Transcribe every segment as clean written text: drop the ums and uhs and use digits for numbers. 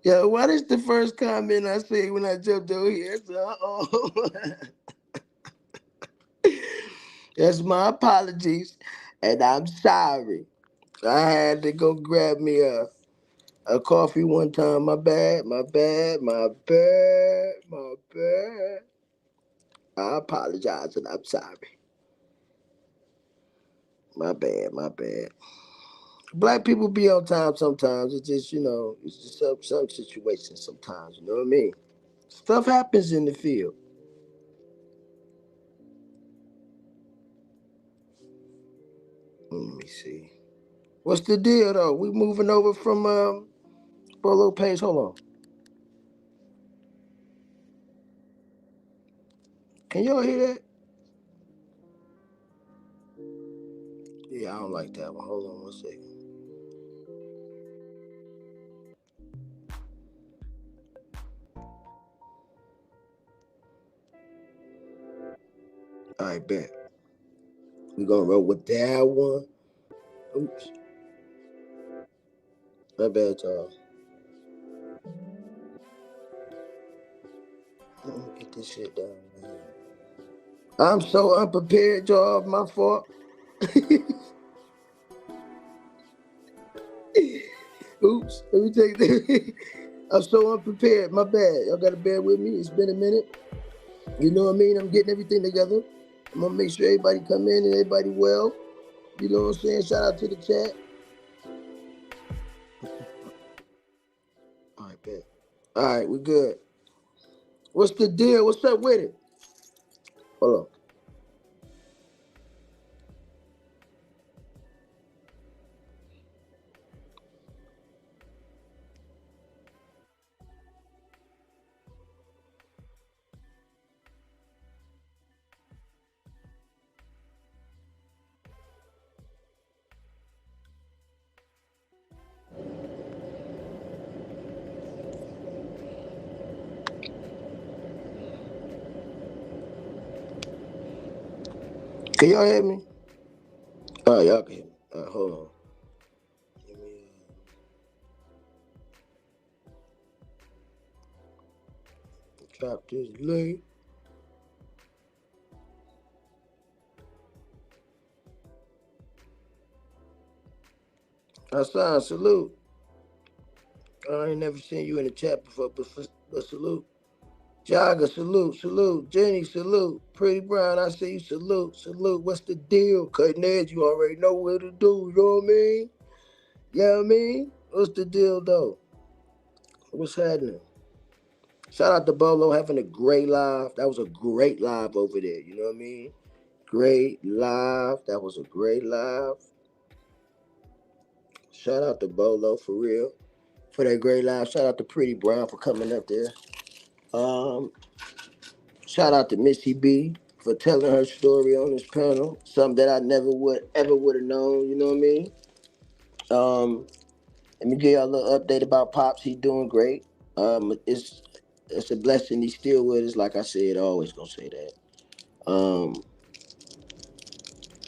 Yo, what is the first comment I say when I jumped over here? So, uh-oh. That's my apologies, and I'm sorry. I had to go grab me a coffee one time. My bad, my bad, my bad, my bad. I apologize and I'm sorry. My bad, my bad. Black people be on time sometimes. It's just, it's just some situations sometimes, you know what I mean? Stuff happens in the field. Let me see. What's the deal though? We moving over from Bolo Page. Hold on. Can y'all hear that? Yeah, I don't like that one. Hold on one second. All right, bet. We gonna roll with that one. Oops. My bad, y'all. Let me get this shit down, man. I'm so unprepared, y'all. My fault. Oops. Let me take that. I'm so unprepared. My bad. Y'all gotta bear with me. It's been a minute. You know what I mean? I'm getting everything together. I'm gonna make sure everybody come in and everybody well. You know what I'm saying? Shout out to the chat. All right, bet. All right, we good. What's the deal? What's up with it? Hold on. Can y'all hear me? All right, y'all can hear me. All right, hold on. Let me drop this link. Hassan, salute. I ain't never seen you in the chat before, but salute. Jogger, salute, salute. Jenny, salute. Pretty Brown, I see you, salute, salute. What's the deal? Cutting edge, you already know what to do, you know what I mean? You know what I mean? What's the deal, though? What's happening? Shout out to Bolo having a great live. That was a great live over there, you know what I mean? Great live. That was a great live. Shout out to Bolo for real. For that great live. Shout out to Pretty Brown for coming up there. Um, Shout out to Missy B for telling her story on this panel. Something that I never would have known. You know what I mean? Um, Let me give y'all a little update about Pops. He's doing great. It's a blessing he's still with us. Like I said, always gonna say that. Um,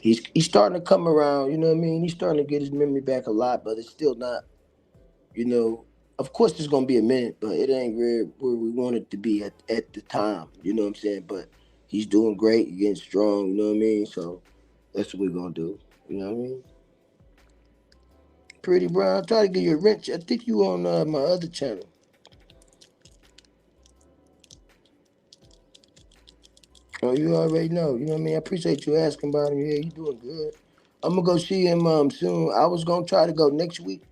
he's starting to come around. You know what I mean? He's starting to get his memory back a lot, but it's still not. You know, of course, there's gonna be a minute, but it ain't where we want it to be at the time. You know what I'm saying? But he's doing great, he's getting strong. You know what I mean? So that's what we're gonna do. You know what I mean? Pretty Brown, try to give you a wrench. I think you on my other channel. Oh, you already know. You know what I mean? I appreciate you asking about him. Yeah, you doing good. I'm gonna go see him soon. I was gonna try to go next week,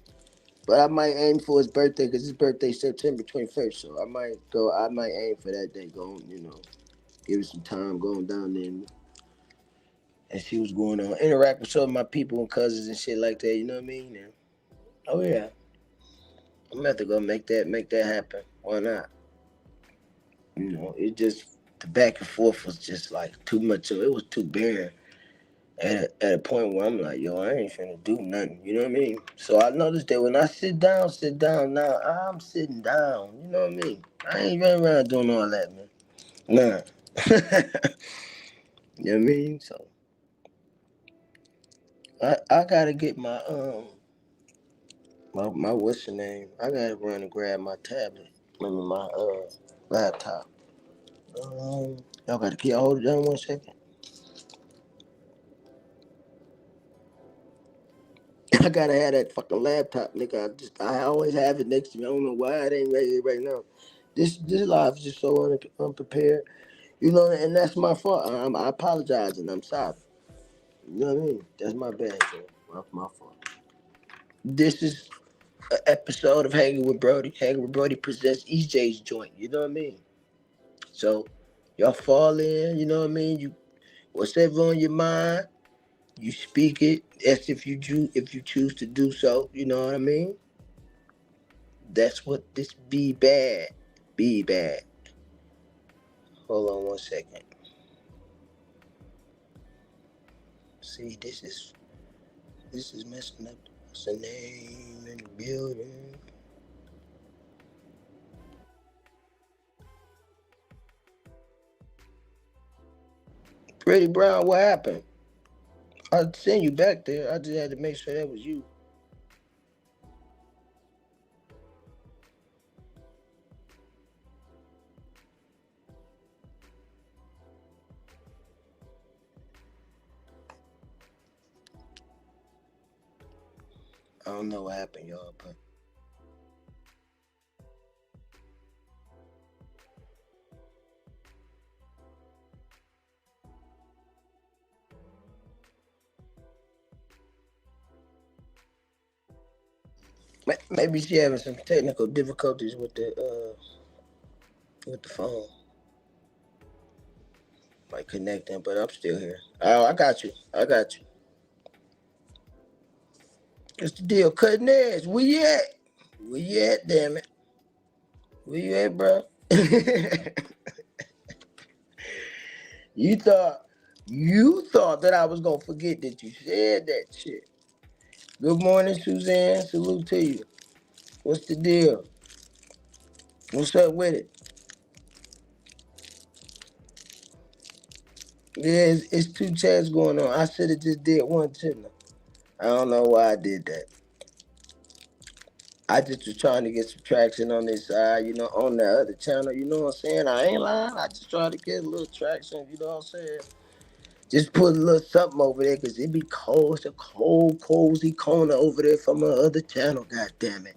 but I might aim for his birthday because his birthday September 21st. So I might go. I might aim for that day. Go, give it some time going down there and see what's going on. Interact with some of my people and cousins and shit like that. You know what I mean? And, oh yeah, I'm gonna have to go make that happen. Why not? It just the back and forth was just like too much. It was too barren at a point where I'm like, yo, I ain't finna do nothing. You know what I mean? So I noticed that when I sit down now, I'm sitting down. You know what I mean? I ain't running around doing all that, man. Nah. You know what I mean? So I gotta get my My what's the name? I gotta run and grab my tablet. I mean my laptop. Y'all gotta keep hold it down 1 second. I gotta have that fucking laptop, nigga. I always have it next to me. I don't know why it ain't ready right now. This life is just so unprepared. You know, and that's my fault. I apologize and I'm sorry. You know what I mean? That's my bad, man. My fault. This is an episode of Hanging with Brody. Hanging with Brody presents EJ's joint. You know what I mean? So y'all fall in. You know what I mean? You whatever on your mind, you speak it. That's if you choose to do so. You know what I mean? That's what this be bad. Be bad. Hold on 1 second. See, this is messing up. What's the name in the building? Pretty Brown, what happened? I seen you back there. I just had to make sure that was you. I don't know what happened, y'all, but maybe she having some technical difficulties with the phone, like connecting. But I'm still here. Oh, I got you. I got you. It's the deal. Cutting edge. Where you at? Where you at? Damn it. Where you at, bro? you thought you thought that I was gonna forget that you said that shit. Good morning, Suzanne. Salute to you. What's the deal? What's up with it? Yeah, it's two chats going on. I should have just did one, shouldn't I? I don't know why I did that. I just was trying to get some traction on this side, you know, on the other channel. You know what I'm saying? I ain't lying. I just try to get a little traction. You know what I'm saying? Just put a little something over there because it be cold. It's a cold, cozy corner over there from my other channel. God damn it.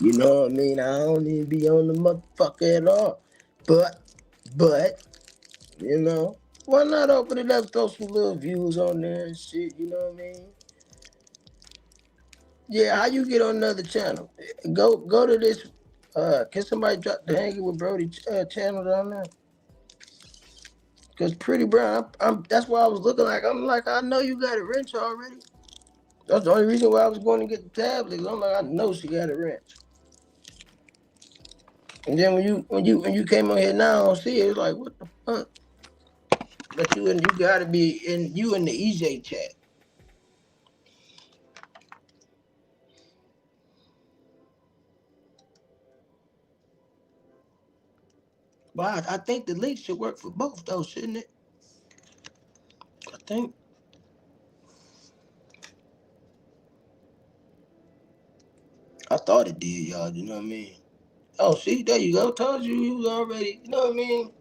You know what I mean? I don't even be on the motherfucker at all. But, but, you know, why not open it up, throw some little views on there and shit, you know what I mean? Yeah, how you get on another channel? Go to this. Can somebody drop the Hanging with Brody channel down there? Cause Pretty Brown, that's why I was looking like I'm like I know you got a wrench already. That's the only reason why I was going to get the tablet. 'Cause I'm like I know she got a wrench. And then when you came on here now, I don't see it. It's like what the fuck? But you gotta be in the EJ chat. But I think the link should work for both though, shouldn't it? I think. I thought it did, y'all. You know what I mean? Oh, see, there you go. Told you was already. You know what I mean?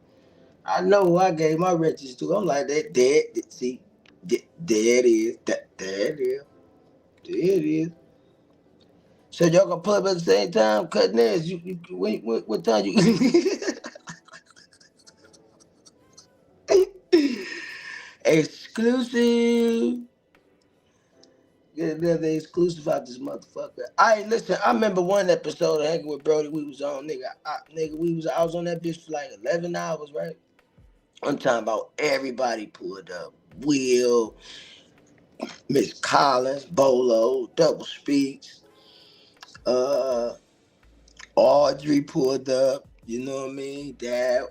I know who I gave my wrenches to. I'm like that. Dead. See, there it is. There it is. There it is. So y'all gonna pull up at the same time, cutting ass. What time you? Exclusive. Get another exclusive out this motherfucker. I listen. I remember one episode of Hanging with Brody. We was on, nigga. Nigga, I was on that bitch for like 11 hours, right? I'm talking about everybody pulled up. Will, Miss Collins, Bolo, Double Speaks, uh, Audrey pulled up. You know what I mean? That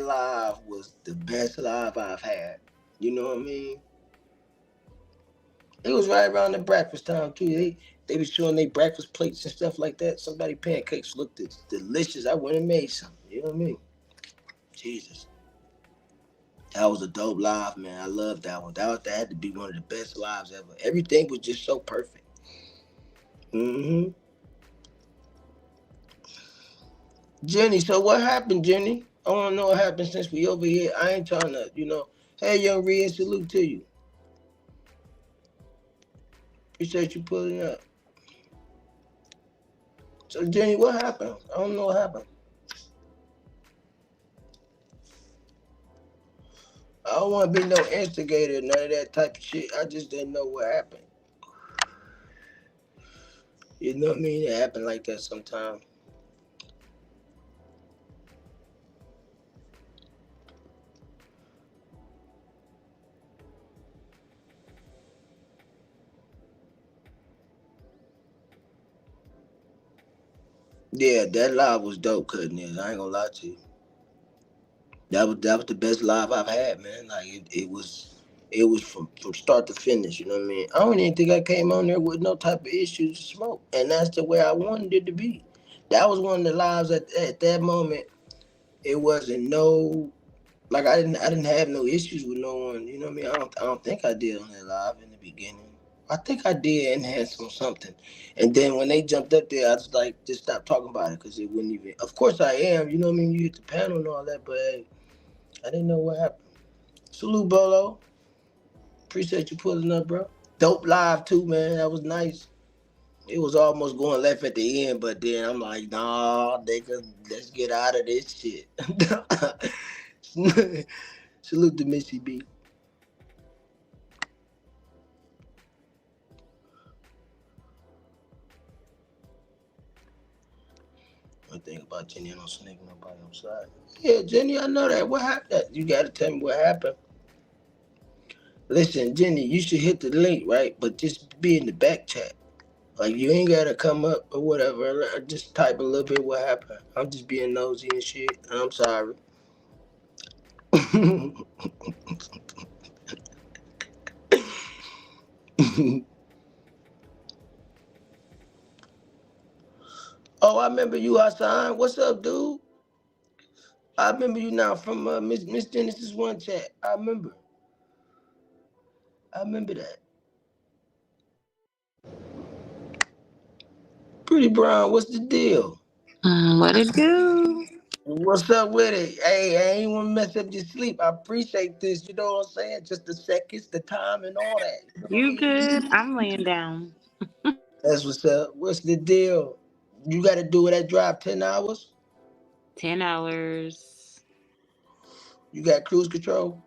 live was the best live I've had. You know what I mean? It was right around the breakfast time too. They was showing their breakfast plates and stuff like that. Somebody pancakes looked delicious. I went and made some. You know what I mean? Jesus. That was a dope live, man. I love that one. That had to be one of the best lives ever. Everything was just so perfect. Mm-hmm. Jenny, so what happened, Jenny? I want to know what happened since we over here. I ain't trying to, Hey, young Red, salute to you. Appreciate you pulling up. So, Jenny, what happened? I don't know what happened. I don't want to be no instigator, none of that type of shit. I just didn't know what happened. You know what I mean? It happen like that sometimes. Yeah, that live was dope, couldn't it? I ain't gonna lie to you. That was the best live I've had, man. Like it was from start to finish. You know what I mean? I don't even think I came on there with no type of issues to smoke, and that's the way I wanted it to be. That was one of the lives at that moment. It wasn't no like I didn't have no issues with no one. You know what I mean? I don't think I did on that live in the beginning. I think I did and had something, and then when they jumped up there, I was like, just stop talking about it because it wouldn't even. Of course I am. You know what I mean? You hit the panel and all that, but hey, I didn't know what happened. Salute, Bolo. Appreciate you pulling up, bro. Dope live too, man. That was nice. It was almost going left at the end, but then I'm like, nah, nigga, let's get out of this shit. Salute to Missy B. One thing about Jenny, I don't snake nobody outside. Yeah, Jenny, I know that. What happened? You gotta tell me what happened. Listen, Jenny, you should hit the link, right? But just be in the back chat. Like you ain't gotta come up or whatever. Just type a little bit what happened. I'm just being nosy and shit. And I'm sorry. Oh, I remember you, Hassan. What's up, dude? I remember you now from Miss Genesis one chat. I remember. I remember that. Pretty Brown, what's the deal? What it do? What's up with it? Hey, I ain't want to mess up your sleep. I appreciate this. You know what I'm saying? Just the seconds, the time, and all that. You know what I You mean? good? I'm laying down. That's what's up. What's the deal? You got to do it at drive 10 hours? 10 hours. You got cruise control?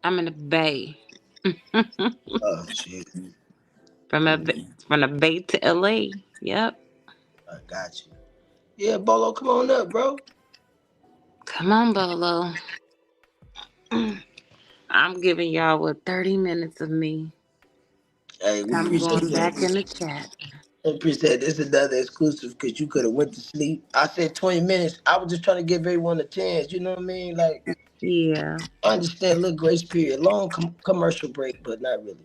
I'm in the bay. Oh, shit. from a Mhm. from the bay to LA. Yep. I got you. Yeah, Bolo, come on up, bro. Come on, Bolo. I'm giving y'all what 30 minutes of me. Hey, we I'm appreciate going back in that. the chat. I appreciate this. Another exclusive because you could have went to sleep. I said 20 minutes. I was just trying to give everyone a chance. You know what I mean? Like, Yeah. I understand a little grace period. Long commercial break, but not really.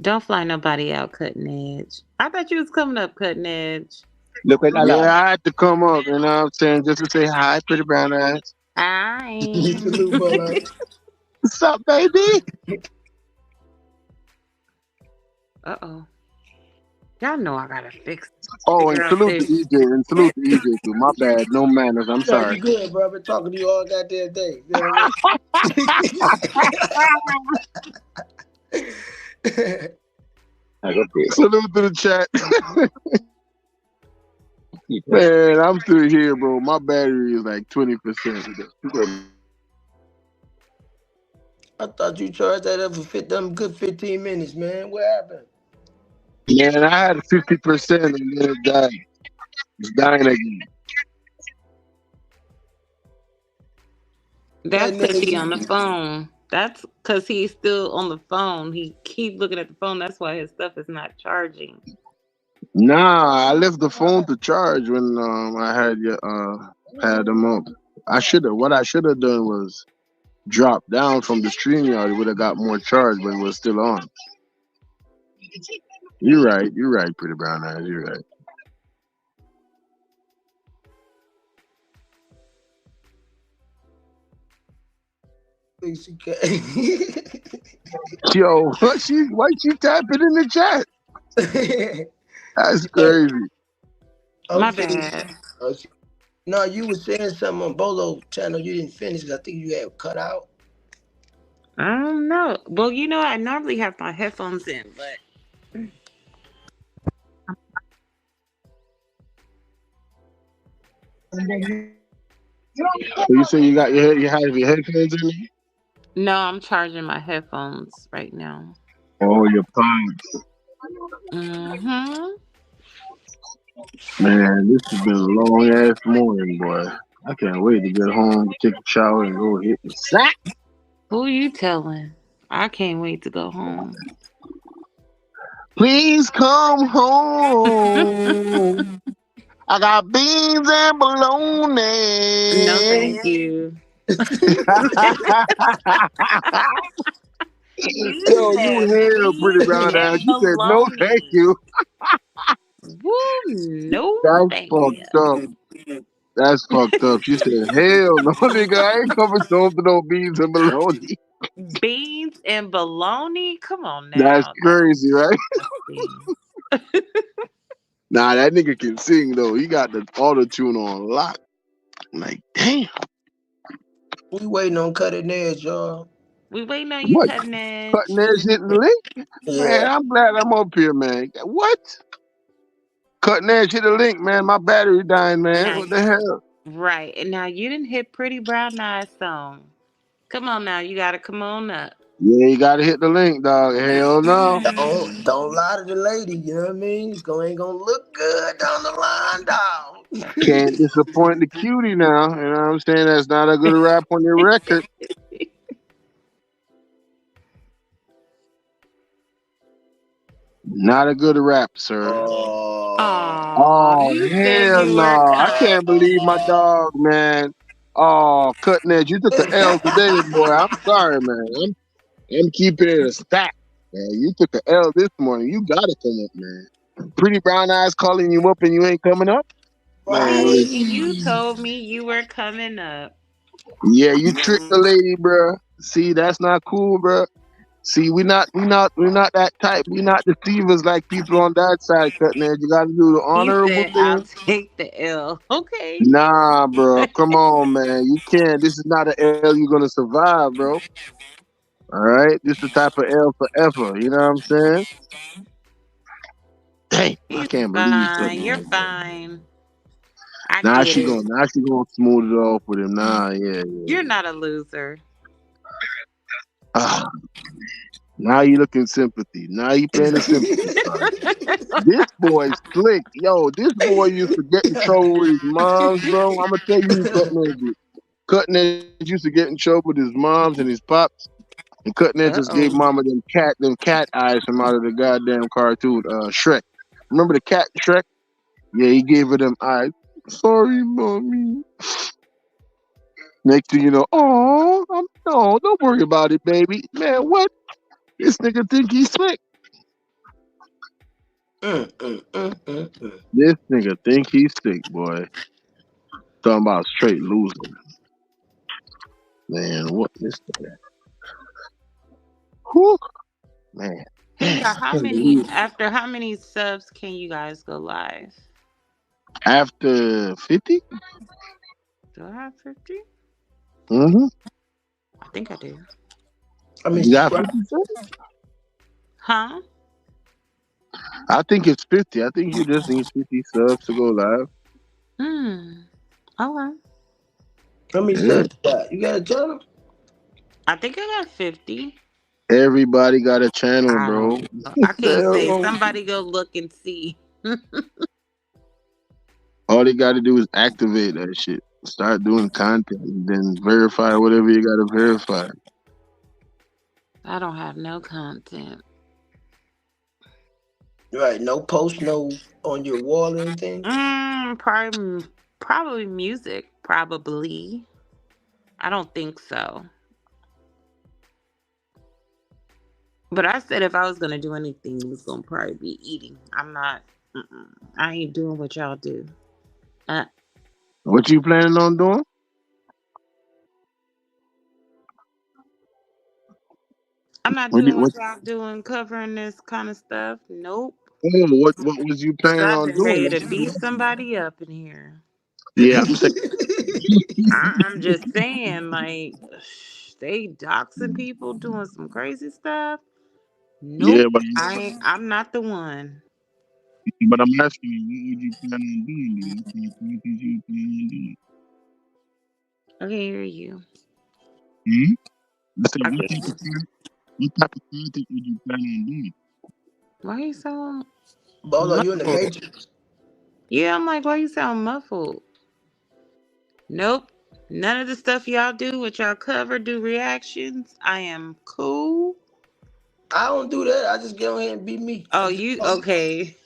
Don't fly nobody out, Cutting Edge. I thought you was coming up, Cutting Edge. Look at Yeah. Allah. I had to come up, you know what I'm saying, just to say hi, pretty brown eyes. I. Salute, Bolo. What's up, baby? Uh-oh. Y'all know I gotta Oh, and figure out salute to this. EJ, and salute to EJ too. My bad, no manners. I'm No, you sorry. good, bro. I've been talking to you all goddamn day. You know what I mean? Salute to the chat. Man, I'm still here, bro. My battery is like 20%. I thought you charged that up for them good 15 minutes, man. What happened? Man, I had 50% and then it died. It's dying again. That's That because he nigga, on the phone. That's because he's still on the phone. He keep looking at the phone. That's why his stuff is not charging. Nah, I left the phone to charge when I had them up. What I should have done was drop down from the stream yard. It would have got more charge, but it was still on. You're right, pretty brown eyes. You're right. she can't. Yo, why she tapping in the chat? That's Yeah, crazy. My I'm saying, bad. no, you were saying something on Bolo channel. You didn't finish. I think you had cut out. I don't know. Well, I normally have my headphones in, but So you say you got you have your headphones in there? no, I'm charging my headphones right now. Oh, your pods. Mm-hmm. Man, this has been a long ass morning, boy. I can't wait to get home, take a shower, and go hit the sack. Who you telling? I can't wait to go home. Please come home. I got beans and No, bologna. thank you. He Yo, you said hell, pretty beans brown ass. and You said no, thank bologna. you. Woo, no, That's thank you. fucked up. That's fucked up. She said, hell no, nigga, I ain't coming home to no beans and bologna. Beans and bologna? Come on That's now. That's crazy, right? disgusting. Nah, that nigga can sing though. He got the auto tune on lock. I'm like, damn, We waiting on cutting edge, y'all. We waiting on you, what? cutting Cutting edge. edge hitting the link? Man, Yeah. I'm glad I'm up here, man. What? Cutting edge hit the link, man. My battery dying, man. Now, What the hell? right. And now you didn't hit Pretty Brown Eyes song. Come on now. You got to come on up. Yeah, you gotta hit the link, dog. Hell no. Don't lie to the lady. You know what I mean? Ain't gonna look good down the line, dog. Can't disappoint the cutie now. You know what I'm saying? That's not a good rap on your record. Not a good rap, sir. Oh. Oh, Oh you said hell you no! were I can't believe my coming. dog, man. Oh, cutting edge, you took a L today, boy. I'm sorry, man. I'm keeping it a stack, man. You took a L this morning. You gotta come up, man. Pretty brown eyes calling you up and you ain't coming up, man. Right. Listen, You Right. told me you were coming up. yeah, you tricked the lady, bruh. See, that's not cool, bruh. See, we not that type. We not deceivers like people on that side cutting edge. You gotta do the He honorable said, I'll thing. take the L. Okay. Nah, bro. Come on, man. You can't. This is not an L you're gonna survive, bro. All right. This the type of L forever. You know what I'm saying? Dang, I He's can't believe fine. cutting You're edge, bro. fine. I Now get she it. gonna now she gonna smooth it off with him. Nah, yeah, yeah, You're yeah. not a loser. Ah, now you looking sympathy. Now you playing the sympathy card. This boy's slick. Yo, this boy used to get in trouble with his moms, bro. I'm gonna tell you who cutting edge is. Cutting edge used to get in trouble with his moms and his pops. And Cutting Edge just gave Uh-oh. Mama them cat eyes from out of the goddamn cartoon, Shrek. Remember the cat Shrek? Yeah, he gave her them eyes. Sorry, mommy. Next thing you know, oh, no, don't worry about it, baby. Man, what? This nigga think he's slick. Mm. This nigga think he's sick, boy. Talking about straight losing. Man, what this nigga? Whew, man. He Damn, got I how can't many believe it. after how many subs can you guys go live? After 50? Do I have 50? Mm-hmm. I think I do. I mean, You got subscribe. 50 cents? Huh? I think it's 50. I think you just need 50 subs to go live. Hmm. Okay. How many Yeah. subs you got? You got a channel? I think I got 50. Everybody got a channel, I don't bro. know. What I the can't hell say. wrong? Somebody go look and see. All they got to do is activate that shit. Start doing content, and then verify whatever you got to verify. I don't have no content. Right. No post, no on your wall or anything. Probably music. Probably. I don't think so. But I said if I was gonna do anything, it was gonna probably be eating. I'm not. I ain't doing what y'all do. Uh, What you planning on doing? I'm not What, doing what what, y'all doing, covering this kind of stuff. Nope. what was you Cause planning I've on been doing? ready What to you beat doing? somebody up in here. Yeah, I'm saying. I'm just saying, like, they doxing people, doing some crazy stuff. Yeah, Nope, I'm not the one. but I'm asking you, what would you plan on doing though? What kind of content you plan on doing? I can hear you. Hmm? I said, I can. what type of content would you plan on doing? Why you sound Bolo, you in the muffled? Matrix? Yeah, I'm like, why you sound muffled? Nope. None of the stuff y'all do, what y'all cover, do reactions. I am cool. I don't do that. I just get on here and be me Oh, and just you talk. okay?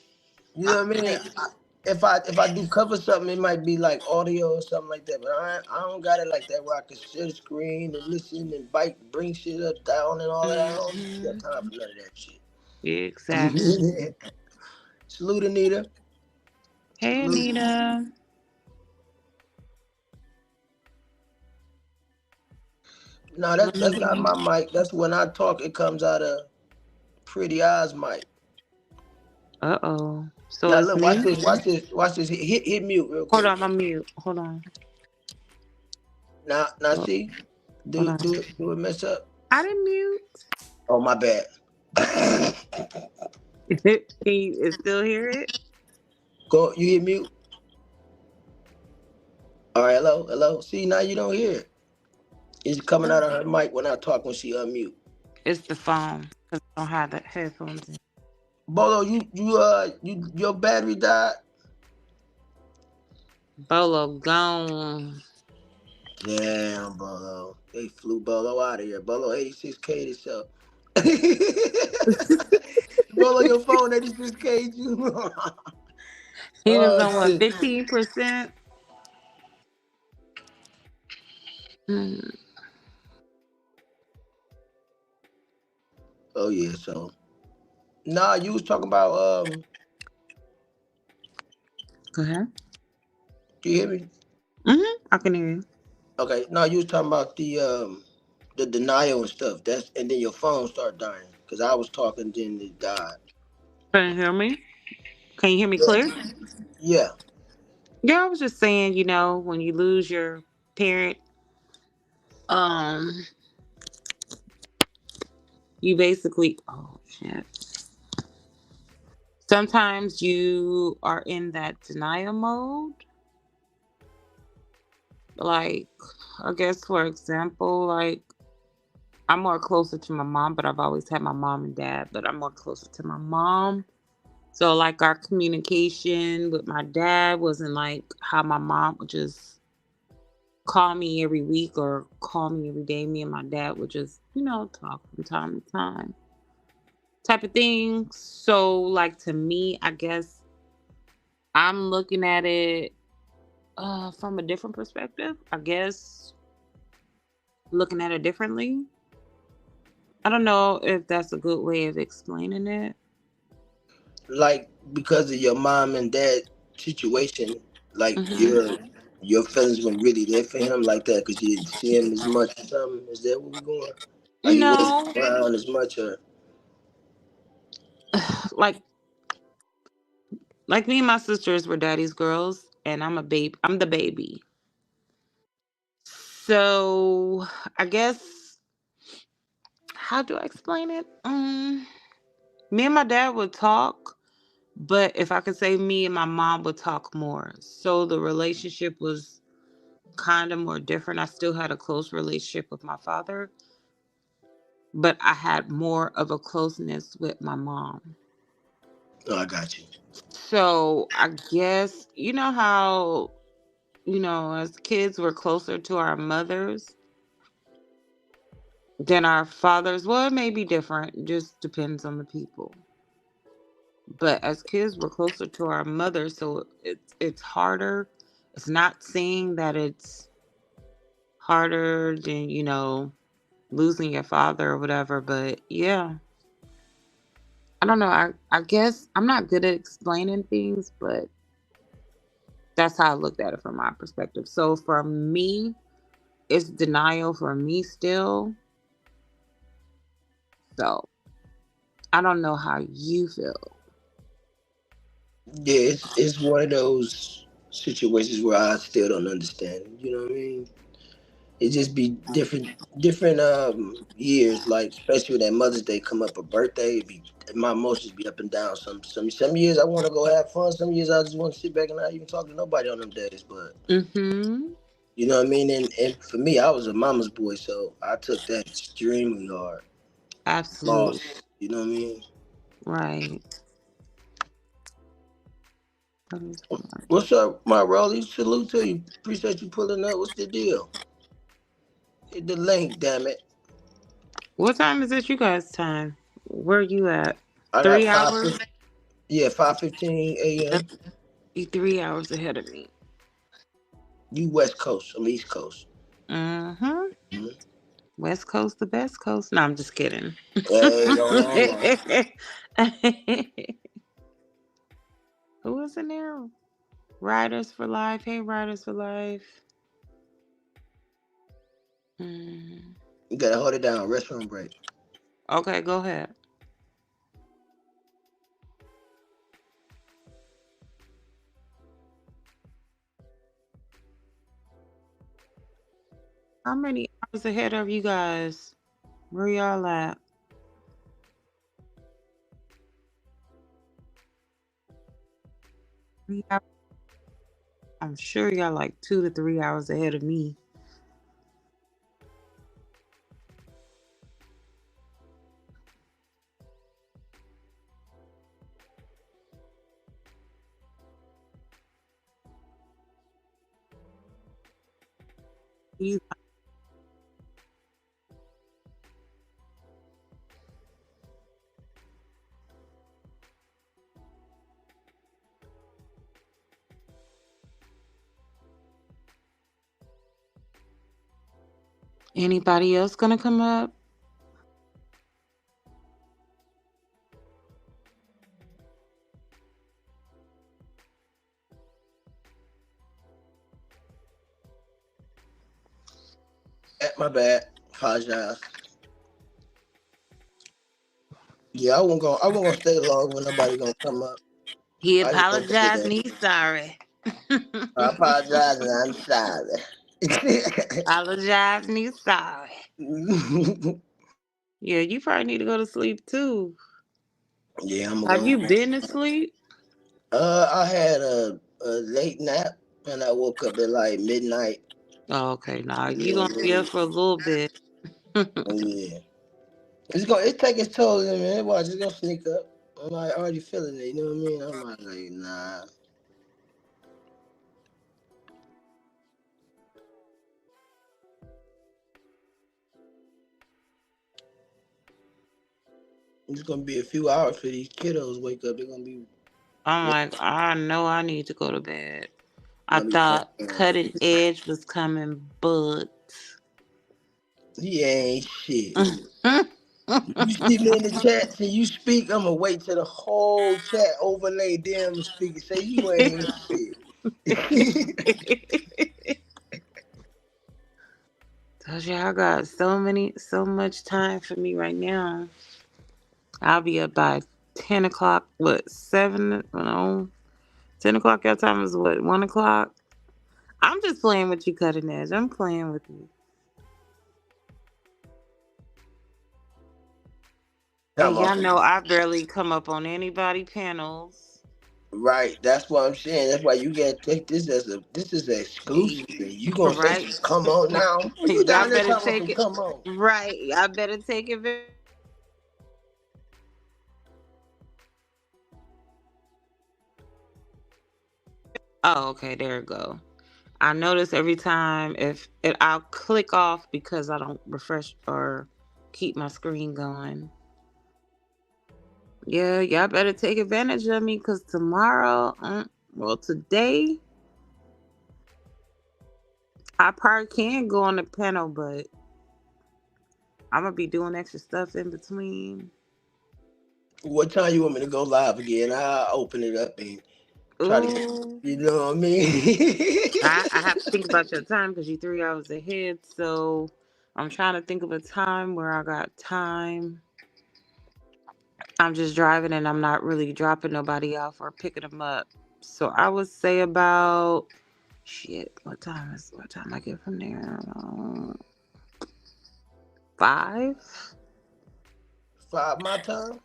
You I, know what I mean? If I do cover something, it might be like audio or something like that. But I don't got it like that where I can share the screen and listen and bring shit up down and all that. I don't got mhm. time for none of that Exactly. shit. Salute Anita. Hey, Salute. Anita. No, Let that's not me. my mic. That's when I talk. It comes out of Pretty Eyes mic. Uh oh. So Now it's look, watch me. this. Watch this. Watch this. Hit mute real Hold quick. on, I'm mute. Hold on. Now Oh, see, hold do on. it mess up. I didn't mute. Oh my bad. Can you still hear it? Go. You hit mute. All right. Hello. See, now you don't hear it. It's coming out of her mic when I talk when she unmute. It's the phone because I don't have the headphones in. Bolo, your battery died. Bolo gone. Damn, Bolo. They flew Bolo out of here. Bolo 86K to show. Bolo, your phone 86K you. He was Oh on what, shit. 15%? Hmm. Oh yeah. So nah, you was talking about Go ahead. do you hear me? I can hear you. Okay. No, you was talking about the denial and stuff. That's and then your phone started dying because I was talking, then it died. Can you hear me? Can you hear me Yeah. clear? Yeah. Yeah, I was just saying, when you lose your parent, um, you basically, oh shit. Sometimes you are in that denial mode. Like, I guess for example, like I'm more closer to my mom, but I've always had my mom and dad, but I'm more closer to my mom. So like our communication with my dad wasn't like how my mom would just call me every week or call me every day. Me and my dad would just, talk from time to time type of thing. So like to me, I guess I'm looking at it from a different perspective. I guess looking at it differently. I don't know if that's a good way of explaining it. Like because of your mom and dad situation, like Hmm. your feelings weren't really there for him like that because you didn't see him as much or something. Is that where we going? Like he wasn't No, around as much, or like me and my sisters were daddy's girls, and I'm a babe. I'm the baby. So I guess how do I explain it? Me and my dad would talk, but if I could say me and my mom would talk more. So the relationship was kind of more different. I still had a close relationship with my father, but I had more of a closeness with my mom. no, I got you. So I guess how as kids we're closer to our mothers than our fathers. Well, it may be different, it just depends on the people. But as kids we're closer to our mothers, so it's harder. It's not saying that it's harder than losing your father or whatever, but yeah, I don't know. I guess I'm not good at explaining things, but that's how I looked at it from my perspective. So for me, it's denial for me still. So I don't know how you feel. Yeah, it's one of those situations where I still don't understand. You know what I mean? It just be different years, like especially when that Mother's Day come up, a birthday, it be my emotions be up and down. Some years I want to go have fun. Some years I just want to sit back and not even talk to nobody on them days. But Mm-hmm. you know what I mean? And for me, I was a mama's boy, so I took that extremely hard. Absolutely. Loss. You know what I mean? Right. That is hard. What's up, my Rolly? Salute to you. Appreciate you pulling up. What's the deal? Hit the link, damn it. What time is it you guys' time? Where you at? I got 3 hours? yeah, 5:15 Yep. a.m. You 3 hours ahead of me. You West Coast. I'm East Coast. Mm-hmm. Mhm. West Coast, the best coast. No, I'm just kidding. Hey, don't act like Who is in there? Riders for Life. Hey, Riders for Life. Mm. you gotta hold it down. Restroom break. Okay, go ahead. How many hours ahead of you guys? Where y'all at? 3 hours? I'm sure y'all like 2 to 3 hours ahead of me. You- Anybody else gonna come up? My bad. Apologize. Yeah, I won't gonna stay long when nobody gonna come up. He I just want to say apologized and that. he's sorry. I apologize and I'm sorry. Apologize and he's sorry. Yeah, you probably need to go to sleep too. Yeah, I'm Have gonna you go. been asleep? I had a late nap and I woke up at like midnight. Oh, okay, nah, You you know gonna what I be up mean? for a little bit. Yeah. It take its toll on me, man. Watch, it's gonna sneak up. I'm like already feeling it, you know what I mean? I'm like, nah. It's gonna be a few hours for these kiddos wake up. They're gonna be I'm like, I know I need to go to bed. I gonna be calm thought down. cutting edge was coming, but He ain't shit. You see me in the chat, see you speak, I'm gonna wait till the whole chat overlay them speaking. Say you ain't shit. told you I got so much time for me right now. I'll be up by 10 o'clock. What 7? No, 10 o'clock. Your time is what 1 o'clock. I'm just playing with you, cutting edge. I'm playing with you. And Time off y'all some know I barely come up on anybody panels. right. That's what I'm saying. That's why you gotta take this is an exclusive. And you gonna say Right? some come on now. You Y'all down there better talking about take some it. come on. Right. Y'all better take it. Oh, okay. There it go. I notice every time if it, I'll click off because I don't refresh or keep my screen going. Yeah, y'all better take advantage of me because tomorrow, well, today, I probably can go on the panel, but I'm gonna be doing extra stuff in between. What time you want me to go live again? I'll open it up and try to get Ooh, you know what I mean? I have to think about your time because you're 3 hours ahead. So I'm trying to think of a time where I got time. I'm just driving and I'm not really dropping nobody off or picking them up. So I would say about shit. What time I get from there? 5. 5 my time.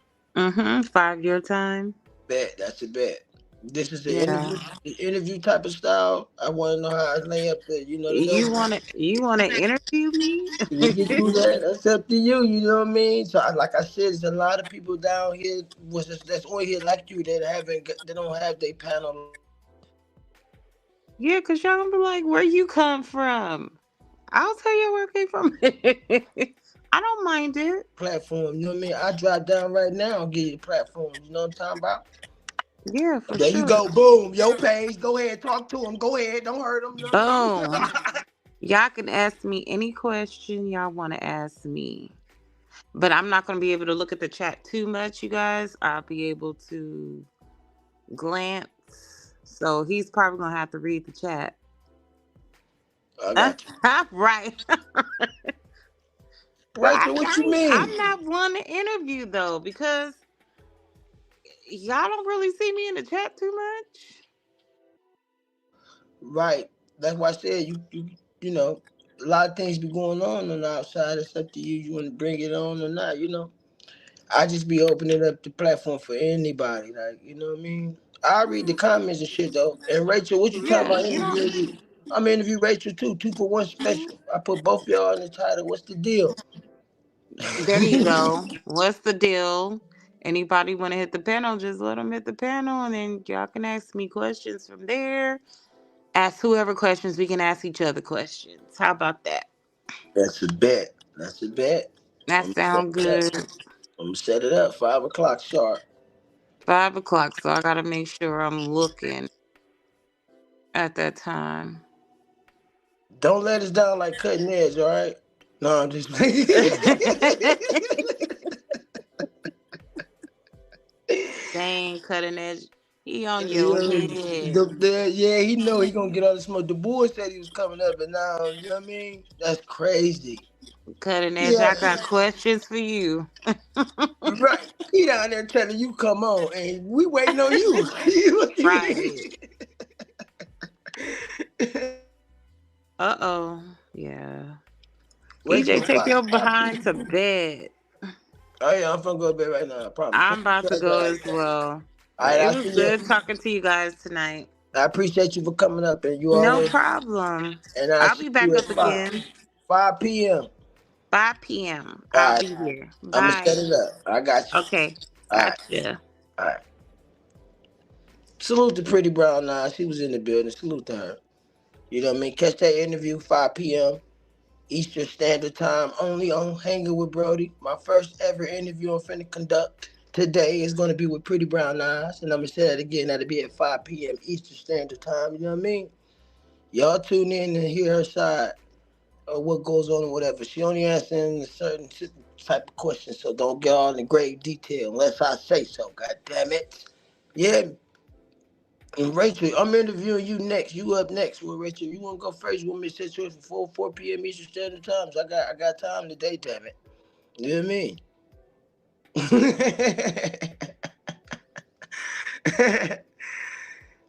5 your time. Bet that's a bet. This is Yeah. the interview type of style. I want to know how I lay up the, the You numbers. want to you want to interview me? We can do that. That's up to you. You know what I mean? So, like I said, there's a lot of people down here that's on here like you that they don't have their panel like you. Yeah, cause y'all gonna be like, where you come from? I'll tell you where I came from. I don't mind it. Platform. You know what I mean? I drive down right now and give you the platform. You know what I'm talking about? Yeah, for There you sure. go. Boom. Your page. Go ahead. Talk to them. Go ahead. Don't hurt them. You know what I mean? Boom. Y'all can ask me any question y'all want to ask me. But I'm not going to be able to look at the chat too much, you guys. I'll be able to glance. So he's probably going to have to read the chat. I got you. Right. Well, Rachel, what you mean? I'm not one to interview though because y'all don't really see me in the chat too much. Right. That's why I said you know, a lot of things be going on the outside. It's up to you. You want to bring it on or not, I just be opening up the platform for anybody. Like, you know what I mean? I read the comments and shit though. And Rachel, what you talking Yeah, about you don't. interviewing you? I'm interview Rachel too. 2 for 1 special. I put both y'all in the title. What's the deal? There you go. What's the deal? Anybody want to hit the panel? Just let them hit the panel, and then y'all can ask me questions from there. Ask whoever questions. We can ask each other questions. How about that? That's a bet. That's a bet. That I'm gonna set sound it up. good. I'm gonna set it up. 5 o'clock sharp. 5 o'clock. So I gotta make sure I'm looking at that time. Don't let us down like cutting edge, all right? No, I'm just playing. Dang, cutting edge. He on You your know what I mean? head. Yeah, he know he gonna get all the smoke. The boy said he was coming up, but now, you know what I mean? That's crazy. Cutting edge. Yeah, I got questions for you. right. He down there telling you come on, and we waiting on you. What you Right. mean? Uh-oh. Yeah. Rachel, EJ, take your 5 behind to p.m. bed. Oh yeah, I'm finna go to bed right now. I promise. I'm about to go as All well. But right, it I was see you. good talking to you guys tonight. I appreciate you for coming up, and you No always. problem. And I I'll see be you back at up again. 5 p.m. 5 p.m. All I'll right, be here. I'm gonna Bye. set it up. I got you. Okay. All right, Gotcha. all right. Salute to Pretty Brown Eyes. She was in the building. Salute to her. You know what I mean? Catch that interview 5 p.m. Eastern Standard Time only on Hanging with Brody. My first ever interview I'm finna conduct today is gonna be with Pretty Brown Eyes, and I'm gonna say that again. That'll be at 5 p.m. Eastern Standard Time. You know what I mean? Y'all tune in and hear her side of what goes on or whatever. She only answering a certain type of question, so don't get all in great detail unless I say so. God damn it. Yeah. And Rachel, I'm interviewing you next. You up next. Well, Rachel, you want to go first? You want me to set you up for 4 p.m. Eastern Standard Times? I got time today, damn it. You know what I mean?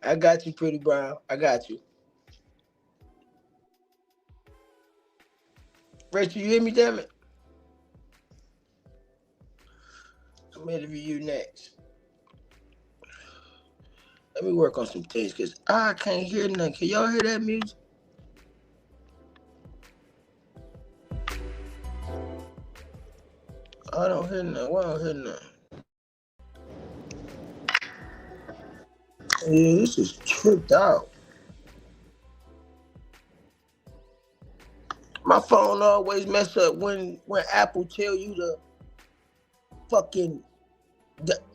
I got you, Pretty Brown. I got you. Rachel, you hear me, damn it? I'm interviewing you next. Let me work on some things because I can't hear nothing. Can y'all hear that music? I don't hear nothing. Why I don't hear nothing? Yeah, this is tripped out. My phone always mess up when Apple tell you to fucking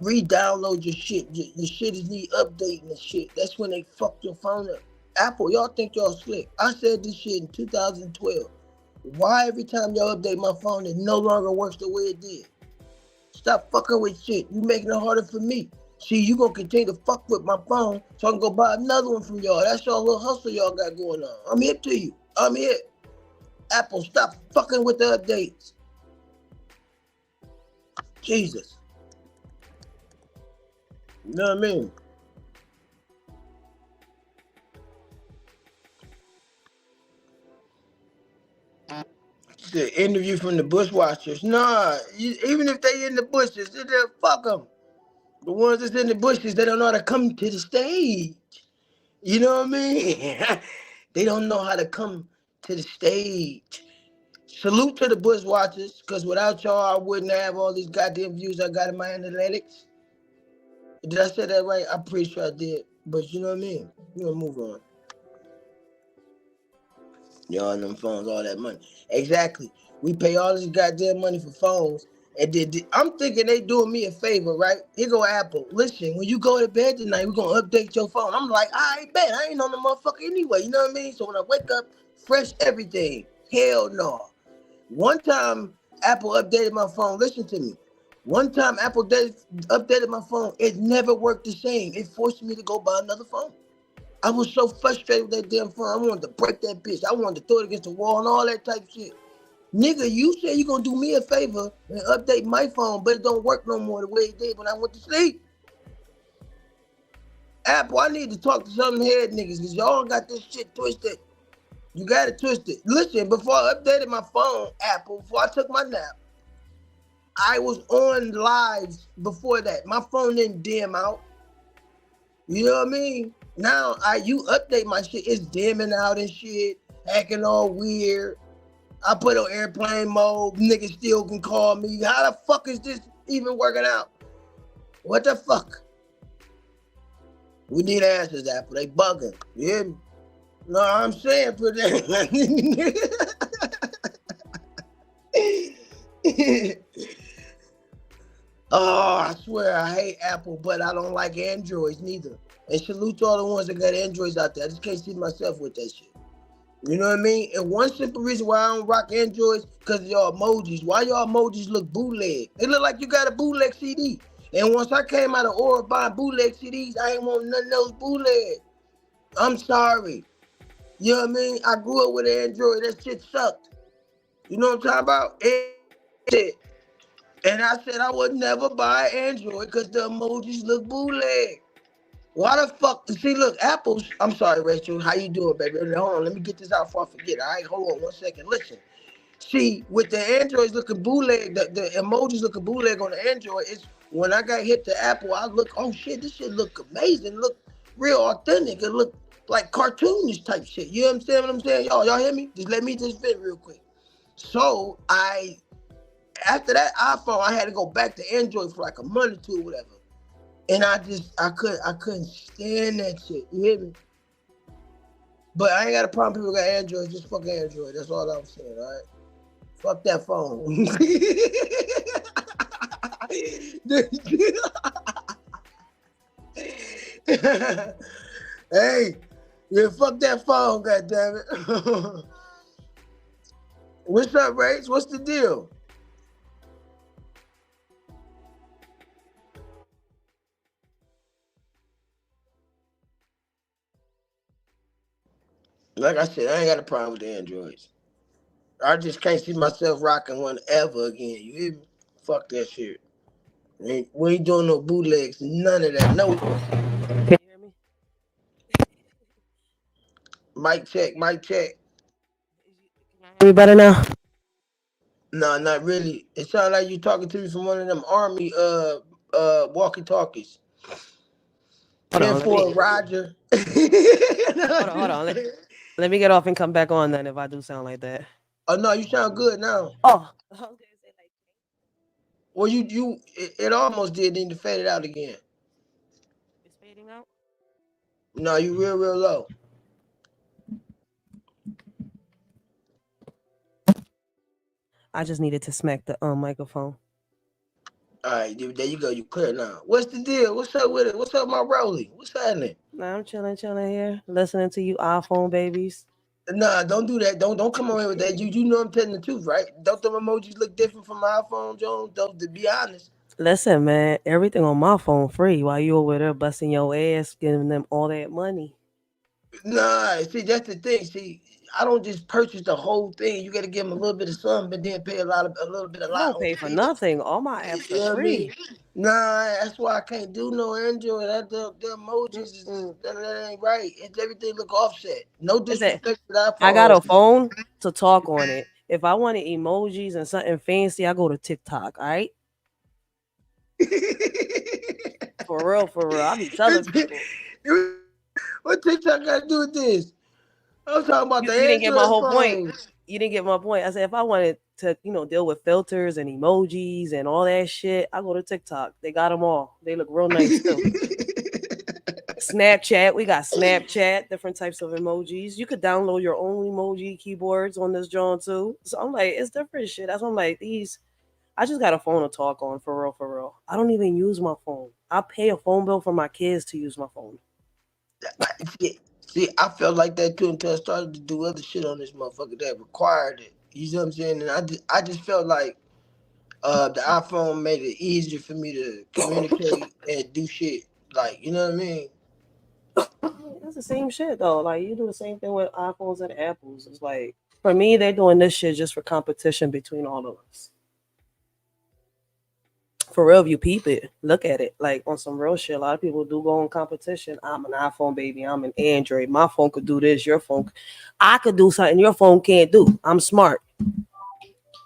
re-download your shit. Your shit is need updating and shit. That's when they fuck your phone up. Apple, y'all think y'all slick. I said this shit in 2012. Why every time y'all update my phone, it no longer works the way it did? Stop fucking with shit. You making it harder for me. See, you gonna continue to fuck with my phone so I can go buy another one from y'all. That's y'all little hustle y'all got going on. I'm hip to you. I'm hip. Apple, stop fucking with the updates. Jesus. You know what I mean? The interview from the bushwatchers. Nah, even if they in the bushes, fuck them. The ones that's in the bushes, they don't know how to come to the stage. You know what I mean? They don't know how to come to the stage. Salute to the bushwatchers, because without y'all, I wouldn't have all these goddamn views I got in my analytics. Did I say that right? I'm pretty sure I did. But you know what I mean? You know, move on. Y'all on them phones, all that money. Exactly. We pay all this goddamn money for phones. And I'm thinking they doing me a favor, right? Here go Apple. Listen, when you go to bed tonight, we're gonna update your phone. I'm like, I bet I ain't on the motherfucker anyway. You know what I mean? So when I wake up, fresh everything. Hell no. One time Apple updated my phone. Listen to me. One time Apple updated my phone. It never worked the same. It forced me to go buy another phone. I was so frustrated with that damn phone. I wanted to break that bitch. I wanted to throw it against the wall and all that type of shit. Nigga, you said you gonna do me a favor and update my phone, but it don't work no more the way it did when I went to sleep. Apple, I need to talk to some head niggas because y'all got this shit twisted. You got it twisted. Listen, before I updated my phone, Apple, before I took my nap, I was on lives before that. My phone didn't dim out. You know what I mean? Now you update my shit, it's dimming out and shit, acting all weird. I put on airplane mode, niggas still can call me. How the fuck is this even working out? What the fuck? We need answers, Apple. They bugging. You hear me? No, I'm saying for that. Oh, I swear I hate Apple, but I don't like Androids neither. And salute to all the ones that got Androids out there. I just can't see myself with that shit. You know what I mean? And one simple reason why I don't rock Androids, because of y'all emojis. Why y'all emojis look bootleg? They look like you got a bootleg CD. And once I came out of Aura buying bootleg CDs, I ain't want none of those bootleg. I'm sorry. You know what I mean? I grew up with Android. That shit sucked. You know what I'm talking about? And I said I would never buy Android because the emojis look bootleg. Why the fuck? See, look, Apple's. I'm sorry, Rachel. How you doing, baby? Hold on, let me get this out before I forget. All right, hold on 1 second. Listen. See, with the Androids looking bootleg, the emojis looking bootleg on the Android, it's when I got hit to Apple, I look, oh shit, this shit look amazing. Look real authentic. It look like cartoonish type shit. You understand what I'm saying? Y'all hear me? Just let me just fit real quick. So after that iPhone, I had to go back to Android for like a month or two or whatever. And I couldn't stand that shit. You hear me? But I ain't got a problem people got Android, just fuck Android. That's all I'm saying, all right? Fuck that phone. Hey, yeah, fuck that phone, goddammit. What's up, Rach? What's the deal? Like I said, I ain't got a problem with the Androids. I just can't see myself rocking one ever again. You hear me? Fuck that shit. We ain't doing no bootlegs, none of that. No. Can you hear me? Mic check, mic check. Can you hear me better now? No, not really. It sounds like you talking to me from one of them army walkie talkies. Hold Ten on, let me four Roger. No, hold just on. playing. Let me get off and come back on then if I do sound like that. Oh no, you sound good now. Oh, I was gonna say like Well, it almost did, then you faded out again. it's fading out. No, you real low. I just needed to smack the microphone. All right, there you go. You clear now. What's the deal? What's up with it? What's up, my Rolly? What's happening? Nah, I'm chilling here, listening to you iPhone babies. Nah, don't do that. Don't come on here with that. You know I'm telling the truth, right? Don't them emojis look different from my iPhone, Jones? Don't to be honest. Listen, man, everything on my phone free while you over there busting your ass, giving them all that money. Nah, see that's the thing. See, I don't just purchase the whole thing. You got to give them a little bit of something, but then pay a little bit, a I lot don't on pay the for feature. nothing. All my apps You are know what I mean? free. Nah, that's why I can't do no Android. The emojis Mm-mm. that ain't right. It's everything look offset. No I said disrespect to the I got a iPhones. phone to talk on it. If I wanted emojis and something fancy, I go to TikTok. All right, for real, for real. I be telling people. What TikTok got to do with this? I'm talking about the You didn't get my Android whole point. phones. You didn't get my point. I said if I wanted to, deal with filters and emojis and all that shit, I go to TikTok. They got them all. They look real nice too. Snapchat, we got Snapchat, different types of emojis. You could download your own emoji keyboards on this John too. So I'm like, it's different shit. That's why I'm like, these. I just got a phone to talk on for real, for real. I don't even use my phone. I pay a phone bill for my kids to use my phone. See, I felt like that too until I started to do other shit on this motherfucker that required it. You know what I'm saying? And I just felt like the iPhone made it easier for me to communicate and do shit. Like, you know what I mean? It's the same shit though. Like you do the same thing with iPhones and Apples. It's like for me, they're doing this shit just for competition between all of us. For real, if you peep it, look at it. Like on some real shit, a lot of people do go in competition. I'm an iPhone baby. I'm an Android. My phone could do this. Your phone, I could do something your phone can't do. I'm smart.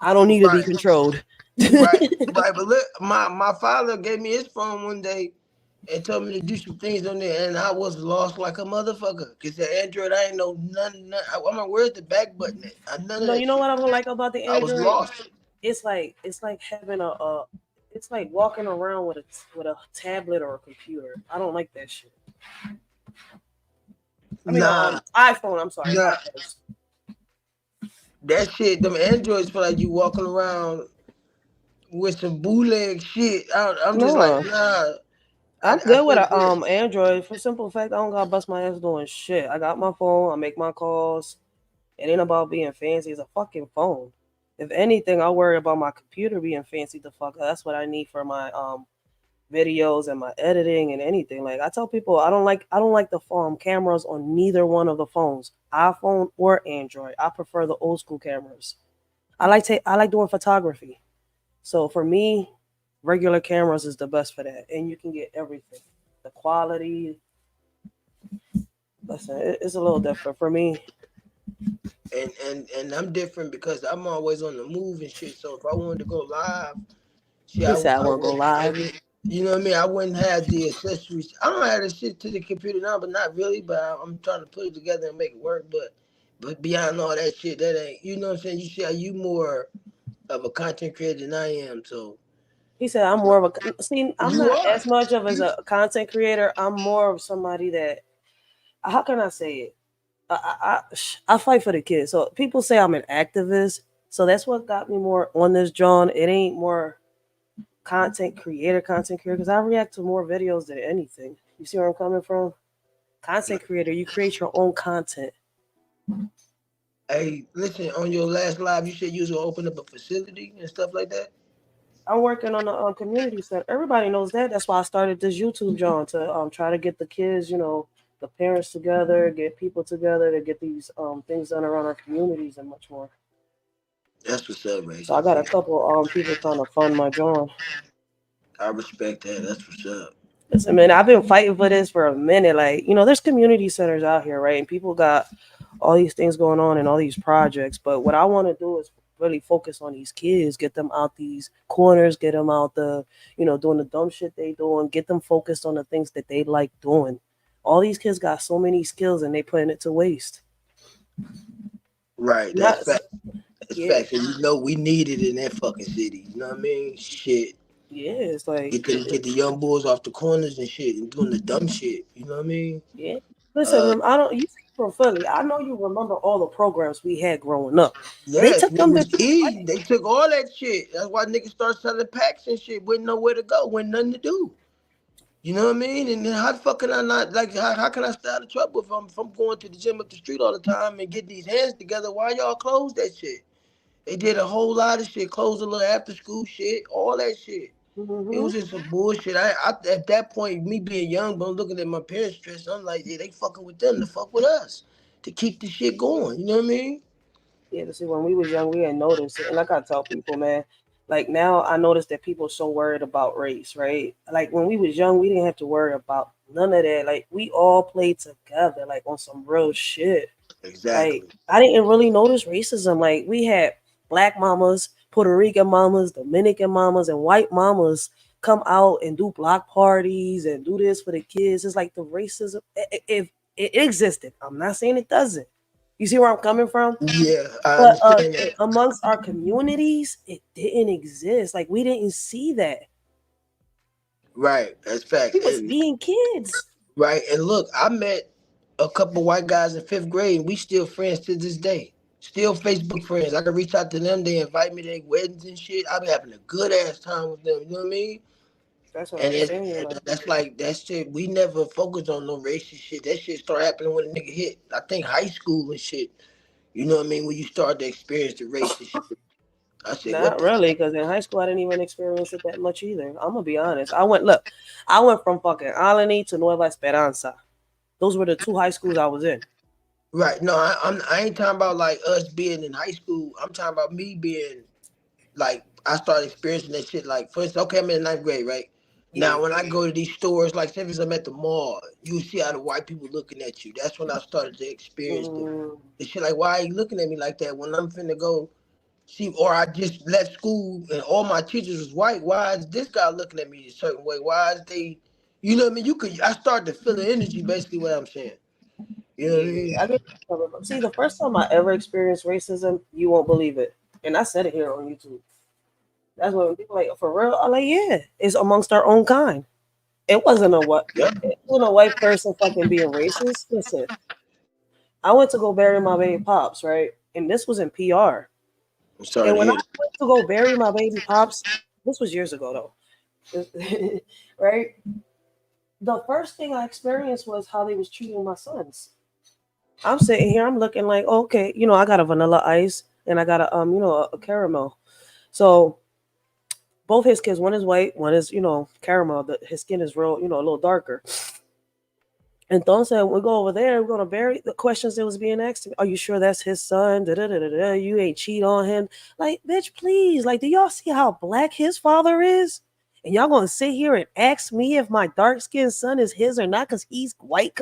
I don't need to be Right, controlled. right, right. But look, my father gave me his phone one day and told me to do some things on there, and I was lost like a motherfucker. Cause the Android, I ain't know none. I mean, where's the back button at? None of No, that you know shit. what I don't like about the I was Android? lost. It's like having it's like walking around with a tablet or a computer. I don't like that shit. I mean, Nah, iPhone. I'm sorry, nah. iPhones. That shit, them androids feel like you walking around with some bootleg shit. I'm just like, No, nah. I'm I good with feel a good. Android for simple fact I don't gotta bust my ass doing shit. I got my phone. I make my calls. It ain't about being fancy. It's a fucking phone. If anything, I worry about my computer being fancy. The fuck, that's what I need for my videos and my editing and anything. Like I tell people, I don't like the phone cameras on neither one of the phones, iPhone or Android. I prefer the old school cameras. I like doing photography. So for me, regular cameras is the best for that, and you can get everything. The quality, listen, it's a little different for me. And I'm different because I'm always on the move and shit. So if I wanted to go live, see, He said I I want to go would, live. you know what I mean? I wouldn't have the accessories. I don't have the shit to the computer now, but not really. But I'm trying to put it together and make it work. But beyond all that shit, that ain't. You know what I'm saying? You see, how you more of a content creator than I am. So He said I'm more of a see. I'm you not are. as much of as You a content creator. I'm more of somebody that. How can I say it? I fight for the kids. So people say I'm an activist. So that's what got me more on this, John. It ain't more content creator, because I react to more videos than anything. You see where I'm coming from? Content creator, you create your own content. Hey, listen, on your last live, you said you was gonna open up a facility and stuff like that. I'm working on a community center. Everybody knows that. That's why I started this YouTube, John, to try to get the kids, the parents together, get people together to get these things done around our communities and much more. That's what's up, So I Rachel. got a See, couple people trying to fund my John. I respect that. That's what's up. Listen, man, I've been fighting for this for a minute. Like, there's community centers out here, right? And people got all these things going on and all these projects. But what I want to do is really focus on these kids, get them out these corners, get them out doing the dumb shit they doing, get them focused on the things that they like doing. All these kids got so many skills and they putting it to waste. Right, that's Not, fact. That's yeah, fact. And you know we need it in that fucking city. You know what I mean? Shit. yeah, it's like, Get the young boys off the corners and shit and doing the dumb shit. You know what I mean? yeah. Listen, Uh I don't. You from Philly? I know you remember all the programs we had growing up. They yes, took it them was bitches key. away. They took all that shit. That's why niggas start selling packs and shit. Wouldn't know where to go, wouldn't nothing to do. You know what I mean? And then how the fuck can I not like how can I stay out of trouble if I'm going to the gym up the street all the time and getting these hands together? Why y'all close that shit? They did a whole lot of shit, closed a little after school shit, all that shit. It Hmm. was just some bullshit. I at that point, me being young, but I'm looking at my parents' stress. I'm like, yeah, they fucking with them to fuck with us. to keep the shit going. You know what I mean? Yeah, to see when we was young, we didn't notice it, and I gotta tell people, man. Like now, I notice that people are so worried about race, right? Like when we was young, we didn't have to worry about none of that. Like we all played together, like on some real shit. Like Exactly. I didn't really notice racism. Like we had black mamas, Puerto Rican mamas, Dominican mamas, and white mamas come out and do block parties and do this for the kids. It's like the racism, if it existed, I'm not saying it doesn't. You see where I'm coming from? Yeah, I But understand that. amongst our communities, it didn't exist. Like we didn't see that. Right, that's facts. We was being kids. Right, and look, I met a couple white guys in fifth grade, and we still friends to this day. Still Facebook friends. I can reach out to them. They invite me to their weddings and shit. I be having a good ass time with them. You know what I mean? That's what And I'm saying. Like that's like that shit. We never focused on no racist shit. That shit start happening when a nigga hit. I think high school and shit. You know what I mean? When you start to experience the racist shit. I said, what not the really, because in high school I didn't even experience it that much either. I'm gonna be honest. I went from fucking Alani to Nueva Esperanza. Those were the two high schools I was in. right? No, I ain't talking about like us being in high school. I'm talking about me being like I started experiencing that shit. Like for instance, okay, I'm in ninth grade, right? Yeah. Now when I go to these stores, like say if I'm at the mall, you see how the white people looking at you. That's when I started to experience Mm, the shit. Like why are you looking at me like that when I'm finna go see? Or I just left school and all my teachers was white. Why is this guy looking at me a certain way? Why is they? You know what I mean? You could. I started to feel the energy. Basically, what I'm saying. You know what I yeah. mean? I get see the first time I ever experienced racism, you won't believe it. And I said it here on YouTube. That's when people like for real. I'm like, yeah, it's amongst our own kind. It wasn't a what Yep. it wasn't a white person fucking being racist. Listen, I went to go bury my baby pops, right? And this was in PR. I'm sorry And to when I hear that. went to go bury my baby pops, this was years ago though. Right? The first thing I experienced was how they was treating my sons. I'm sitting here, I'm looking like, okay, I got a vanilla ice and I got a caramel. So both his kids, one is white, one is, caramel. His skin is real, a little darker. And Don said, we go over there, we're gonna bury the questions that was being asked to me. Are you sure that's his son? Da, da, da, da, da. You ain't cheat on him. Like, bitch, please. Like, do y'all see how black his father is? And y'all gonna sit here and ask me if my dark skinned son is his or not because he's white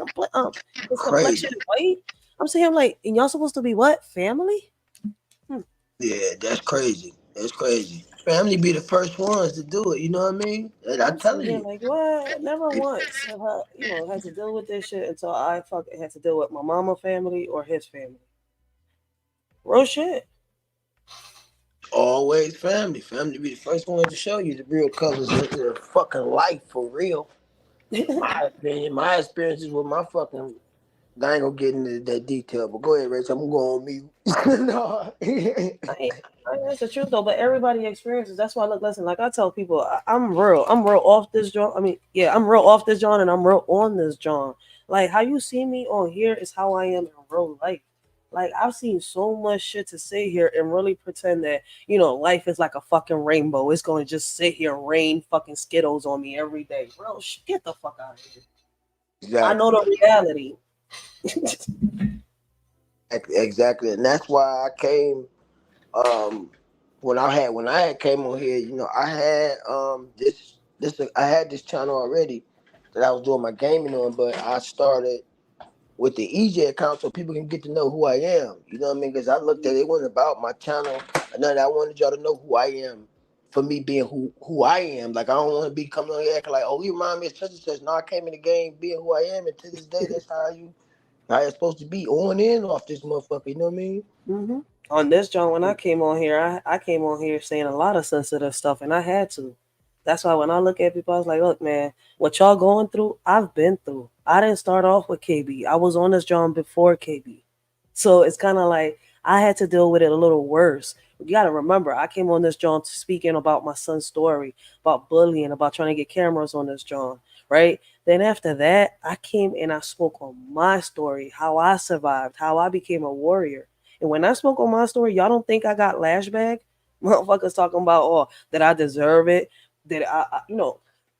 his complexion Crazy. is white? I'm saying like, and y'all supposed to be what? Family? Hmm. Yeah, that's crazy. That's crazy. Family be the first ones to do it. You know what I mean? And I'm I'm sitting telling here you. like, what? Never once have I, had to deal with this shit until I fucking had to deal with my mama family or his family. Real shit. Always family. Family be the first ones to show you the real colors of their fucking life for real. My opinion, my experiences with my fucking. I ain't gonna get into that detail, but go ahead, Rachel. I'm gonna go on mute. No. That's the truth though. But everybody experiences. That's why look, listen. Like I tell people, I'm real. I'm real off this John. I mean, yeah, I'm real off this John, and I'm real on this John. Like how you see me on here is how I am in real life. Like I've seen so much shit to sit here and really pretend that life is like a fucking rainbow. It's going to just sit here and rain fucking skittles on me every day, bro. Get the fuck out of here. I know Exactly. the reality. Exactly, and that's why I came. Um, when I had came on here, I had this I had this channel already that I was doing my gaming on, but I started with the EJ account so people can get to know who I am. You know what I mean? Because I looked at it, it wasn't about my channel. And then I wanted y'all to know who I am for me being who I am. Like I don't want to be coming on here acting like, oh, you remind me of such and such. No, I came in the game being who I am, and to this day, that's how it's supposed to be on and off this motherfucker. You know what I mean? hmm On this John, when I came on here, I came on here saying a lot of sensitive stuff, and I had to. That's why when I look at people, I was like, look, man, what y'all going through, I've been through. I didn't start off with KB. I was on this John before KB. So it's kind of like I had to deal with it a little worse. You got to remember, I came on this John speaking about my son's story, about bullying, about trying to get cameras on this John, right? Then after that, I came and I spoke on my story, how I survived, how I became a warrior. And when I spoke on my story, y'all don't think I got lashback? Motherfuckers talking about, oh, that I deserve it, that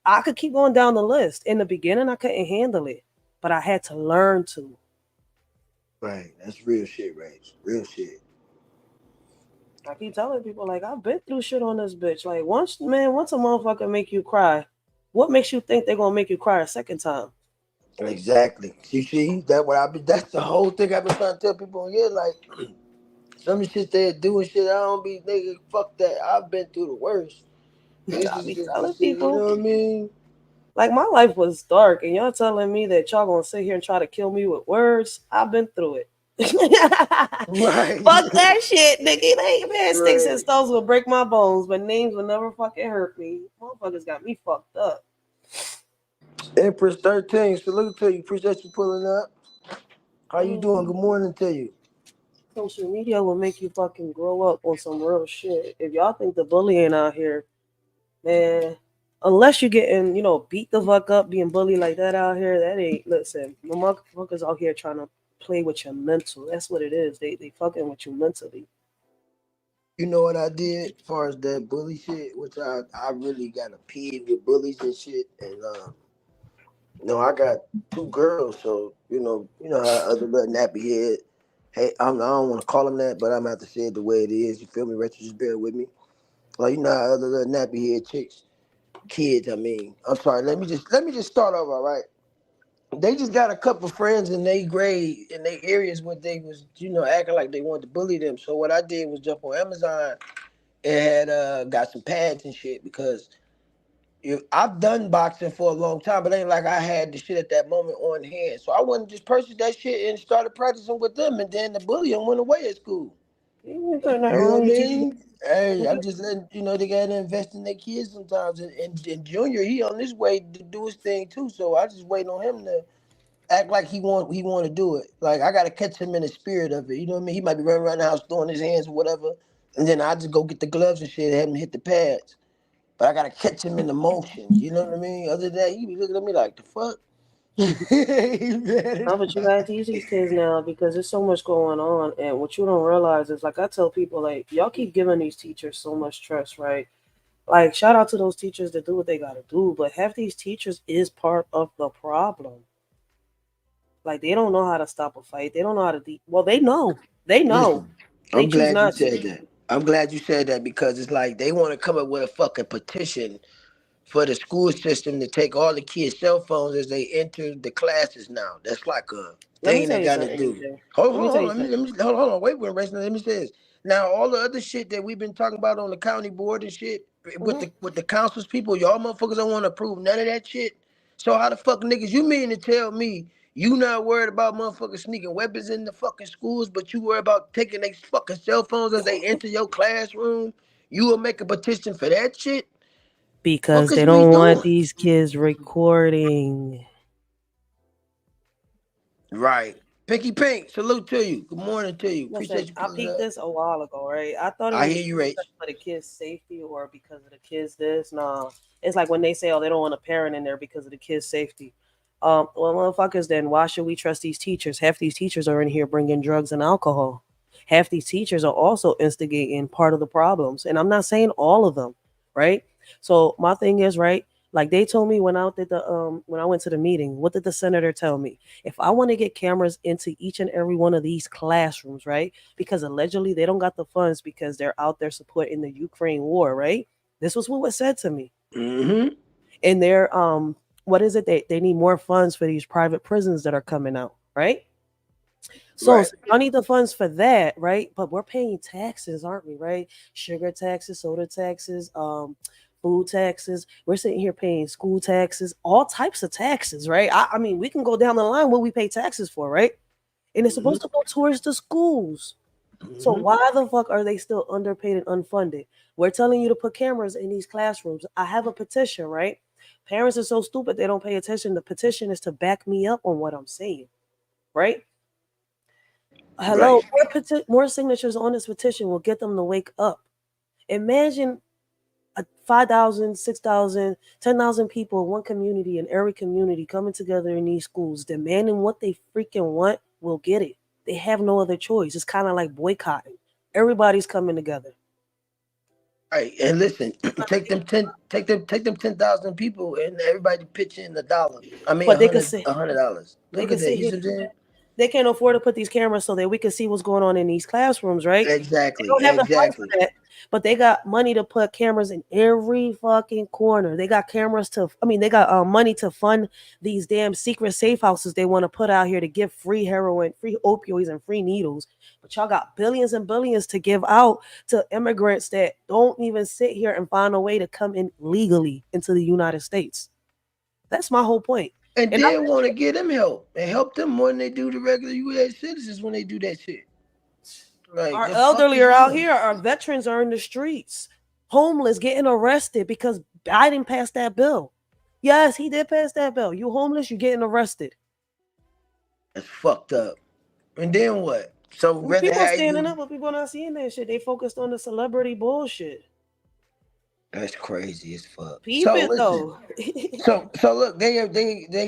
I could keep going down the list. In the beginning, I couldn't handle it, but I had to learn to. Right. That's real shit, right? Real shit. I keep telling people like I've been through shit on this bitch. Like once a motherfucker make you cry, what makes you think they're gonna make you cry a second time? Exactly. You see, that what I be. That's the whole thing I've been trying to tell people. Yeah, like some of the shit they doing shit. I don't be nigga. Fuck that. I've been through the worst. This I is be just the telling shit. You people know what I mean? like my life was dark, and y'all telling me that y'all gonna sit here and try to kill me with words. I've been through it. Right. Fuck that shit, nigga. They man, sticks and Right. stones will break my bones, but names will never fucking hurt me. Motherfuckers got me fucked up. Empress 13. Salute to you. Appreciate you pulling up. How you doing? Mm. Good morning to you. Social media will make you fucking grow up on some real shit. If y'all think the bullying out here, man, unless you getting, beat the fuck up, being bullied like that out here, that ain't listen. The motherfuckers out here trying to play with your mental. That's what it is. They fucking with you mentally. You know what I did as far as that bully shit, which I really got a peeve with bullies and shit. And I got two girls, so how other little nappy head. Hey, I don't want to call them that, but I'm gonna have to say it the way it is. You feel me? Retro, just bear with me. Like how other little nappy head chicks, kids. I mean, I'm sorry. Let me just start over. All right. They just got a couple friends in their grade in their areas where they was acting like they wanted to bully them. So what I did was jump on Amazon and had got some pads and shit because I've done boxing for a long time, but it ain't like I had the shit at that moment on hand. So I went and just purchased that shit and started practicing with them, and then the bullying went away at school. You ain't got nothing You know what wrong. I You teaching. mean? Hey, I'm just letting they gotta invest in their kids sometimes. And Junior, he on his way to do his thing too. So I just waiting on him to act like he want to do it. Like I gotta catch him in the spirit of it. You know what I mean? He might be running around the house throwing his hands or whatever, and then I just go get the gloves and shit and have him hit the pads. But I gotta catch him in the motion. You know what I mean? Other than that, he be looking at me like the fuck. He mad as No, but you fuck. gotta teach these kids now because there's so much going on, and what you don't realize is like I tell people, like y'all keep giving these teachers so much stress, right? Like shout out to those teachers that do what they gotta do, but half these teachers is part of the problem. Like they don't know how to stop a fight. They don't know how to well, they know, Listen, they I'm choose glad you not to. said that. I'm glad you said that because it's like they want to come up with a fucking petition for the school system to take all the kids' cell phones as they enter the classes now. That's like a Let me thing tell they you got to something, do. DJ. Hold, Let me hold, tell hold. you Let me, something. let me hold on. Wait, Rachel. Let me say this. Now, all the other shit that we've been talking about on the county board and shit with Hmm. the councils people, y'all motherfuckers don't want to approve none of that shit. So how the fuck niggas you mean to tell me you not worried about motherfuckers sneaking weapons in the fucking schools, but you worry about taking their fucking cell phones as they enter your classroom? You will make a petition for that shit? Fuck Because they is we don't want doing? these kids recording. Right. Pinky Pink, salute to you. Good morning to you. Listen, Appreciate you I pulling peeped up. this a while ago, right? I thought it I was hear you, Rach. for the kids' safety or because of the kids this. Nah, it's like when they say, "Oh, they don't want a parent in there because of the kids' safety." Well, motherfuckers, then why should we trust these teachers? Half these teachers are in here bringing drugs and alcohol. Half these teachers are also instigating part of the problems, and I'm not saying all of them, right? So my thing is, right? Like they told me when I went to the meeting, what did the senator tell me? If I want to get cameras into each and every one of these classrooms, right? Because allegedly they don't got the funds because they're out there supporting the Ukraine war, right? This was what was said to me. Mm-hmm. And they're what is it? They need more funds for these private prisons that are coming out, right? So Right. since y'all need the funds for that, right? But we're paying taxes, aren't we? Right? Sugar taxes, soda taxes, food taxes. We're sitting here paying school taxes, all types of taxes, right? I mean, we can go down the line what we pay taxes for, right? And it's Mm-hmm. supposed to go towards the schools. So Mm-hmm. why the fuck are they still underpaid and unfunded? We're telling you to put cameras in these classrooms. I have a petition, right? Parents are so stupid they don't pay attention. The petition is to back me up on what I'm saying, right? Right. Hello, more signatures on this petition will get them to wake up. Imagine 5,000, 6,000, 10,000 people in one community, in every community, coming together in these schools, demanding what they freaking want, will get it. They have no other choice. It's kind of like boycotting. Everybody's coming together. Right. And listen, take them 10,000 people and everybody pitch in $1. I mean But $100. they Look could at that. sit You here. see what I'm saying? They can't afford to put these cameras so that we can see what's going on in these classrooms, right? They Exactly, don't have the funds for exactly. that, but they got money to put cameras in every fucking corner. They got cameras to, I mean, they got money to fund these damn secret safe houses they want to put out here to give free heroin, free opioids, and free needles. But y'all got billions and billions to give out to immigrants that don't even sit here and find a way to come in legally into the United States. That's my whole point. And And then want to get them help and help them more than they do the regular U.S. citizens when they do that shit. Like our the fuck elderly is are out wrong? here. Our veterans are in the streets, homeless, getting arrested because Biden passed that bill. Yes, he did pass that bill. You homeless, you getting arrested. That's fucked up. And then what? So And rather people have standing you? up, but people not seeing that shit. They focused on the celebrity bullshit. That's crazy as fuck. Peep So it listen. though. So look, they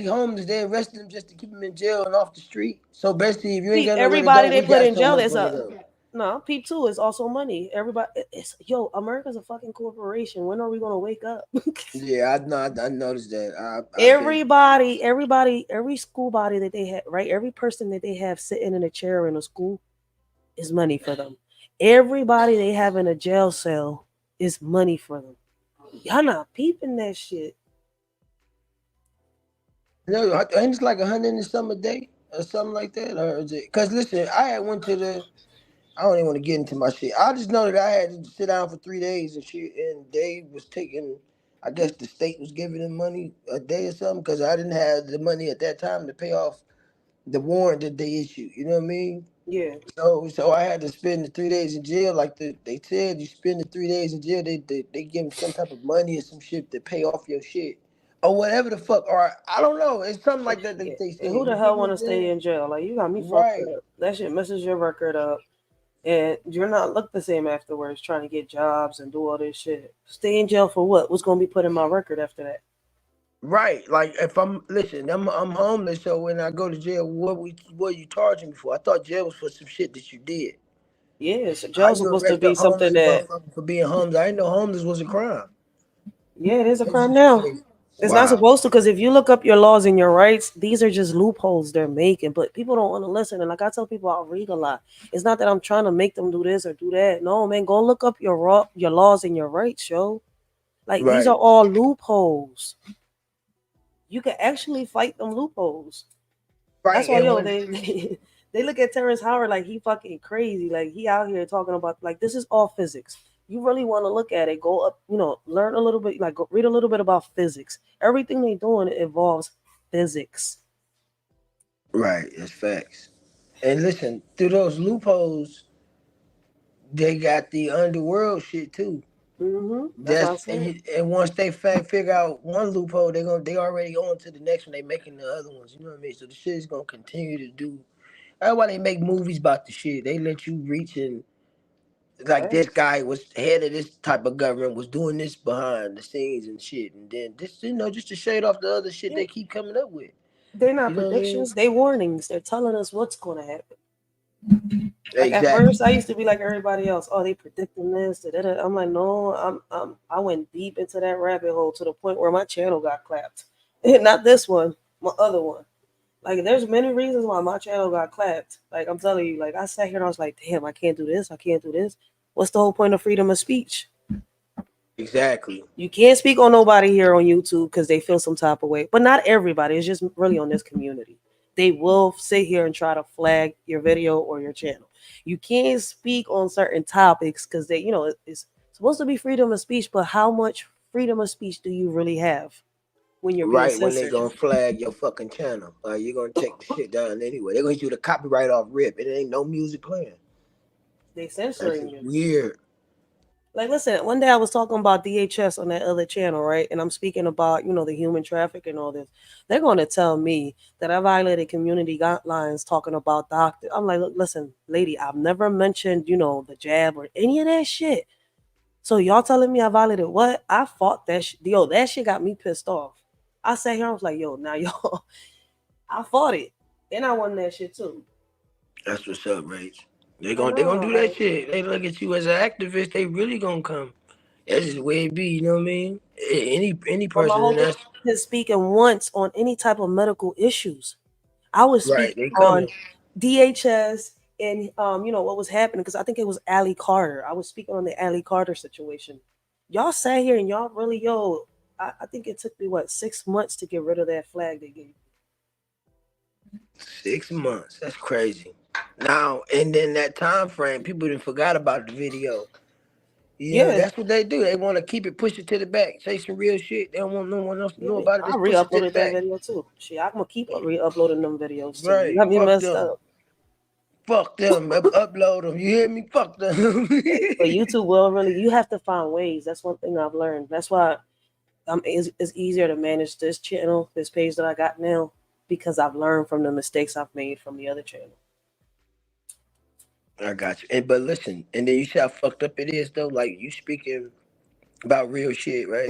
homeless. They arrested them just to keep them in jail and off the street. So basically, if you ain't Peep got nowhere to everybody go, they we put got in jail somewhere is for them a to go. no. Peep too is also money. Everybody, it's yo. America's a fucking corporation. When are we gonna wake up? Yeah, I know. I noticed that. I've been everybody, every school body that they have, right? Every person that they have sitting in a chair in a school is money for them. Everybody they have in a jail cell is money for them. Y'all not peeping that shit. no, ain't it's like 100 and some a day or something like that, or is it? Cause listen, I had went to the. I don't even want to get into my shit. I just know that I had to sit down for 3 days and shit, and they was taking. I guess the state was giving them money a day or something because I didn't have the money at that time to pay off the warrant that they issued. You know what I mean? Yeah, So I had to spend the 3 days in jail. Like they said, you spend the 3 days in jail, they give them some type of money or some shit to pay off your shit or whatever the fuck. Or I don't know. It's something like that yeah. that they And said. who the You get hell what want I'm to stay saying? in jail? Like you got me fucked Right, up. That shit messes your record up, and you're not look the same afterwards. Trying to get jobs and do all this shit. Stay in jail for what? What's gonna be put in my record after that? right. Like if I'm listen, I'm homeless. So when I go to jail, what you charging me for? I thought jail was for some shit that you did. Yeah, so How jail's you supposed to arrest a be something homeless that motherfucker for being homeless? I didn't know homeless was a crime. yeah, it is a That's crime just now. crazy. It's not Wow. supposed to because if you look up your laws and your rights, these are just loopholes they're making. But people don't want to listen. And like I tell people, I read a lot. It's not that I'm trying to make them do this or do that. No, man, go look up your laws and your rights, yo. Like these are Right. all loopholes. You can actually fight them loopholes. That's Right. why, And yo, when they look at Terrence Howard like he fucking crazy. Like he out here talking about like this is all physics. You really want to look at it, go up, learn a little bit, like go read a little bit about physics. Everything they doing involves physics. right, it's facts. And listen, through those loopholes, they got the underworld shit too. That's what I That's said. and once they figure out one loophole, they already on to the next one. They making the other ones. You know what I mean? So the shit is gonna continue to do. That's why they make movies about the shit. They let you reach and like this Facts. guy was head of this type of government was doing this behind the scenes and shit, and then this just to shade off the other shit Yeah, they keep coming up with. they're You not know what I mean? predictions. They warnings. They're telling us what's going to happen. Like at Exactly. first, I used to be like everybody else. Oh, they predicting this. Da, da, da. I'm like, no, I went deep into that rabbit hole to the point where my channel got clapped. Not this one, my other one. Like, there's many reasons why my channel got clapped. Like, I'm telling you, like, I sat here and I was like, damn, I can't do this. I can't do this. What's the whole point of freedom of speech? Exactly. You can't speak on nobody here on YouTube because they feel some type of way. But not everybody. It's just really on this community. They will sit here and try to flag your video or your channel. You can't speak on certain topics because it's supposed to be freedom of speech. But how much freedom of speech do you really have when you're being Right when they censored? gonna flag your fucking channel, you're gonna take the shit down anyway. They're gonna hit you with a copyright off rip. It ain't no music playing. They That's censoring just you. weird. Like, listen, one day I was talking about DHS on that other channel, right? And I'm speaking about, the human traffic and all this. They're going to tell me that I violated community guidelines talking about doctor. I'm like, look, listen, lady, I've never mentioned, the jab or any of that shit. So y'all telling me I violated what? I fought that shit. Yo, that shit got me pissed off. I sat here, I was like, yo, now y'all, I fought it. And I won that shit too. That's what's up, Rach. They I gonna they gonna know, do that like, shit. They look at you as an activist. They really gonna come. That's just the way it be. You know what I mean? Any but my person, whole and thing that's is speaking once on any type of medical issues. I was right. speaking They on coming. DHS and what was happening because I think it was Ali Carter. I was speaking on the Ali Carter situation. Y'all sat here and y'all really I think it took me what 6 months to get rid of that flag they gave. 6 months. That's crazy. Now and then that time frame, people didn't forgot about the video. Yeah, Yeah, that's what they do. They want to keep it, push it to the back, say some real shit. They don't want no one else to know yeah. about it. I Just push it to the re-uploaded that back. video too. Shit, I'm gonna keep re-uploading them videos too. You Right. got me Fuck messed them. up. Fuck them. Upload them. You hear me? Fuck them. But YouTube will really. You have to find ways. That's one thing I've learned. That's why it's easier to manage this channel, this page that I got now, because I've learned from the mistakes I've made from the other channel. I got you. And but listen, and then you see how fucked up it is though. Like you speaking about real shit, right?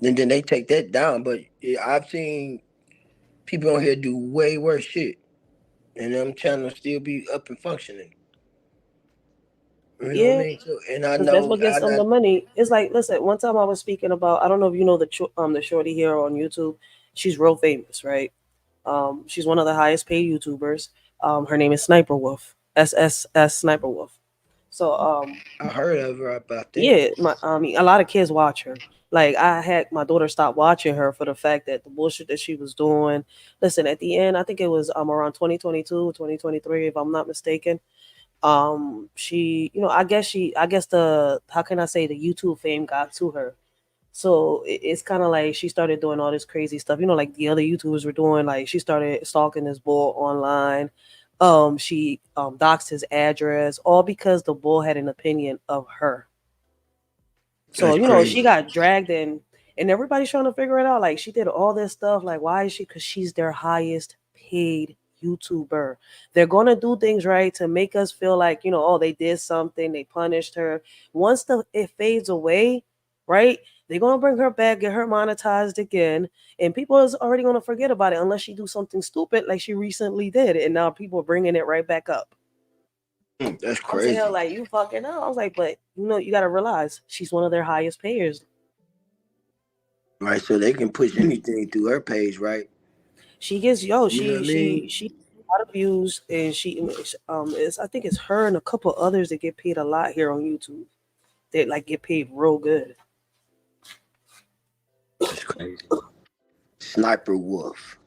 And then they take that down. But yeah, I've seen people on here do way worse shit, and them channels still be up and functioning. You know what I Yeah, mean? So, and I because that's know what gets I them the not. money. It's like, listen, one time I was speaking about, I don't know if you know the shorty here on YouTube. She's real famous, right? She's one of the highest paid YouTubers. Her name is Sniper Wolf, SSS Sniper Wolf. So I heard of her, but I think. yeah, I mean, a lot of kids watch her. Like I had my daughter stop watching her for the fact that the bullshit that she was doing. Listen, at the end, I think it was around 2022, 2023, if I'm not mistaken. She, I guess the how can I say the YouTube fame got to her. So it's kind of like she started doing all this crazy stuff, like the other YouTubers were doing. Like she started stalking this bull online. She doxed his address, all because the bull had an opinion of her. So, That's she crazy. got dragged in and everybody's trying to figure it out. Like she did all this stuff. Like, why is she? Because she's their highest paid YouTuber. They're gonna do things right to make us feel like, oh, they did something, they punished her. Once it fades away, right? They're gonna bring her back, get her monetized again, and people is already gonna forget about it unless she do something stupid like she recently did, and now people are bringing it right back up. That's I'm saying, crazy. like, you fucking up. I was like, but you gotta realize she's one of their highest payers. Right, so they can push anything through her page, right? She gets You know what I mean? she a lot of views, and it's I think it's her and a couple others that get paid a lot here on YouTube. They like get paid real good. That's crazy. Sniper Wolf.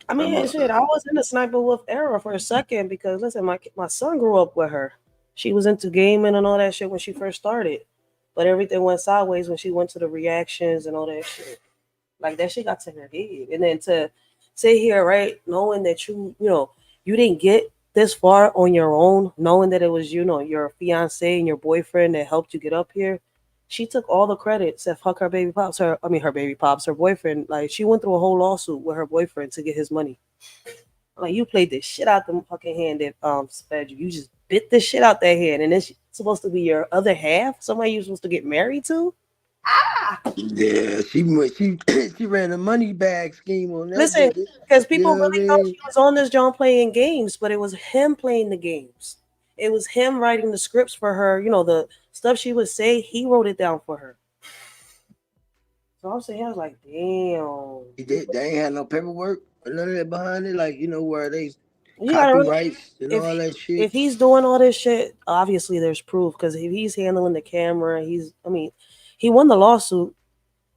I I'm mean, shit, I was in the Sniper Wolf era for a second because listen, my son grew up with her. She was into gaming and all that shit when she first started, but everything went sideways when she went to the reactions and all that shit. Like that shit got to her head. And then to sit here, right, knowing that you didn't get this far on your own, knowing that it was, your fiance and your boyfriend that helped you get up here. She took all the credit, said fuck her baby pops, her baby pops, her boyfriend. Like she went through a whole lawsuit with her boyfriend to get his money. Like you played this shit out the fucking hand that sped you. You just bit this shit out that hand and it's supposed to be your other half, somebody you're supposed to get married to. Ah, yeah, she she ran a money bag scheme on that listen, nigga. because You people know what I really thought mean? she was on this John playing games, but it was him playing the games. It was him writing the scripts for her. The stuff she would say, he wrote it down for her. So I'm saying, I was like, damn. He did. They ain't had no paperwork or none of that behind it. Like where they You gotta realize copyrights and if all that shit. if he's doing all this shit, obviously there's proof. Because if he's handling the camera, I mean, he won the lawsuit.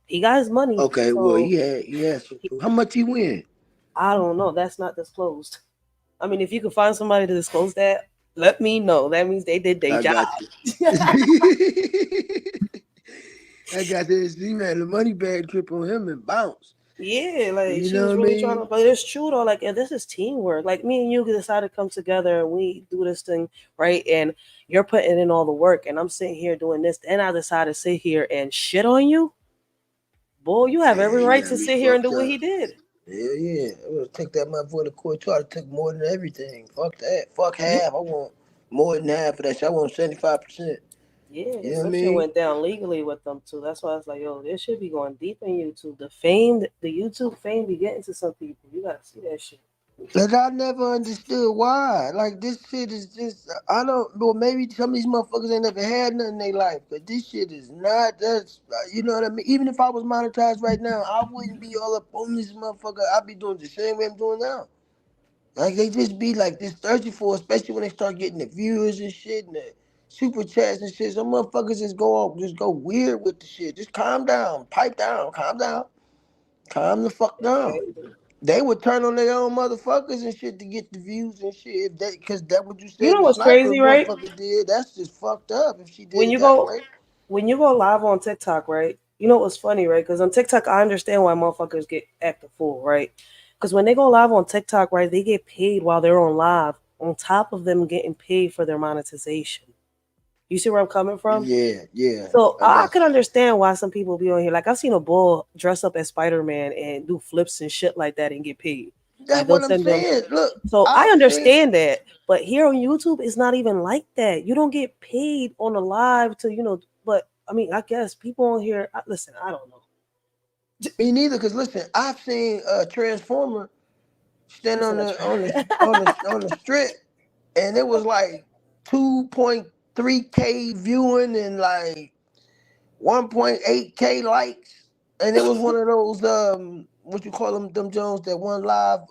He got his money. Okay, well So he had some proof. How much he win? I don't know. That's not disclosed. I mean, if you could find somebody to disclose that, let me know. That means they did their I job. got you. I got this. He ran the money bag trip on him and bounced. Yeah, like You she know was what I really trying mean? to, but it's true though. Like, and this is teamwork. Like me and you decided to come together and we do this thing, right? And you're putting in all the work, and I'm sitting here doing this. And I decided to sit here and shit on you, boy. You have Yeah, every you right got to me sit here and do fucked what up. he did. Hell yeah. I'm gonna take that motherfucker to court. Try to take more than everything. Fuck that. Fuck You, half. I want more than half of that shit. I want 75%. yeah, You know what I some shit mean? went down legally with them too. That's why I was like, yo, this should be going deep in YouTube. The fame, the YouTube fame, be getting to some people. You gotta see that shit. Like I never understood why. Like this shit is just I don't well maybe some of these motherfuckers ain't never had nothing in their life, but this shit is not that's you know what I mean? Even if I was monetized right now, I wouldn't be all up on this motherfucker. I'd be doing the same way I'm doing now. Like they just be like this thirsty for, especially when they start getting the viewers and shit and the super chats and shit. Some motherfuckers just go weird with the shit. Just calm down, pipe down, calm the fuck down. They would turn on their own motherfuckers and shit to get the views and shit. If that, cause that what you You said know the what's sniper crazy, right? motherfucker did. That's just fucked up. If she When did it you that go way. when you go live on TikTok, right? You know what's funny, right? Because on TikTok, I understand why motherfuckers get act a fool, right? Because when they go live on TikTok, right, they get paid while they're on live, on top of them getting paid for their monetization. You see where I'm coming from? Yeah, yeah, So I I got can understand why some people be on here. Like I've seen a bull dress up as Spider Man and do flips and shit like that and get paid. you. Like That's they'll what I'm send them. saying. Look, So I I've seen. understand that, but here on YouTube, it's not even like that. You don't get paid on a live to But I mean, I guess people on here. Listen, I don't know. Me neither. Cause listen, I've seen a Transformer stand Listen, on the strip, and it was like 2.3K viewing and like 1.8K likes, and it was one of those what you call them Jones that one live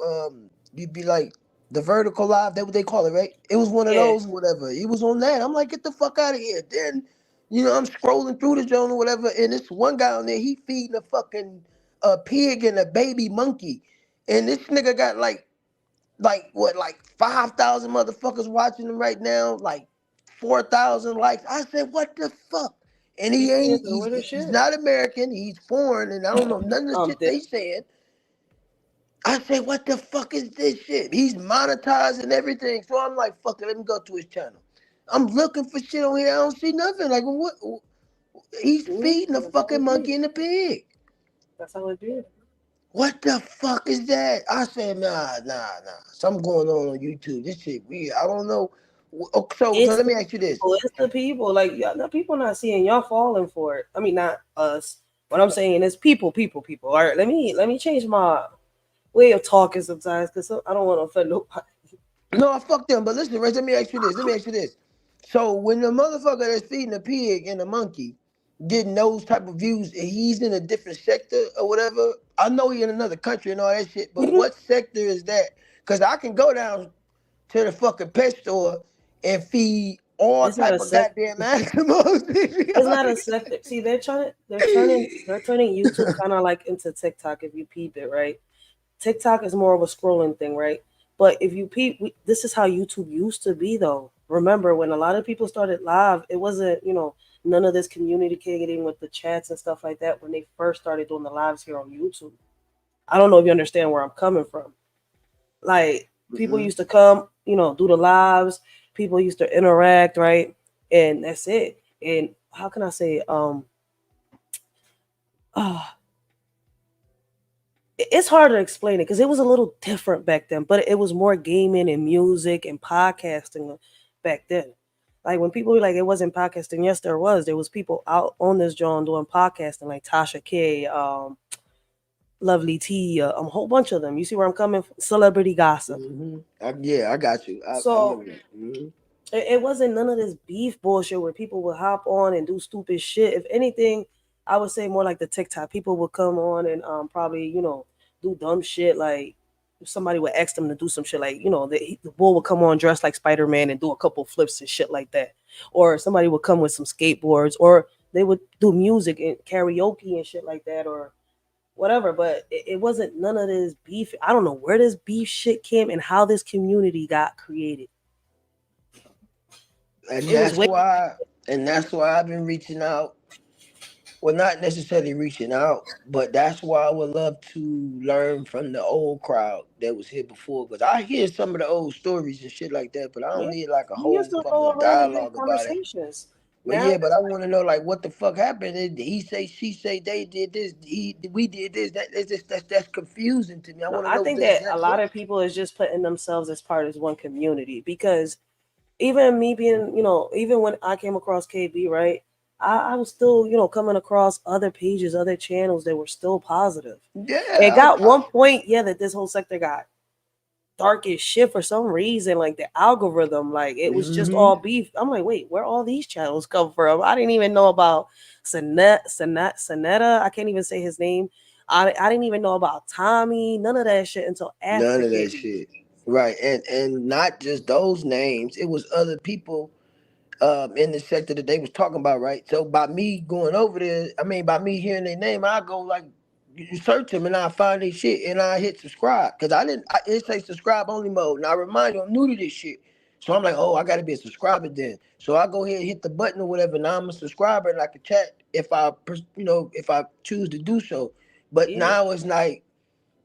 you'd be like the vertical live, that what they call it, right? It was one of yeah, those, whatever. It was on that. I'm like, get the fuck out of here. Then I'm scrolling through the joint or whatever, and this one guy on there, he feeding a fucking pig and a baby monkey, and this nigga got like what, like 5,000 motherfuckers watching him right now, like 4,000 likes. I said, what the fuck? And he people need ain't. to wear their He's shit. not American. He's foreign, and I don't know none of the shit Dick. they said. I said, what the fuck is this shit? He's monetizing everything. So I'm like, fuck it, let me go to his channel. I'm looking for shit on here. I don't see nothing. Like, what? He's feeding a That's how fucking it be. monkey and a pig. That's how it be. What the fuck is that? I said, nah. Something going on YouTube. This shit weird. I don't know. So It's let the me ask you this. people. It's the people. Like the people not seeing y'all falling for it. I mean, not us. What I'm saying is people. All right, let me change my way of talking sometimes because I don't want to offend nobody. No, I fuck them. But listen, Rich, let me ask you this. Let me ask you this. So when the motherfucker that's feeding a pig and a monkey getting those type of views, and he's in a different sector or whatever. I know he in another country and all that shit, but what sector is that? Because I can go down to the fucking pet store and feed all It's not type a of sec. goddamn animals. It's not a sector. See, they're turning YouTube kind of like into TikTok if you peep it, right? TikTok is more of a scrolling thing, right? But if you peep, this is how YouTube used to be, though. Remember, when a lot of people started live, it wasn't, none of this communicating with the chats and stuff like that when they first started doing the lives here on YouTube. I don't know if you understand where I'm coming from. Like, people Mm-mm. used to come, do the lives, people used to interact, right? And that's it. And how can I say, uh, it's hard to explain it because it was a little different back then, but it was more gaming and music and podcasting back then. Like when people were like, it wasn't podcasting. Yes, there was. There was people out on this John doing podcasting, like Tasha K, Lovely T, a whole bunch of them. You see where I'm coming from? Celebrity gossip. Yeah, I got you. I So remember that. it wasn't none of this beef bullshit where people would hop on and do stupid shit. If anything, I would say more like the TikTok. People would come on and probably do dumb shit like if somebody would ask them to do some shit like the bull would come on dressed like Spider Man and do a couple flips and shit like that, or somebody would come with some skateboards, or they would do music and karaoke and shit like that, or whatever. But it wasn't none of this beef. I don't know where this beef shit came and how this community got created. And It was that's way. why, I've been reaching out. Well, not necessarily reaching out, but that's why I would love to learn from the old crowd that was here before. Because I hear some of the old stories and shit like that, but I don't Yeah. need like a We used whole to go fucking around and have dialogue about it. conversations. But Now yeah, but it's I like, want to know like what the fuck happened. He say, she say, they did this, we did this. That's confusing to me. I no, want to I know think does that a that lot sense? of people is just putting themselves as part of one community because even me being, even when I came across KB, right, I was still, coming across other pages, other channels that were still positive. It Yeah, got one point, yeah, that this whole sector got dark as shit for some reason. Like the algorithm, like it was just mm-hmm. all beef. I'm like, wait, where all these channels come from? I didn't even know about Sonetta. I can't even say his name. I didn't even know about Tommy. None of that shit until after None of that KB. shit. right, and not just those names. It was other people in the sector that they was talking about, right? So by me going over there, I mean by me hearing their name, I go like you search them and I find their shit and I hit subscribe because I didn't. It say subscribe only mode. Now I remind you, I'm new to this shit, so I'm like, oh, I gotta be a subscriber then. So I go ahead and hit the button or whatever. Now I'm a subscriber and I can chat if if I choose to do so. But Yeah, now it's like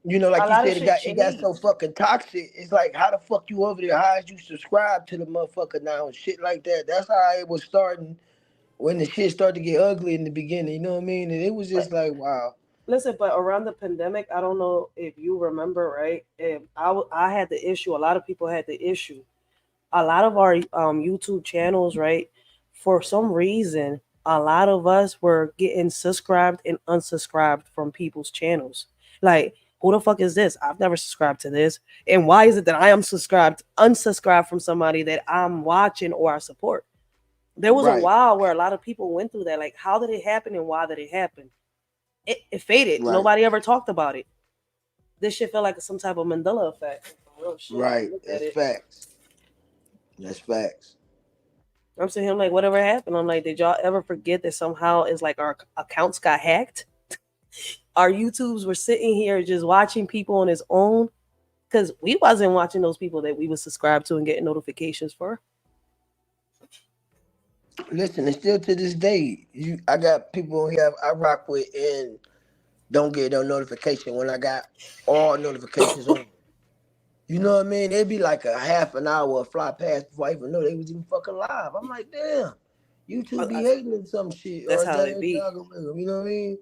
a like you lot of said, shit it got so changed. fucking toxic. It's like how the fuck you over there? How is you subscribe to the motherfucker now and shit like that? That's how it was starting when the shit started to get ugly in the beginning. You know what I mean? And it was But just like wow. listen, but around the pandemic, I don't know if you remember, right? If I had the issue. A lot of people had the issue. A lot of our YouTube channels, right? For some reason, a lot of us were getting subscribed and unsubscribed from people's channels. Like, who the fuck is this? I've never subscribed to this. And why is it that I am unsubscribed from somebody that I'm watching or I support? There was a Right, while where a lot of people went through that. Like, how did it happen and why did it happen? It faded. right, Nobody ever talked about it. This shit felt like some type of Mandela effect. Real shit. When right. you look at That's it, facts. That's facts. I'm sitting here like, whatever happened? I'm like, did y'all ever forget that somehow it's like our accounts got hacked? Our YouTubes were sitting here just watching people on his own because we wasn't watching those people that we would subscribe to and getting notifications for. Listen, and still to this day, I got people here I rock with and don't get no notification when I got all notifications on. You know what I mean? It'd be like a half an hour fly past before I even know they was even fucking live. I'm like, damn, YouTube But be hating in some shit, that's or is how that they in the be. algorithm? You know what I mean?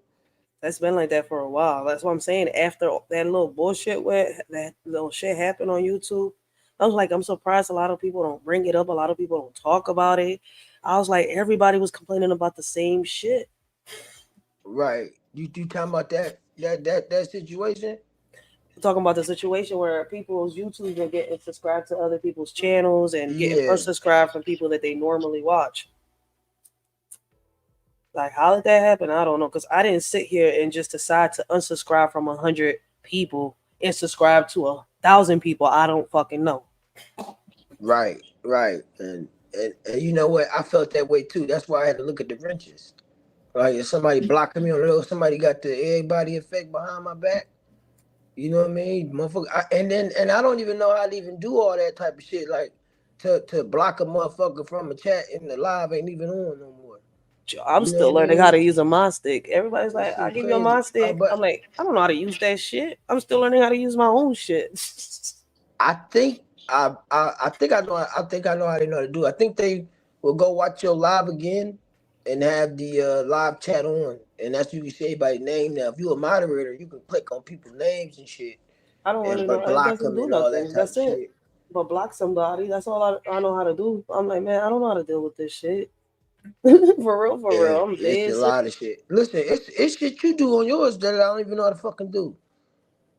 That's been like that for a while. That's what I'm saying. After that little bullshit where that little shit happened on YouTube, I was like, I'm surprised a lot of people don't bring it up. A lot of people don't talk about it. I was like, everybody was complaining about the same shit. Right. You talking about that situation? We're talking about the situation where people's YouTube are getting subscribed to other people's channels and getting Yeah. unsubscribed from people that they normally watch. Like, how did that happen? I don't know. Because I didn't sit here and just decide to unsubscribe from 100 people and subscribe to 1,000 people. I don't fucking know. Right. Right. And you know what? I felt that way too. That's why I had to look at the wrenches. Like if somebody blocking me on the road, somebody got the everybody effect behind my back. You know what I mean, motherfucker? And I don't even know how to even do all that type of shit. Like to block a motherfucker from a chat in the live ain't even on no more. I'm You know still what I learning how mean? to use a mod stick. Everybody's That like, I'll shit give you a crazy. mod stick. But I'm like, I don't know how to use that shit. I'm still learning how to use my own shit. I think I think I know I think I know how they know how to do. I think they will go watch your live again and have the live chat on, and that's you can say everybody's name. Now, if you a moderator, you can click on people's names and shit I don't and really know. It block doesn't them do and all that nothing. type That's of it. shit. But block somebody, that's all I know how to do. I'm like, man, I don't know how to deal with this shit. For Yeah, real. I'm it's dead a serious. lot of shit. Listen, it's shit you do on yours that I don't even know how to fucking do.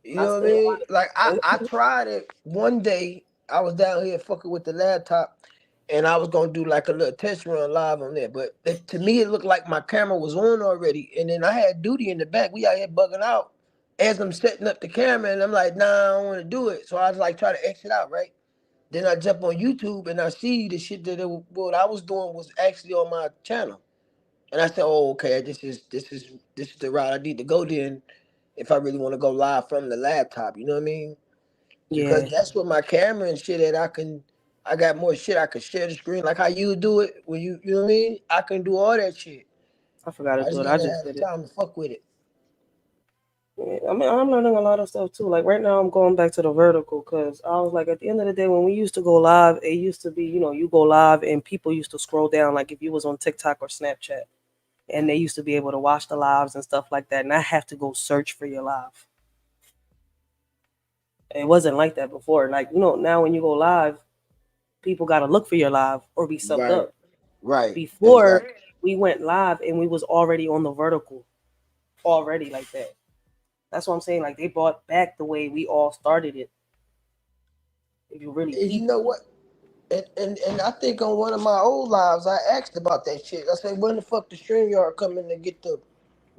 You I know what I still mean? want Like I it. tried it one day. I was down here fucking with the laptop, and I was gonna do like a little test run live on there. But to me, it looked like my camera was on already, and then I had duty in the back. We out here bugging out as I'm setting up the camera, and I'm like, nah, I don't want to do it. So I was like, try to exit out, right? Then I jump on YouTube and I see the shit what I was doing was actually on my channel. And I said, "Oh, okay. This is the route I need to go then, if I really want to go live from the laptop. You know what I mean? Because Yeah, that's what my camera and shit that I can. I got more shit I can share the screen like how you do it when you know what I mean. I can do all that shit. I forgot to I do just it. I gotta just have the did it. time to fuck with it. Yeah, I mean, I'm learning a lot of stuff too. Like right now, I'm going back to the vertical because I was like, at the end of the day, when we used to go live, it used to be, you go live and people used to scroll down, like if you was on TikTok or Snapchat, and they used to be able to watch the lives and stuff like that, and I have to go search for your live. It wasn't like that before. Like now when you go live, people got to look for your live or be subbed Right. up. Right. Before Exactly. we went live and we was already on the vertical, already like that. That's what I'm saying. Like they brought back the way we all started it. If you really And you peep know what? And I think on one of my old lives I asked about that shit. I said, when the fuck the StreamYard coming to get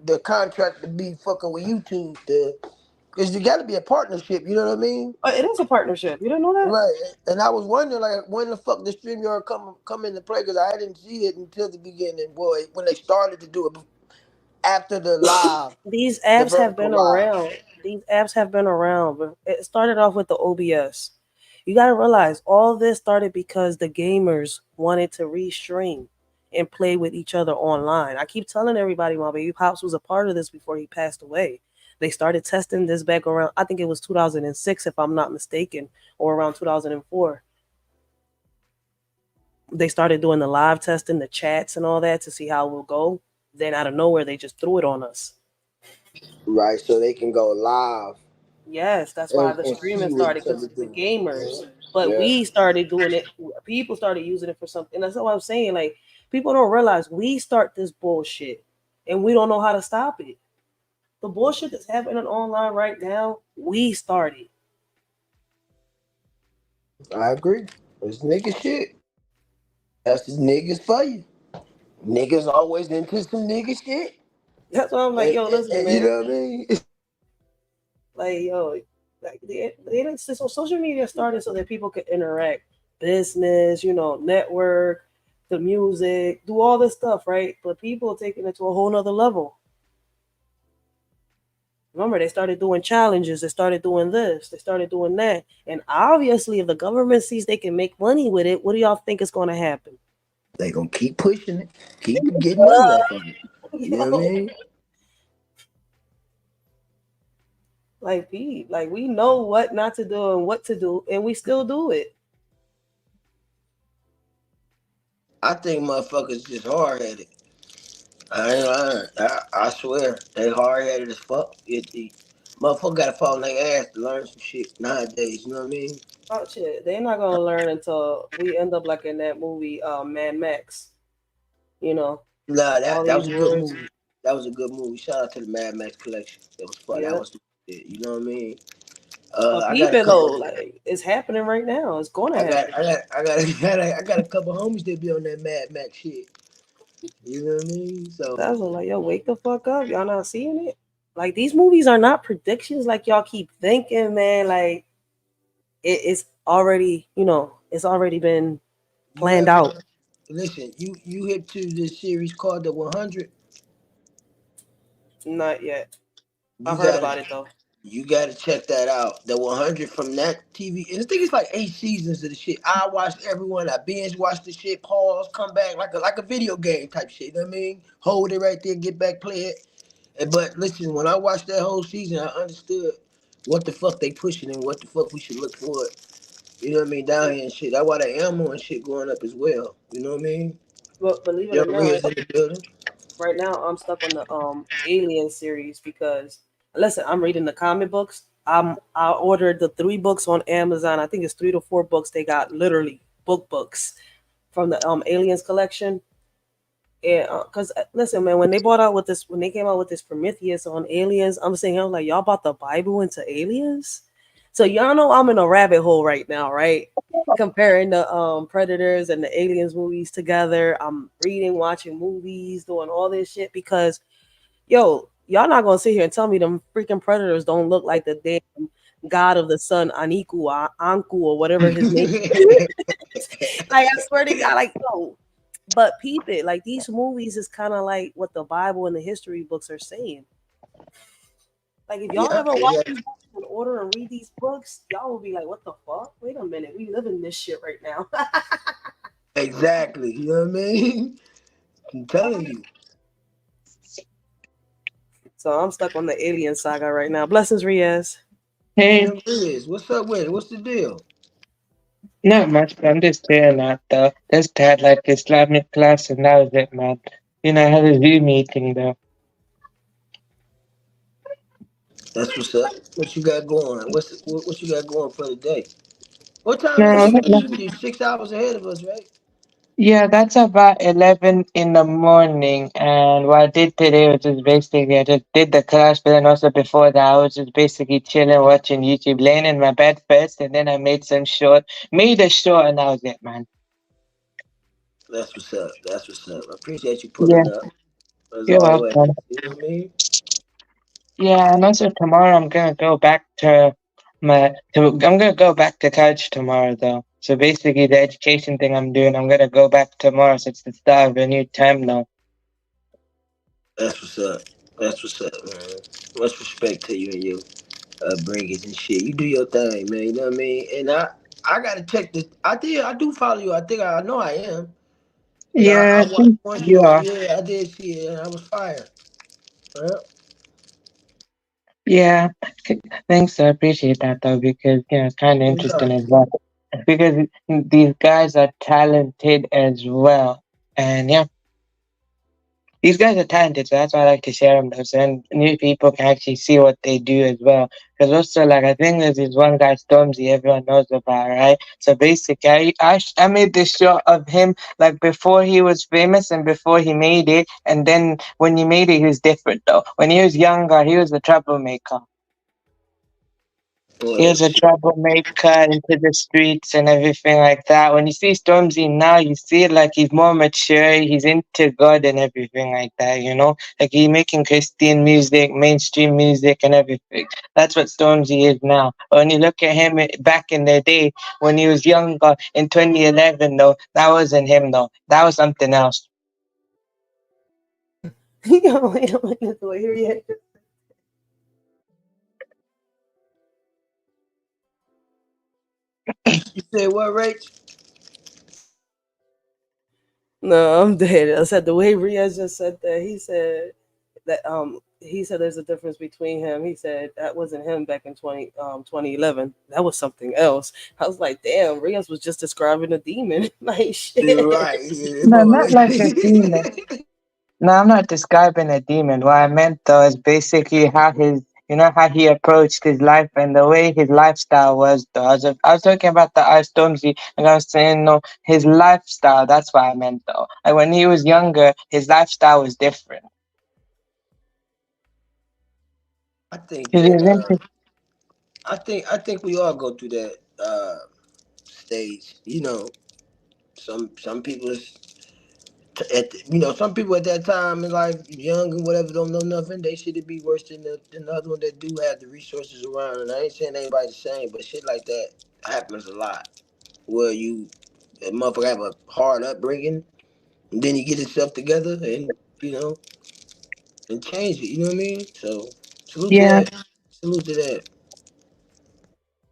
the contract to be fucking with YouTube to Because you got to be a partnership. You know what I mean? It is a partnership. You didn't know that? Right. And I was wondering, like, when the fuck the StreamYard come into play? Because I didn't see it until the beginning. Boy, when they started to do it after the live, These the apps have vertical been live. around. These apps have been around, but it started off with the OBS. You got to realize all this started because the gamers wanted to restream and play with each other online. I keep telling everybody my baby pops was a part of this before he passed away. They started testing this back around, I think it was 2006 if I'm not mistaken, or around 2004. They started doing the live testing, the chats and all that to see how it will go. Then out of nowhere they just threw it on us. Right. So they can go live Yes, that's why the and streaming see what started each other because the doing. gamers. But Yeah. we started doing it. People started using it for something. And that's what I'm saying. Like people don't realize we start this bullshit, and we don't know how to stop it. The bullshit that's happening online right now, we started. I agree. It's nigga shit. That's the niggas for you. Niggas always into some nigga shit. That's why I'm like, And, yo, listen, you man. know what I mean? Like, yo, like so social media started so that people could interact, business, network, the music, do all this stuff, right? But people are taking it to a whole nother level. Remember, they started doing challenges, they started doing this, they started doing that. And obviously, if the government sees they can make money with it, what do y'all think is going to happen? They gonna keep pushing it, keep getting money off of it. You know what I Yo, mean? like, Pete, like, we know what not to do and what to do, and we still do it. I think motherfuckers just hard headed. I ain't lying. I swear. They hard headed as fuck. Motherfucker gotta fall on their ass to learn some shit nowadays, you know what I mean? Oh, shit. They're not going to learn until we end up like in that movie, Mad Max. You know, Nah, all that these was a good wars. movie. That was a good movie. Shout out to the Mad Max collection. That was fun. That Yeah. was the shit, you know what I mean? But I got a people, couple. though, like, it's happening right now. It's going to happen. I got a couple homies that be on that Mad Max shit. You know what I mean? So That's what, like, yo, wake the fuck up. Y'all not seeing it? Like, these movies are not predictions like y'all keep thinking, man. Like, it's already, it's already been you planned ever out. listen? You hip to this series called the 100? Not yet. You I've heard gotta about it, though. you gotta check that out. The 100 from that TV. And I think it's like 8 seasons of the shit. I watched everyone. I binge watched the shit. Pause, come back like a video game type shit. You know what I mean? Hold it right there, get back, play it. But listen, when I watched that whole season, I understood what the fuck they pushing and what the fuck we should look for. You know what I mean? Down here and shit. That's why the ammo and shit going up as well. You know what I mean? But believe it or Young not, Riz in the building. right now I'm stuck on the Alien series because listen, I'm reading the comic books. I ordered the 3 books on Amazon. I think it's 3 to 4 books. They got literally books from the Aliens collection. Yeah, cause listen, man, when they came out with this Prometheus on aliens, I'm saying, I'm like, y'all bought the Bible into aliens, so y'all know I'm in a rabbit hole right now, right? Comparing the Predators and the Aliens movies together. I'm reading, watching movies, doing all this shit because, yo, y'all not gonna sit here and tell me them freaking Predators don't look like the damn god of the sun, Aniku or Anku or whatever his name. Like I swear to God, like yo, but peep it, like these movies is kind of like what the Bible and the history books are saying. Like if y'all Yeah, ever watch yeah, these movies in order and read these books, y'all will be like, "What the fuck? Wait a minute, we live in this shit right now." exactly. You know what I mean? I'm telling you. So I'm stuck on the Alien saga right now. Blessings, Riaz. Hey, Young Riz, what's up with it? What's the deal? not much, man. I'm just chilling out though. Just had like Islamic class and that was it, man. I had a Zoom meeting though. That's what's up. What you got going? What you got going for the day? What time is No, it not, where not, you? 6 hours ahead of us, right? yeah, that's about 11 in the morning. And what I did today was just basically I just did the class, but then also before that I was just basically chilling, watching YouTube, laying in my bed first, and then I made a short, and that was it, man. That's what's up. That's what's up. I appreciate you Yeah, pulling up as you're always. welcome. You know what I mean? Yeah, and also tomorrow I'm gonna go back to I'm gonna go back to college tomorrow though. So basically the education thing I'm doing, I'm gonna go back tomorrow, so it's the start of a new term now. That's what's up. That's what's up, man. Much respect to you and your upbringings and shit. You do your thing, man. You know what I mean? And I gotta check this. I do follow you. I think I know I am. And Yeah, I I watched think one you show. are. Yeah, I did see it, and I was fired. Yeah. Yeah, thanks. I appreciate that though, because it's kind of Yeah. interesting as well. Because these guys are talented as well, and yeah, these guys are talented, so that's why I like to share them, though, so then new people can actually see what they do as well. Because also, like, I think there's this one guy, Stormzy, everyone knows about, right? So basically, I made this shot of him, like, before he was famous and before he made it, and then when he made it, he was different, though. When he was younger, he was a troublemaker. He Well, was a shit. troublemaker into the streets and everything like that. When you see Stormzy now, you see it like he's more mature, he's into God and everything like that. Like he's making Christian music, mainstream music and everything. That's what Stormzy is now. When you look at him back in the day, when he was younger in 2011, though, that wasn't him, though. That was something else. Here he is. You said what, Rach? No, I'm dead. I said the way Riaz just said that. He said there's a difference between him. He said that wasn't him back in 2011. That was something else. I was like, damn, Riaz was just describing a demon. Like You're shit. right. Yeah, No, not like a demon. No, I'm not describing a demon. What I meant though is basically how he approached his life and the way his lifestyle was. Though I was talking about the Ice Stormzy, and I was saying no, his lifestyle. That's what I meant though. Like when he was younger, his lifestyle was different. I think 'Cause he that was into, I think we all go through that stage. Some people some people at that time in life, young and whatever, don't know nothing. They should be worse than the other one that do have the resources around. And I ain't saying anybody's the same, but shit like that happens a lot. Where a motherfucker have a hard upbringing, and then you get yourself together and you know and change it. You know what I mean? So salute to yeah. that. Salute to that.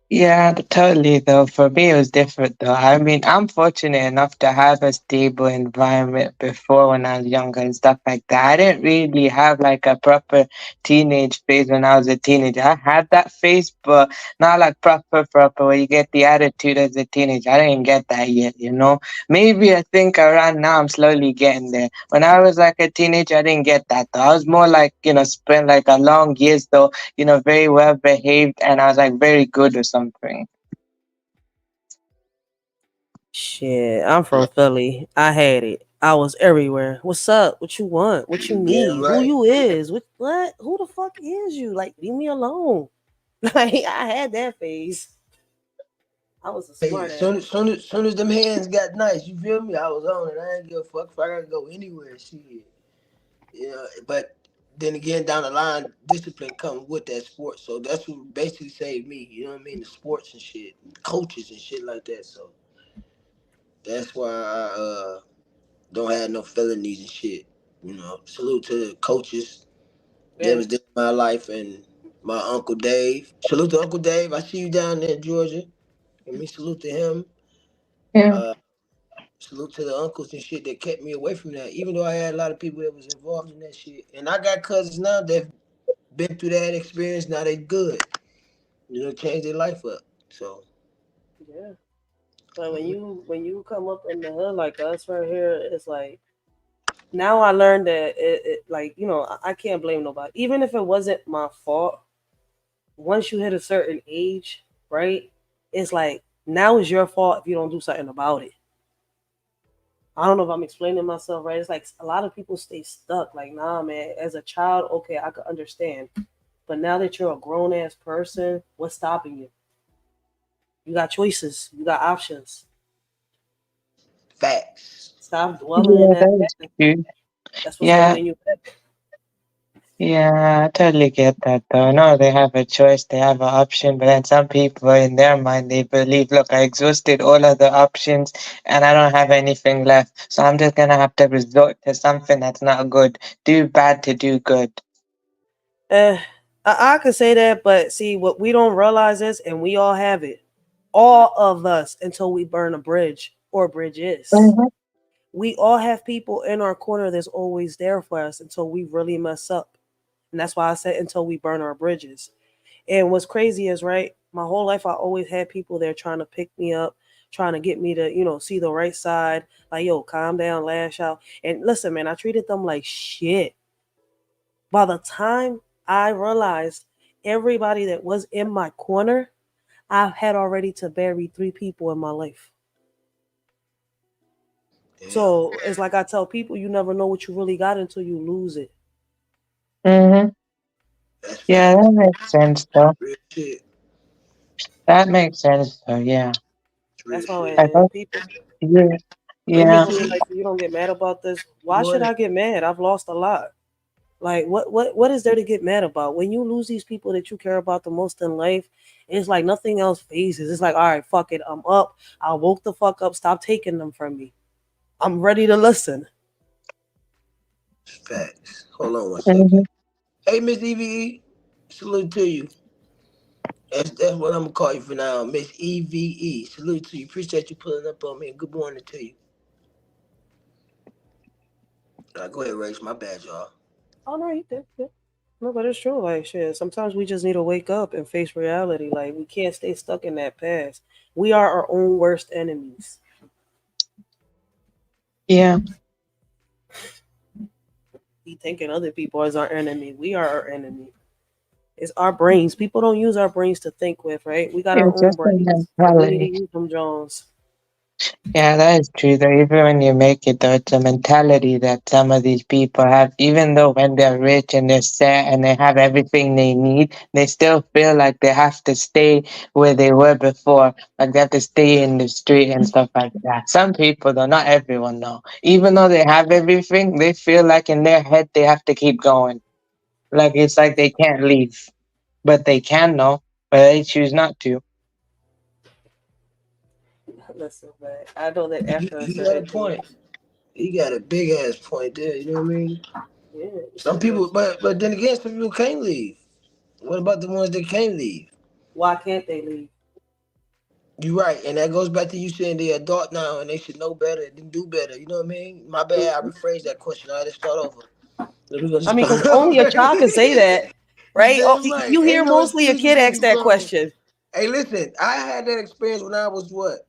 Yeah, totally though. For me, it was different though. I mean, I'm fortunate enough to have a stable environment before when I was younger and stuff like that. I didn't really have like a proper teenage phase when I was a teenager. I had that phase, but not like proper where you get the attitude as a teenager. I didn't get that yet. Maybe I think around now I'm slowly getting there. When I was like a teenager, I didn't get that though. I was more like, spent like a long years though, very well behaved, and I was like very good or something. Shit, I'm from Philly. I had it. I was everywhere. What's up? What you want? What you Damn need? Who right. you is? What? Who the fuck is you? Like, leave me alone. Like, I had that phase. I was a Hey, smart ass. soon as them hands got nice, you feel me? I was on it. I ain't give a fuck if I gotta go anywhere. Shit. But then again, down the line, discipline comes with that sport. So that's what basically saved me. You know what I mean? The sports and shit, coaches and shit like that. So that's why I don't have no felonies and shit. Salute to the coaches that Yeah, was there in my life and my Uncle Dave. Salute to Uncle Dave. I see you down there in Georgia. Let me salute to him. Yeah, Uh, Salute to the uncles and shit that kept me away from that. Even though I had a lot of people that was involved in that shit, and I got cousins now that been through that experience. Now they good. Change their life up. So yeah. But when mm, you come up in the hood like us right here, it's like now I learned that like I can't blame nobody, even if it wasn't my fault. Once you hit a certain age, right? It's like now it's your fault if you don't do something about it. I don't know if I'm explaining myself right. It's like a lot of people stay stuck. Like, nah, man. As a child, okay, I could understand, but now that you're a grown ass person, what's stopping you? You got choices. You got options. facts. Stop dwelling in yeah, that that is past. true. That's what's Yeah, holding you back. Yeah, I totally get that though. No, they have a choice, they have an option, but then some people in their mind they believe, look, I exhausted all of the options and I don't have anything left. So I'm just gonna have to resort to something that's not good. Do bad to do good. Eh, I could say that, but see, what we don't realize is, and we all have it, all of us, until we burn a bridge or bridges. Hmm. We all have people in our corner that's always there for us until we really mess up. And that's why I said until we burn our bridges. And what's crazy is, right, my whole life I always had people there trying to pick me up, trying to get me to, see the right side. Like, yo, calm down, lash out. And listen, man, I treated them like shit. By the time I realized everybody that was in my corner, I had already to bury three people in my life. Yeah, So it's like I tell people, you never know what you really got until you lose it. Hmm. that's Yeah, facts. that makes sense though. Real shit. That makes sense though, yeah. Real That's why shit. I when guess, people yeah, Hey, Miss yeah. people be E, like, "You don't get mad about this." Why should what? I get mad? I've lost a lot. Like, what is there to get mad about? When you lose these people that you care about the most in life, it's like nothing else phases. It's like, all right, fuck it, I'm up. I woke the fuck up. Stop taking them from me. I'm ready to listen. Facts. Hold on one second. Hmm. Hey, Miss EVE, salute to you. That's what I'm gonna call you for now, Miss EVE. Salute to you. Appreciate you pulling up on me. And good morning to you. Go ahead, Rach. My bad, y'all. Oh no, you did. Yeah. No, but it's true. Like shit. Sometimes we just need to wake up and face reality. Like we can't stay stuck in that past. We are our own worst enemies. Yeah, We thinking other people as our enemy. We are our enemy. It's our brains. People don't use our brains to think with, right? We got our it's own just a brains. We need to mentality. use them, Jones. Yeah, that is true though. Even when you make it though, it's a mentality that some of these people have. Even though when they're rich and they're set and they have everything they need, they still feel like they have to stay where they were before. Like they have to stay in the street and stuff like that. Some people though, not everyone though. Even though they have everything, they feel like in their head they have to keep going. Like it's like they can't leave. But they can though, but they choose not to. Listen, man. I know that after a He got a certain age, point. He got a big ass point there. You know what I mean? yeah, Some people, because but then again, some people can't leave. What about the ones that can't leave? why can't they leave? You're right, and that goes back to you saying they're adult now and they should know better and do better. You know what I mean? My bad. I rephrased that question. I had to start over. We're gonna I mean, start because only a child over. can say that, You right? Oh, damn right. you hear Ain't no mostly a excuses kid gonna ask be that found. question. Hey, listen, I had that experience when I was what,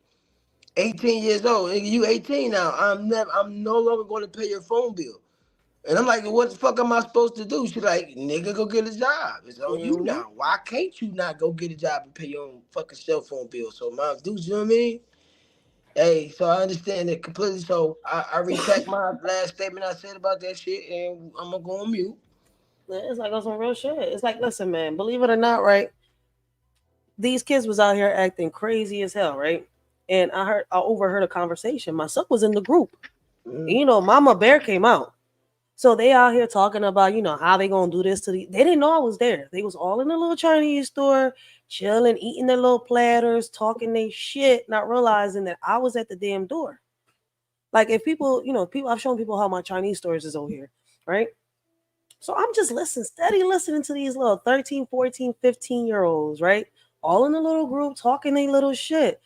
18 years old. Nigga, you 18 now. I'm no longer going to pay your phone bill. And I'm like, what the fuck am I supposed to do? She's like, nigga, go get a job. It's on you Hmm. now. Why can't you not go get a job and pay your own fucking cell phone bill? So my dudes, you know what I mean? Hey, so I understand it completely. So I retract my last statement I said about that shit, and I'm gonna go on mute. It's like on some real shit. It's like, listen, man, believe it or not, right? These kids was out here acting crazy as hell, right? And I overheard a conversation. My son was in the group. And, Mm. Mama Bear came out. So they out here talking about, how they gonna do this to the. They didn't know I was there. They was all in the little Chinese store, chilling, eating their little platters, talking their shit, not realizing that I was at the damn door. Like if people, people I've shown people how my Chinese stores is over here, right? So I'm just listening, steady listening to these little 13, 14, 15 year olds, right? All in a little group talking their little shit.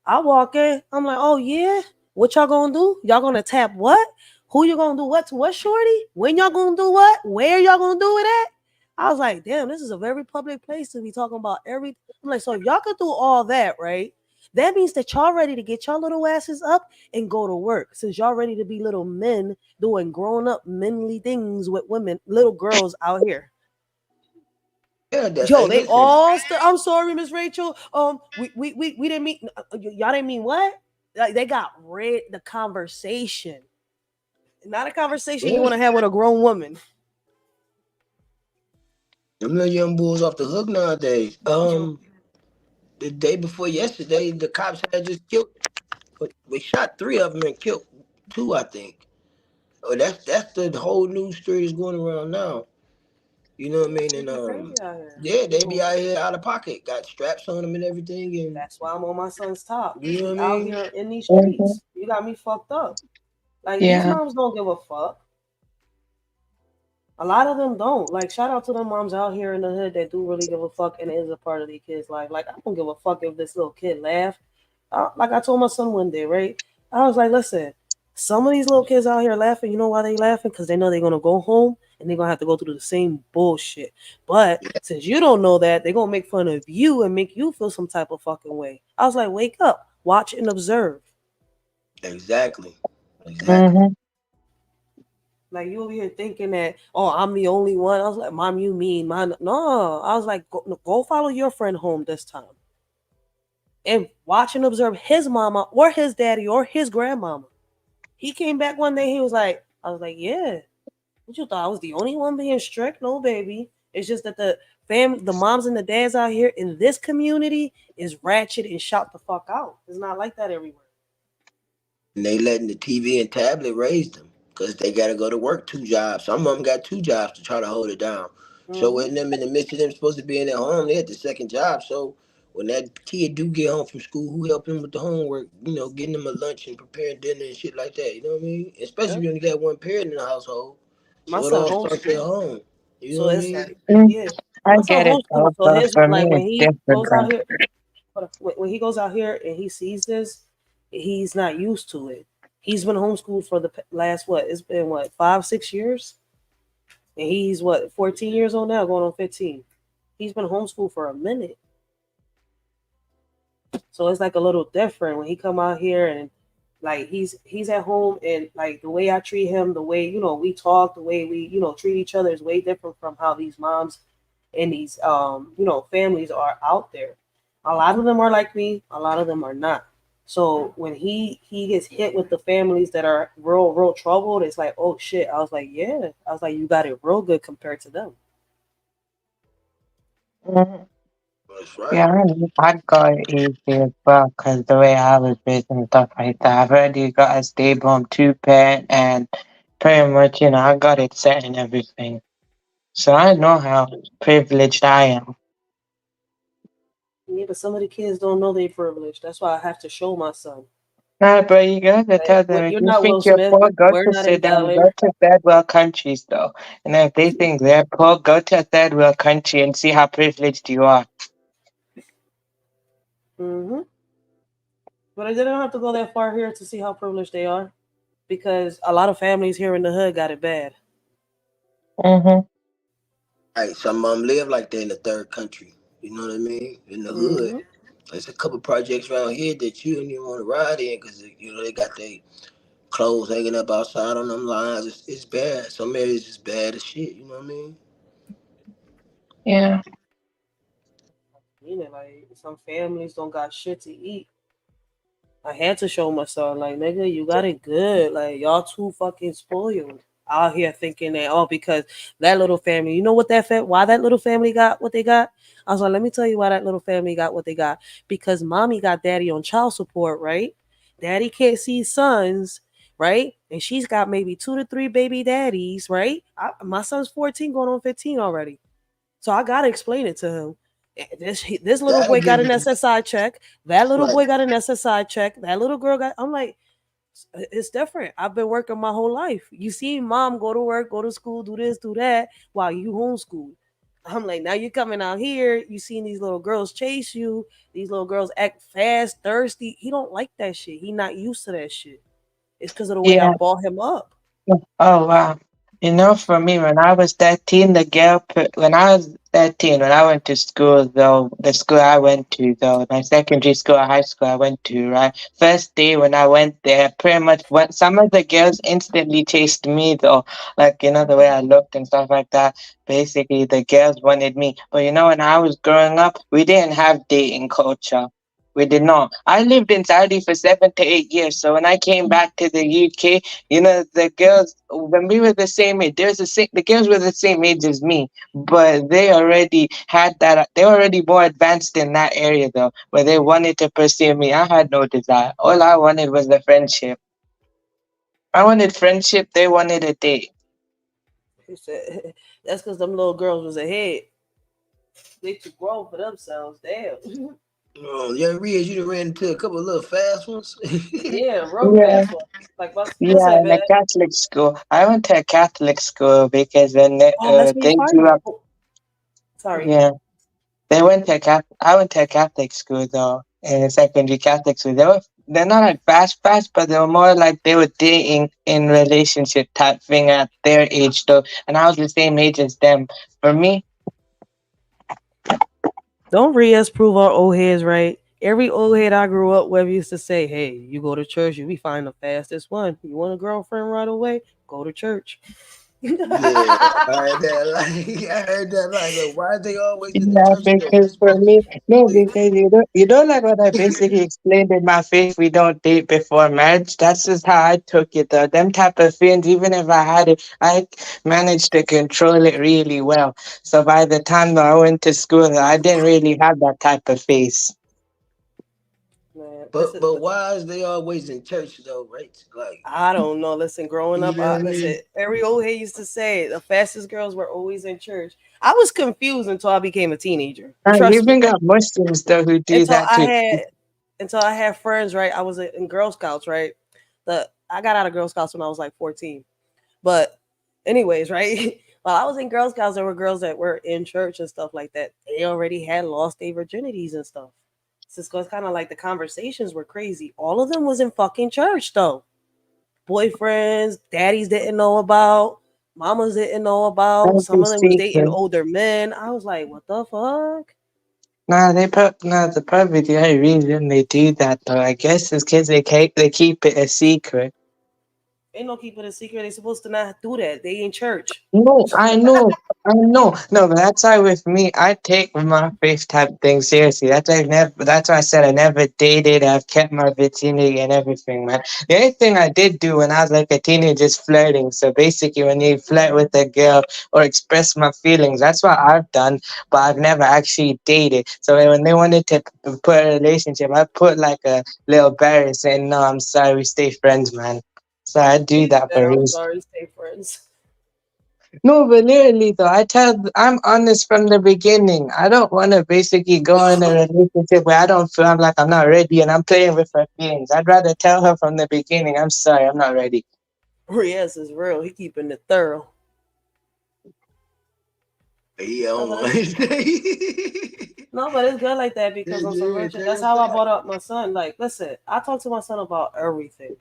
I walk in, I'm like, oh yeah, what y'all gonna do? Y'all gonna tap what? Who you gonna do what to what, shorty? When y'all gonna do what? Where y'all gonna do it at? I was like, damn, this is a very public place to be talking about every. I'm like, so if y'all could do all that, right? That means that y'all ready to get y'all little asses up and go to work. Since y'all ready to be little men doing grown up manly things with women, little girls out here. Yeah, that. Yo, Hey, they listen. all. I'm sorry, Miss Rachel. We didn't mean. Y'all didn't mean what? Like they got rid the conversation, not a conversation you Yeah, want to have with a grown woman. them little young bulls off the hook nowadays. The day before yesterday, the cops had just killed. We shot three of them and killed two, I think. Oh, that's the whole news story is going around now. You know what I mean? And People crazy out here. yeah, they be People. out here out of pocket, got straps on them and everything, and That's why I'm on my son's top. you know what We I out mean. here in these Hmm. streets. You got me fucked up. Like these Yeah. moms don't give a fuck. A lot of them don't. Like shout out to them moms out here in the hood that do really give a fuck and is a part of their kids' life. Like I don't give a fuck if this little kid laugh. Like I told my son one day, right? I was like, listen, some of these little kids out here laughing. You know why they laughing? Because they know they're gonna go home and they're gonna have to go through the same bullshit. But since you don't know that, they're gonna make fun of you and make you feel some type of fucking way. I was like, wake up, watch and observe. Exactly, exactly. Hmm. Like you over here thinking that, oh, I'm the only one. I was like, mom, you mean, mom? No, I was like, go follow your friend home this time and watch and observe his mama or his daddy or his grandmama. He came back one day. He was like, I was like, yeah. What you thought I was the only one being strict? No, baby. It's just that the moms and the dads out here in this community is ratchet and shout the fuck out. It's not like that everywhere. And they letting the TV and tablet raise them because they got to go to work 2 jobs. Some of them got 2 jobs to try to hold it down. So Hmm. when them in the midst of them supposed to be in their home, they at the second job. So when that kid do get home from school, who help him with the homework? You know, getting them a lunch and preparing dinner and shit like that. You know what I mean? Especially Yep. when you got one parent in the household. My So it son all starts at homeschooled, home. You know so what I it's mean? like, Mm, yeah. I My son get it homeschooled, though, so but his for me like when it's he different goes out though. here, hold on. When he goes out here and he sees this, he's not used to it. He's been homeschooled for the last what? It's been what 5 6 years, and he's what 14 years old now, going on 15. He's been homeschooled for a minute, so it's like a little different when he come out here and like he's at home and like the way I treat him, the way we talk, the way we treat each other is way different from how these moms and these families are out there. A lot of them are like me, a lot of them are not. So when he gets hit with the families that are real troubled, it's like, oh shit. I was like, yeah. I was like, you got it real good compared to them. Hmm. That's right. Yeah, I got it easy as well because the way I was raised and stuff like that. I've already got a stable home 2 parent and pretty much, I got it set and everything. So I know how privileged I am. Yeah, but some of the kids don't know they privileged. That's why I have to show my son. Nah, but you gotta Like, tell them if you're you not Will think you're Smith. poor, go We're to not in sit down, Dallas. go to third world countries though. And if they think they're poor, go to a third world country and see how privileged you are. Hmm. But they don't have to go that far here to see how privileged they are, because a lot of families here in the hood got it bad. Mm-hmm. Right. Some of them live like they're in the third country. You know what I mean? In the hood. Hmm. There's a couple projects around here that you don't even want to ride in because they got their clothes hanging up outside on them lines. It's bad. Some areas is bad as shit. You know what I mean? Yeah. Like some families don't got shit to eat. I had to show my son, like, nigga, you got it good. Like, y'all too fucking spoiled out here thinking that, oh, because that little family, you know what why that little family got what they got? I was like, let me tell you why that little family got what they got. Because mommy got daddy on child support, right? Daddy can't see sons, right? And she's got maybe 2 to 3 baby daddies, right? My son's 14 going on 15 already. So I gotta explain it to him. This little Gotta boy got give an him SSI check. That little right. boy got an SSI check. That little girl got. I'm like, it's different. I've been working my whole life. You see, mom go to work, go to school, do this, do that, while you homeschool. I'm like, now you're coming out here. You seeing these little girls chase you. These little girls act fast, thirsty. He don't like that shit. He not used to that shit. It's because of the way I Yeah. brought him up. Oh wow. For me, when I was 13, when I was 13, when I went to school, though, the school I went to, though, my secondary school or high school I went to, right? First day when I went there, pretty much some of the girls instantly chased me, though. Like, the way I looked and stuff like that. Basically, the girls wanted me. But when I was growing up, we didn't have dating culture. We did not. I lived in Saudi for 7 to 8 years. So when I came back to the UK, the girls, when we were the same age, the girls were the same age as me, but they already more advanced in that area though, where they wanted to pursue me. I had no desire. All I wanted was the friendship. I wanted friendship, they wanted a date. He said, That's because them little girls was ahead. They too grown for themselves. Damn. Oh, yeah, Riz, you done ran into a couple of little fast ones. Yeah, real Yeah, fast ones. Like my what's yeah, that, in a man? Catholic school. I went to a Catholic school because when Oh, that's where you they find grew them. up, Oh, sorry. yeah, they went to I went to a Catholic school though, in a secondary Catholic school. They're not like fast, but they were more like they were dating in relationship type thing at their age though, and I was the same age as them. For me, Don't Riaz prove our old heads right? Every old head I grew up with used to say, "Hey, you go to church, you be find the fastest one. You want a girlfriend right away? Go to church." Yeah, I heard that. Like, I heard that. Like, look, why are they always in the yeah, church though? because This for supposed to me, no, be. because you don't like what I basically explained in my faith. We don't date before marriage. That's just how I took it. Though them type of things, even if I had it, I managed to control it really well. So by the time that I went to school, I didn't really have that type of face. Man, But why is they always in church though, right? Like, I don't know. Listen, growing you up, know what I listen, mean? every old head used to say the fastest girls were always in church. I was confused until I became a teenager. You Trust me. even got Muslims though who do Until that I too. had until I had friends, right? I was in Girl Scouts, right? I got out of Girl Scouts when I was like 14. But anyways, right? While I was in Girl Scouts, there were girls that were in church and stuff like that. They already had lost their virginities and stuff. So it's kind of like the conversations were crazy. All of them was in fucking church though. Boyfriends, daddies didn't know about, mamas didn't know about. That's Some the of them was dating secret. older men. I was like, what the fuck? The probably the only reason they do that though, I guess, is because they keep it a secret. Ain't no keeping it a secret. They supposed to not do that. They in church. No, I know. No, but that's why with me, I take my faith type thing seriously. That's why I never. That's why I said I never dated. I've kept my virginity and everything, man. The only thing I did do when I was like a teenager is flirting. So basically, when you flirt with a girl or express my feelings, that's what I've done. But I've never actually dated. So when they wanted to put a relationship, I put like a little barrier saying, "No, I'm sorry, we stay friends, man." So I do He that said, for I'm reason. sorry, stay friends. No, but literally though, I'm honest from the beginning. I don't want to basically go in a relationship where I don't feel I'm like I'm not ready and I'm playing with her feelings. I'd rather tell her from the beginning, I'm sorry, I'm not ready. Yes, is real. He keeping it thorough. Yeah, I No, don't but know. it's no, but it's good like that because on some real shit. That's how I brought up my son. Like, listen, I talk to my son about everything.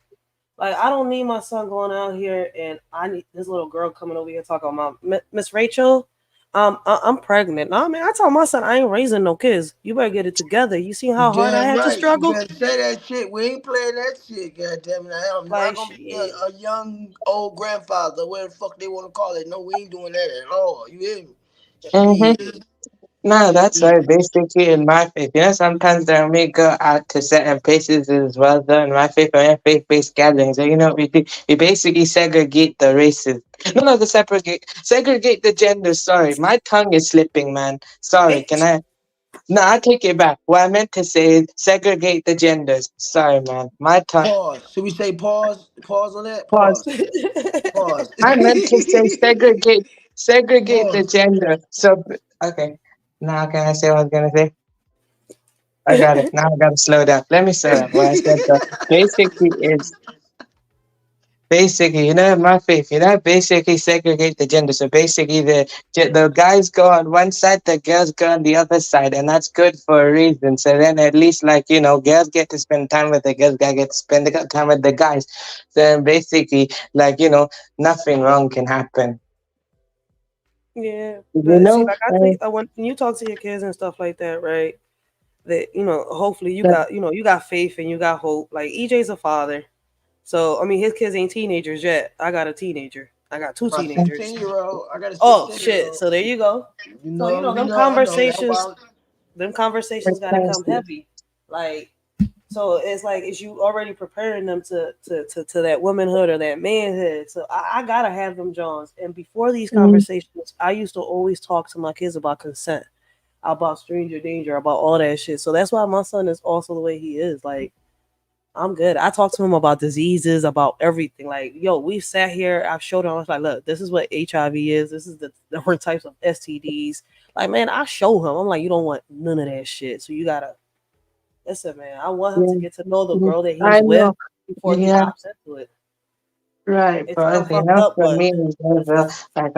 Like, I don't need my son going out here and I need this little girl coming over here talking about Miss Rachel. I'm pregnant. No, man, I told my son I ain't raising no kids. You better get it together. You see You how hard I damn had to right. You struggle? better say that shit. We ain't playing that shit, goddamn it. I'm not Like, gonna be shit. a young old grandfather, whatever the fuck they wanna call it. No, we ain't doing that at all. You hear me? Mm-hmm. Shit. No, that's Mm-mm. right. Basically, in my faith, sometimes they may go out to certain places as well. Though in my faith, or in faith-based gatherings, so, what we do? We basically segregate the races. No, the segregate the genders. Sorry, my tongue is slipping, man. Sorry. Can I? No, I take it back. What I meant to say is segregate the genders. Sorry, man. My tongue. Pause. Should we say pause? Pause on that? Pause. Pause. Pause. I meant to say segregate the Pause. gender. So okay. Now can I say what I was gonna say? I got it. Now I gotta slow down. Let me slow down. What I said basically is basically, my faith, basically segregate the gender. So basically the guys go on one side, the girls go on the other side, and that's good for a reason. So then at least girls get to spend time with the girls, guys get to spend the time with the guys. Then basically, nothing wrong can happen. Yeah, You but see, know? like I think when you talk to your kids and stuff like that, right? That hopefully you That, got you got faith and you got hope. Like EJ's a father, so I mean his kids ain't teenagers yet. I got a teenager. I got two My teenagers. 16-year-old. I got a Oh 16 year shit! old. So there you go. So I know that about. them conversations got to come fantastic. heavy. Like so, it's like is you already preparing them to that womanhood or that manhood. So I gotta have them Johns. And before these Mm, conversations, I used to always talk to my kids about consent, about stranger danger, about all that shit. So that's why my son is also the way he is. Like I'm good. I talked to him about diseases, about everything. Like, yo, we sat here. I've showed him. I was like, look, this is what HIV is. This is the different types of STDs. Like, man, I show him. I'm like, you don't want none of that shit. So you gotta listen, man. I want him to Yeah, get to know the yeah, girl that he's I with know. before he Yeah. hops into it. Right, It's kind but of you fucked know, up, for but me, it's never like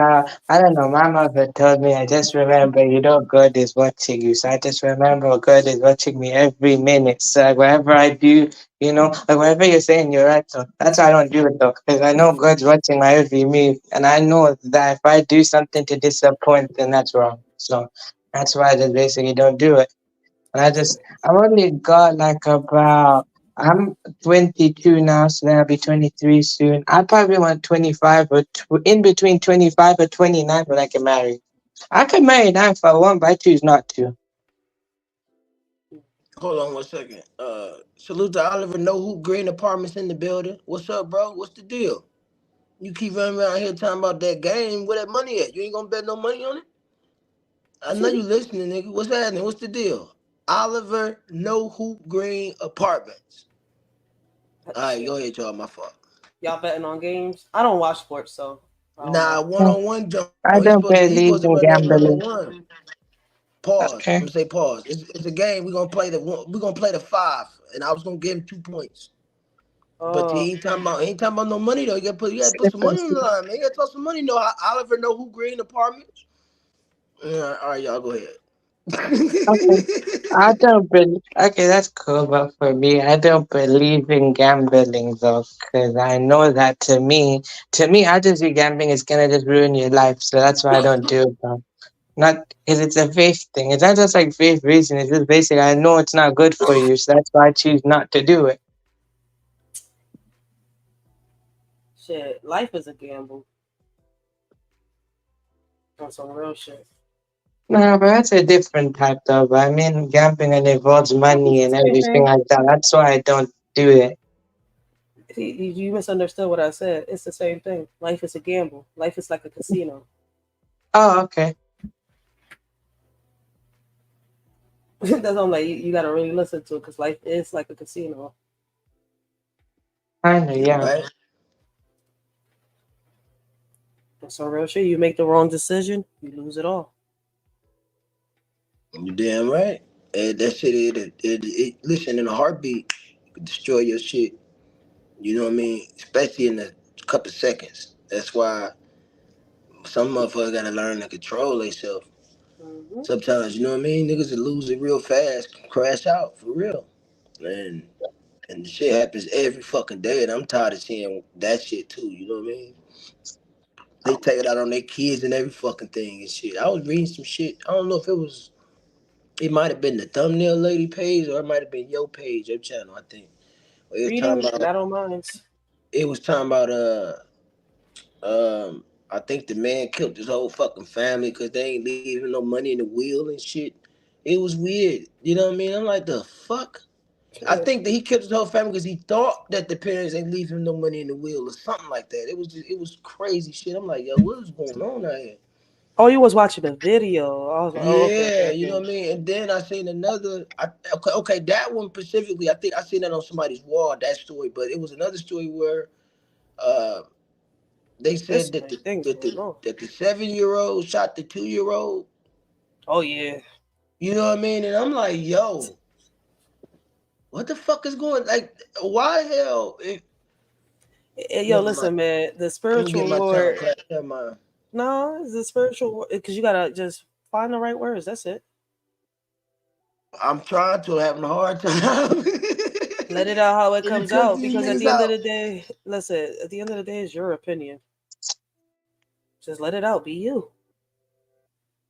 I don't know. My mother told me, I just remember, God is watching you. So I just remember God is watching me every minute. So like, whatever I do, like whatever you're saying, you're right. So that's why I don't do it though, because I know God's watching my every move, and I know that if I do something to disappoint, then that's wrong. So that's why I just basically don't do it. And I've only got like about, I'm 22 now, so then I'll be 23 soon. I probably want 25 or in between 25 or 29 when I get married. I could marry now if I want, but I choose not to. Hold on 1 second. Salute to Oliver. No Hoop Green Apartments in the building. What's up, bro? What's the deal? You keep running around here talking about that game. Where that money at? You ain't gonna bet no money on it? I know you listening, nigga. What's happening? What's the deal? Oliver No Hoop Green Apartments. All right, go shit. ahead, y'all. My fault. Y'all betting on games? I don't watch sports, so I don't Nah, know. one on one, Joe. I don't He believe supposed to in run that one on gambling. one. Pause. I'm Okay. gonna say pause. It's a game. We're gonna play the five, and I was gonna give him 2 points. But Oh, he ain't talking about no money though. You gotta put some money on the Differences. line, man. You gotta toss some money. No, Oliver No Hoop Green Apartments. Yeah, all right, y'all go ahead. Okay. I don't believe. Okay, that's cool, but for me, I don't believe in gambling though, because I know that to me, I just see gambling is gonna just ruin your life. So that's why I don't do it. Though. Not because it's a faith thing. It's not just like faith reason. It's just basically I know it's not good for you, so that's why I choose not to do it. shit. Life is a gamble. On some real shit. No, but that's a different type though. But I mean, gambling and involves It's money the and same everything thing. like that. That's why I don't do it. You misunderstood what I said. It's the same thing. Life is a gamble. Life is like a casino. Oh, okay. That's why I'm like, you gotta really listen to it because life is like a casino. Kinda, You yeah. right? On some real shit. You make the wrong decision, you lose it all. You damn right. And that shit, listen, in a heartbeat, it could destroy your shit. You know what I mean? Especially in a couple seconds. That's why some motherfuckers gotta learn to control themselves. Hmm. Sometimes, you know what I mean? Niggas will lose it real fast, crash out for real. And and the shit happens every fucking day, and I'm tired of seeing that shit too. You know what I mean? They take it out on their kids and every fucking thing and shit. I was reading some shit. I don't know if it might have been the thumbnail lady page or it might have been your page, your channel. I think it was Read talking them, and about. I don't mind. It was talking about I think the man killed his whole fucking family because they ain't leaving no money in the will and shit. It was weird. You know what I mean? I'm like, the fuck? I Yeah. think that he killed his whole family because he thought that the parents ain't leave him no money in the will or something like that. It was crazy shit. I'm like, yo, what is going on out here? Oh, you was watching the video. I was like, oh, okay, okay, Yeah, you know okay. what I mean. And then I seen another. Okay, that one specifically. I think I seen that on somebody's wall. That story, but it was another story where uh they There's said so many things going on. that the 7 year old shot the 2 year old. Oh yeah. You know what I mean? And I'm like, yo, what the fuck is going? Like, why the hell? Yo, Never mind. listen, man. The Let me get spiritual my Lord. time class. Never mind. No, it's the spiritual because you gotta just find the right words. That's it. I'm trying to having a hard time. Let it out how it Let me comes cut out. these Because at niggas the end of out. the day, listen. At the end of the day, it's your opinion. Just let it out. Be you.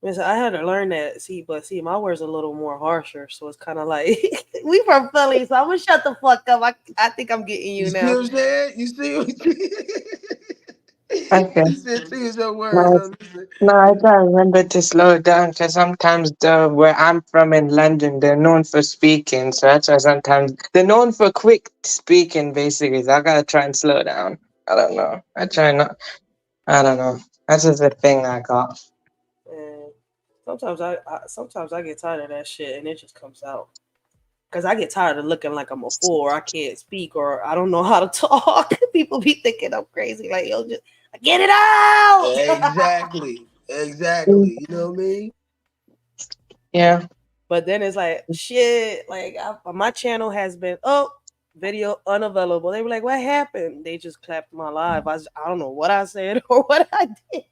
Listen, I had to learn that. See, my words are a little more harsher, so it's kind of like we from Philly, so I'm gonna shut the fuck up. I think I'm getting You you see now. what I'm saying? You see what Okay. you said to use your words. No, Listen. no, I gotta remember to slow down because sometimes where I'm from in London, they're known for speaking. So that's why sometimes they're known for quick speaking, basically. So I gotta try and slow down. I don't know. I try not. I don't know. That's just a thing I got. And sometimes I get tired of that shit, and it just comes out. Because I get tired of looking like I'm a fool or I can't speak or I don't know how to talk. People be thinking I'm crazy. Like, yo, just get it out. Exactly. Mm, Exactly. You know what I mean? yeah. But then it's like, shit, like my channel has been, oh, video unavailable. They were like, what happened? They just clapped my live. I don't know what I said or what I did.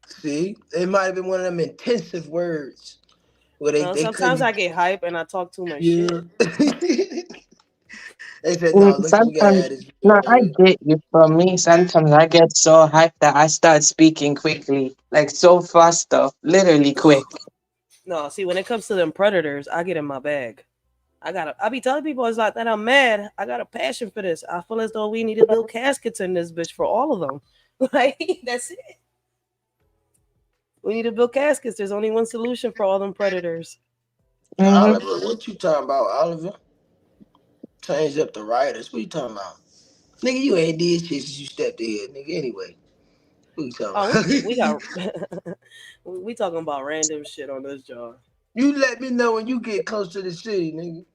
See, it might have been one of them intensive words where No, they sometimes couldn't I get hype and I talk too much hear. shit. They said, "No, listen, we gotta Sometimes, have this video no, right I here." get you. For me, sometimes I get so hyped that I start speaking quickly, like so faster, literally quick. No, see, when it comes to them predators, I get in my bag. I be telling people it's like that I'm mad. I got a passion for this. I feel as though we need to build caskets in this bitch for all of them. Like, that's it. We need to build caskets. There's only one solution for all them predators. Mm-hmm. Oliver, what you talking about, Oliver? Change up the writers. What you talking about? Nigga, you ain't did shit since you stepped in here, nigga. Anyway, what you Oh, talking we about? got we talking about random shit on this job. You let me know when you get close to the city, nigga.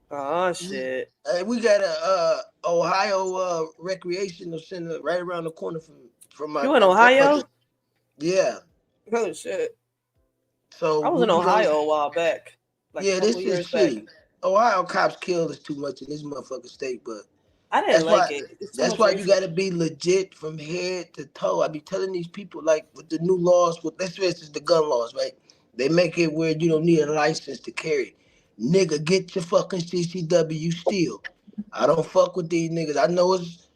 Oh shit. Hey, we got a Ohio recreational center right around the corner from my, You in my grandmother. Ohio? Yeah. Oh shit. So I was in we go. Ohio a while back, like a Yeah, couple this is years back. shitty. Ohio cops killed us too much in this motherfucking state, but I didn't that's why like it. It's too that's much why you racism. gotta be legit from head to toe. I be telling these people like with the new laws, with let's for instance the gun laws, right? They make it where you don't need a license to carry. Nigga, get your fucking CCW still. I don't fuck with these niggas. I know it's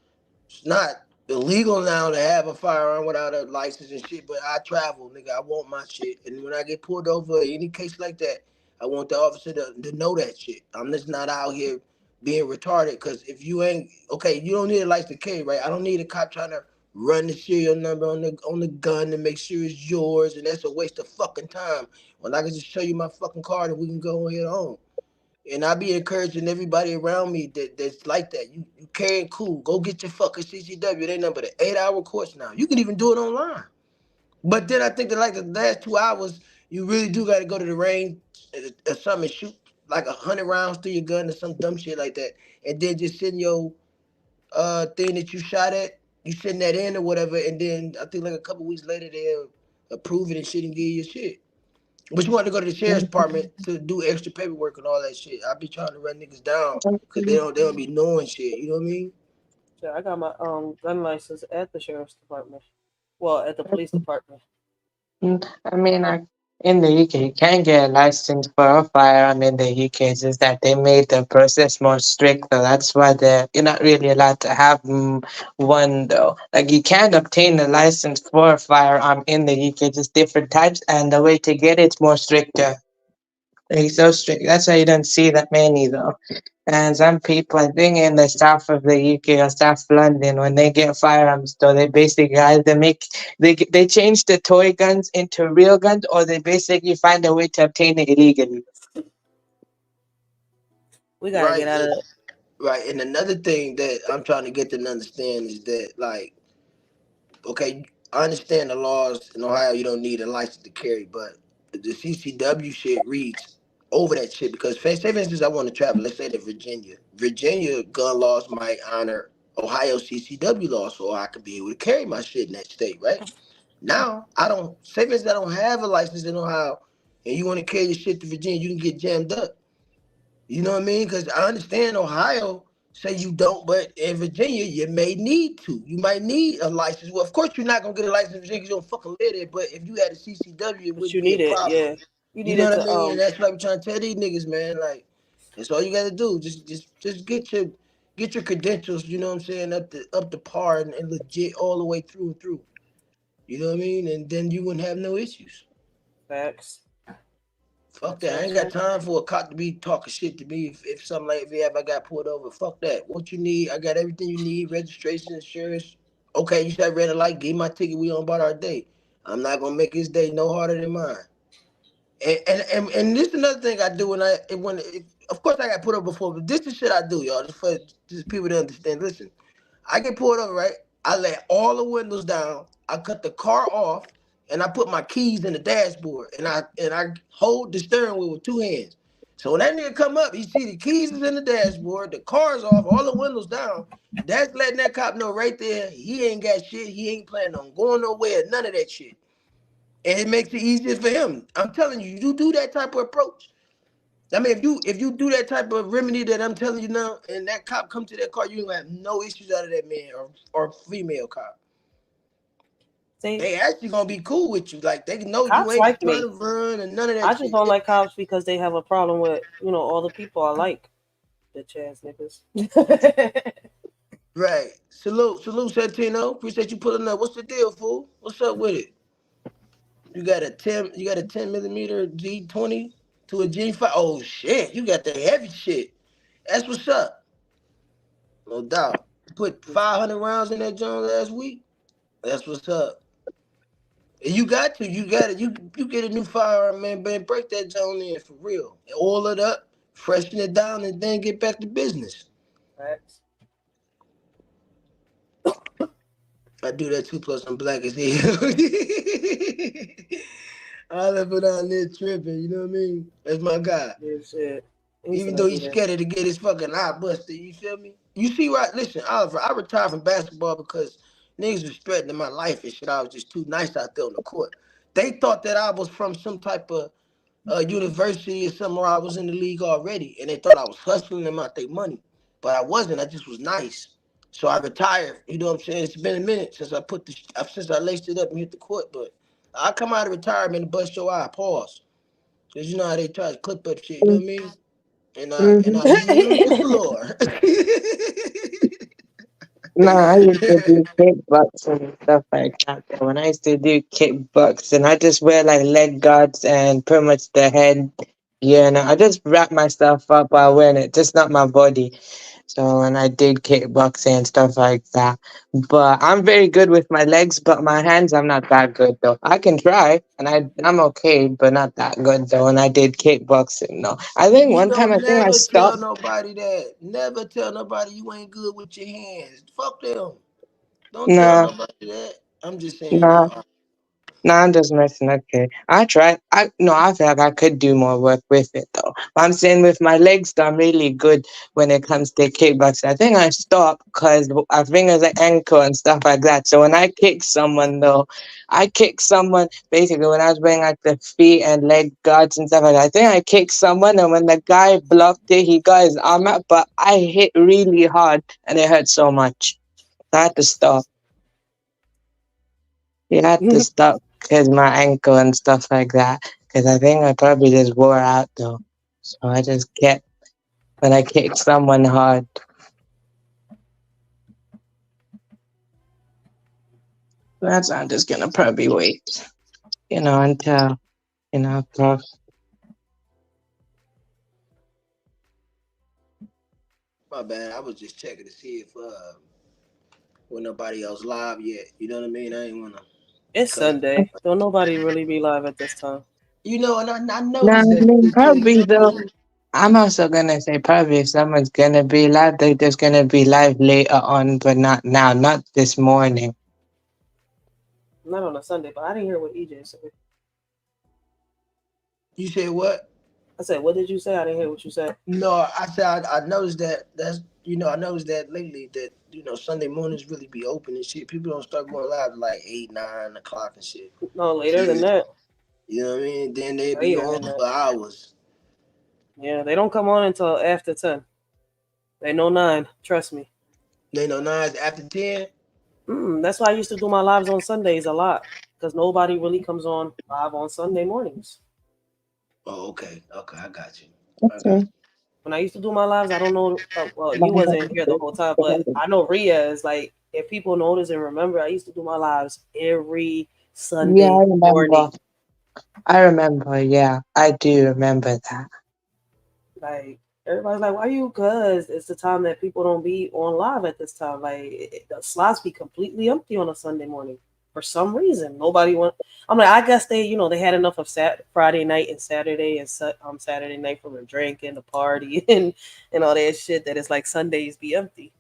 not illegal now to have a firearm without a license and shit, but I travel, nigga. I want my shit. And when I get pulled over, any case like that, I want the officer to know that shit. I'm just not out here being retarded. Cause if you ain't okay, you don't need a license to carry, right? I don't need a cop trying to run the serial number on the gun to make sure it's yours, and that's a waste of fucking time. When I can just show you my fucking card and we can go ahead home. And I be encouraging everybody around me that's like that. You carrying cool. Go get your fucking CCW. They number the 8 hour course now. You can even do it online. But then I think that like the last 2 hours, you really do got to go to the range or something and shoot like 100 rounds through your gun or some dumb shit like that, and then just send your thing that you shot at. You send that in or whatever, and then I think like a couple weeks later they'll approve it and shit and give you your shit. But you want to go to the sheriff's department to do extra paperwork and all that shit. I be trying to run niggas down because they don't be knowing shit. You know what I mean? Yeah, I got my gun license at the sheriff's department. Well, at the police department. I mean, in the UK, you can get a license for a firearm in the UK. It's just that they made the process more stricter. That's why you're not really allowed to have one, though. Like, you can obtain a license for a firearm in the UK, just different types, and the way to get it's more stricter. Like, so strict. That's why you don't see that many, though. And some people, I think in the south of the UK or South London, when they get firearms, though, they basically either they change the toy guns into real guns, or they basically find a way to obtain it illegally. We gotta Right. get out of it. Right. And another thing that I'm trying to get them to understand is that, like, okay, I understand the laws in Ohio, you don't need a license to carry, but the CCW shit reads over that shit because, say for instance, I want to travel, let's say to Virginia. Virginia gun laws might honor Ohio CCW laws, so I could be able to carry my shit in that state, right? Now, I don't, say for instance, I don't have a license in Ohio, and you want to carry your shit to Virginia, you can get jammed up. You know what I mean? Because I understand Ohio say you don't, but in Virginia you may need to. You might need a license. Well, of course you're not gonna get a license in Virginia 'cause you don't fucking live there. But if you had a CCW, it But wouldn't you be a need it, problem. yeah. You You need know it what I to mean? And that's what I'm trying to tell these niggas, man. Like that's all you gotta do. Just get your credentials. You know what I'm saying? Up the par and legit all the way through and through. You know what I mean? And then you wouldn't have no issues. facts. Fuck That's that. I real ain't got shit. time for a cop to be talking shit to me if something like if I got pulled over. Fuck that. What you need, I got everything you need, registration, insurance. Okay, you said red light, give me my ticket, we on about our day. I'm not gonna make his day no harder than mine. And this is another thing I do of course I got put up before, but this is shit I do, y'all, just people to understand. Listen, I get pulled over, right? I let all the windows down. I cut the car off, and I put my keys in the dashboard, and I hold the steering wheel with two hands. So when that nigga come up, he see the keys is in the dashboard, the car's off, all the windows down. That's letting that cop know right there he ain't got shit. He ain't planning on going nowhere. None of that shit. And it makes it easier for him. I'm telling you, you do that type of approach. I mean, if you do that type of remedy that I'm telling you now, and that cop come to that car, you gonna have no issues out of that man or female cop. See, They actually gonna be cool with you. Like they know you cops ain't like trying me. to run and none of I that just shit. don't like cops because they have a problem with, all the people I like. Bitch ass niggas. Right. Salute, Santino. Appreciate you pulling up. What's the deal, fool? What's up with it? You got a 10 millimeter G20 to a G5. Oh shit, you got the heavy shit. That's what's up. No doubt. Put 500 rounds in that joint last week. That's what's up. And you got to. You got it. You get a new firearm, man. Break that joint in for real. Oil it up, freshen it down, and then get back to business. Facts. I do that too. Plus, I'm black as hell. I left it down there tripping. You know what I mean? That's my guy. Yeah, shit. He Even said I though do he's that. scared to get his fucking eye busted. You feel me? You see right? Listen, Oliver. I retired from basketball because niggas was threatening my life and shit. I was just too nice out there on the court. They thought that I was from some type of university or somewhere. I was in the league already, and they thought I was hustling them out their money, but I wasn't. I just was nice. So I retired. You know what I'm saying? It's been a minute since since I laced it up and hit the court, but I come out of retirement and bust your eye. Pause, cause you know how they try to clip up shit. You know what I mean? And I Mm-hmm. leave it on the floor. No, I used to do kickboxing and stuff like that. When I used to do kickboxing, I just wear like leg guards and pretty much the head. Yeah, and I just wrap myself up while wearing it, just not my body. So when I did kickboxing and stuff like that. But I'm very good with my legs, but my hands I'm not that good though. I can try and I'm okay, but not that good though. When I did kickboxing, no. I think You one time don't I think I never tell stopped. nobody that. Never tell nobody you ain't good with your hands. Fuck them. Don't tell Nah, nobody that. I'm just saying, nah. yo. No, I'm just messing. Okay, I tried. I feel like I could do more work with it though. But I'm saying with my legs, though, I'm really good when it comes to kickboxing. I think I stopped because I think it was an ankle and stuff like that. So when I kick someone though, I kick someone basically when I was wearing like the feet and leg guards and stuff like that. I think I kicked someone and when the guy blocked it, he got his arm out, but I hit really hard and it hurt so much. I had to stop. You had to stop because my ankle and stuff like that. Because I think I probably just wore out though. So I just kept when I kicked someone hard. That's I'm just gonna probably wait, until prof. My bad. I was just checking to see if when nobody else live yet. You know what I mean? I ain't wanna It's cut. Sunday. Don't nobody really be live at this time. And I No, I noticed that mean shit too. You probably know what I though. mean? I'm also gonna say probably if someone's gonna be live, they're just gonna be live later on, but not now, not this morning. Not on a Sunday, but I didn't hear what EJ said. You said what? I said, what did you say? I didn't hear what you said. No, I said I noticed that. I noticed that lately that Sunday mornings really be open and shit. People don't start going live at like 8, 9 o'clock and shit. No, later than See, that. you know what I mean? Then they be Later on than that. for hours. Yeah, they don't come on until after 10. They know 9. Trust me. They know nines after 10. That's why I used to do my lives on Sundays a lot. Because nobody really comes on live on Sunday mornings. Oh, okay, okay, I got you. I got Okay. When I used to do my lives, I don't know. Well, you wasn't here the whole time, but I know Rhea is like, if people notice and remember, I used to do my lives every Yeah, I Sunday remember. morning. I remember. Yeah, I do remember that. Like everybody's like, "Why you?" Cause it's the time that people don't be on live at this time. Like the slots be completely empty on a Sunday morning for some reason. Nobody want. I'm like, I guess they had enough of Friday night and Saturday and Saturday night from the drink and the party and all that shit that it's like Sundays be empty.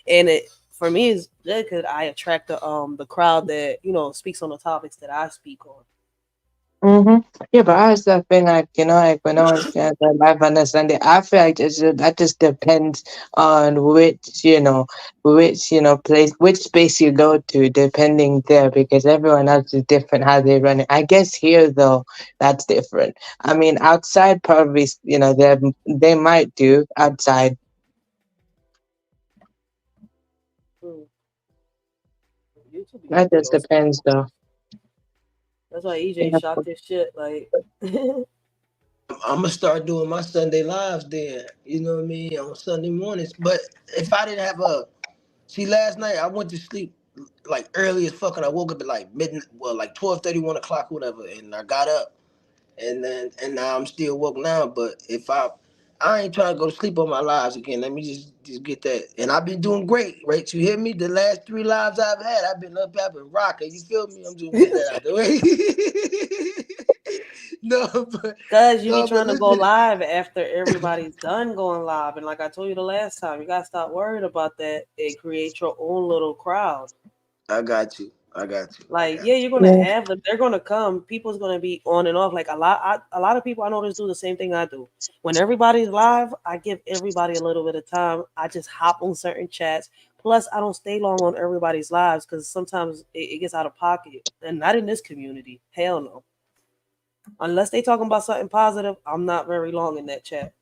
And it for me is good because I attract the crowd that speaks on the topics that I speak on. Mm-hmm. Yeah, but I was just been like, like when I was live on a Sunday, I feel like that just depends on which place, which space you go to, depending there, because everyone else is different how they run it. I guess here though, that's different. I mean, outside probably, they might do outside. Mm. YouTube be That having me just on some depends though. bullshit. That's why EJ Yeah. shot this shit. Like, I'm gonna start doing my Sunday lives then. You know what I mean, on Sunday mornings. But if I didn't have a see last night, I went to sleep like early as fuck, and I woke up at like midnight, well, like 12:30, 1 o'clock, whatever, and I got up, and now I'm still woke now. But if I ain't trying to go to sleep on my lives again. Let me just get that, and I've been doing great, right? You hear me? The last 3 lives I've had, I've been rocking. You feel me? I'm just getting that out the way. no, but cause you be no, but trying to go listen. live after everybody's done going live, and like I told you the last time, you gotta stop worrying about that and create your own little crowd. I got you. I got you. I Like, got yeah, you're gonna Yeah. have them. They're gonna come. People's gonna be on and off. Like a lot of people I notice do the same thing I do. When everybody's live, I give everybody a little bit of time. I just hop on certain chats. Plus, I don't stay long on everybody's lives because sometimes it gets out of pocket. And not in this community. Hell no. Unless they talking about something positive, I'm not very long in that chat.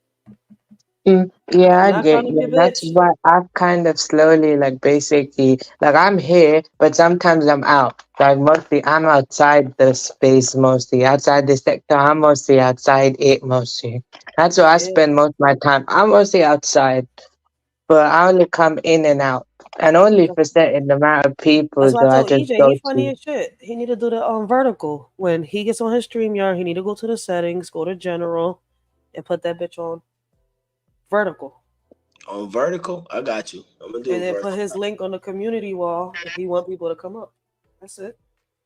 Yeah, I'm I not get trying to you. get That's bitched. why I've kind of slowly, like, basically, like, I'm here, but sometimes I'm out. Like, mostly, I'm outside the space, mostly. Outside the sector, I'm mostly outside it, mostly. That's where I Yeah, spend most of my time. I'm mostly outside, but I only come in and out. And only that's for certain amount of people, that's why I though, I told just EJ he go funny to. as shit. He need to do the vertical when he gets on his StreamYard. He need to go to the settings, go to general, and put that bitch on vertical, on vertical. I got you. I'm gonna do and a then put vertical. his link on the community wall if he want people to come up. That's it.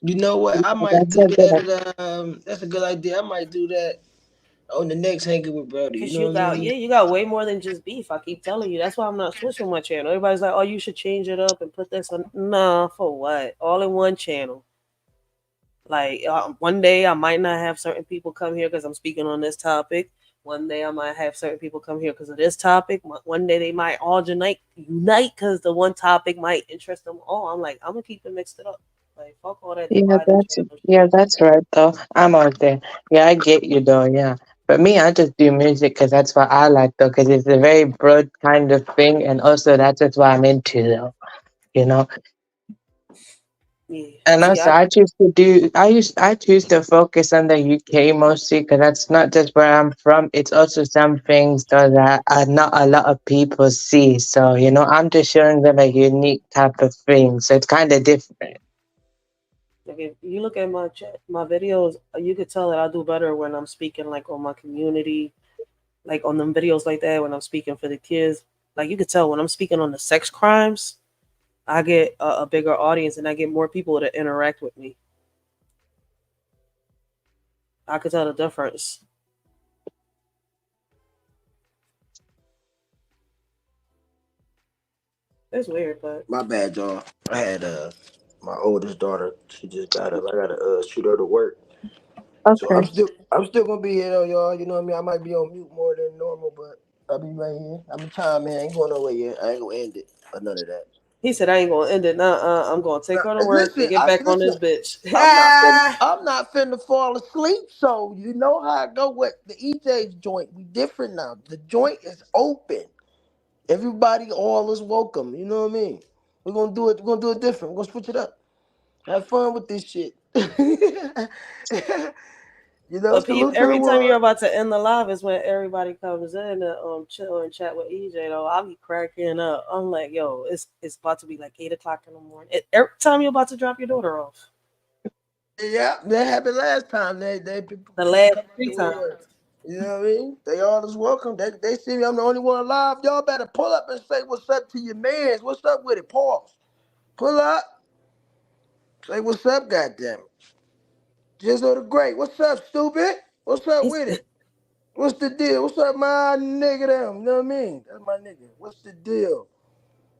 You know what? I might That's do a good. that. That's a good idea. I might do that on the next hanging with Brody. You Cause know you what I got mean? yeah, you got way more than just beef. I keep telling you. That's why I'm not switching my channel. Everybody's like, oh, you should change it up and put this on. Nah, for what? All in one channel. Like one day I might not have certain people come here because I'm speaking on this topic. One day I might have certain people come here because of this topic. One day they might all unite because the one topic might interest them all. I'm like, I'm gonna keep it mixed it up. Like fuck all that divided channel Yeah, shit. that's right though. I'm out there. Yeah, I get you though. Yeah, but me, I just do music because that's what I like though. Because it's a very broad kind of thing, and also that's just what I'm into though. You know. Yeah. And See, also, I I choose to focus on the UK mostly because that's not just where I'm from. It's also some things though that not a lot of people see. So I'm just showing them a unique type of thing. So it's kind of different. like if you look at my chat, my videos, you could tell that I do better when I'm speaking like on my community, like on them videos like that when I'm speaking for the kids. Like you could tell when I'm speaking on the sex crimes, I get a bigger audience and I get more people to interact with me. I could tell the difference. It's weird, but My bad, y'all. I had my oldest daughter. She just got up. I gotta shoot her to work. So Okay. I'm still gonna be here though, y'all. You know what I mean? I might be on mute more than normal, but I'll be right here. I'm a time man. I ain't going nowhere yet. I ain't gonna end it or none of that. he said I ain't gonna end it. Nah, I'm gonna take Now, her to work listen, and get back on listen. this bitch. I'm not finna fall asleep. So you know how I go with the EJ's joint. We different now. The joint is open. Everybody, all is welcome. You know what I mean? We're gonna do it. We're gonna do it different. We're gonna switch it up. Have fun with this shit. But peep, Salute to the every time world. you're about to end the live is when everybody comes in and chill and chat with EJ. Though I'll be cracking up. I'm like, yo, it's about to be like 8 o'clock in the morning. Every time you're about to drop your daughter off, Yeah, that happened last time. the People last come out three the times. woodwork. You know what I mean? They all is welcome. They see me. I'm the only one alive. Y'all better pull up and say what's up to your mans. What's up with it? Pause. Pull up. Say what's up, goddamn it. Jizzle the Great. What's up, stupid? What's up He's with it? What's the deal? What's up, my nigga? Them. You know what I mean? That's my nigga. What's the deal?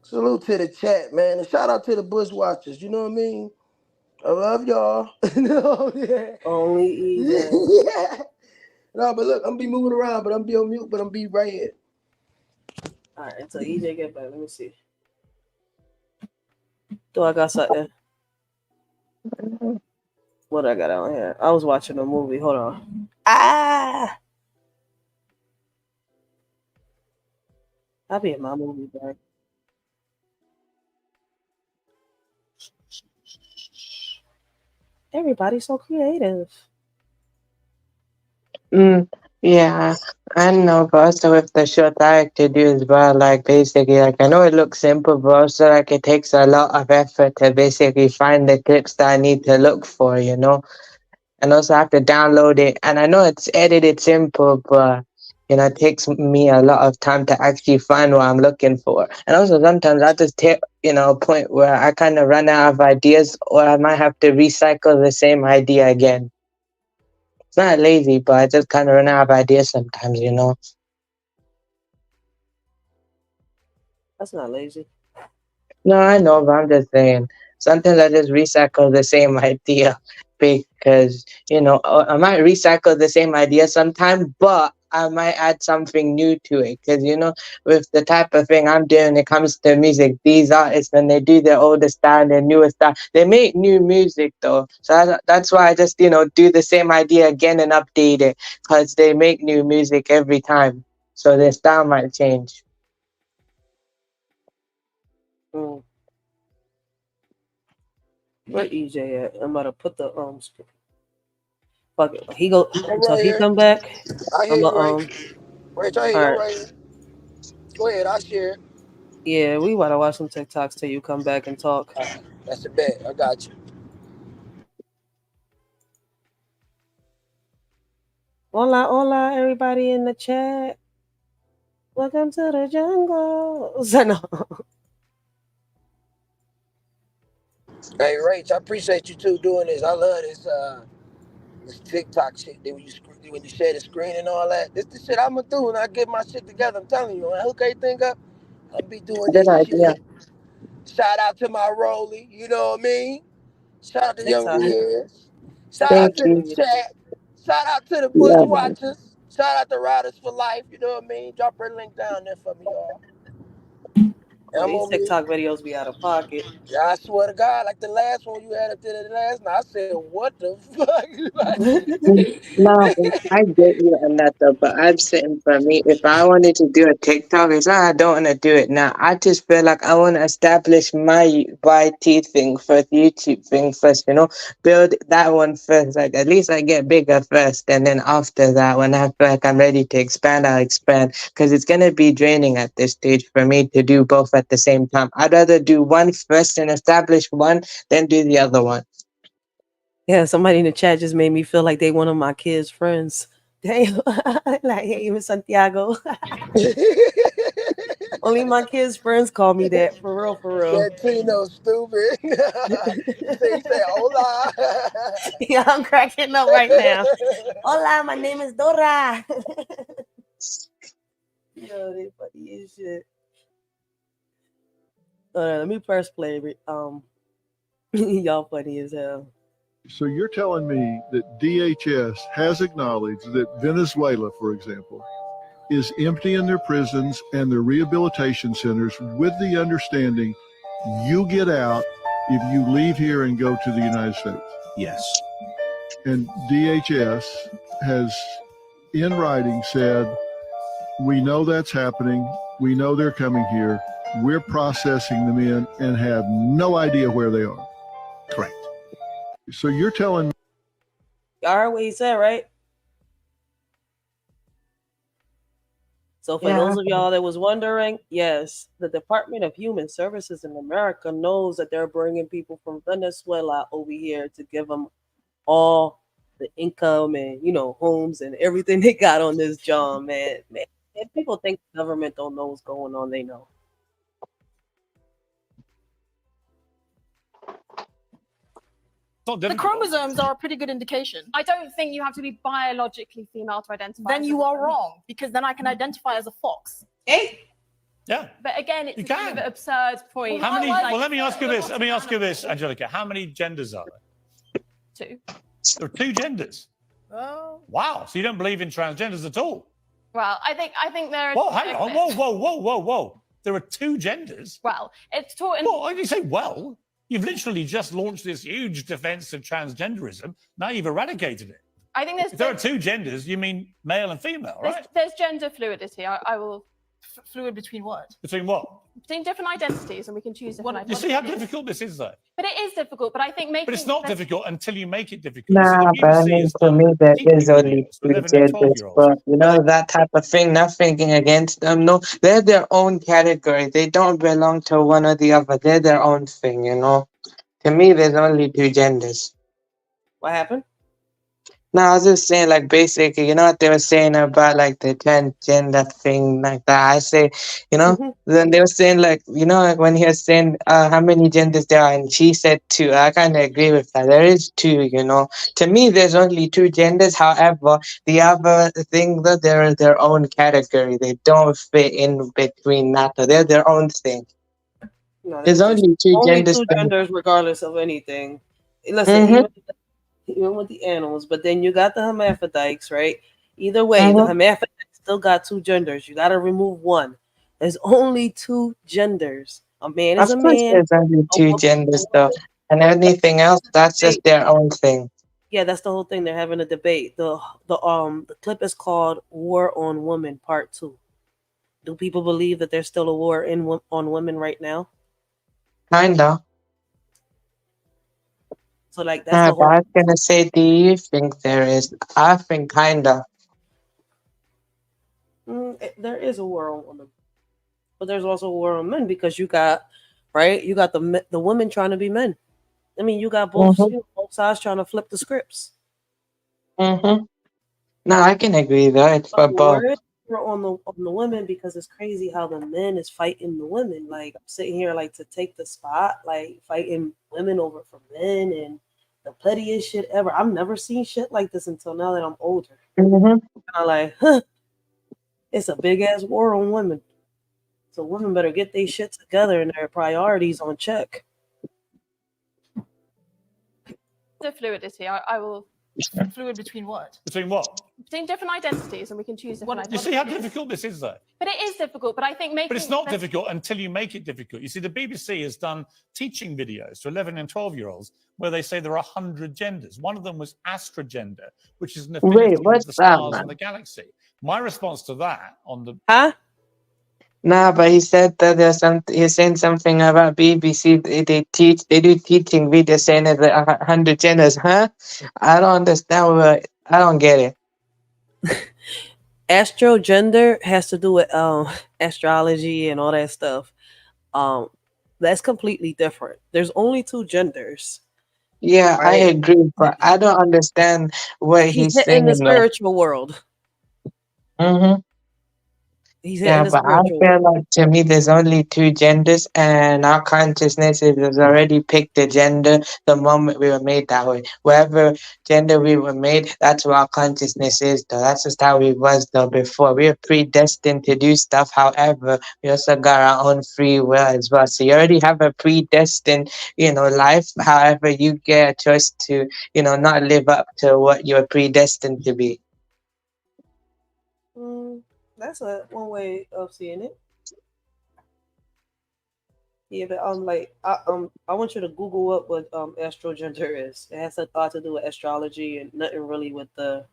Salute to the chat, man. And shout out to the Bushwatchers. You know what I mean? I love y'all. No, yeah. Only EJ. Yeah. No, but look, I'm be moving around, but I'm be on mute, but I'm be right here. All right, until EJ get back. Let me see. Do I got something? What I got on here? I was watching a movie. Hold on. Ah, I'll be in my movie bag. Everybody's so creative. Mm, yeah, I know, but also with the show that I like to do as well, like basically, like I know it looks simple, but also like it takes a lot of effort to basically find the clips that I need to look for, you know, and also have to download it. And I know it's edited simple, but you know, it takes me a lot of time to actually find what I'm looking for. And also sometimes I just hit, you know, a point where I kind of run out of ideas, or I might have to recycle the same idea again. It's not lazy, but I just kind of run out of ideas sometimes, you know. That's not lazy. No, I know, but I'm just saying. Sometimes I just recycle the same idea because, you know, I might recycle the same idea sometimes, but I might add something new to it. Because, you know, with the type of thing I'm doing when it comes to music, these artists, when they do their older style and their newer style, they make new music though. So that's why I just, you know, do the same idea again and update it because they make new music every time. So their style might change. Mm. Where EJ at? I'm about to put the Fuck it. He go I'm until right he here. come back. I hear I'm you, Rach. a. Rach, I hear All you. I'm right. right here. Go ahead. I share it. Yeah, we about to watch some TikToks till you come back and talk. That's a bet. I got you. Hola, hola, everybody in the chat. Welcome to the jungle. So, no. Hey, Rach, I appreciate you too doing this. I love this TikTok shit. That when you share the screen and all that. This the shit I'ma do when I get my shit together. I'm telling you, when I hook everything up, I'll be doing Good this idea. shit. Shout out to my Rolly, you know what I mean? Shout out to Young TikTok. Riz. Shout TikTok out Thank to is the you. weird. chat. Shout out to the Yeah, Bushwatchers. Shout out to Riders for Life, you know what I mean? Drop her link down there for me, y'all. And Well, I'm these on mute. TikTok videos be out of pocket. Yeah, I swear to God, like the last one you had up there the last night, I said, what the fuck? no, I get you on that though, but I'm saying for me, if I wanted to do a TikTok, it's not I don't want to do it now. I just feel like I want to establish my YT thing first, YouTube thing first, you know, build that one first. Like at least I get bigger first, and then after that, when I feel like I'm ready to expand, I'll expand. Because it's gonna be draining at this stage for me to do both at the same time. I'd rather do one first and establish one, then do the other one. Yeah, somebody in the chat just made me feel like they one of my kids' friends. Damn, like hey, even Santiago. Only my kids' friends call me that. For real, for real. That Tino stupid. He said, hola. Yeah, I'm cracking up right now. Hola, my name is Dora. Yo, they funny as shit. Let me press play. Y'all funny as hell. So you're telling me that DHS has acknowledged that Venezuela, for example, is emptying their prisons and their rehabilitation centers with the understanding you get out if you leave here and go to the United States? Yes. And DHS has, in writing, said, we know that's happening. We know they're coming here. We're processing them in and have no idea where they are. Correct. So you're telling me. Y'all heard what he said, right? So for Yeah. those of y'all that was wondering, yes, the Department of Human Services in America knows that they're bringing people from Venezuela over here to give them all the income and homes and everything they got on this job, man. If people think the government don't know what's going on, they know. The chromosomes are a pretty good indication. I don't think you have to be biologically female to identify. Then you are wrong, because then I can identify as a fox. Hey. Yeah. But again, it's You a bit of can. an absurd point. How many? Well, let me ask you this. Let me ask you this, Angelica. How many genders are there? Two. There are two genders. Oh. Wow. So you don't believe in transgenders at all? Well, I think there are. Well, hang on. Whoa. There are two genders. Well, it's taught in. Well, you say, well, you've literally just launched this huge defense of transgenderism. Now you've eradicated it. I think If there are two genders, you mean male and female, right? There's gender fluidity. I will. Fluid between what? Between what? Between different identities, and we can choose different You identities. see how difficult this is, though? But it is difficult. But I think making. But it's not difficult until you make it difficult. Nah, but I mean, to me, there is only two genders. But you know, that type of thing, nothing against them. No, they're their own category. They don't belong to one or the other. They're their own thing, you know. To me, there's only two genders. What happened? No, I was just saying, like, basically, you know what they were saying about, like, the transgender thing, like that. I say, you know, then they were saying, like, you know, like, when he was saying how many genders there are, and she said two. I kind of agree with that. There is two, you know. To me, there's only two genders. However, the other thing, that they're their own category. They don't fit in between that. They're their own thing. No, There's only two genders. Two genders, regardless of anything. Listen, even with the animals, but then you got the hermaphrodites, right? Either way, the hermaphrodites still got two genders. You got to remove one. There's only two genders. A man is a man. Of course, there's only two genders, though, and anything else, that's just their own thing. Yeah, that's the whole thing. They're having a debate. The clip is called "War on Women" Part 2. Do people believe that there's still a war on women right now? Kinda. So like that's the whole. I was gonna say, do you think there is? I think kinda. There is a war on women, but there's also a war on men because you got the women trying to be men. I mean, you got both sides trying to flip the scripts. No, I can agree though. It's for both. On the women because it's crazy how the men is fighting the women. Like I'm sitting here like to take the spot, like fighting women over for men and the pettiest shit ever. I've never seen shit like this until now that I'm older. And I'm like, it's a big ass war on women. So women better get their shit together and their priorities on check. The fluidity. I will. Fluid between what? Between what? Between different identities, and we can choose different identities. You see how difficult this is, though? But it is difficult, but I think making... But it's not difficult until you make it difficult. You see, the BBC has done teaching videos to 11 and 12-year-olds where they say there are 100 genders. One of them was astrogender, which is an affinity with the stars and the galaxy. My response to that on the... Huh? Nah, but he said that he's saying something about BBC. They do teaching videos saying that there are 100 genders, huh? I don't understand. I don't get it. Astrogender has to do with astrology and all that stuff. That's completely different. There's only two genders. Yeah, right? I agree, but I don't understand what he's saying in the spiritual world. Yeah, but I feel like to me there's only two genders, and our consciousness has already picked the gender the moment we were made that way. Whatever gender we were made, that's what our consciousness is, though. That's just how we was, though, before. We were predestined to do stuff. However, we also got our own free will as well. So you already have a predestined, life. However, you get a choice to, not live up to what you're predestined to be. That's one way of seeing it. Yeah, but I want you to Google up what astrogender is. It has a lot to do with astrology and nothing really with the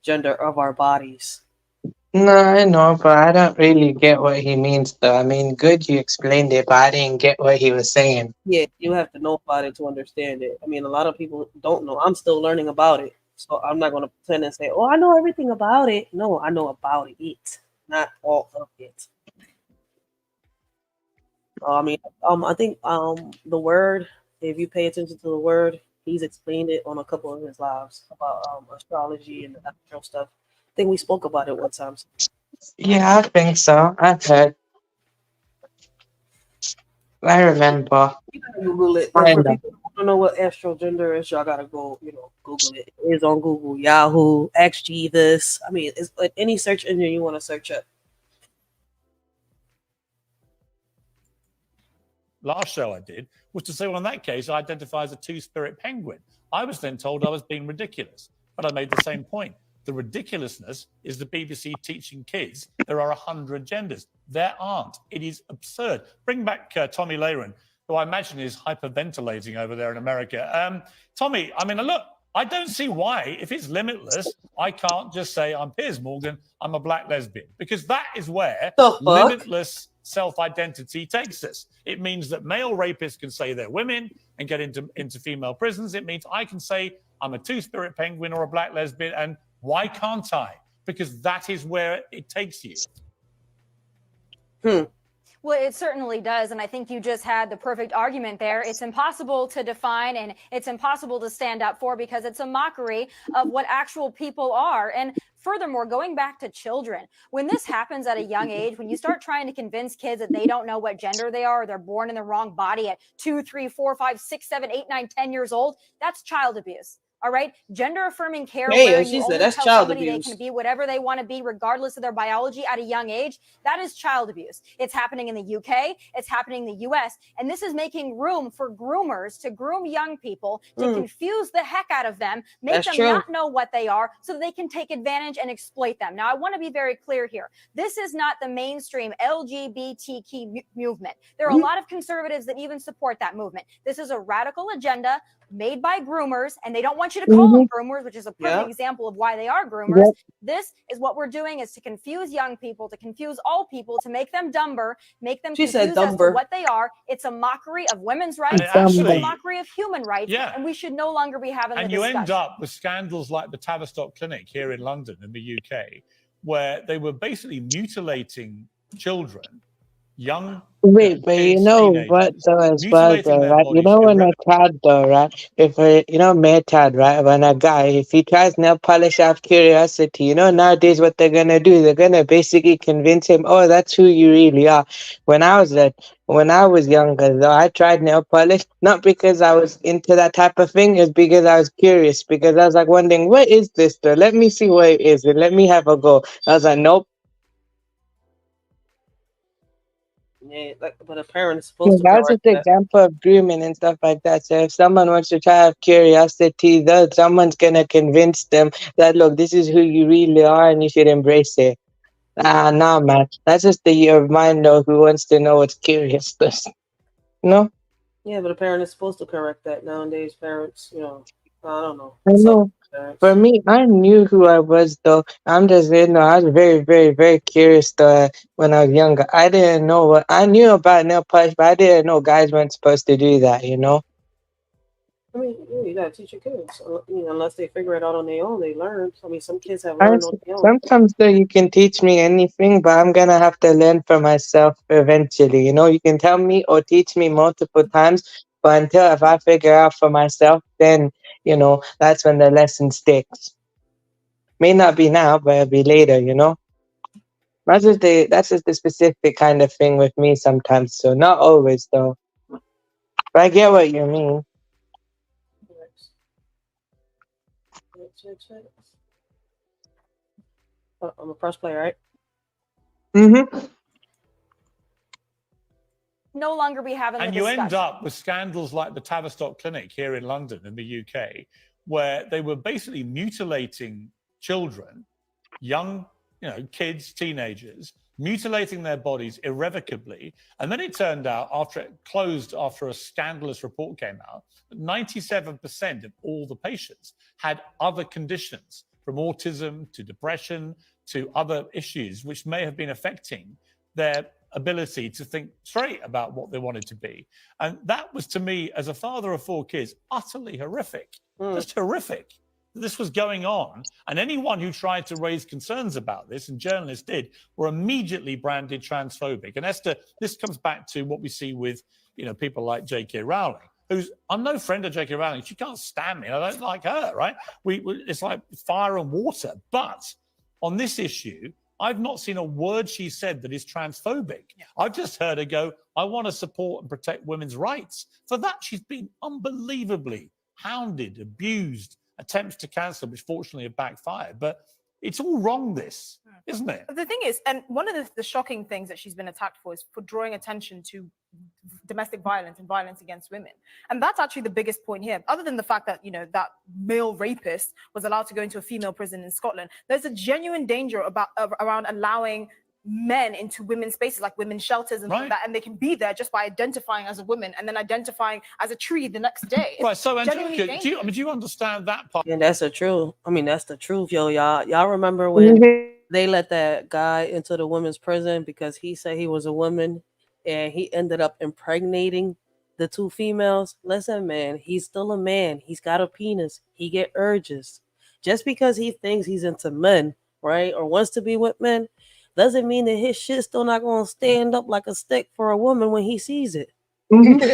gender of our bodies. No, I know, but I don't really get what he means, though. I mean, good you explained it, but I didn't get what he was saying. Yeah, you have to know about it to understand it. I mean, a lot of people don't know. I'm still learning about it, so I'm not going to pretend and say, "Oh, I know everything about it." No, I know about it. Not all of it. I think the word, if you pay attention to the word, he's explained it on a couple of his lives about astrology and the astral stuff. I think we spoke about it one time. Yeah, I think so. I've heard. I remember. You gotta Google it. For people who don't know what astrogender is, y'all gotta go, Google it. It is on Google, Yahoo, Ask Jeeves. I mean, it's like any search engine you want to search up. Last show I did was to say, well, in that case, I identify as a two-spirit penguin. I was then told I was being ridiculous. But I made the same point. The ridiculousness is the BBC teaching kids there are 100 genders. There aren't. It is absurd. Bring back Tommy Lehran, who I imagine is hyperventilating over there in America. Tommy, I mean, look, I don't see why, if it's limitless, I can't just say, I'm Piers Morgan, I'm a black lesbian. Because that is where limitless self-identity takes us. It means that male rapists can say they're women and get into female prisons. It means I can say I'm a two-spirit penguin or a black lesbian, and why can't I? Because that is where it takes you. Well, it certainly does. And I think you just had the perfect argument there. It's impossible to define and it's impossible to stand up for because it's a mockery of what actual people are. And furthermore, going back to children, when this happens at a young age, when you start trying to convince kids that they don't know what gender they are, or they're born in the wrong body at 2, 3, 4, 5, 6, 7, 8, 9, 10 years old, that's child abuse. All right. Gender affirming care, where you only tell somebody they can be whatever they want to be, regardless of their biology at a young age. That is child abuse. It's happening in the UK. It's happening in the US. And this is making room for groomers to groom young people, to confuse the heck out of them, make them not know what they are so that they can take advantage and exploit them. Now, I want to be very clear here. This is not the mainstream LGBTQ movement. There are a lot of conservatives that even support that movement. This is a radical agenda made by groomers, and they don't want you to call them groomers, which is a perfect example of why they are groomers. This is what we're doing, is to confuse young people, to confuse all people, to make them dumber, make them confused as to what they are. It's a mockery of women's rights. It's a mockery of human rights, and we should no longer be having the discussion. And you end up with scandals like the Tavistock Clinic here in London in the UK, where they were basically mutilating children, young Wait, but you know what though as well though, right? You know when a child though, right? If a male child, right? When a guy, if he tries nail polish out of curiosity, nowadays what they're gonna do, they're gonna basically convince him, oh, that's who you really are. When I was younger though, I tried nail polish, not because I was into that type of thing, it's because I was curious, because I was like wondering, what is this though? Let me see what it is and let me have a go. I was like, nope. Yeah, but a parent is supposed to That's just correct an that. example of grooming and stuff like that. So if someone wants to try have curiosity, someone's gonna convince them that look, this is who you really are and you should embrace it. Nah, man. That's just your mind though who wants to know what's curious. No? Yeah, but a parent is supposed to correct that. Nowadays, parents, I don't know. I know. For me, I knew who I was though. I'm just, I was very, very, very curious though when I was younger. I didn't know what I knew about nail polish, but I didn't know guys weren't supposed to do that, I mean, you gotta teach your kids. Unless they figure it out on their own, they learn. I mean, some kids have learned on their own. Sometimes though you can teach me anything, but I'm gonna have to learn for myself eventually. You can tell me or teach me multiple times, but if I figure out for myself, then that's when the lesson sticks. May not be now, but it'll be later. That's just the specific kind of thing with me sometimes. So not always though. But I get what you mean. I'm a press player, right? No longer be having the discussion. And you end up with scandals like the Tavistock Clinic here in London in the UK, where they were basically mutilating children, young, kids, teenagers, mutilating their bodies irrevocably. And then it turned out, after it closed, after a scandalous report came out, that 97% of all the patients had other conditions, from autism to depression to other issues, which may have been affecting their ability to think straight about what they wanted to be. And that was, to me, as a father of 4 kids, utterly horrific. Just horrific. This was going on, and anyone who tried to raise concerns about this, and journalists did, were immediately branded transphobic. And Esther, this comes back to what we see with people like J.K. Rowling, I'm no friend of J.K. Rowling. She can't stand me. I don't like her, right? It's like fire and water. But on this issue, I've not seen a word she said that is transphobic. I've just heard her go, I want to support and protect women's rights. For that, she's been unbelievably hounded, abused, attempts to cancel, which fortunately have backfired. But It's all wrong, this, isn't it? The thing is, and one of the shocking things that she's been attacked for is for drawing attention to domestic violence and violence against women. And that's actually the biggest point here. Other than the fact that, that male rapist was allowed to go into a female prison in Scotland, there's a genuine danger around allowing men into women's spaces, like women's shelters and that, and they can be there just by identifying as a woman and then identifying as a tree the next day. Right, so Angelica, do you understand that part? And that's the truth. I mean, that's the truth, yo. Y'all remember when they let that guy into the women's prison because he said he was a woman and he ended up impregnating the two females? Listen, man, he's still a man. He's got a penis. He get urges. Just because he thinks he's into men, right, or wants to be with men, doesn't mean that his shit's still not going to stand up like a stick for a woman when he sees it.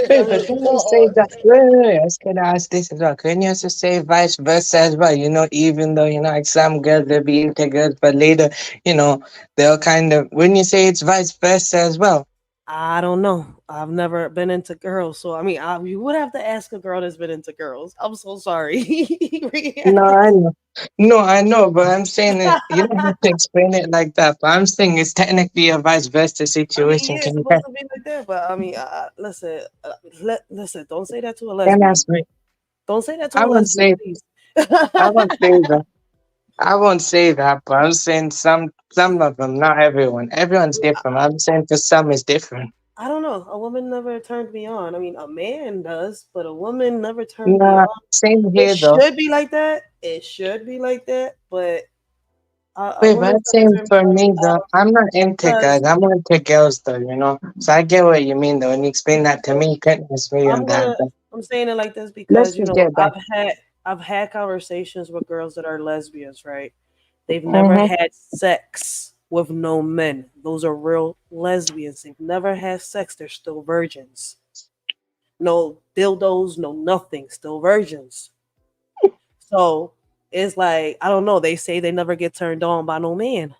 Wait, but can you say that? Wait, I was gonna ask this as well. Can you also say vice versa as well? Even though like some girls they'll be into girls, but later, they'll kind of. Wouldn't you say it's vice versa as well? I don't know. I've never been into girls, so I mean, you would have to ask a girl that's been into girls. I'm so sorry. No, I know. No, I know, but I'm saying that you don't have to explain it like that. But I'm saying it's technically a vice versa situation. It's Can you supposed to be like that, but I mean, listen, listen. Don't say that to a lesbian. ask me? Don't say that to I a won't lesbian, say. please. I won't say that. I won't say that, but I'm saying some of them, not everyone. Everyone's different. I'm saying for some it's different. I don't know. A woman never turned me on. I mean, a man does, but a woman never turned me Nah, on. same It here though. should be like that. It should be like that, but a Wait, but woman I'm never saying turned for me me though, on I'm not into because guys. I'm into girls though. So I get what you mean though. When you explain that to me, you couldn't disagree on that. But I'm saying it like this let's because just get back. I've had conversations with girls that are lesbians, right? They've never Mm-hmm. had sex with no men. Those are real lesbians. They've never had sex. They're still virgins. No dildos, no nothing. Still virgins. So it's like, I don't know. They say they never get turned on by no man.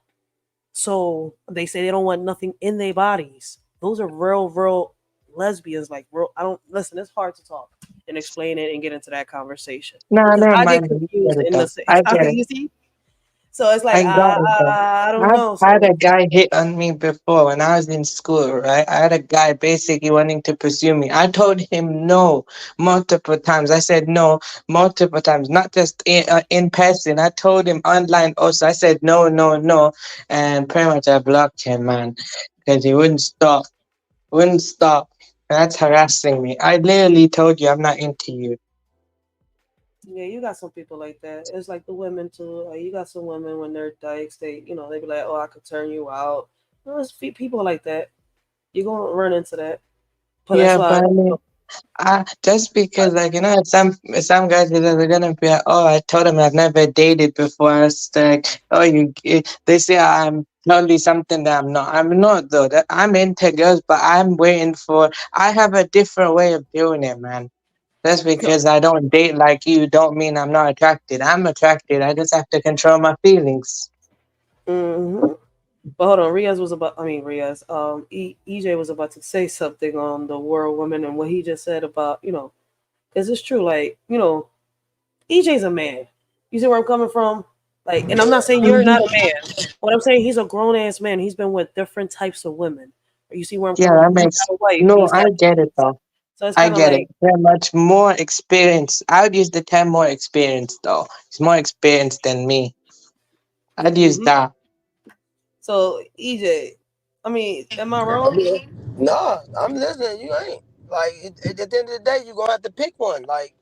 So they say they don't want nothing in their bodies. Those are real lesbians. Like real. I don't listen. It's hard to talk and explain it and get into that conversation Nah, because never I get mind. I confused get it in though. the. I get Okay, it. you see. So it's like I got it though. I don't I've know. had a So guy hit on me before when I was in school, right? I had a guy basically wanting to pursue me. I told him no multiple times. I said no multiple times, not just in person. I told him online also. I said no, no, no. And pretty much I blocked him, man, because he wouldn't stop. Wouldn't stop. That's harassing me. I literally told you I'm not into you. yeah, you got some people like that. It's like the women too. Like you got some women when they're dykes, they be like, "Oh, I could turn you out." There's people like that. You're gonna run into that. But that's Yeah, why. but I mean, just because some guys they're gonna be like, oh, I told them I've never dated before. It's like, oh, they say I'm totally something that I'm not. I'm not though. That I'm into girls, but I'm waiting for. I have a different way of doing it, man. Just because I don't date like you, don't mean I'm not attracted. I'm attracted. I just have to control my feelings. Mm-hmm. But hold on, Riaz was about. I mean, Riaz. EJ was about to say something on the world woman and what he just said about because it's true. Like EJ's a man. You see where I'm coming from? Like, and I'm not saying you're not a man. What I'm saying, he's a grown ass man. He's been with different types of women. You see where I'm Yeah, coming that from? He's makes got a wife. no. He's I got get it kids. though. So it's I kind of get it. like, They're much more experienced. I would use the term more experienced though. He's more experienced than me. I'd use hmm that. so EJ. I mean, am I wrong? Nah, I'm listening. You ain't. Like, at the end of the day, you're going to have to pick one. Like,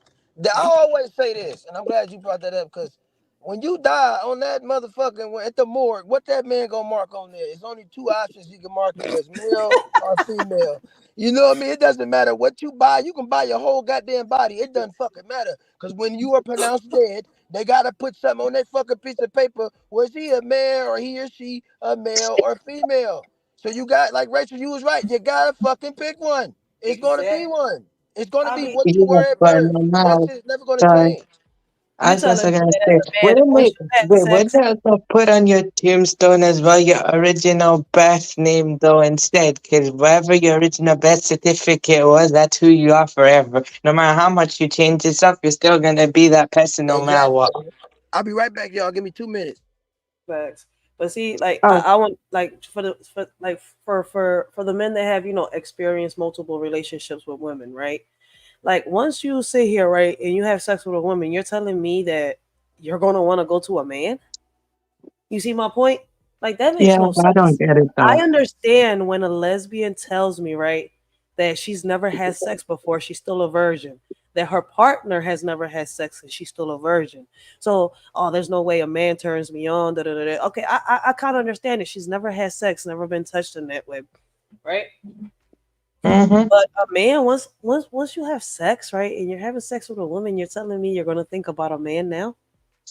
I always say this, and I'm glad you brought that up because when you die on that motherfucking, at the morgue, what that man going to mark on there? It's only two options you can mark you as male or female. You know what I mean? It doesn't matter what you buy. You can buy your whole goddamn body. It doesn't fucking matter. Because when you are pronounced dead, they got to put something on that fucking piece of paper. Was he a man or he or she a male or female? So you got, like Rachel, you was right. You gotta fucking pick one. It's gonna be Exactly. one. It's gonna I be mean, what you Yeah, were at but birth. no That matter. shit's never gonna Sorry. change. you I was telling just me gonna that say, as a man, wouldn't once it, you had would sex, you also put on your tombstone as well your original birth name though instead? Because whatever your original birth certificate was, that's who you are forever. No matter how much you change this up, you're still gonna be that person no matter what. Exactly. I'll be right back, y'all. Give me 2 minutes. Facts. But see, like Oh, I want like for the men that have experienced multiple relationships with women, right? Like once you sit here, right, and you have sex with a woman, you're telling me that you're gonna want to go to a man. You see my point? Like that makes yeah, no but I don't sense. get it I though. understand when a lesbian tells me, right, that she's never had sex before, she's still a virgin. That her partner has never had sex and she's still a virgin. So, oh, there's no way a man turns me on. Da, da, da, da. Okay, I kind of understand it. She's never had sex, never been touched in that way, right? Mm-hmm. But a man, once you have sex, right, and you're having sex with a woman, you're telling me you're gonna think about a man now?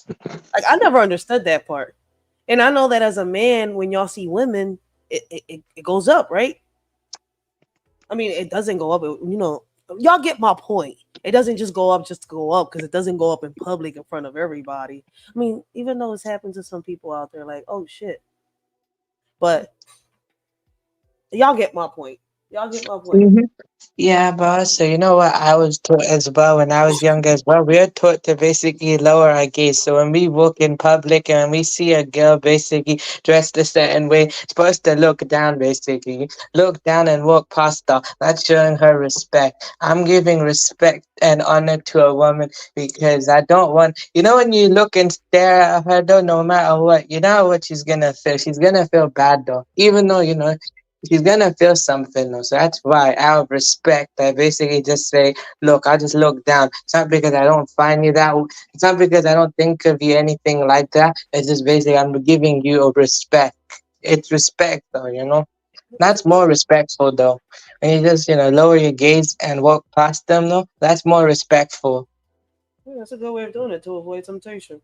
Like I never understood that part. And I know that as a man, when y'all see women, it goes up, right? I mean, it doesn't go up. Y'all get my point. It doesn't just go up just to go up because it doesn't go up in public in front of everybody. I mean, even though it's happened to some people out there, like, oh shit. But y'all get my point. Y'all get my point. Mm-hmm. Yeah, but also, you know what I was taught as well when I was younger as well? We are taught to basically lower our gaze. So when we walk in public and we see a girl basically dressed a certain way, supposed to look down basically, look down and walk past her. That's showing her respect. I'm giving respect and honor to a woman because I don't want, when you look and stare at her though, no matter what, you know what she's gonna feel. She's gonna feel bad though, even though, she's gonna feel something though. So that's why out of respect I basically just say, look, I just look down. It's not because I don't find you it's not because I don't think of you anything like that. It's just basically I'm giving you a respect. It's respect though. That's more respectful though. When you just, lower your gaze and walk past them though, that's more respectful. Yeah, that's a good way of doing it to avoid temptation.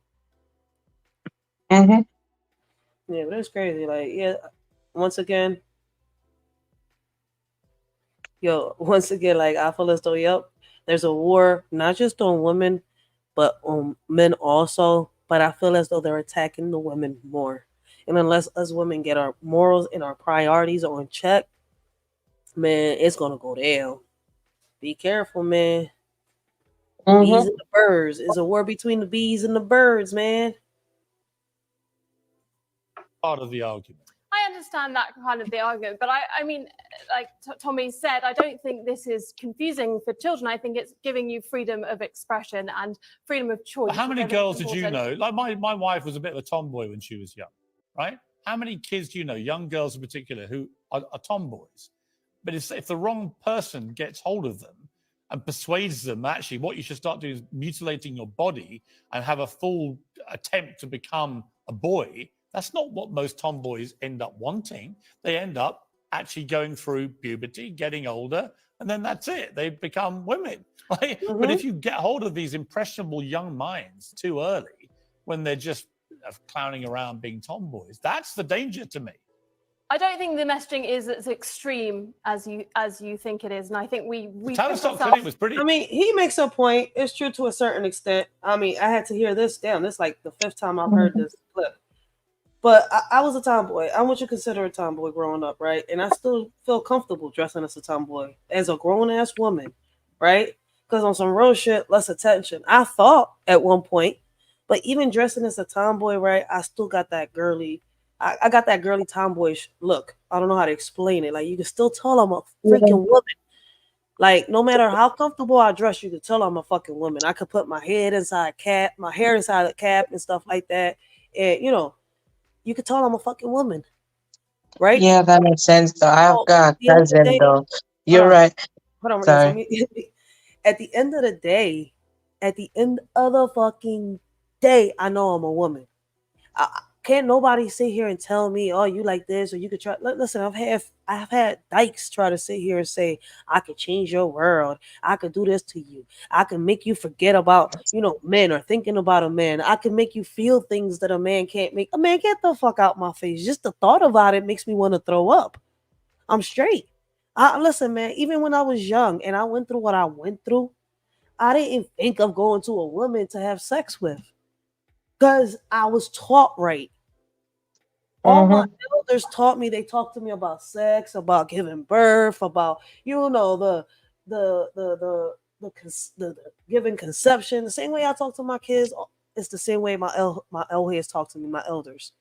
Mm-hmm. Yeah, but it's crazy. Like, yeah, once again, once again, like I feel as though, yep, there's a war not just on women, but on men also. But I feel as though they're attacking the women more. And unless us women get our morals and our priorities on check, man, it's gonna go down. Be careful, man. Bees Mm-hmm. and the birds. It's a war between the bees and the birds, man. Part of the argument. I understand that kind of the argument, but I mean, like Tommy said, I don't think this is confusing for children. I think it's giving you freedom of expression and freedom of choice. But how many which I think is girls did you important. know? Like my wife was a bit of a tomboy when she was young, right? How many kids do you know, young girls in particular, who are tomboys? But if the wrong person gets hold of them and persuades them, actually, what you should start doing is mutilating your body and have a full attempt to become a boy. That's not what most tomboys end up wanting. They end up actually going through puberty, getting older, and then that's it. They become women. Right? But if you get hold of these impressionable young minds too early, when they're just clowning around being tomboys, that's the danger to me. I don't think the messaging is as extreme as you think it is, and I think we Tavistock Clinic was pretty. I mean, he makes a point. It's true to a certain extent. I mean, I had to hear this. Damn, this is like the fifth time I've heard this clip. But I was a tomboy. I want you to consider a tomboy growing up, right? And I still feel comfortable dressing as a tomboy, as a grown ass woman, right? Because on some real shit, less attention. I thought at one point, but even dressing as a tomboy, right? I still got that girly. I got that girly tomboyish look. I don't know how to explain it. Like you can still tell I'm a Yeah. freaking woman. Like no matter how comfortable I dress, you can tell I'm a fucking woman. I could put my head inside a cap, my hair inside a cap, and stuff like that. And you could tell I'm a fucking woman, right? Yeah, that makes sense though. I've So got at a the end of the cousin day, though. hold You're on, right. hold on, Renee. So Sorry. me, at the end of the day, at the end of the fucking day, I know I'm a woman. Can't nobody sit here and tell me, "Oh, you like this," or you could try. Listen, I've had dykes try to sit here and say, "I could change your world. I could do this to you. I can make you forget about men or thinking about a man. I can make you feel things that a man can't make." A man, get the fuck out my face. Just the thought about it makes me want to throw up. I'm straight. Listen, man. Even when I was young and I went through what I went through, I didn't think of going to a woman to have sex with because I was taught right. All my Mm-hmm. elders taught me. They talked to me about sex, about giving birth, about the giving conception. The same way I talk to my kids, it's the same way my elders talk to me, my elders.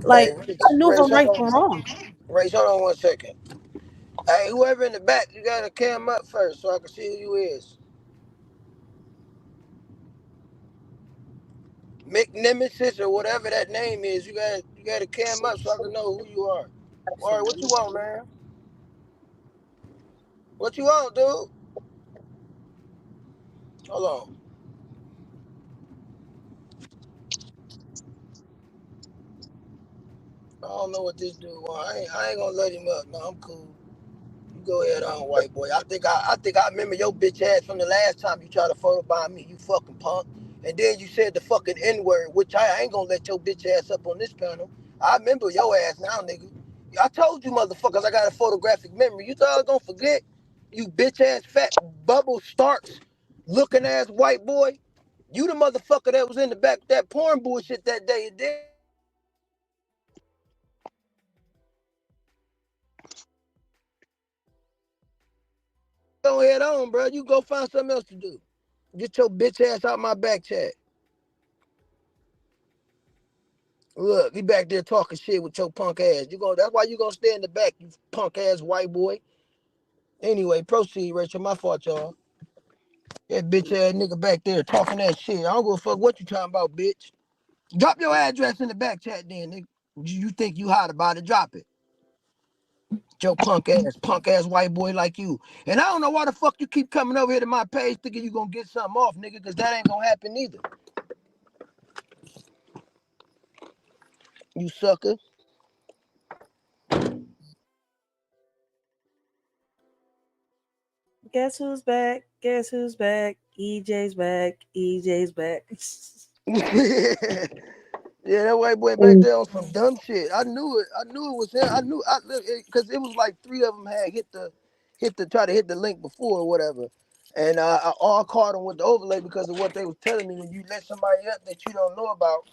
Like, Hey, Rach, I knew from right from wrong. Rach, hold on 1 second. Hey, whoever in the back, you gotta cam up first so I can see who you is. Mick Nemesis or whatever that name is, you gotta cam up so I can know who you are. Or what you want, man? What you want, dude? Hold on. I don't know what this dude want. I ain't gonna let him up. No, I'm cool. You go ahead on, white boy. I think I remember your bitch ass from the last time you tried to photobomb me, you fucking punk. And then you said the fucking N-word, which I ain't gonna let your bitch ass up on this panel. I remember your ass now, nigga. I told you motherfuckers I got a photographic memory. You thought I was gonna forget? You bitch ass fat bubble starts looking ass white boy. You the motherfucker that was in the back of that porn bullshit that day. And then go head on, bro. You go find something else to do. Get your bitch ass out my back chat. Look, he back there talking shit with your punk ass. That's why you gonna stay in the back, you punk ass white boy. Anyway, proceed, Rachel. My fault, y'all. That bitch ass nigga back there talking that shit. I don't give a fuck what you talking about, bitch. Drop your address in the back chat then, nigga. You think you hot about it, drop it. Your punk ass white boy like you. And I don't know why the fuck you keep coming over here to my page thinking you gonna get something off, nigga, because that ain't gonna happen either. You sucker. Guess who's back? Guess who's back? EJ's back. EJ's back. Yeah, that white boy back there on some dumb shit. I knew it. I knew it was him. I knew because it was like three of them had try to hit the link before or whatever, and I all caught them with the overlay because of what they was telling me. When you let somebody up that you don't know about,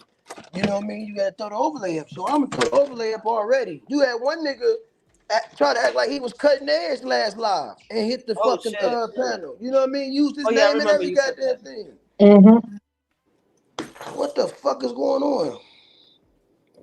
you know what I mean? You gotta throw the overlay up. So I'm gonna throw the overlay up already. You had one nigga try to act like he was cutting edge last live and hit the Oh fucking shit. panel. You know what I mean? Used his Oh yeah, I name and remember every you said goddamn that. thing. Mm-hmm. What the fuck is going on?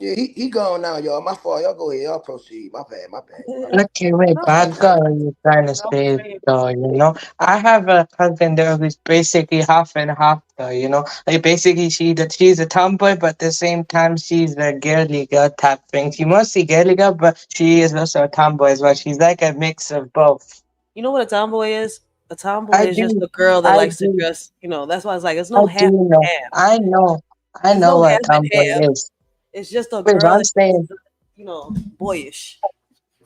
Yeah, he gone now, y'all. My fault. Y'all go ahead. Y'all proceed. My bad. My bad. My bad. Okay, wait, No, but I it's got what you're trying to no say shame. though, I have a cousin there who's basically half and half though. Like basically she's a tomboy, but at the same time she's a girly girl type thing. She mostly girly girl, but she is also a tomboy as well. She's like a mix of both. You know what a tomboy is? A tomboy I is just do, a girl that I likes to do, dress. That's why it's like it's I no do half and know. half. I There's know no what half a and tomboy half. is. It's just a Wait, but girl I'm that saying, boyish.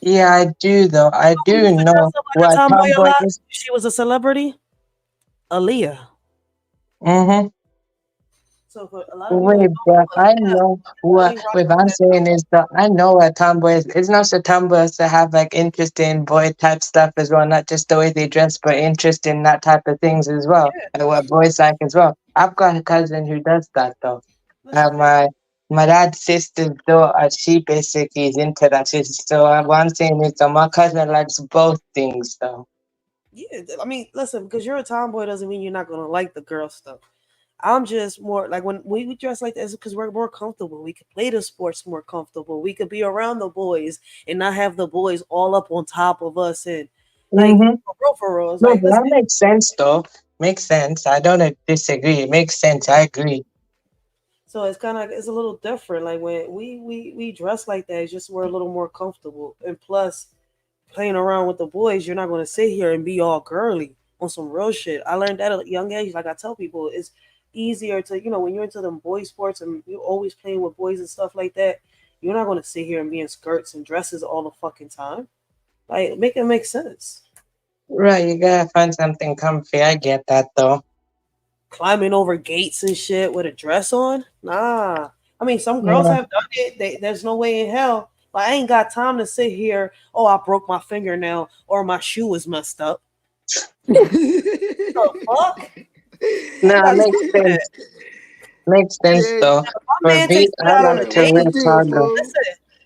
yeah, I do though. I Who do used to dress know up like a what a tomboy a tomboy lot? is. She was a celebrity. Aaliyah. Mm-hmm. So for a lot of people that Wait, don't but know, I Aaliyah know really what rocked what with I'm that saying tomboy. is that I know what tomboy is. It's not so tomboys to have like interest in boy type stuff as well, not just the way they dress, but interest in that type of things as well, Yeah, and what boys like as well. I've got a cousin who does that though. that's great. My dad's sister's daughter, she basically is into that shit. So what I'm saying is that my cousin likes both things though. Yeah, I mean, listen, because you're a tomboy doesn't mean you're not gonna like the girl stuff. I'm just more like when we dress like this because we're more comfortable. We could play the sports more comfortable. We could be around the boys and not have the boys all up on top of us and like Mm-hmm. for real. It's No, like but listen. that makes sense though. Makes sense. I don't disagree. It makes sense. I agree. So it's kind of it's a little different. Like when we dress like that, it's just we're a little more comfortable. And plus, playing around with the boys, you're not going to sit here and be all girly on some real shit. I learned that at a young age. Like I tell people, it's easier to when you're into them boy sports and you're always playing with boys and stuff like that. You're not going to sit here and be in skirts and dresses all the fucking time. Like make it make sense. Right, you gotta find something comfy. I get that though. Climbing over gates and shit with a dress on? Nah. I mean, some girls Yeah. have done it. There's no way in hell. Like, I ain't got time to sit here. Oh, I broke my fingernail or my shoe was messed up. The fuck? I No, got time makes for that. sense. Makes sense Yeah, though. If my For man me, takes me I out on like a yeah. to What's date, the wear deal, cargo. fool? listen.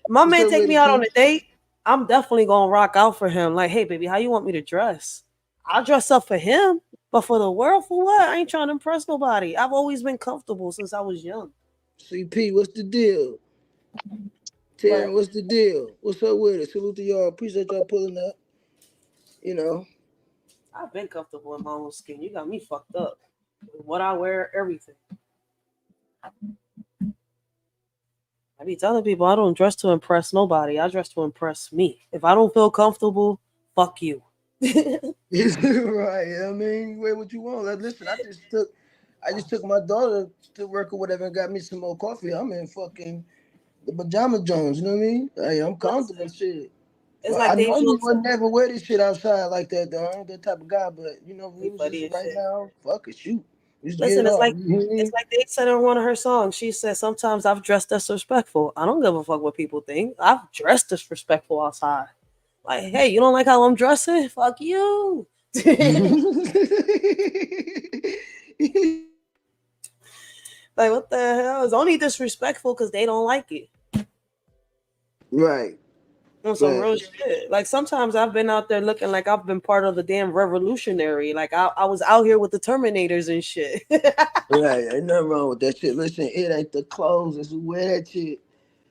My What's man up take with me it, out on P? a date. I'm definitely gonna rock out for him. Like, hey, baby, how you want me to dress? I'll dress up for him, but for the world, for what? I ain't trying to impress nobody. I've always been comfortable since I was young. CP, what's the deal? But Taryn, what's the deal? What's up with it? Salute to y'all. Appreciate y'all pulling up. You know. I've been comfortable in my own skin. You got me fucked up. What I wear, everything. I be telling people I don't dress to impress nobody. I dress to impress me. If I don't feel comfortable, fuck you. Right. I mean, wear what you want. Like, listen, I just took my daughter to work or whatever and got me some more coffee. I'm in fucking the pajama Jones, you know what I mean? Hey, I'm comfortable and shit. It's Well, like I Dave normally Jones said. would never wear this shit outside like that though. I ain't that type of guy, but you know, He we was funny just as right shit. now, fuck it, shoot. Just get Listen, it off. You know what I it's mean? like they said in one of her songs. She said, "Sometimes I've dressed disrespectful. I don't give a fuck what people think. I've dressed disrespectful outside. Like, hey, you don't like how I'm dressing? Fuck you." Like, what the hell? It's only disrespectful because they don't like it. Right. On some Right. real shit. Like sometimes I've been out there looking like I've been part of the damn revolutionary. Like I was out here with the Terminators and shit. Right. Ain't nothing wrong with that shit. Listen, it ain't the clothes, it's who wear that shit.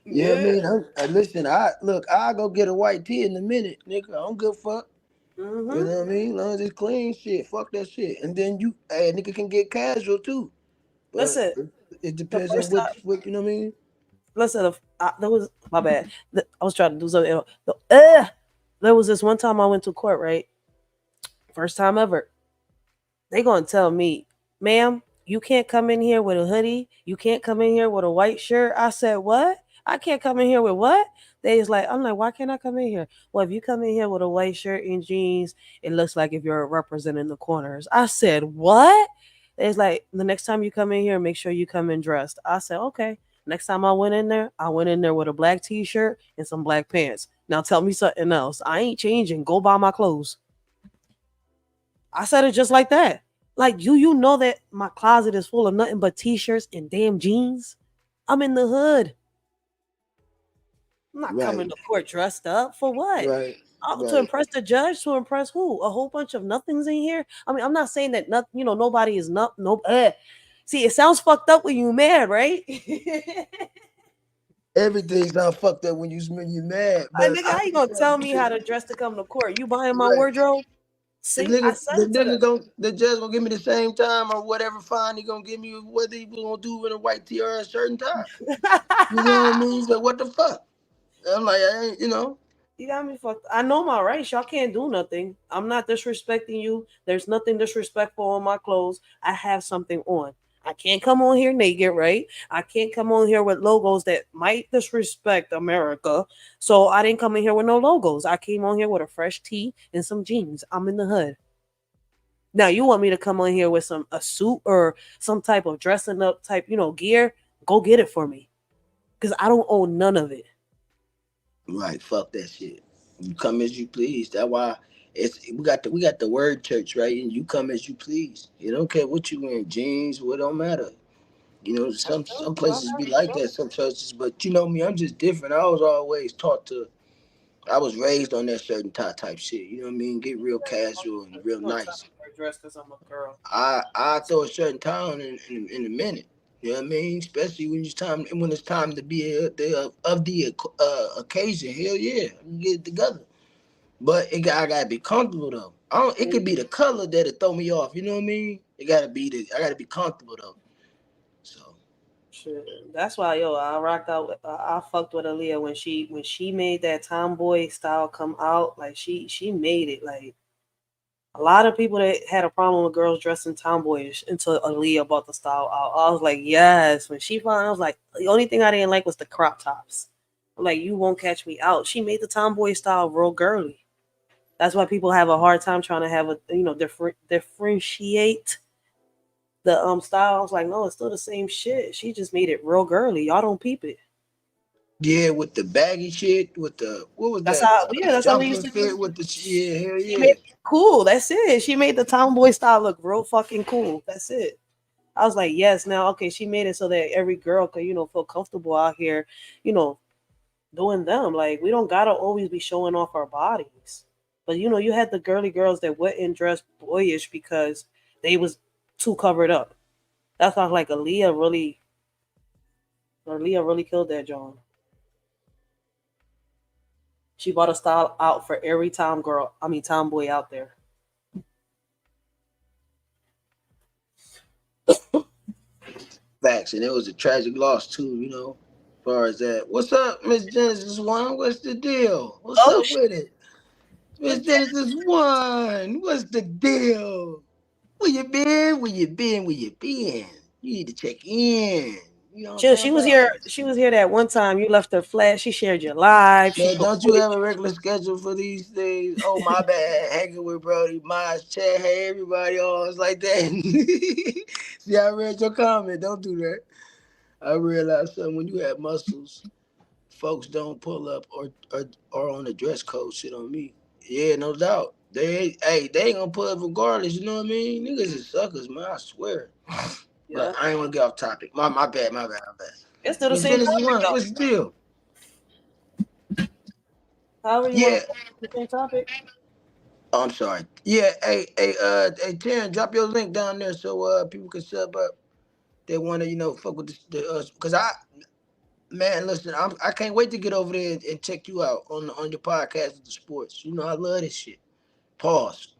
You know what I Yeah. mean? Listen, I go get a white tee in a minute, nigga. I don't give a fuck. You Mm-hmm. know what I mean? As long as it's clean shit, fuck that shit. And then hey, a nigga can get casual too. But Listen, it the depends on first time, what you know what I mean? listen, there was my bad. I was trying to do something. There was this one time I went to court. Right, first time ever. They gonna tell me, ma'am, you can't come in here with a hoodie. You can't come in here with a white shirt. I said, what? I can't come in here with what? They is like, I'm like, why can't I come in here? Well, if you come in here with a white shirt and jeans, it looks like if you're representing the corners. I said, what? It's like the next time you come in here, make sure you come in dressed. I said, okay. Next time I went in there with a black t-shirt and some black pants. Now tell me something else. I ain't changing. Go buy my clothes. I said it just like that. Like you know that my closet is full of nothing but t-shirts and damn jeans. I'm in the hood. I'm not Right, coming to court dressed up for what? right, To right. impress the judge? To impress who? A whole bunch of nothings in here? I mean, I'm not saying that nobody is not no. See, it sounds fucked up when you mad, right? Everything's not fucked up when you mad, Like, but nigga, I how you can gonna tell tell you me how shit. to dress to come to court? You buying my Right. wardrobe? The See, I nigga, said the it to them. nigga gon' the judge gonna give me the same time or whatever fine he gonna give me, whether he was gonna do in a white tee or a certain time. You know what I mean? So what the fuck? I'm like, I ain't, you know. You got me fucked. I know my rights. Y'all can't do nothing. I'm not disrespecting you. There's nothing disrespectful on my clothes. I have something on. I can't come on here naked, right? I can't come on here with logos that might disrespect America. So I didn't come in here with no logos. I came on here with a fresh tee and some jeans. I'm in the hood. Now you want me to come on here with a suit or some type of dressing up type, gear? Go get it for me. Cause I don't own none of it. Right, fuck that shit. You come as you please. That's why we got the word church, right? And you come as you please. You don't care what you wearing, jeans, what don't matter. You know, That's some true. places be like that, some churches, but you know me, I'm just different. I was always taught to I was raised on that certain type shit. You know what I mean? Get real casual and real You gonna tell nice. me to dress because I'm a girl. I throw a certain time in a minute. You know what I mean? Especially when it's time to be of the occasion. Hell yeah, we can get it together. But I gotta be comfortable though. It could be the color that'll throw me off. You know what I mean? I gotta be comfortable though. So Shit. That's why, I rocked out. I fucked with Aaliyah when she made that tomboy style come out. Like she made it. Like a lot of people that had a problem with girls dressing tomboyish until Aaliyah bought the style out. I was like, yes. When she found, I was like, the only thing I didn't like was the crop tops. I'm like, you won't catch me out. She made the tomboy style real girly. That's why people have a hard time trying to have differentiate the style. I was like, no, it's still the same shit. She just made it real girly. Y'all don't peep it. yeah, with the baggy shit, with the what was That's that how, yeah, that's how we used jumper to do. fit with the yeah, hell She made yeah. it cool. That's it. She made the tomboy style look real fucking cool. That's it. I was like, yes, now okay, she made it so that every girl could, feel comfortable out here, you know, doing them. Like we don't gotta always be showing off our bodies. But you had the girly girls that wouldn't dress boyish because they was too covered up. That's why like Aaliyah really killed that John. She bought a style out for every tomboy out there. Facts, and it was a tragic loss too. As far as that. What's up, Miss Genesis One? What's the deal? What's Oh up shit. with it, Miss Genesis One? What's the deal? Where you been? Where you been? Where you been? You need to check in. You know what I'm Chill, talking she was about? here. She was here that one time. You left her flat. She shared your live. She Man, don't you promoted have a regular schedule for these things? Oh, my bad. Hanging with Brody, my chat, hey, everybody, all it's like that. See, I read your comment. Don't do that. I realized something when you have muscles, folks don't pull up or on the dress code shit on me. Yeah, no doubt. They ain't gonna pull up regardless. You know what I mean? Niggas is suckers, man. I swear. you. But Yeah, I ain't wanna get off topic. My bad. My bad. My bad. it's still the Miss same Genesis topic one, though. what's the deal? However you want Yeah. to the same topic. Oh, I'm sorry. Yeah. Hey, Taryn, drop your link down there so people can sub up. They wanna fuck with cause man, listen, I can't wait to get over there and check you out on your podcast with the sports. I love this shit. Pause.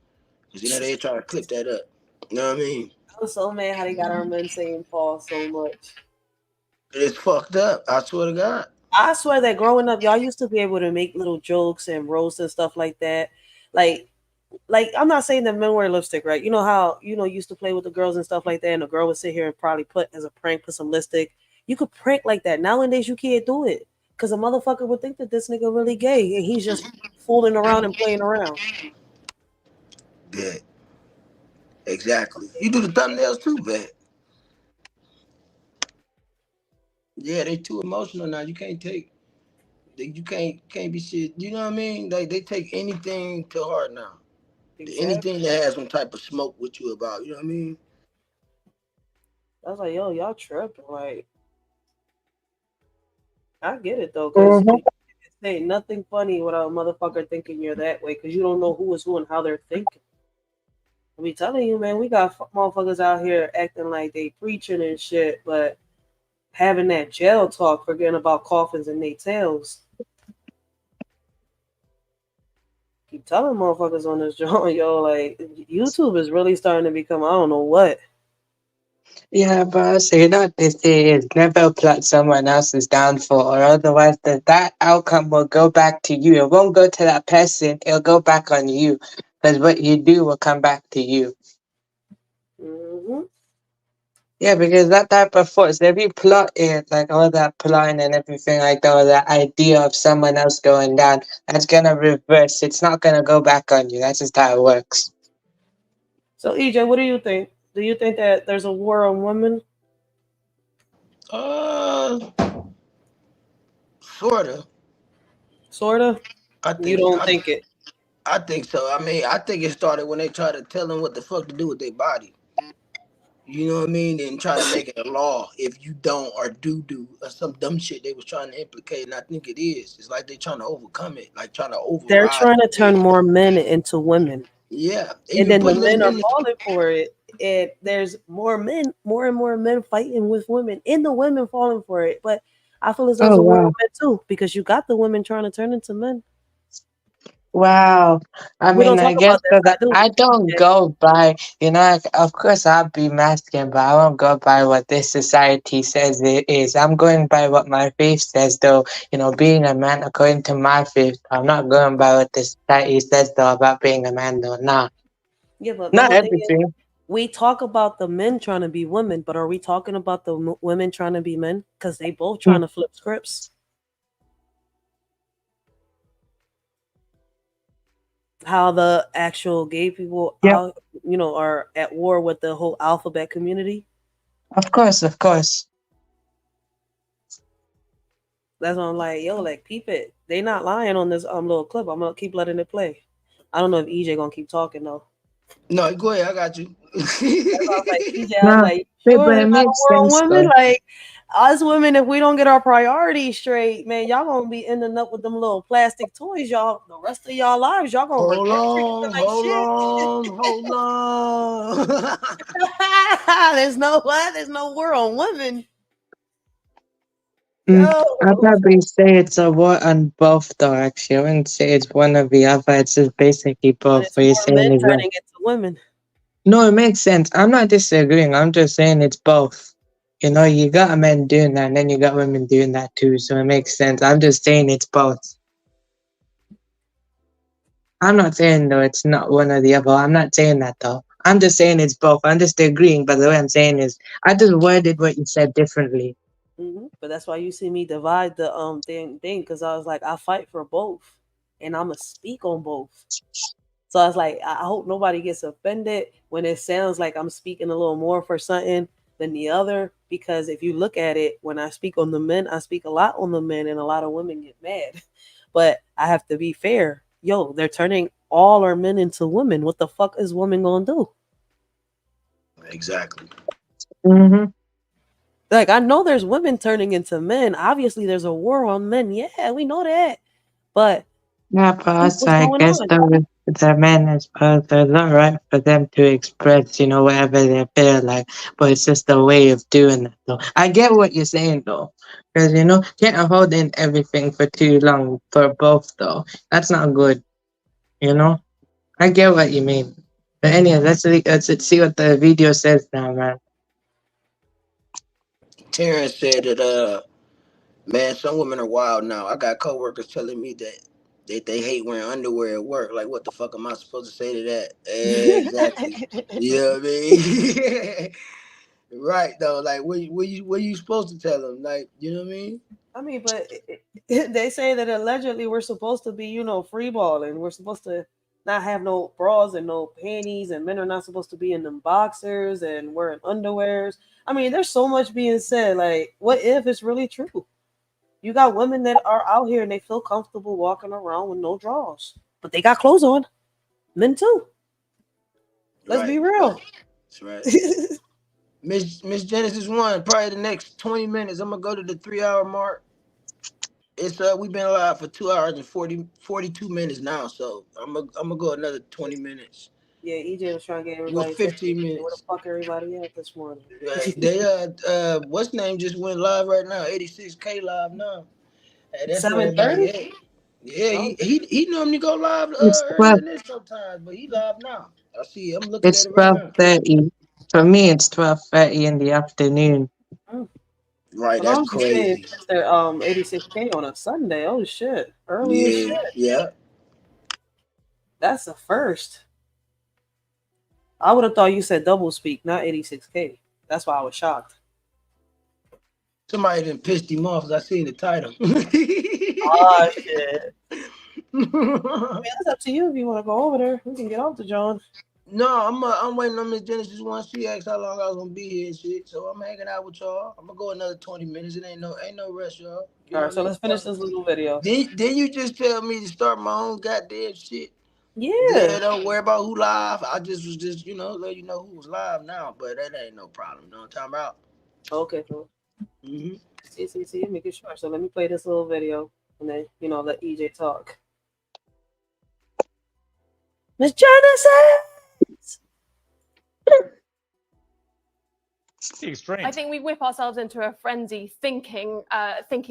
Because they try to clip that up. You know what I mean? I was so mad how they got our men saying Paul so much. It's fucked up. I swear to God. I swear that growing up, y'all used to be able to make little jokes and roast and stuff like that. Like, I'm not saying that men wear lipstick, right? You know how used to play with the girls and stuff like that, and the girl would sit here and probably put as a prank put some lipstick. You could prank like that. Nowadays, you can't do it because a motherfucker would think that this nigga really gay and he's just fooling around and playing around. Yeah, exactly. You do the thumbnails too, man. Yeah, they too emotional now. You can't take. You can't be shit. You know what I mean? Like they take anything to heart now. Exactly. Anything that has some type of smoke with you about. You know what I mean? I was like, yo, y'all tripping. Like, I get it though, because Mm-hmm. it ain't nothing funny without a motherfucker thinking you're that way, because you don't know who is who and how they're thinking. I be telling you, man, we got motherfuckers out here acting like they preaching and shit, but having that jail talk, forgetting about coffins and their tails. Keep telling motherfuckers on this joint, yo, like YouTube is really starting to become I don't know what. Yeah, but so you know what they say is never plot someone else's downfall, or otherwise that outcome will go back to you. It won't go to that person, it'll go back on you. Because what you do will come back to you. Hmm. Yeah, because that type of force, if you plot it, like all that plotting and everything like that, or that idea of someone else going down, that's gonna reverse. It's not gonna go back on you. That's just how it works. So EJ, what do you think? Do you think that there's a war on women? Uh, sorta. Sorta. I You think don't I, think it? I think so. I mean, I think it started when they tried to tell them what the fuck to do with their body. You know what I mean? And try to make it a law if you don't or do or some dumb shit they was trying to implicate. And I think it is. It's like they trying to overcome it, like trying to They're override trying to the turn thing. more men into women, Yeah, and even then the putting them men are in the. falling for it. And there's more and more men fighting with women, and the women falling for it. But I feel as though it's Oh a war on wow. men too, because you got the women trying to turn into men. Wow. I We don't mean, talk I guess about this. so I that do. I don't go by, like, of course I'll be masking, but I won't go by what this society says it is. I'm going by what my faith says, though, being a man according to my faith. I'm not going by what the society says, though, about being a man, though. Nah, Yeah, but my not whole thing is, everything. we talk about the men trying to be women, but are we talking about the women trying to be men? Because they both Hmm. trying to flip scripts. How the actual gay people Yep, out, are at war with the whole alphabet community. of course, of course. That's why I'm like, yo, like peep it. They not lying on this little clip. I'm gonna keep letting it play. I don't know if EJ gonna keep talking though. No, go ahead. I got you. That's why I was like, EJ, I was No, like, wait, sure, but it's it not a makes war on sense, women. though. Like us women, if we don't get our priorities straight, man, y'all gonna be ending up with them little plastic toys, y'all. The rest of y'all lives, y'all gonna hold regret treating on, them like hold shit. on, hold on. There's no what? There's no war on women. I'd probably say it's a war on both, though. Actually, I wouldn't say it's one or the other. It's just basically But both. it's What you're more men saying is right. turning into women. No, it makes sense. I'm not disagreeing. I'm just saying it's both. You know, you got men doing that, and then you got women doing that too. So it makes sense. I'm just saying it's both. I'm not saying though it's not one or the other. I'm not saying that though. I'm just saying it's both. I'm just agreeing. But the way I'm saying is, I just worded what you said differently. But that's why you see me divide the thing because I was like, I fight for both, and I'ma speak on both. So I was like, I hope nobody gets offended when it sounds like I'm speaking a little more for something than the other. Because if you look at it, when I speak on the men, I speak a lot on the men, and a lot of women get mad. But I have to be fair. Yo, they're turning all our men into women. What the fuck is women gonna do? Exactly. Mm-hmm. Like, I know there's women turning into men. Obviously, there's a war on men. Yeah, we know that. But Yeah, but also, what's I going guess on? the men as well, it's not right for them to express, you know, whatever they feel like. But it's just a way of doing it, though. I get what you're saying, though, because you know, can't hold in everything for too long for both, though. That's not good, you know. I get what you mean. But anyway, let's see what the video says now, man. Terrence said that man, some women are wild now. I got coworkers telling me that they hate wearing underwear at work. Like, what the fuck am I supposed to say to that? Exactly. You know what I mean? Right though. Like, what you supposed to tell them? Like, you know what I mean? I mean, but they say that allegedly we're supposed to be, free balling. We're supposed to not have no bras and no panties, and men are not supposed to be in them boxers and wearing underwears. I mean, there's so much being said. Like, what if it's really true? You got women that are out here and they feel comfortable walking around with no drawers, but they got clothes on. Men too. Let's be Right. real. That's right. Miss Genesis one, probably the next 20 minutes. I'm gonna go to the 3 hour mark. It's we've been live for 2 hours and 42 minutes now, so I'm gonna go another 20 minutes. Yeah, EJ was trying to get Well, everybody 15 attention. Where the minutes. fuck everybody at this morning? They what's name just went live right now, 86K live now. Hey, that's where 7:30. everybody at. Yeah, Oh, he normally go live It's earlier 12. than this sometimes, but he live now. I see. I'm looking at It's it right now. 12:30. For me, it's 12:30 in the afternoon. mm. Right, But I that's was just saying, crazy. Mr. 86K on a Sunday. Oh shit, early as Yeah, shit. yeah. That's a first. I would have thought you said double speak, not 86K. That's why I was shocked. Somebody done pissed him off. 'Cause I seen the title. Oh shit. I mean, that's up to you if you want to go over there. We can get off the John. No, I'm waiting on Miss Genesis one. She asked how long I was gonna be here and shit. So I'm hanging out with y'all. I'm gonna go another 20 minutes. It ain't no rush, y'all. You All know right, what I so mean? let's finish this little video. Then you just tell me to start my own goddamn shit. Yeah. Then don't worry about who live. I just was just let you know who was live now, but that ain't no problem. You know what I'm talking about? Okay, cool. Hmm. See, make it short. So let me play this little video and then let EJ talk. Miss Genesis. Extreme. I think we whip ourselves into a frenzy thinking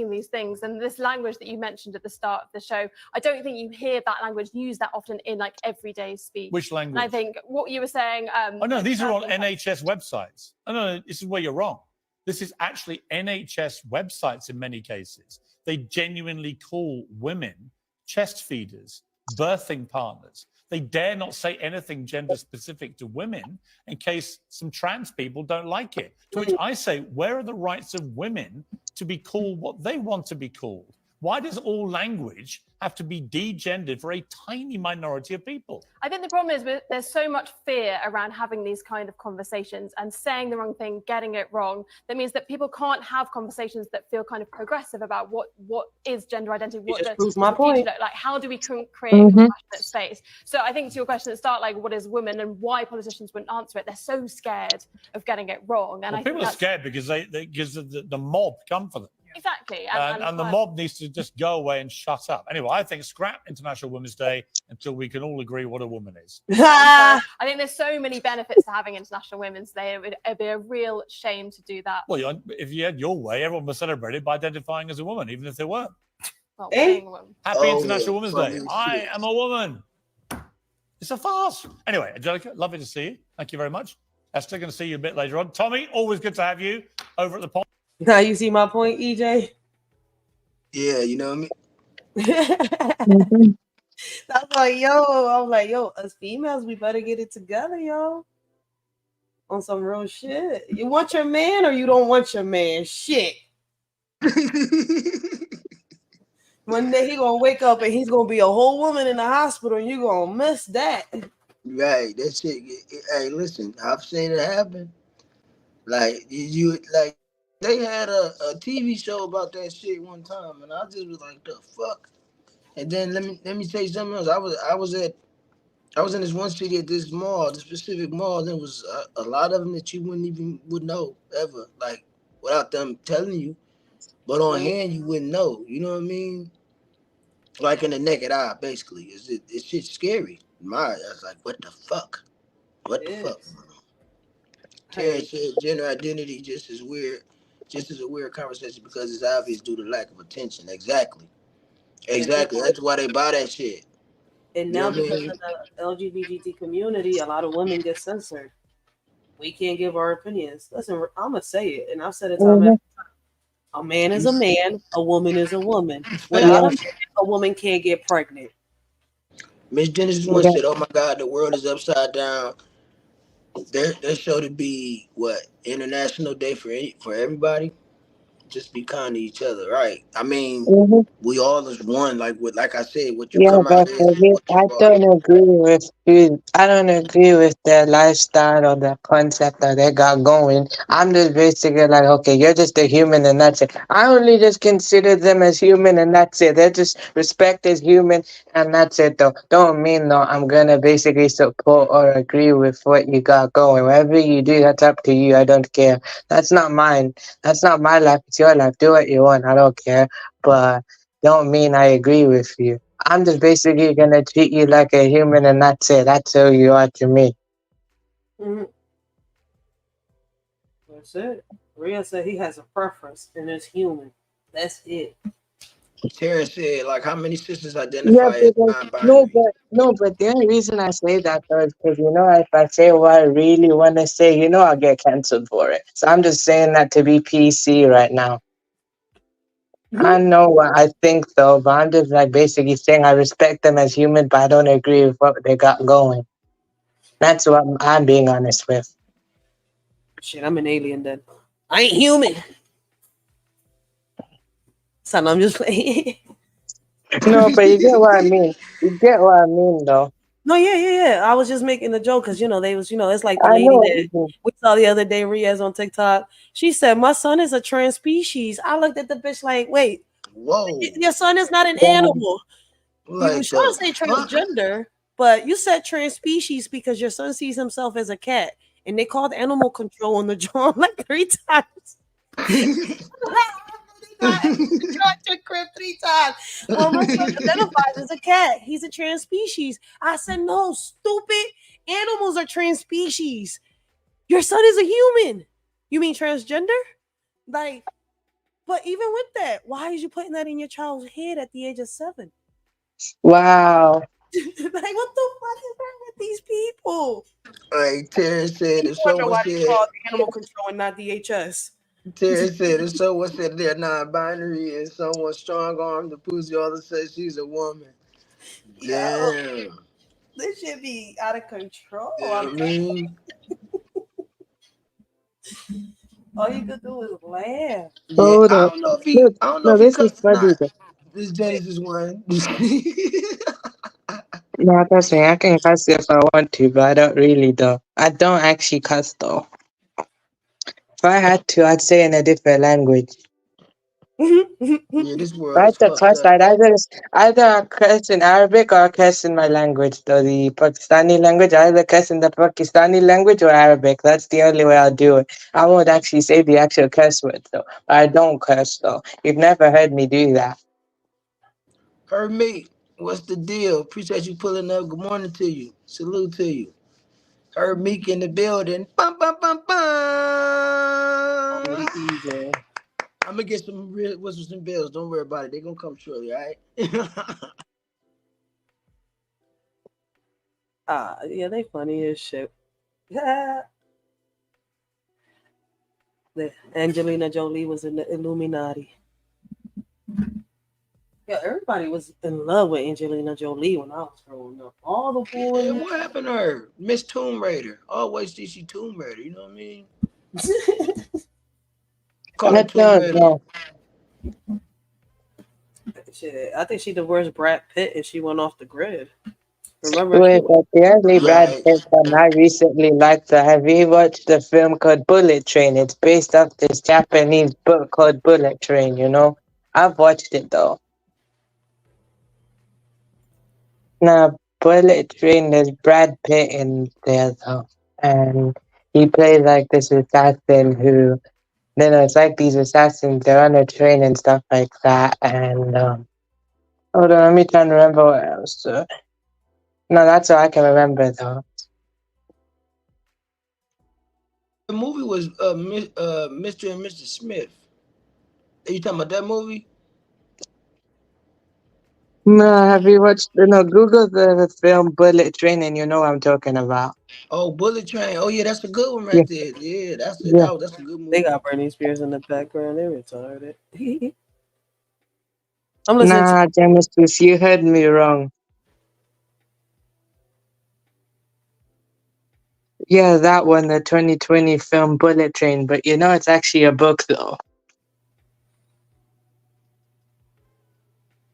these things. And this language that you mentioned at the start of the show, I don't think you hear that language used that often in like everyday speech. Which language? And I think what you were saying. Oh no, like, these are on traveling- NHS websites. Oh no, this is where you're wrong. This is actually NHS websites in many cases. They genuinely call women chest feeders, birthing partners. They dare not say anything gender specific to women in case some trans people don't like it. To which I say, where are the rights of women to be called what they want to be called? Why does all language have to be degendered for a tiny minority of people? I think the problem is there's so much fear around having these kind of conversations and saying the wrong thing, getting it wrong. That means that people can't have conversations that feel kind of progressive about what is gender identity, what proves my the point. future look like. How do we create a compassionate space? So I think to your question at the start, like what is women and why politicians wouldn't answer it, they're so scared of getting it wrong. And well, I think people are scared because because the mob come for them. Exactly. And the mob needs to just go away and shut up. Anyway, I think scrap International Women's Day until we can all agree what a woman is. I think there's so many benefits to having International Women's Day. It'd be a real shame to do that. Well, if you had your way, everyone would celebrate it by identifying as a woman, even if they weren't. Well, being a woman. Happy International Women's Day. I am a woman. It's a farce. Anyway, Angelica, lovely to see you. Thank you very much. Esther, going to see you a bit later on. Tommy, always good to have you over at the pond. Now you see my point, EJ? Yeah, you know what I mean? I'm like, yo, us females, we better get it together, yo. On some real shit. You want your man or you don't want your man? Shit. One day he gonna wake up and he's gonna be a whole woman in the hospital and you gonna miss that. Right, that shit. Hey, listen, I've seen it happen. Like you like they had a TV show about that shit one time, and I just was like, the fuck. And then let me tell you something else. I was in this one city at this mall, this specific mall. There was a lot of them that you would know ever, like without them telling you. But on hand, you wouldn't know. You know what I mean? Like in the naked eye, basically. It's shit scary. My, I was like, what the fuck? What the fuck? Terrence said gender identity just as a weird conversation because it's obvious due to lack of attention. Exactly. That's why they buy that shit. And now because of the LGBT community, a lot of women get censored. We can't give our opinions. Listen, I'm gonna say it, and I've said it time after time. A man is a man, a woman is a woman. Without a man, a woman can't get pregnant. Miss Genesis once said, "Oh my God, the world is upside down." There show to be what International Day for everybody. Just be kind to each other, right? I mean, we all is one. Like I said, what you come out is what you I don't agree with you. I don't agree with their lifestyle or the concept that they got going. I'm just basically like, okay, you're just a human and that's it. I only just consider them as human and that's it. They're just respect as human and that's it though. Don't mean though I'm gonna basically support or agree with what you got going. Whatever you do, that's up to you. I don't care. That's not mine. That's not my life. It's your life. Do what you want. I don't care. But don't mean I agree with you. I'm just basically gonna treat you like a human and that's it. That's who you are to me. That's it. Rhea said he has a preference and it's human. That's it. Terrence said, like, how many sisters identify as non-binary? No, but the only reason I say that though is because if I say what I really want to say, I'll get canceled for it. So I'm just saying that to be PC right now. I know what I think though, but I'm just like basically saying I respect them as human, but I don't agree with what they got going. That's what I'm being honest with. Shit, I'm an alien then. I ain't human. Son, I'm just playing. No, but you get what I mean. You get what I mean though. No, yeah. I was just making a joke because they was, it's like the lady that we saw the other day, Riaz on TikTok. She said, "My son is a trans species." I looked at the bitch like, "Wait, whoa, your son is not an animal." Like, you were trying to say transgender, but you said trans species because your son sees himself as a cat, and they called animal control on the drum like 3 times. Your crib 3 times. Well, my son identifies as a cat. He's a trans species. I said, no, stupid. Animals are trans species. Your son is a human. You mean transgender? Like, but even with that, why is you putting that in your child's head at the age of 7? Wow. Like, what the fuck is wrong with these people? Like Terrence said, if someone said animal control and not DHS. Terrence said, if someone said they're non-binary and someone strong-armed the pussy, all of a sudden she's a woman. Damn. Yo, this should be out of control. You know what I mean? All you could do is laugh. Yeah, I don't know if he cussed or not. This Genesis one. No, that's me. I can cuss if I want to, but I don't really though. I don't actually cuss though. If I had to, I'd say in a different language. Yeah, this world Right, is the fucked curse up. side. Either I curse in Arabic or I curse in my language, though the Pakistani language. I either curse in the Pakistani language or Arabic. That's the only way I'll do it. I won't actually say the actual curse words though. I don't curse though. You've never heard me do that. Hermit, what's the deal? Appreciate you pulling up. Good morning to you. Salute to you. Hermit in the building. Bum, bum, bum, bum. Already easy. I'm gonna get some real whistles and bells. Don't worry about it. They're gonna come shortly, all right? Yeah, they funny as shit. Yeah. Angelina Jolie was in the Illuminati. Yeah, everybody was in love with Angelina Jolie when I was growing up. All the Yeah, boys. what happened to her? Miss Tomb Raider. Always see she Tomb Raider, you know what I mean? Call her I Tomb don't Raider. know. Shit, I think she divorced Brad Pitt and she went off the grid. Remember, she Wait, but the only Brad Right. Pitt film I recently liked, have you watched the film called Bullet Train? It's based off this Japanese book called Bullet Train, you know? I've watched it though. Now, Bullet Train, there's Brad Pitt in there though. And he plays like this assassin who, it's like these assassins, they're on a train and stuff like that. And, hold on, let me try and remember what else. No, that's all I can remember though. The movie was Mr. and Mr. Smith. Are you talking about that movie? No, have you watched, no, Google the film Bullet Train and you know what I'm talking about. Oh, Bullet Train. Oh yeah, that's a good one Yeah, right there. Yeah, yeah. that's a good they movie. got Britney Spears in the background. They retarded. I'm listening to Nah, Genesis, you heard me wrong. Yeah, that one, the 2020 film Bullet Train, but you know it's actually a book though.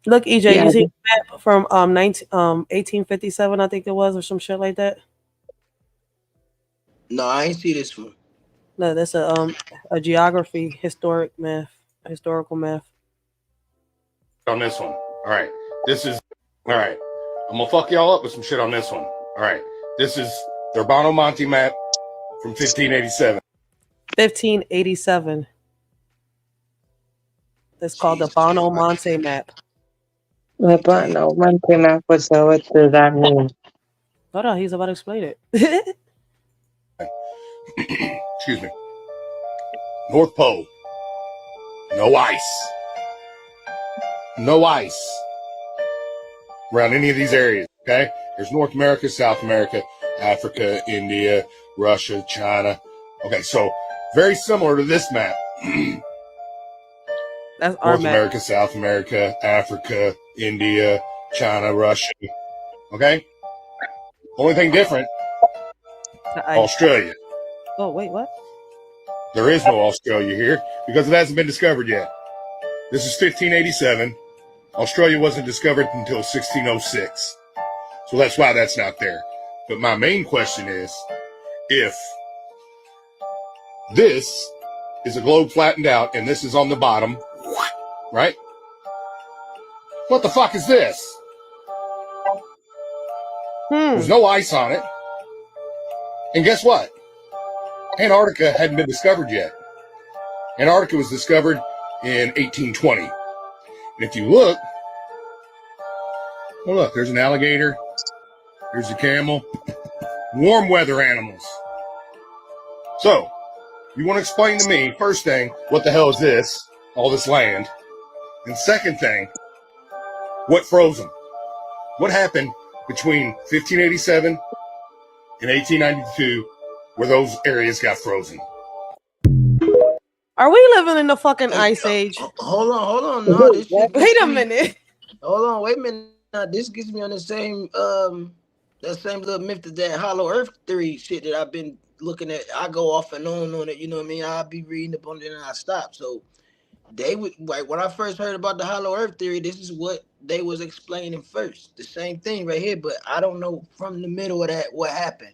Look, EJ, Yeah, you see the map from 1857, I think it was, or some shit like that. No, I ain't see this one. No, that's a geography historical math. On this one. All right. This is all right. I'm gonna fuck y'all up with some shit on this one. All right. This is the Urbano Monte map from 1587. 1587. It's called the Jesus Bono Christ. Monte map. but no, one thing I was what does that mean? Hold on, he's about to explain it. Excuse me. North Pole. No ice. No ice around any of these areas. Okay. There's North America, South America, Africa, India, Russia, China. Okay, so very similar to this map. That's our North map. America, South America, Africa, India, China, Russia. Okay? Only thing different, Australia. Oh, wait, what? There is no Australia here because it hasn't been discovered yet. This is 1587. Australia wasn't discovered until 1606. So that's why that's not there. But my main question is, if this is a globe flattened out and this is on the bottom, right? What the fuck is this? There's no ice on it. And guess what? Antarctica hadn't been discovered yet. Antarctica was discovered in 1820. And if you look, oh look, there's an alligator, there's a camel, warm weather animals. So, you want to explain to me, first thing, what the hell is this, all this land? And second thing, what froze them? What happened between 1587 and 1892 where those areas got frozen? Are we living in the fucking Hey, ice age? hold on. No, this shit Wait gets a me. minute. Hold on, wait a minute. Now this gets me on the same that same little myth that hollow earth theory shit that I've been looking at. I go off and on it, you know what I mean? I'll be reading up on it and I stop. So they would like when I first heard about the hollow earth theory, this is what they was explaining first. The same thing right here, but I don't know from the middle of that what happened.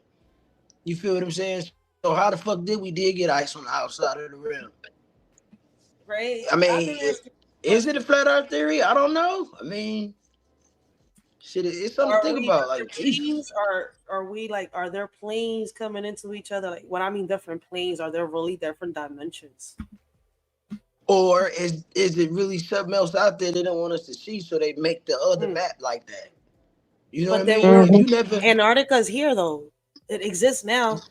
You feel what I'm saying? So how the fuck did we get ice on the outside of the rim? Right. I mean, Is it a flat Earth theory? I don't know. I mean, shit, it's something to think about. Like, planes? Are we like? Are there planes coming into each other? Like, when I mean different planes, are there really different dimensions? or is it really something else out there they don't want us to see, so they make the other map like that? You know what I But there mean? were If you never Antarctica's here though. It exists now.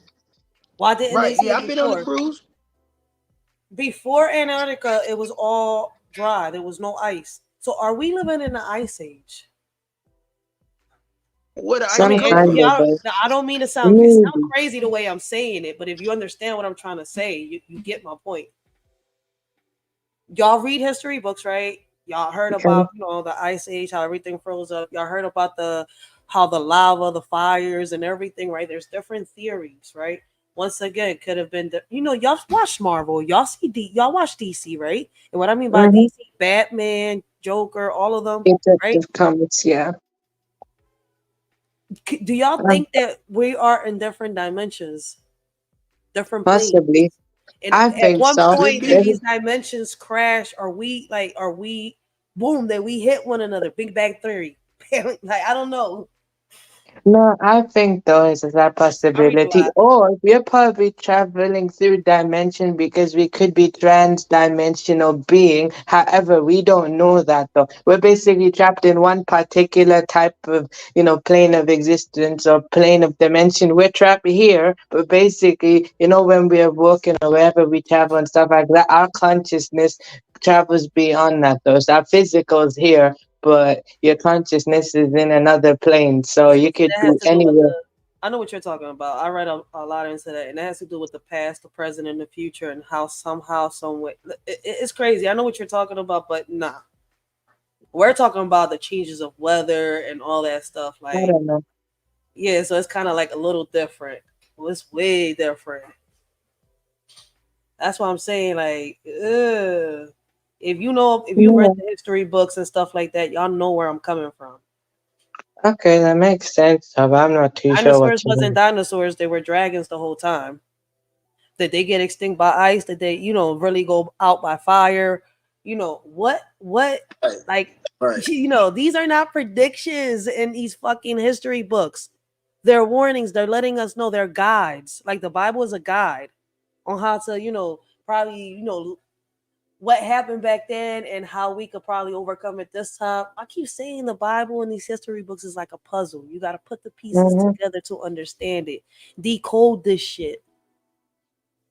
Why didn't they right, say yeah, it I've been on a before? cruise. Before Antarctica, it was all dry. There was no ice. So are we living in the ice age? Where the I ice mean, Some come if kind from? of y'all, it. I don't mean to sound it sound Maybe. crazy the way I'm saying it, but if you understand what I'm trying to say, you get my point. Y'all read history books, right? Y'all heard Okay. about the ice age, how everything froze up. Y'all heard about the how the lava, the fires, and everything, right? There's different theories, right? Once again, could have been y'all watch Marvel, y'all watch DC, right? And what I mean by Mm-hmm. DC, Batman, Joker, all of them, right? Detective Comics, yeah. Do y'all Um, think that we are in different dimensions, different planes? Possibly. And I at think one so. Could point, did be. these dimensions crash? Are we, boom, that we hit one another? Big Bang Theory. Like, I don't know. No, I think there is that I read a possibility. lot. Or we're probably traveling through dimension because we could be trans-dimensional being. However, we don't know that though. We're basically trapped in one particular type of, plane of existence or plane of dimension. We're trapped here, but basically, when we're walking or wherever we travel and stuff like that, our consciousness travels beyond that though. So our physical is here, but your consciousness is in another plane, so you could That be has to do with anywhere. I know what you're talking about. I read a lot into that, and that has to do with the past, the present, and the future, and how somehow, some way, it's crazy. I know what you're talking about, but nah, we're talking about the changes of weather and all that stuff. I Like, don't know. yeah, so it's kind of like a little different. Well, it's way different. That's why I'm saying, like, if you read Yeah. the history books and stuff like that, y'all know where I'm coming from. Okay, that makes sense, but I'm not too sure Dinosaurs what you wasn't mean. dinosaurs; they were dragons the whole time. Did they get extinct by ice? Did they, really go out by fire? What, Right, like, right. these are not predictions in these fucking history books. They're warnings. They're letting us know they're guides. Like the Bible is a guide on how to, probably, what happened back then and how we could probably overcome it this time. I keep saying the Bible and these history books is like a puzzle. You got to put the pieces Hmm. together to understand it, decode this shit.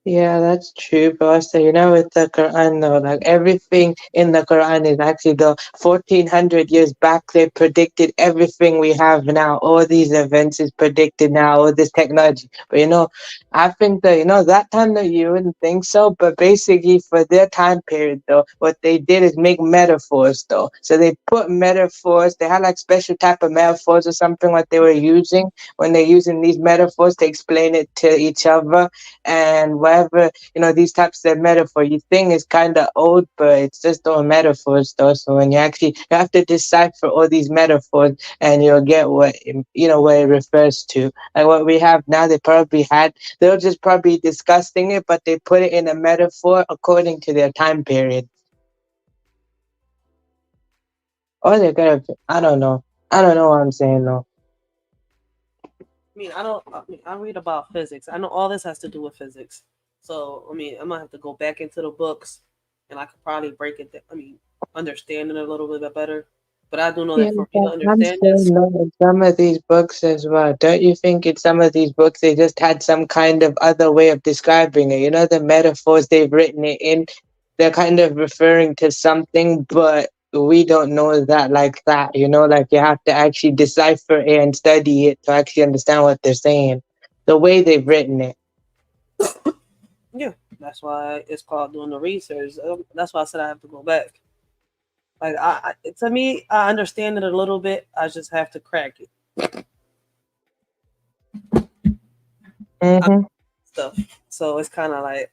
Yeah, that's true, but also, with the Quran though, like everything in the Quran is actually the 1400 years back, they predicted everything we have now. All these events is predicted now, all this technology. But I think that, that time that you wouldn't think so, but basically for their time period though, what they did is make metaphors though. So they put metaphors, they had like special type of metaphors or something what they were using when they're using these metaphors to explain it to each other and whatever, these types of metaphor you think is kind of old, but it's just all metaphors though. So when you have to decipher all these metaphors and you'll get what it refers to. Like what we have now, they'll just probably discussing it, but they put it in a metaphor according to their time period. Or they're gonna, I don't know what I'm saying though. I mean, I don't. I mean, I read about physics. I know all this has to do with physics. So, I mean, I'm gonna have to go back into the books, and I could probably break it. I mean, understand it a little bit better. But I do know Yeah, that for me to but I'm understand saying this, no in some of these books as well. Don't you think in some of these books they just had some kind of other way of describing it? The metaphors they've written it in, they're kind of referring to something, but we don't know that like that, like you have to actually decipher it and study it to actually understand what they're saying. The way they've written it. yeah, that's why it's called doing the research. That's why I said I have to go back. Like, to me, I understand it a little bit. I just have to crack it. Mm-hmm. Stuff. So it's kind of like,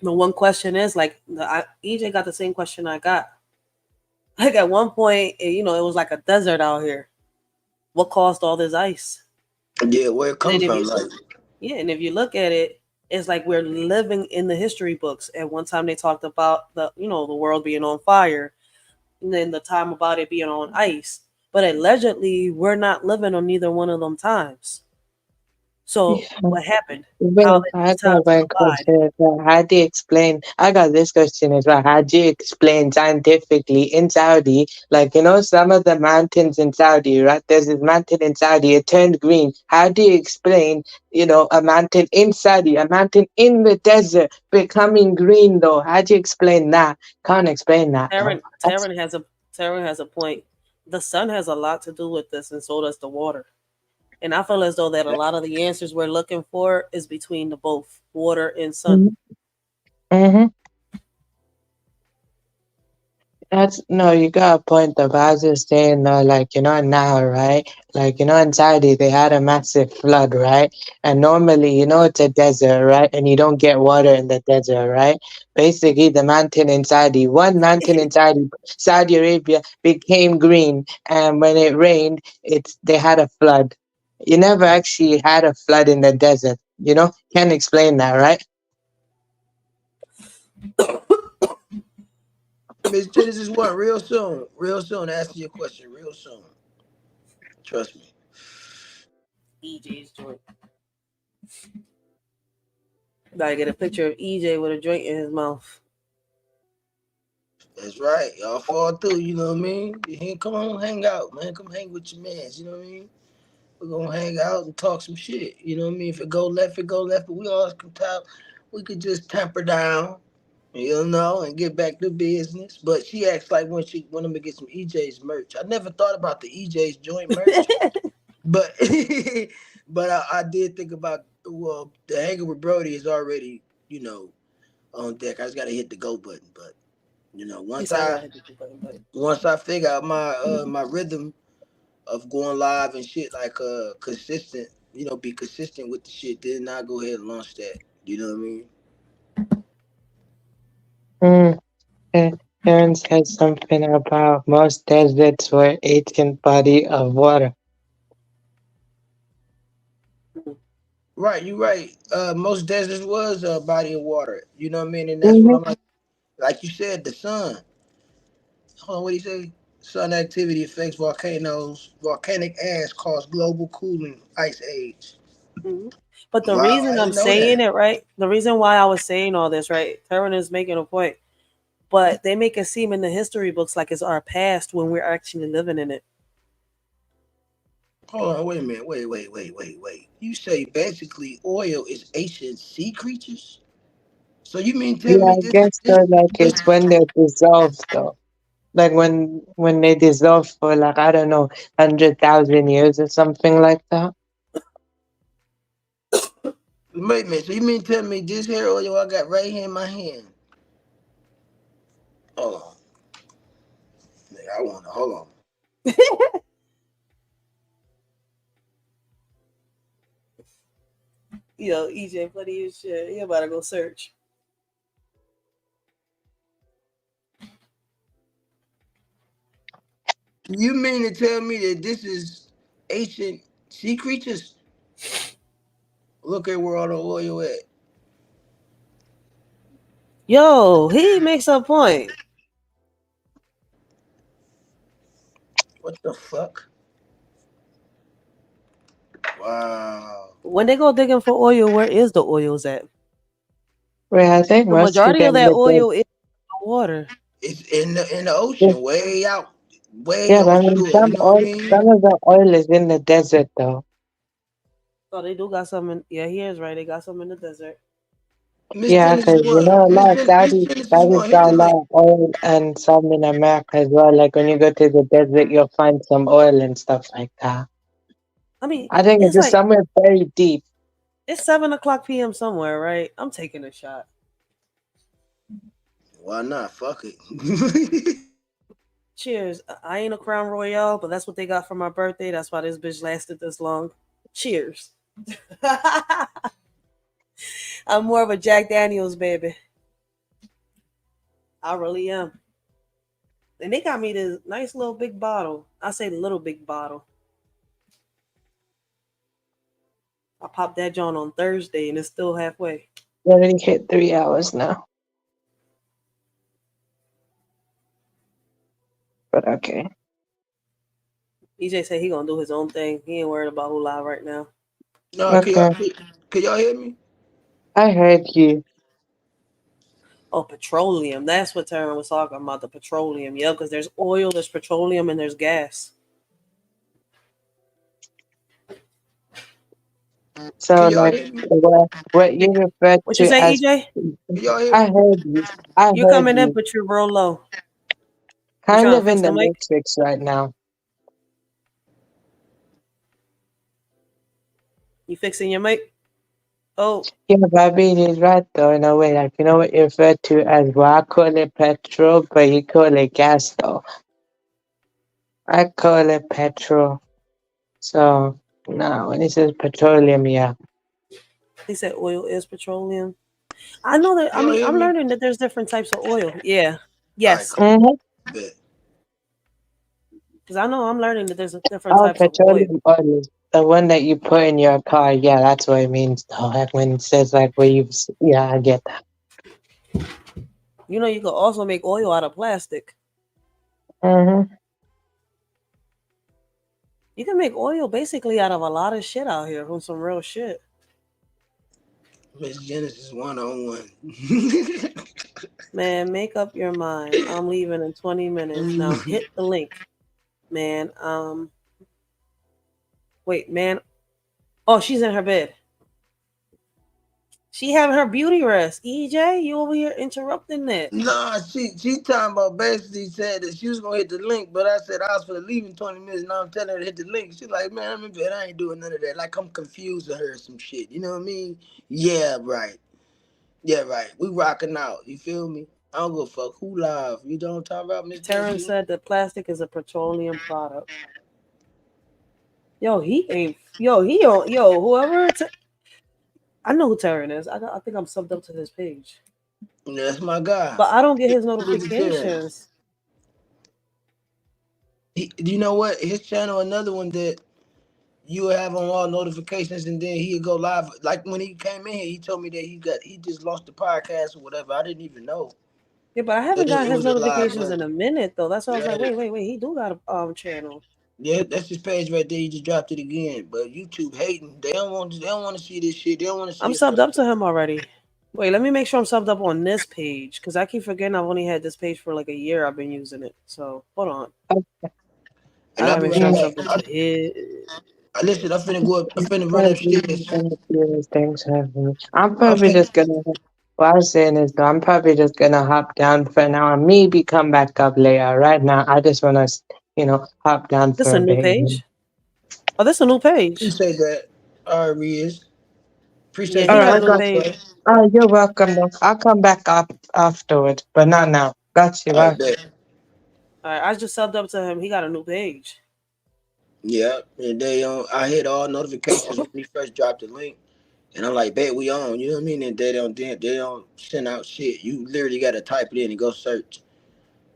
The one question is like, EJ got the same question I got. Like at one point, it was like a desert out here. What caused all this ice? Yeah, where it And come then if from? you Like, Yeah, and if you look at it, It's like we're living in the history books. At one time they talked about the world being on fire, and then the time about it being on ice. But allegedly, we're not living on neither one of them times. So Yeah. what happened? How Well, did I these got times one collide? question as well. How do you explain? I got this question as well. How do you explain scientifically in Saudi, like, some of the mountains in Saudi, right? There's this mountain in Saudi, it turned green. How do you explain, a mountain in Saudi, a mountain in the desert becoming green, though? How do you explain that? Can't explain that, though. Taryn, Taryn has a Taryn has a point. The sun has a lot to do with this, and so does the water. And I feel as though that a lot of the answers we're looking for is between the both water and sun. Mm-hmm. That's no, you got a point though. But I was just saying though, like now, right? Like in Saudi, they had a massive flood, right? And normally, it's a desert, right? And you don't get water in the desert, right? Basically, the mountain in Saudi, one mountain in Saudi Arabia became green, and when it rained, they had a flood. You never actually had a flood in the desert, Can't explain that, right? Miss Genesis one real soon. Real soon. Answer your question real soon. Trust me. EJ's joint. Gotta get a picture of EJ with a joint in his mouth. That's right. Y'all fall through, you know what I mean? Come on, hang out, man. Come hang with your mans, you know what I mean? We're gonna hang out and talk some shit. You know what I mean? If it go left, it go left, but we always can talk. We could just temper down, and get back to business. But she acts like when I'm gonna get some EJ's merch. I never thought about the EJ's joint merch, but but I did think about, well, the hanging with Brody is already, on deck. I just gotta hit the go button. But He once said I I gotta hit the button, but once I figure out my rhythm of going live and shit, like consistent, be consistent with the shit, then I go ahead and launch that. You know what I mean? Mm. Karen said something about most deserts were ancient body of water. Right, you right. Most deserts was a body of water. You know what I mean? And that's what Hmm. I'm like you said, the sun. Hold on, what do you say? Sun activity affects volcanoes. Volcanic ash cause global cooling, ice age. mhm. But the Wow, reason I I'm didn't know saying that. it right, the reason why I was saying all this right, Taryn is making a point. But they make it seem in the history books like it's our past when we're actually living in it. Hold on, wait a minute. Wait. You say basically oil is ancient sea creatures? So you mean tell Yeah, me I guess so. Like this it's when they're dissolved, though. Like when they dissolve for like I don't know, 100,000 years or something like that. wait a minute, so you mean tell me this hair oil I got right here in my hand? Hold on. Nigga, I wanna hold on. Yo, EJ, funny as shit. You about to go search. You mean to tell me that this is ancient sea creatures? Look at where all the oil at. Yo, he makes a point. What the fuck? Wow. When they go digging for oil, where is the oils at? Wait, I think The most of majority of them that would oil is the water. It's in the yeah, ocean, way out, way yeah, but I mean offshore. You know what I mean? some of the oil is in the desert though. Oh, they do got some in. Yeah, he is right. They got some in the desert. Miss Yeah, Genesis because one. a lot of Miss Genesis Saudi's one. Hit got the a link. lot of oil and some in America as well. Like when you go to the desert, you'll find some oil and stuff like that. I mean, I think it's it's just like somewhere very deep. it's 7 o'clock p.m. somewhere, right? I'm taking a shot. Why not? Fuck it. Cheers. I ain't a Crown Royale, but that's what they got for my birthday. That's why this bitch lasted this long. Cheers. I'm more of a Jack Daniels baby. I really am. And they got me this nice little big bottle. I say little big bottle. I popped that joint on Thursday and it's still halfway. We already hit 3 hours now. But okay. EJ said he gonna do his own thing. He ain't worried about who live right now. No, Okay. can y'all hear me? I heard you. Oh, petroleum. That's what Taryn was talking about, the petroleum. Yeah, because there's oil, there's petroleum, and there's gas. So, Can y'all like, hear me? what you referred What you to say, as... EJ? Can y'all hear I me? heard you. I You're heard coming in, you. but you're real low. You Kind trying to of fix in the the mic? matrix right now. You fixing your mic? Oh, Yeah, Bobby is right though, in a way. Like, you know what you refer to as, well, I call it petrol, but you call it gas though. I call it petrol. So, no, when he says petroleum, yeah. he said oil is petroleum. I know that. Can y'all hear I'm me? learning that there's different types of oil. Yeah. All right, Yes. cool. Mm-hmm. Bet. Because I know I'm learning that there's different Oh, types of oil. petroleum oil is the one that you put in your car. Yeah, that's what it means though. Like when it says like where you've, yeah, I get that. You know, you can also make oil out of plastic. Mm-hmm. You can make oil basically out of a lot of shit out here from some real shit. Miss Genesis 101. Man, make up your mind. I'm leaving in 20 minutes. Now hit the link. Man, wait, man. Oh, she's in her bed. She having her beauty rest. EJ, you over here interrupting that. Nah, she talking about basically said that she was gonna hit the link, but I said I was for leaving 20 minutes. Now I'm telling her to hit the link. She's like, man, I'm in bed. I ain't doing none of that. Like I'm confusing her or some shit. You know what I mean? Yeah, right. Yeah, right. We rocking out. You feel me? I don't give a fuck who live. You know what I'm talking about, Miss Taryn Genesis? said that plastic is a petroleum product. Yo, he ain't. Yo, he don't. Yo, whoever. I know who Taryn is. I think I'm subbed up to his page, Yeah, that's my guy. but I don't get his Look at Taryn. notifications. You know what? His channel, another one that you would have on all notifications, and then he'd go live. Like when he came in here, he told me that he just lost the podcast or whatever. I didn't even know Yeah, but I that haven't got it his was a live notifications in room. a minute though. That's why I was Yeah, like, wait. He do got a channel. yeah, that's his page right there. He just dropped it again. But YouTube hating. They don't want to see this shit. They don't want to I'm see it. subbed up to him already. Wait, let me make sure I'm subbed up on this page because I keep forgetting I've only had this page for like a year. I've been using it. So hold on. I And I'll gotta be make right sure I'm Yeah, back. subbed up to his. Listen, I'm finna go up. I'm finna run because these upstairs. things happen. I'm I'm probably finna. just gonna, what I was saying is though, I'm probably just gonna hop down for now and maybe come back up later. Right now, I just wanna, hop down This for a a new bit. page? Oh, this a new page. Appreciate that. All right, Riz. Yeah, Appreciate he the got a Alright, new follow, got page. bro. Oh, you're welcome though. I'll come back up afterwards, but not now. Got you, All bye. right, bet. All right, I just subbed up to him. He got a new page. Yeah, and they I hit all notifications when he first dropped the link, and I'm like, bet we on. You know what I mean? And they don't send out shit. You literally gotta type it in and go search.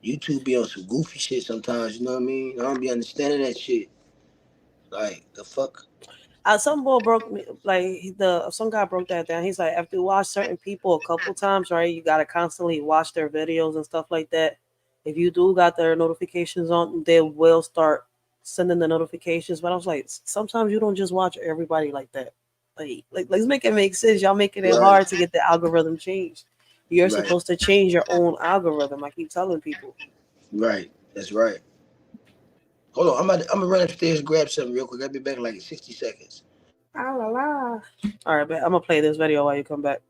YouTube be on some goofy shit sometimes. You know what I mean? I don't be understanding that shit. Like the fuck. Some boy broke me like some guy broke that down. He's like, after you watch certain people a couple times, right? You gotta constantly watch their videos and stuff like that. If you do got their notifications on, they will start sending the notifications. But I was like, sometimes you don't just watch everybody like that. Like let's make it make sense. Y'all making it Right, hard to get the algorithm changed. You're right, supposed to change your own algorithm. I keep telling people. right. That's right. Hold on, I'm gonna run upstairs and grab something real quick. I'll be back in like 60 seconds. Ah, la, la. All right, man, I'm gonna play this video while you come back.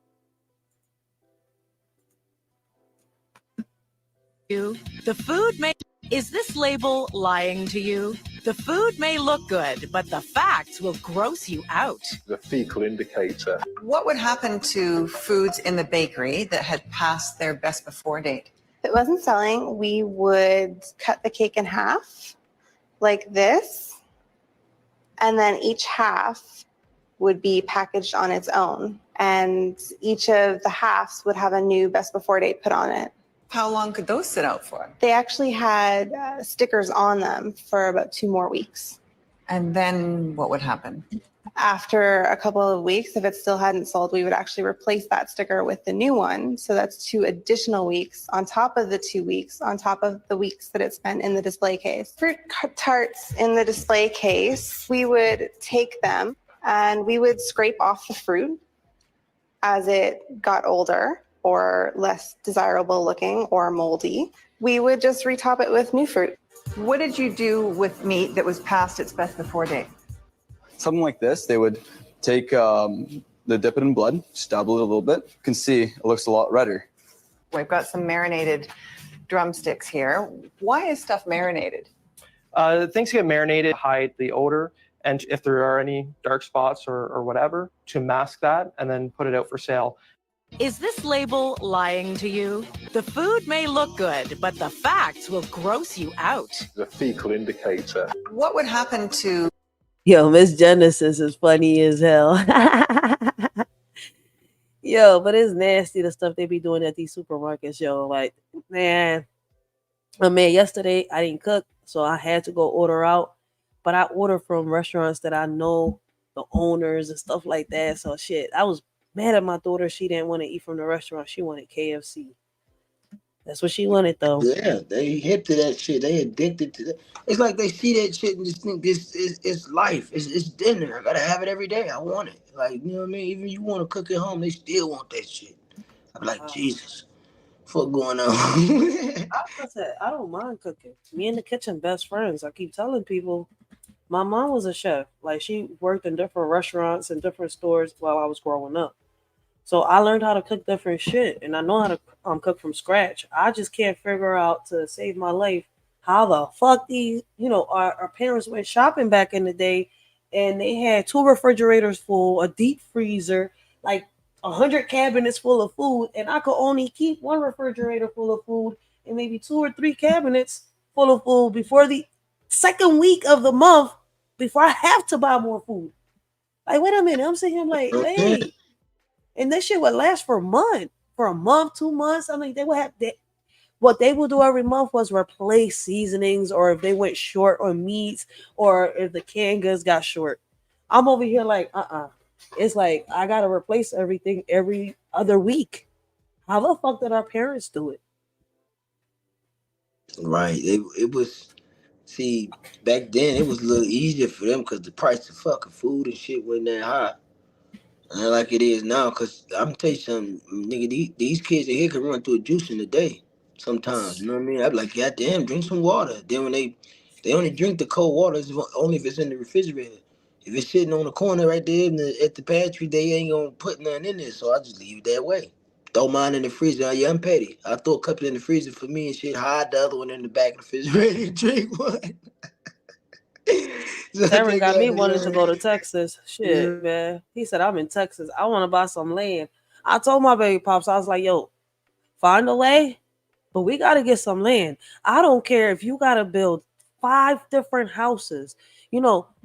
The food may. Is this label lying to you? The food may look good, but the facts will gross you out. The fecal indicator. What would happen to foods in the bakery that had passed their best before date? If it wasn't selling, we would cut the cake in half like this, and then each half would be packaged on its own, and each of the halves would have a new best before date put on it. How long could those sit out for? They actually had stickers on them for about 2 more weeks. And then what would happen? After a couple of weeks, if it still hadn't sold, we would actually replace that sticker with the new one. So that's 2 additional weeks on top of the 2 weeks, on top of the weeks that it spent in the display case. Fruit tarts in the display case, we would take them and we would scrape off the fruit as it got older or less desirable looking or moldy. We would just retop it with new fruit. What did you do with meat that was past its best before date? Something like this, they would take the dip it in blood, stab it a little bit. You can see it looks a lot redder. We've got some marinated drumsticks here. Why is stuff marinated? Things get marinated to hide the odor, and if there are any dark spots or whatever, to mask that and then put it out for sale. Is this label lying to you? The food may look good, but the facts will gross you out. The fecal indicator. What would happen to... Yo, Miss Genesis is funny as hell. Yo, but it's nasty the stuff they be doing at these supermarkets, yo. Like, man, yesterday I didn't cook, so I had to go order out. But I order from restaurants that I know the owners and stuff like that. So shit, I was mad at my daughter. She didn't want to eat from the restaurant. She wanted KFC. That's what she wanted, though. Yeah, they hip to that shit. They addicted to that. It's like they see that shit and just think this is it's life. It's dinner. I gotta have it every day. I want it. Like, you know what I mean? Even you want to cook at home, they still want that shit. I'm like, Jesus, what's going on? I said, I don't mind cooking. Me and the kitchen best friends. I keep telling people, my mom was a chef. Like, she worked in different restaurants and different stores while I was growing up. So I learned how to cook different shit, and I know how to cook from scratch. I just can't figure out, to save my life, how the fuck these, our parents went shopping back in the day, and they had 2 refrigerators full, a deep freezer, like 100 cabinets full of food, and I could only keep 1 refrigerator full of food and maybe 2 or 3 cabinets full of food before the second week of the month, before I have to buy more food. Like, wait a minute, I'm sitting here like, wait. And this shit would last for a month, 2 months. I mean, they would have what they would do every month was replace seasonings, or if they went short on meats, or if the canned goods got short. I'm over here like, It's like I gotta replace everything every other week. How the fuck did our parents do it? Right. It was, see, back then it was a little easier for them because the price of fucking food and shit wasn't that high. Not like it is now, cause I'm tell you something, nigga. These kids in here can run through a juice in a day. Sometimes, you know what I mean. I'm like, God damn, drink some water. Then when they only drink the cold water only if it's in the refrigerator. If it's sitting on the corner right there at the pantry, they ain't gonna put nothing in there. So I just leave it that way. Throw mine in the freezer. Yeah, I'm petty. I throw a couple in the freezer for me and shit. Hide the other one in the back of the refrigerator and drink one. So Darren they got got me the wanting to go to little- Texas. Shit, Yeah. man. He said, I'm in Texas. I want to buy some land. I told my baby pops, I was like, yo, find a way, but we got to get some land. I don't care if you got to build 5 different houses,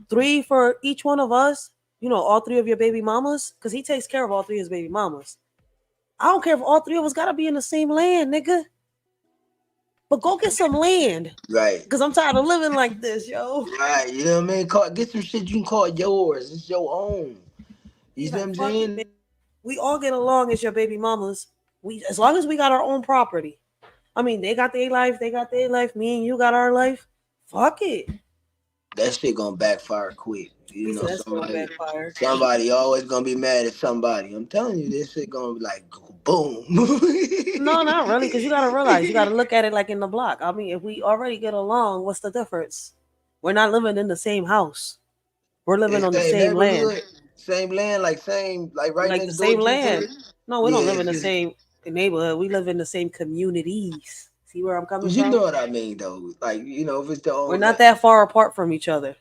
3 for each one of us, all 3 of your baby mamas, because he takes care of all 3 of his baby mamas. I don't care if all 3 of us got to be in the same land, nigga. But go get some land. Right. Because I'm tired of living like this, yo. Right, you know what I mean? Get some shit you can call yours. It's your own. You see what I'm Fuck it, saying? man. We all get along as your baby mamas. As long as we got our own property. I mean, they got their life. Me and you got our life. Fuck it. That shit gonna backfire quick. He said that's gonna backfire. Somebody always gonna be mad at somebody. I'm telling you, this shit gonna be like boom. No, not really, because you gotta realize, you gotta look at it like in the block. I mean, if we already get along, what's the difference? We're not living in the same house. We're living on the same land. Same land, like right like next the door same to each land. other. No, we don't live in the it's just- same neighborhood. We live in the same communities. See where I'm coming You from? know what I mean, though. Like, if it's the We're own, not that far apart from each other.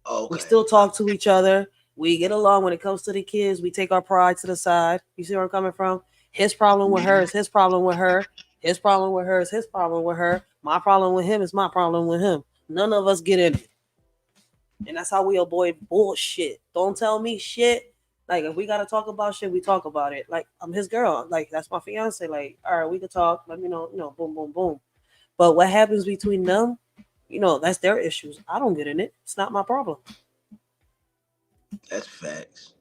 Okay. We still talk to each other. We get along when it comes to the kids. We take our pride to the side. You see where I'm coming from? His problem with her is his problem with her. His problem with her is his problem with her. My problem with him is my problem with him. None of us get in it. And that's how we avoid bullshit. Don't tell me shit. Like, if we got to talk about shit, we talk about it. Like, I'm his girl. Like, that's my fiance. Like, all right, we can talk. Let me know, boom, boom, boom. But what happens between them, that's their issues. I don't get in it. It's not my problem. That's facts.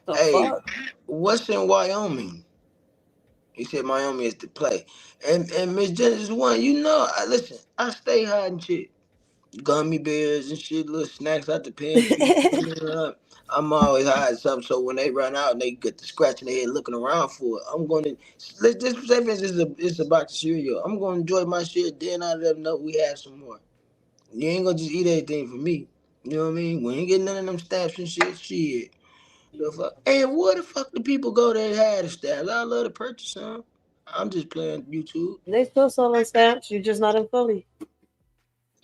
The Hey, fuck? what's in Wyoming? He said Miami is the play. And Miss Genesis one, you know, listen, I stay hiding shit. Gummy bears and shit, little snacks out the pantry. I'm always hiding something so when they run out and they get to scratching their head looking around for it, I'm gonna let's just say for instance it's a box of cereal. I'm gonna enjoy my shit, then I let them know we have some more. You ain't gonna just eat everything for me. You know what I mean? We ain't getting none of them stamps and shit. The fuck? And where the fuck do people go that had the stamps? I love to purchase some. I'm just playing YouTube. They still selling stamps. You're just not in Philly.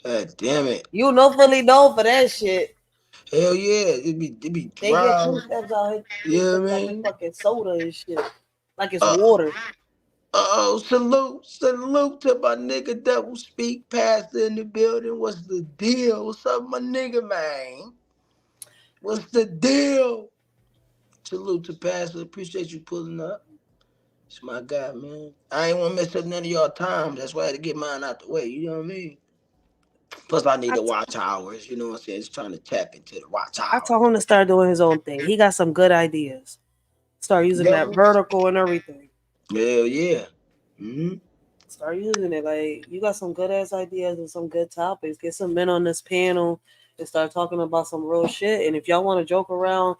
God damn it. You know Philly known for that shit. Hell yeah. It be They get dry. food stamps out here. You know what I Like it's mean? fucking soda and shit. Like it's water. Oh, salute to my nigga Double Speak Pastor in the building. What's the deal? What's up, my nigga, man? What's the deal? Salute to Pastor. Appreciate you pulling up. It's my guy, man. I ain't want to mess up none of y'all time. That's why I had to get mine out the way. You know what I mean? Plus, I need the watch hours. You know what I'm saying? Just trying to tap into the watch I hours. told him to start doing his own thing. He got some good ideas. Start using that Double? vertical and everything. Hell yeah. Mm-hmm. Start using it. Like you got some good ass ideas and some good topics. Get some men on this panel and start talking about some real shit. And if y'all want to joke around,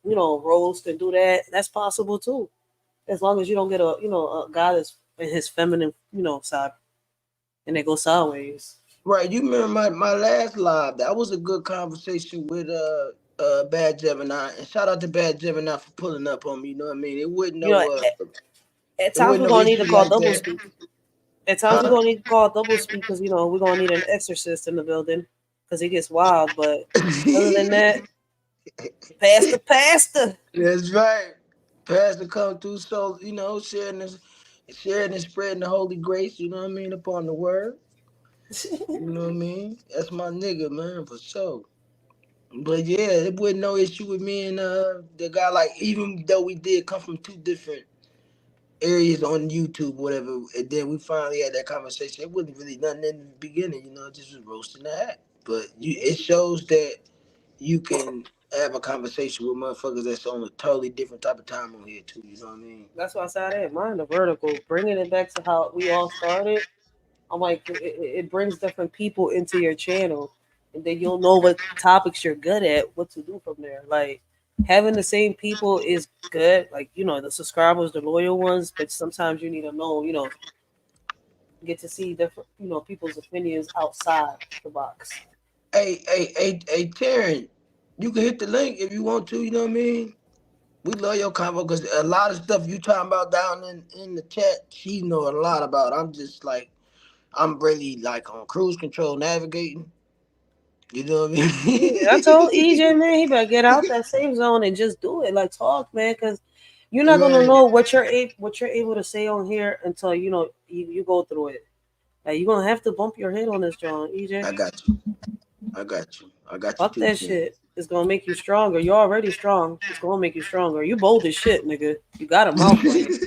roast and do that, that's possible too. As long as you don't get a guy that's in his feminine, side, and they go sideways. Right. You remember my last live? That was a good conversation with Bad Gemini. And shout out to Bad Gemini for pulling up on me. You know what I mean? You know, at It times wasn't we're no gonna need to issue call like double that. speak. At times we're Huh? gonna need to call double speak because we're gonna need an exorcist in the building because he gets wild. But other than that, pastor. That's right. Pastor come through, so sharing and spreading the holy grace. You know what I mean upon the word. You know what I mean? That's my nigga, man, for sure. But yeah, it wasn't no issue with me and the guy. Like even though we did come from two different areas on YouTube, whatever, and then we finally had that conversation. It wasn't really nothing in the beginning, it just was roasting the hat. But it shows that you can have a conversation with motherfuckers that's on a totally different type of time on here too. You know what I mean? That's why I said I didn't mind the vertical, bringing it back to how we all started. I'm like, it brings different people into your channel, and then you'll know what topics you're good at, what to do from there. Like having the same people is good, like the subscribers, the loyal ones, but sometimes you need to know, get to see different, people's opinions outside the box. Hey, Taryn, you can hit the link if you want to. You know what I mean? We love your convo because a lot of stuff you talking about down in the chat, she know a lot about. I'm just like, I'm really like on cruise control navigating. You know what I Yeah, I told EJ, mean? man, he better get out that safe zone and just do it. Like talk, man, because you're not gonna Right. know what you're able to say on here until you go through it. Like you're gonna have to bump your head on this, John, EJ. I got you. I got you Fuck too, that Tim. shit. It's gonna make you stronger. You're already strong. It's gonna make you stronger. You bold as shit, nigga. You got a mouth on you.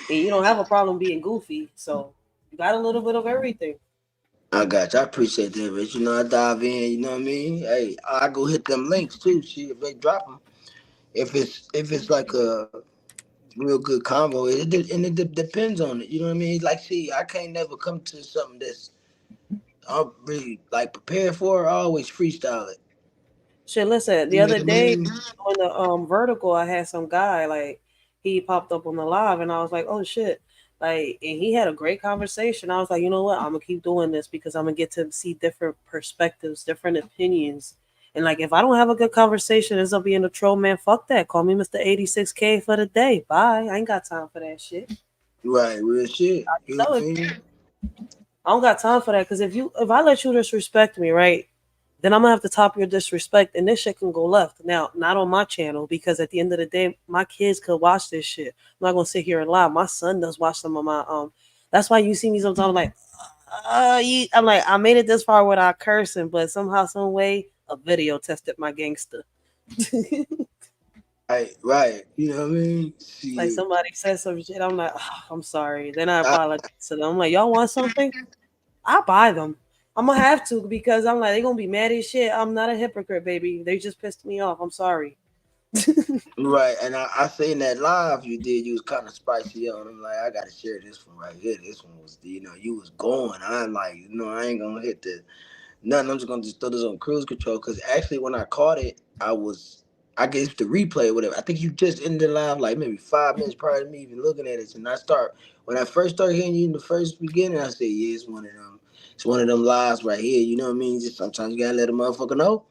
And you don't have a problem being goofy, so you got a little bit of everything. I got you. I appreciate that, Rich. I dive in. You know what I mean? Hey, I go hit them links too. See if they drop them. If it's like a real good combo, depends on it. You know what I mean? Like, see, I can't never come to something that's I'm really like prepared for. I always freestyle it. Shit, listen, the You know other what I day mean? on the vertical, I had some guy like he popped up on the live, and I was like, oh shit, like, and he had a great conversation. I was like, you know what, I'm gonna keep doing this because I'm gonna get to see different perspectives, different opinions, and like if I don't have a good conversation, it's gonna be in a troll, man. Fuck that. Call me Mr. 86K for the day. Bye. I ain't got time for that shit. Right, real shit. I You know tell what I it. mean? I don't got time for that because if I let you disrespect me, right, then I'm gonna have to top your disrespect, and this shit can go left. Now, not on my channel because at the end of the day, my kids could watch this shit. I'm not gonna sit here and lie. My son does watch some of my That's why you see me sometimes like, I'm like, I made it this far without cursing, but somehow, some way, a video tested my gangster. Right. You know what I mean? Like See, somebody said some shit, I'm like, I'm sorry. Then I I, apologize to them. I'm like, y'all want something? I buy them. I'm gonna have to because I'm like, they're gonna be mad as shit. I'm not a hypocrite, baby. They just pissed me off. I'm sorry. Right, and I seen that live you did. You was kind of spicy on them. Like, I gotta share this one right here. This one was, you was going. I'm like, I ain't gonna hit the nothing. I'm just gonna just throw this on cruise control. Cause actually, when I caught it, I guess the replay or whatever. I think you just ended the live like maybe 5 minutes prior to me even looking at it. And when I first started hearing you in the first beginning, I said, yeah, it's one of them. It's one of them lives right here. You know what I mean? Just sometimes you gotta let a motherfucker know.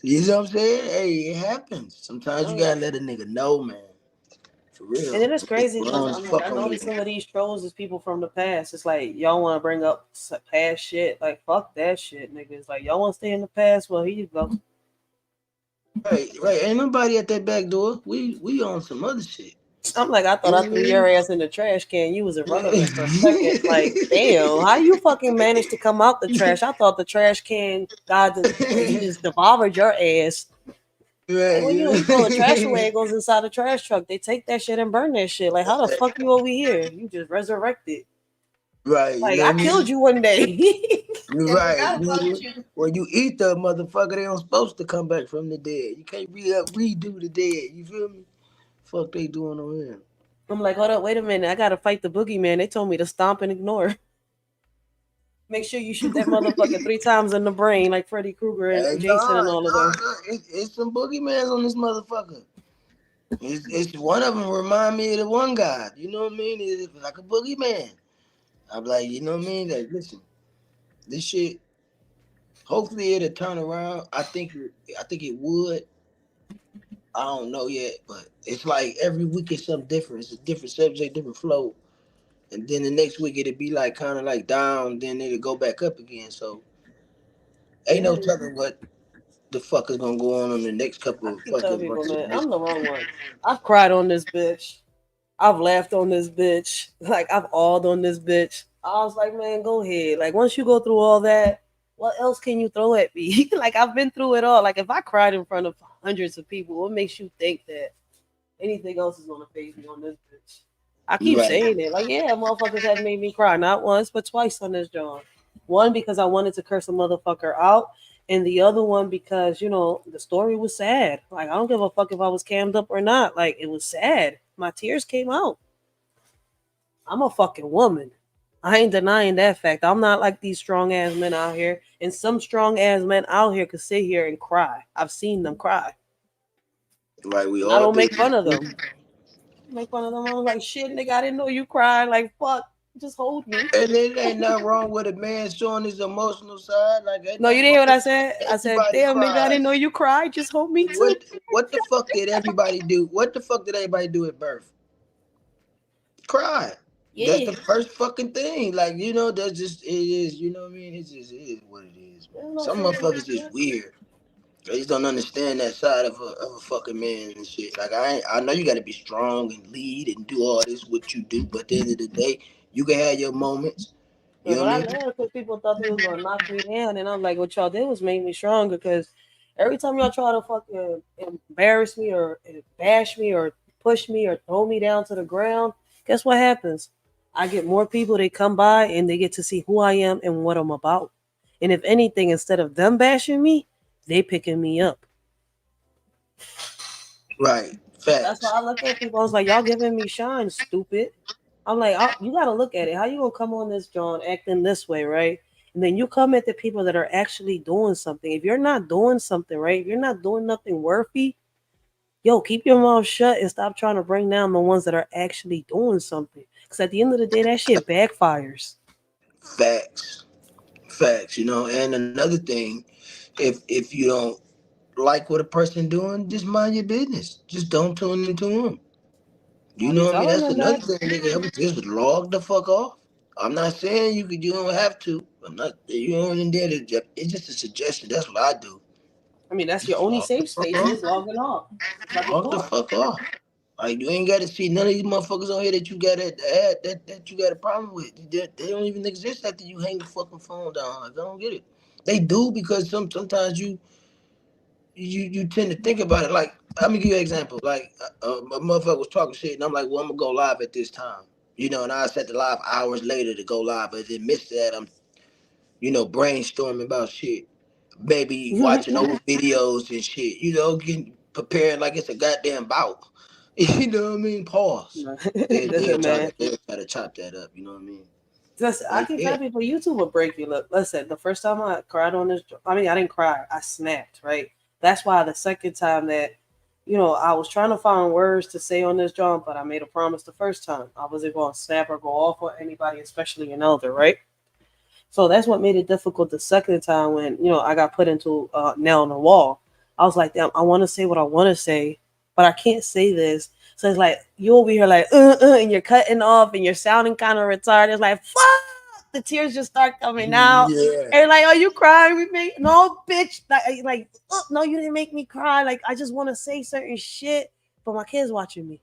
You know what I'm saying? Hey, it happens. Sometimes you Oh. gotta let a nigga know, man. For And real. it is crazy because Wrong as I'm like, I fuck on noticed you. some of these trolls is people from the past. It's like y'all want to bring up past shit. Like fuck that shit, niggas. Like y'all want to stay in the past. Well, here you go. Right, right. Ain't nobody at that back door. We on some other shit. I'm like, I You thought know I what I threw your mean? ass in the trash can. You was irrelevant for a second. Like, damn, how you fucking managed to come out the trash? I thought the trash can God, he just devoured your ass. Like when you throw the trash away, it goes inside the trash truck. They take that shit and burn that shit. Like, how the fuck you over here? You just resurrected. Right, you Like, know I what I killed mean? you one day. I Right. forgot about you. When you eat the motherfucker, they don't supposed to come back from the dead. You can't redo the dead. You feel me? Fuck they doing on here. I'm like, hold up, wait a minute. I gotta fight the boogeyman. They told me to stomp and ignore. Make sure you shoot that motherfucker 3 times in the brain, like Freddy Krueger Hey, and Jason and all of them. it's some boogeymans on this motherfucker. It's one of them remind me of the one guy. You know what I mean? It's like a boogeyman. I'm like, you know what I mean? Like, listen, this shit. Hopefully it'll turn around. I think it would. I don't know yet, but it's like every week it's something different. It's a different subject, different flow. And then the next week it'll be like kind of like down, then it'll go back up again. So ain't Yeah, no telling what the fuck is gonna go on the next couple I of keep telling fucking people, months. man, I'm the wrong one. I've cried on this bitch. I've laughed on this bitch. Like I've awed on this bitch. I was like, man, go ahead. Like once you go through all that, what else can you throw at me? Like I've been through it all. Like if I cried in front of hundreds of people, what makes you think that anything else is gonna phase me on this bitch? I keep Right. saying it. Like, yeah, motherfuckers have made me cry. Not once, but twice on this job. One because I wanted to curse a motherfucker out, and the other one because, the story was sad. Like, I don't give a fuck if I was cammed up or not. Like, it was sad. My tears came out. I'm a fucking woman. I ain't denying that fact. I'm not like these strong ass men out here. And some strong ass men out here could sit here and cry. I've seen them cry. Right, we And I all don't do. make fun of them. Make fun of them. I was like, shit, nigga, I didn't know you cried. Like, fuck, just hold me. And it ain't nothing wrong with a man showing his emotional side. Like ain't No, you nothing didn't wrong. hear what I said? I said, Everybody damn, nigga, I didn't know cries. you cried. Just hold me too. What the fuck did everybody do? What the fuck did everybody do at birth? Cry. That's Yeah. the first fucking thing. Like, that's just it is, you know what I mean? It is what it is, man. There's no Some shame in motherfuckers that just shit. weird. They just don't understand that side of a fucking man and shit. Like I know you gotta be strong and lead and do all this what you do, but at the end of the day, you can have your moments. You know But what I I mean? learned because people thought they was gonna knock me down, and I'm like, what y'all did was make me stronger. Because every time y'all try to fucking embarrass me or bash me or push me or throw me down to the ground, guess what happens? I get more people. They come by and they get to see who I am and what I'm about. And if anything, instead of them bashing me, they picking me up. Right. That's why Facts. I look at people. I was like, y'all giving me shine, stupid. I'm like, you got to look at it. How you gonna come on this John acting this way, right? And then you come at the people that are actually doing something. If you're not doing something, right? If you're not doing nothing worthy, yo, keep your mouth shut and stop trying to bring down the ones that are actually doing something. Because at the end of the day, that shit backfires. Facts. Facts. And another thing, if you don't like what a person doing, just mind your business. Just don't tune into them. You I know be what I mean? telling That's them another that. thing, nigga. Just log the fuck off. I'm not saying you don't have to. I'm not. You know in there. It's just a suggestion. That's what I do. I mean, that's your Just only log the safe fuck space off. is logging off. Just like a Log the car. fuck off. Like you ain't got to see none of these motherfuckers on here that you got that you got a problem with. They don't even exist after you hang the fucking phone down. Like, I don't get it. They do because sometimes you tend to think about it. Like let me give you an example. Like a motherfucker was talking shit, and I'm like, well, I'm gonna go live at this time. And I set the live hours later to go live, but then missed that. brainstorming about shit. Maybe watching old videos and shit. Getting prepared like it's a goddamn bout. You know what I mean? Pause. Listen, man. They'll try to chop that up. You know what I mean? Listen, I keep telling people YouTube will break you. Look, listen, the first time I cried on this, I mean, I didn't cry. I snapped, right? That's why the second time that, I was trying to find words to say on this job, but I made a promise the first time. I wasn't going to snap or go off on anybody, especially an elder, right? So that's what made it difficult the second time when, I got put into nail on the wall. I was like, damn, I want to say what I want to say, but I can't say this. So it's like, you over here like, and you're cutting off and you're sounding kind of retarded. It's like, fuck! The tears just start coming out. Yeah. And like, are you crying with me? No, bitch. No, you didn't make me cry. Like, I just want to say certain shit, but my kids watching me.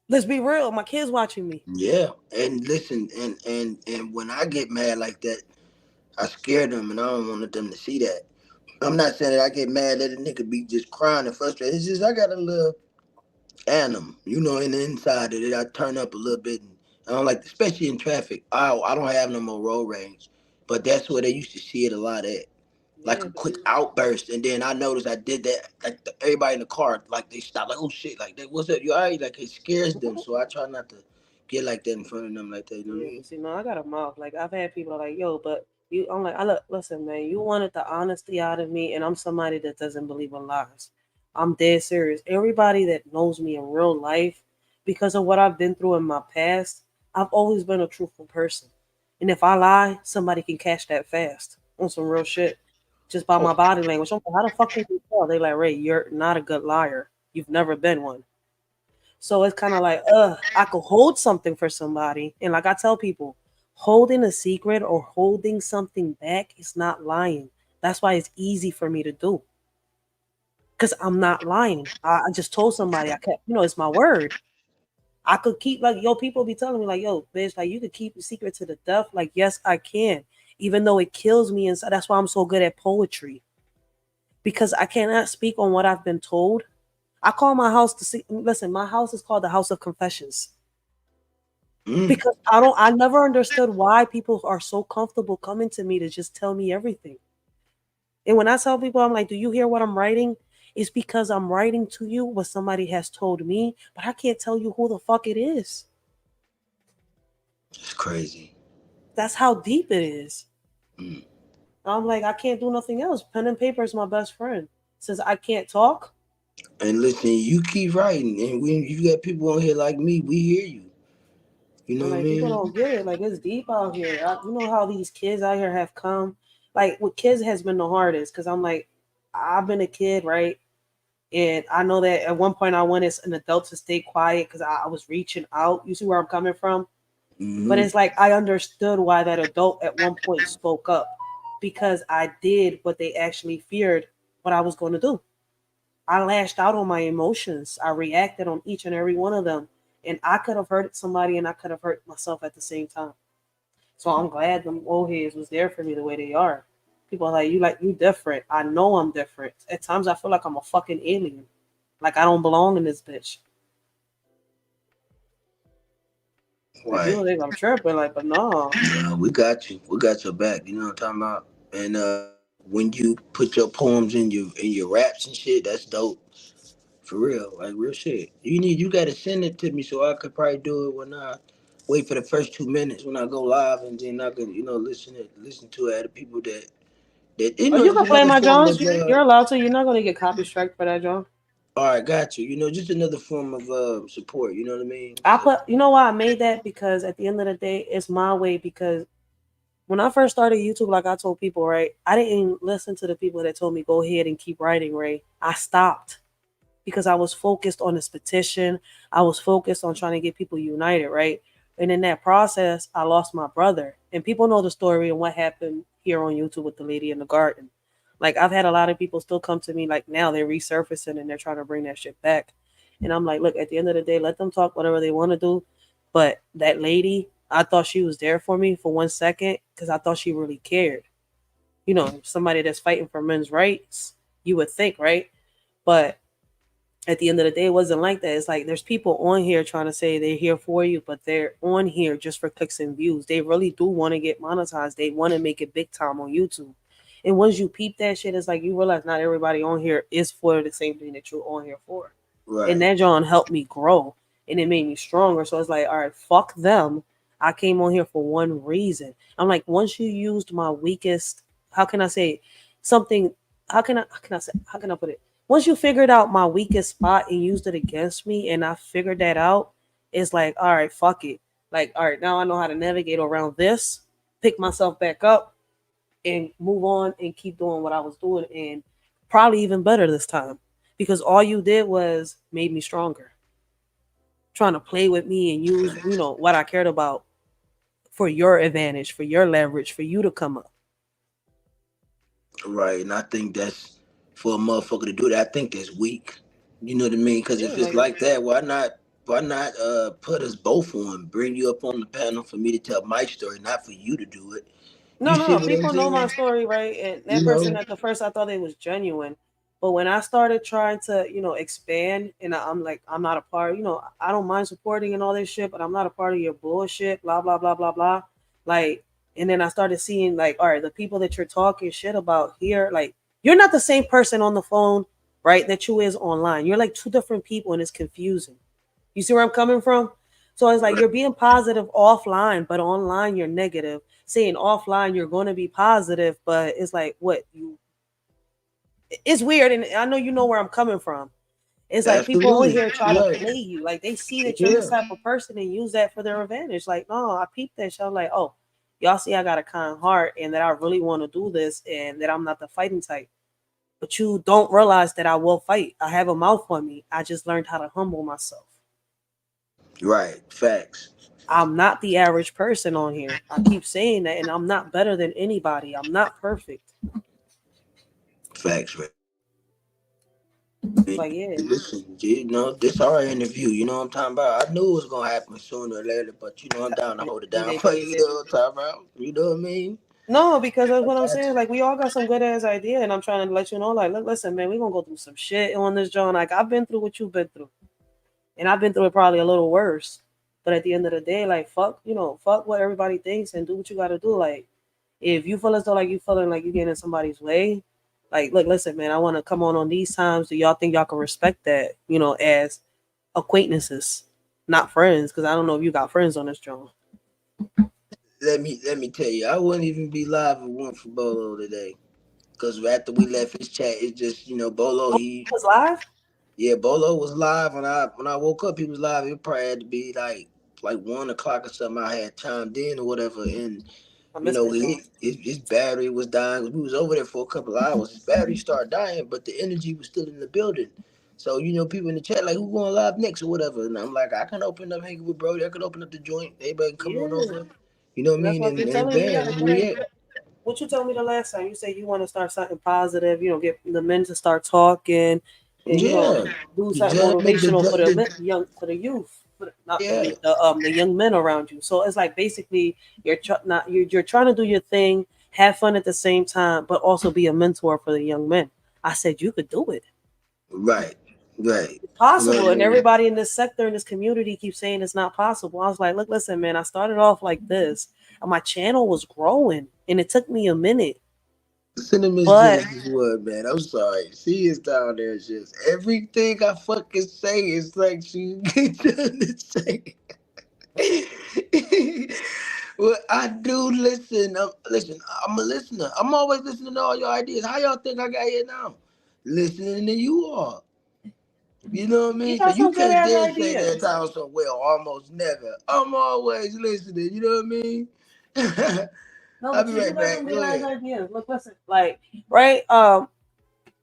Let's be real. My kids watching me. Yeah, and listen, and when I get mad like that, I scare them, and I don't want them to see that. I'm not saying that I get mad that a nigga be just crying and frustrated. It's just I got a little animal, in the inside of it. I turn up a little bit. And I don't like, especially in traffic. I don't have no more road rage, but that's where they used to see it a lot at. Like a quick outburst, and then I noticed I did that. Like everybody in the car, like they stop, like, oh shit, like what's up? You alright? Like it scares them, so I try not to get like that in front of them, like that. You know what I mean? But see, no, I got a mouth. Like I've had people like, yo, but you. I'm like, listen, man. You wanted the honesty out of me, and I'm somebody that doesn't believe in lies. I'm dead serious. Everybody that knows me in real life, because of what I've been through in my past, I've always been a truthful person. And if I lie, somebody can catch that fast on some real shit, just by my body language. I'm like, how the fuck can you tell? They like, Ray, you're not a good liar. You've never been one. So it's kind of like, I could hold something for somebody. And like I tell people, holding a secret or holding something back is not lying. That's why it's easy for me to do. Because I'm not lying. I just told somebody I kept, it's my word. I could keep like, yo, people be telling me like, yo, bitch, like you could keep the secret to the death. Like, yes, I can. Even though it kills me inside. That's why I'm so good at poetry. Because I cannot speak on what I've been told. I call my house to see. Listen, my house is called the House of Confessions. Because I never understood why people are so comfortable coming to me to just tell me everything. And when I tell people, I'm like, do you hear what I'm writing? It's because I'm writing to you what somebody has told me, but I can't tell you who the fuck it is. It's crazy. That's how deep it is. I'm like, I can't do nothing else. Pen and paper is my best friend. Since I can't talk. And listen, you keep writing, and when you got people on here like me, we hear you. You know what I Like people mean? don't get it. Like it's deep out here. You know how these kids out here have come. Like with kids has been the hardest because I'm like, I've been a kid, right? And I know that at one point I wanted an adult to stay quiet because I was reaching out. You see where I'm coming from? But it's like I understood why that adult at one point spoke up because I did what they actually feared what I was going to do. I lashed out on my emotions. I reacted on each and every one of them. And I could have hurt somebody and I could have hurt myself at the same time. So I'm glad them old heads was there for me the way they are. People are like you different. I know I'm different. At times I feel like I'm a fucking alien. Like I don't belong in this bitch. Like Right. people think I'm tripping, like, but no. We got you. We got your back. You know what I'm talking about? And when you put your poems in your raps and shit, that's dope. For real, like real shit. You gotta send it to me so I could probably do it when I wait for the first 2 minutes when I go live, and then I can listen to it. The people that Oh, you it's can play another my form Jones. of You're allowed to. You're not gonna get copy strike for that, John. all right, got you. Just another form of support. You know what I mean? I put. You know why I made that? Because at the end of the day, it's my way. Because when I first started YouTube, like I told people, right, I didn't listen to the people that told me go ahead and keep writing, Ray. I stopped because I was focused on this petition. I was focused on trying to get people united, right? And in that process, I lost my brother. And people know the story and what happened here on YouTube with the lady in the garden. Like I've had a lot of people still come to me like now they're resurfacing and they're trying to bring that shit back. And I'm like, look, at the end of the day, let them talk whatever they want to do. But that lady, I thought she was there for me for 1 second because I thought she really cared. Somebody that's fighting for men's rights, you would think, right? But At the end of the day, it wasn't like that. It's like there's people on here trying to say they're here for you, but they're on here just for clicks and views. They really do want to get monetized. They want to make it big time on YouTube. And once you peep that shit, it's like you realize not everybody on here is for the same thing that you're on here for. And Right. that John helped me grow and it made me stronger. So it's like, all right, fuck them. I came on here for one reason. I'm like, once you used my weakest, how can I say something? How can I put it? Once you figured out my weakest spot and used it against me, and I figured that out, it's like, all right, fuck it. Like, all right, now I know how to navigate around this, pick myself back up, and move on and keep doing what I was doing, and probably even better this time because all you did was made me stronger. Trying to play with me and use, what I cared about for your advantage, for your leverage, for you to come up. Right. And I think that's for a motherfucker to do that. I think that's weak. You know what I mean? Because Yeah, if it's like that, why not put us both on, bring you up on the panel for me to tell my story, not for you to do it. You No, see no, what I'm people know my saying? story, right? And You that person know? at the first I thought they was genuine. But when I started trying to, expand and I'm like, I'm not a part, I don't mind supporting and all this shit, but I'm not a part of your bullshit, blah, blah, blah, blah, blah. Like, and then I started seeing like, all right, the people that you're talking shit about here, like, you're not the same person on the phone, right, that you is online. You're like two different people and it's confusing. You see where I'm coming from? So it's like you're being positive offline, but online you're negative. Saying offline you're going to be positive, but it's like what you. It's weird, and I know you know where I'm coming from. It's like people on Absolutely. here try to Right. play you, like they see that you're Yeah. this type of person and use that for their advantage. Like, no, I peeped that shit. I'm like, oh, y'all see, I got a kind heart, and that I really want to do this, and that I'm not the fighting type. But you don't realize that I will fight. I have a mouth on me. I just learned how to humble myself. Right. Facts. I'm not the average person on here. I keep saying that, and I'm not better than anybody. I'm not perfect. Facts, right. Like, yeah, Listen, this our interview. You know what I'm talking about? I knew it was gonna happen sooner or later, but I'm down to hold it down they for did, you. You did. know what I'm talking about? You know what I mean? No, because that's I what I'm got saying. you. Like, we all got some good ass idea, and I'm trying to let you know. Like, look, listen, man, we gonna go through some shit on this joint. Like, I've been through what you've been through, and I've been through it probably a little worse. But at the end of the day, like, fuck, fuck what everybody thinks, and do what you got to do. Like, if you feel as though like you feeling like you getting in somebody's way, like, look, listen, man, I want to come on these times. Do y'all think y'all can respect that? As acquaintances, not friends, because I don't know if you got friends on this joint. Let me tell you, I wouldn't even be live if it weren't for Bolo today. Cause after we left his chat, it's just Bolo. Oh, He it was live. Yeah, Bolo was live when I woke up. He was live. It probably had to be like 1 o'clock or something. I had chimed in or whatever, and I missed that joint. his battery was dying. We was over there for a couple of hours. His battery started dying, but the energy was still in the building. So people in the chat like, who going live next or whatever, and I'm like, I can open up hanging with Brody. I can open up the joint. Everybody can come on Yeah, over. You know what I and that's mean? what you're And telling me. You bam, got a here good we idea. at. What you told me the last time, you said you want to start something positive. Get the men to start talking, and Yeah, do the something judgment, motivational for the young, for the youth, not the yeah. youth, the young men around you. So it's like basically not you're trying to do your thing, have fun at the same time, but also be a mentor for the young men. I said you could do it. Right, right. It's You know what possible, I and mean? everybody in this sector in this community keeps saying it's not possible. I was like, look, listen, man, I started off like this, and my channel was growing, and it took me a minute, Cinnamon but Genesis what, man? I'm sorry. She is down there just everything I fucking say is like she get done to say. Well, I do listen. Listen, I'm a listener. I'm always listening to all your ideas. How y'all think I got here now? Listening to you all. You know what I you mean? So got you some good can't ass dare say ideas. that time so well, almost never. I'm always listening. You know what I mean? No, I'll but be you do right got back. some Go good ass ahead. ideas. Look, listen, like, right?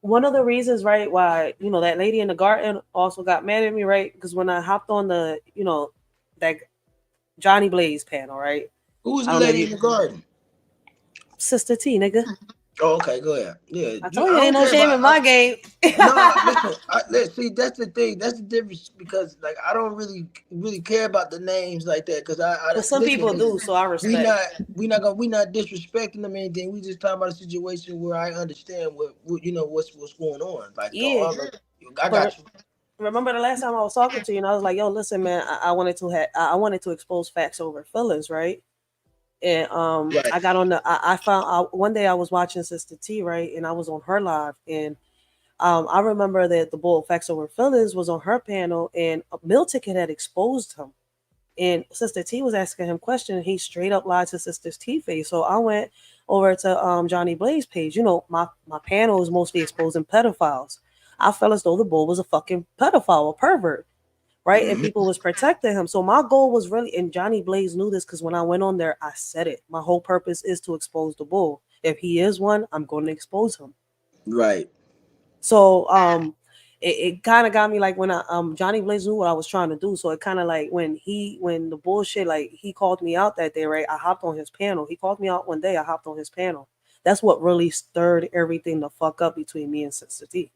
One of the reasons, right, why that lady in the garden also got mad at me, right? Because when I hopped on that Johnny Blaze panel, right? Who was I the don't know if lady you, in the garden? Sister T, nigga. Oh, okay, go ahead. Yeah, I told I you ain't don't no care shame about. in my game. No, listen. Let's see. That's the thing. That's the difference because, like, I don't really care about the names like that. Because I But some listen. people do, so I We respect. not we not disrespecting them or anything. We just talking about a situation where I understand what's going on. Like, Yeah, I for got you. remember the last time I was talking to you, and I was like, "Yo, listen, man, I wanted to I wanted to expose facts over feelings, right?" And I got on the I found out one day I was watching Sister T, right, and I was on her live, and I remember that the bull facts over feelings was on her panel, and Mill Ticket had exposed him. And Sister T was asking him questions, and he straight up lied to Sister T face. So I went over to Johnny Blaze page. You know, my panel is mostly exposing pedophiles. I felt as though the bull was a fucking pedophile, a pervert, right? And people was protecting him. So my goal was really, and Johnny Blaze knew this because when I went on there, I said it. My whole purpose is to expose the bull. If he is one, I'm going to expose him. Right. So it kind of got me like when I Johnny Blaze knew what I was trying to do. So it kind of like when the bullshit, like he called me out that day, right? I hopped on his panel. He called me out one day. I hopped on his panel. That's what really stirred everything the fuck up between me and Sister T,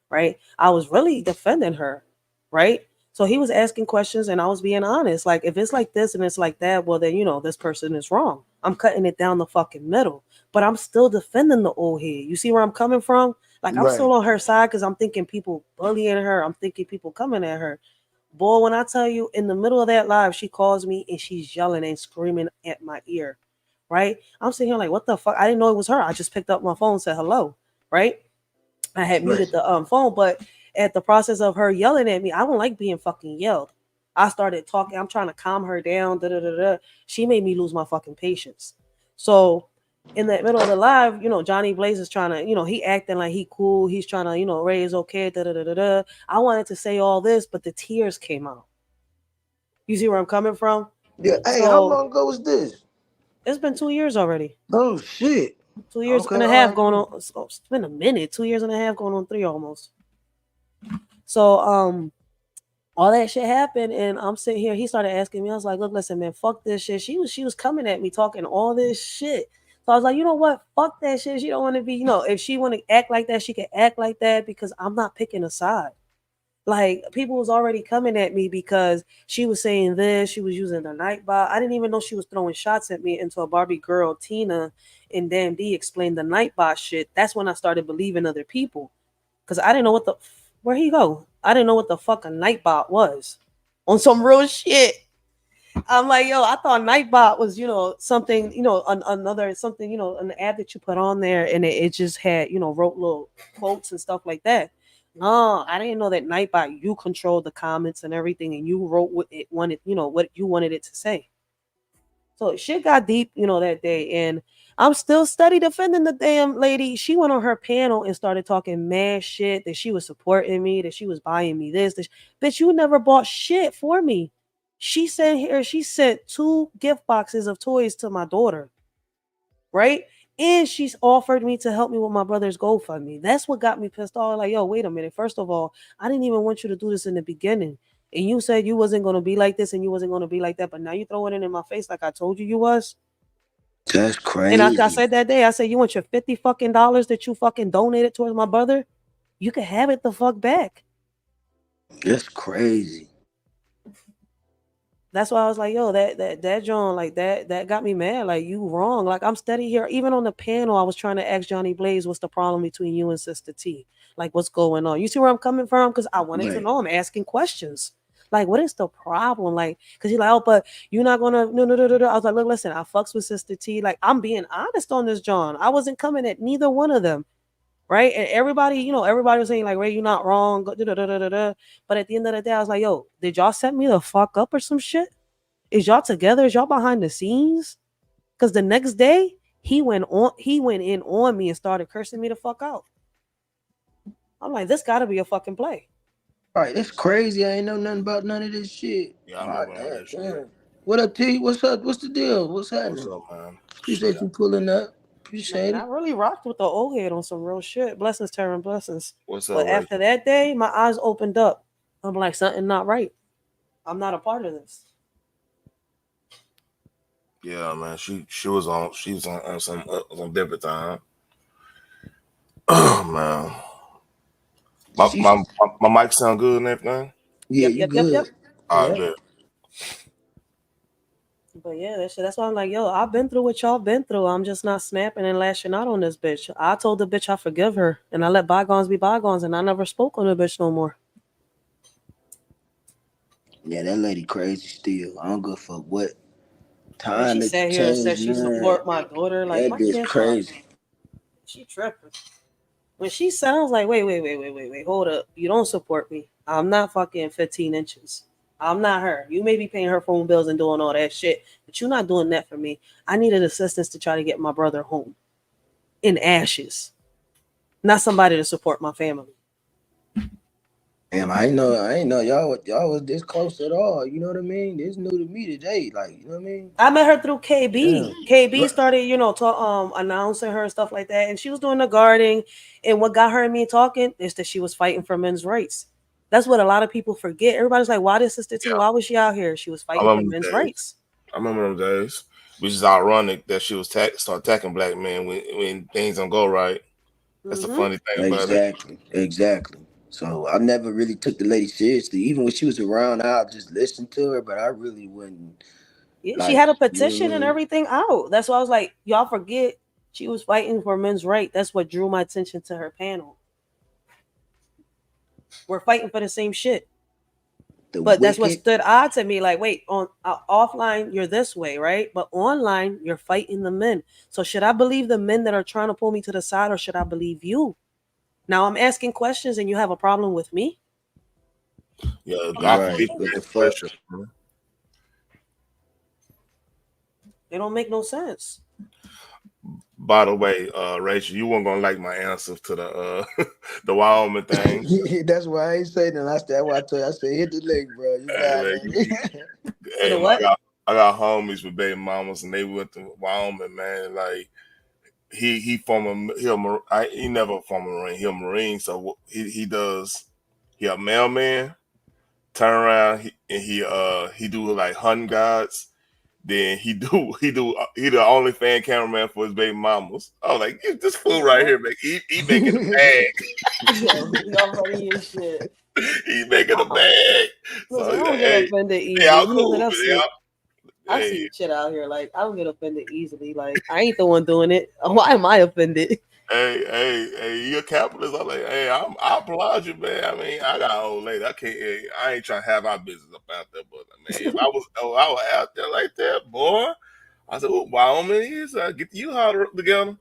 right? I was really defending her, right? So he was asking questions and I was being honest. Like if it's like this and it's like that, well then this person is wrong. I'm cutting it down the fucking middle, but I'm still defending the old head. You see where I'm coming from? Like I'm still on her side because I'm thinking people bullying her. I'm thinking people coming at her. Boy, when I tell you in the middle of that live, she calls me and she's yelling and screaming at my ear. Right? I'm sitting here like, what the fuck? I didn't know it was her. I just picked up my phone and said hello. Right? I had muted the phone, but at the process of her yelling at me, I don't like being fucking yelled. I started talking. I'm trying to calm her down. Da, da, da, da. She made me lose my fucking patience. So in the middle of the live, Johnny Blaze is trying to, he acting like he cool. He's trying to, Ray is okay. Da, da, da, da, da. I wanted to say all this, but the tears came out. You see where I'm coming from? Yeah. Hey, how So long ago was this? it's been 2 years already. Oh shit. 2 years Okay, and a all half right. going on. So it's been a minute. 2 years and a half going on 3 almost. So all that shit happened, and I'm sitting here. He started asking me. I was like, "Look, listen, man, fuck this shit." She was coming at me talking all this shit. So I was like, you know what? Fuck that shit. She don't want to be, if she want to act like that, she can act like that because I'm not picking a side. Like people was already coming at me because she was saying this. She was using the Nightbot. I didn't even know she was throwing shots at me until Barbie girl Tina and Dan D explained the Nightbot shit. That's when I started believing other people because I didn't know where he go. I didn't know what the fuck a Nightbot was on some real shit. I'm like, yo, I thought Nightbot was, something, another something, an ad that you put on there, and it just had, wrote little quotes and stuff like that. No, I didn't know that Nightbot, you controlled the comments and everything, and you wrote what it wanted, what you wanted it to say. So shit got deep, that day, and I'm still steady defending the damn lady. She went on her panel and started talking mad shit that she was supporting me, that she was buying me this. Bitch, you never bought shit for me. She sent 2 gift boxes of toys to my daughter, right? And she's offered me to help me with my brother's GoFundMe. That's what got me pissed off. Like, yo, wait a minute. First of all, I didn't even want you to do this in the beginning. And you said you wasn't going to be like this and you wasn't going to be like that. But now you throwing it in my face like I told you was. That's And I crazy. said that day, I said, you want your $50 fucking dollars that you fucking donated towards my brother? You can have it the fuck back. That's crazy. That's why I was like, yo, that John, like that got me mad. Like, you wrong. Like, I'm steady here. Even on the panel, I was trying to ask Johnny Blaze, what's the problem between you and Sister T? Like, what's going on? You see where I'm coming from? Because I wanted to know. I'm asking questions. Like, what is the problem? Like, because he's like, oh, but you're not gonna no. I was like, look, listen, I fucks with Sister T. Like, I'm being honest on this, John. I wasn't coming at neither one of them. Right. And everybody, everybody was saying, like, Ray, you're not wrong. But at the end of the day, I was like, yo, did y'all set me the fuck up or some shit? Is y'all together? Is y'all behind the scenes? Because the next day, he went in on me and started cursing me the fuck out. I'm like, this gotta be a fucking play. All right, that's crazy. I ain't know nothing about none of this shit. Yeah, I remember all that shit. What up, T? What's up? What's the deal? What's happening? What's up, man? Appreciate you pulling up. Appreciate Man, it. I really rocked with the old head on some real shit. Blessings, Terran, blessings. What's up, But Ray? after that day, my eyes opened up. I'm like, something not right. I'm not a part of this. Yeah, man. She was on some different time. Oh man. My mic sound good and everything? Yeah, you good. I bet. But yeah, that's why I'm like, yo, I've been through what y'all been through. I'm just not snapping and lashing out on this bitch. I told the bitch I forgive her and I let bygones be bygones and I never spoke on the bitch no more. Yeah, that lady crazy still. I don't give a fuck what And time she to sat here and said change, she man. support my daughter. Like That my bitch kids are, crazy. she tripping. When she sounds like, wait, hold up. You don't support me. I'm not fucking 15 inches. I'm not her. You may be paying her phone bills and doing all that shit, but you're not doing that for me. I needed assistance to try to get my brother home in ashes, not somebody to support my family. Damn, I ain't know y'all was this close at all. You know what I mean? This new to me today. Like, you know what I mean? I met her through KB. Damn. KB started, announcing her and stuff like that, and she was doing the guarding. And what got her and me talking is that she was fighting for men's rights. That's what a lot of people forget. Everybody's like, "Why did Sister T? Why was she out here?" She was I fighting for remember men's them days. rights. I remember them days. Which is ironic that she was start attacking black men when things don't go right. That's the funny thing about it. Exactly. So I never really took the lady seriously. Even when she was around, I just listened to her, but I really wouldn't Yeah, she like, had a you know what I petition and mean? everything out. That's why I was like, y'all forget she was fighting for men's right. That's what drew my attention to her panel. We're fighting for the same shit. The But that's what wicked. stood out to me. Like, wait, on offline, you're this way, right? But online, you're fighting the men. So should I believe the men that are trying to pull me to the side, or should I believe you? Now I'm asking questions, and you have a problem with me? Yeah, I Right. forget What the that fuck? pressure. Man. They don't make no sense. By the way, Rachel, you weren't gonna like my answer to the the Wyoming thing. That's why I ain't saying that. That's why I told you. I said, hit the leg, bro. You Hey, got man, it. To hey, the man, what? I got homies with baby mamas, and they went to Wyoming, man. Like he never formed a Marine. He a Marine, so he does. He a mailman. Turn around, he do like hunting guides. Then he the only fan cameraman for his baby mamas. I was like, get this fool right here, man. He making a bag. Yo, y'all funny as shit. He making a bag. So Listen, I he's don't like, get hey, offended they easily. all You know that cool, but I've hey, seen shit out here. Like I don't get offended easily. Like I ain't the one doing it. Why am I offended? hey, you're a capitalist. I'm like, hey, I applaud you, man. I mean, I got an old lady. I ain't trying to have our business up out there, but man, if I was out there like that, boy. I said, oh, Wyoming is get the U-Haul together.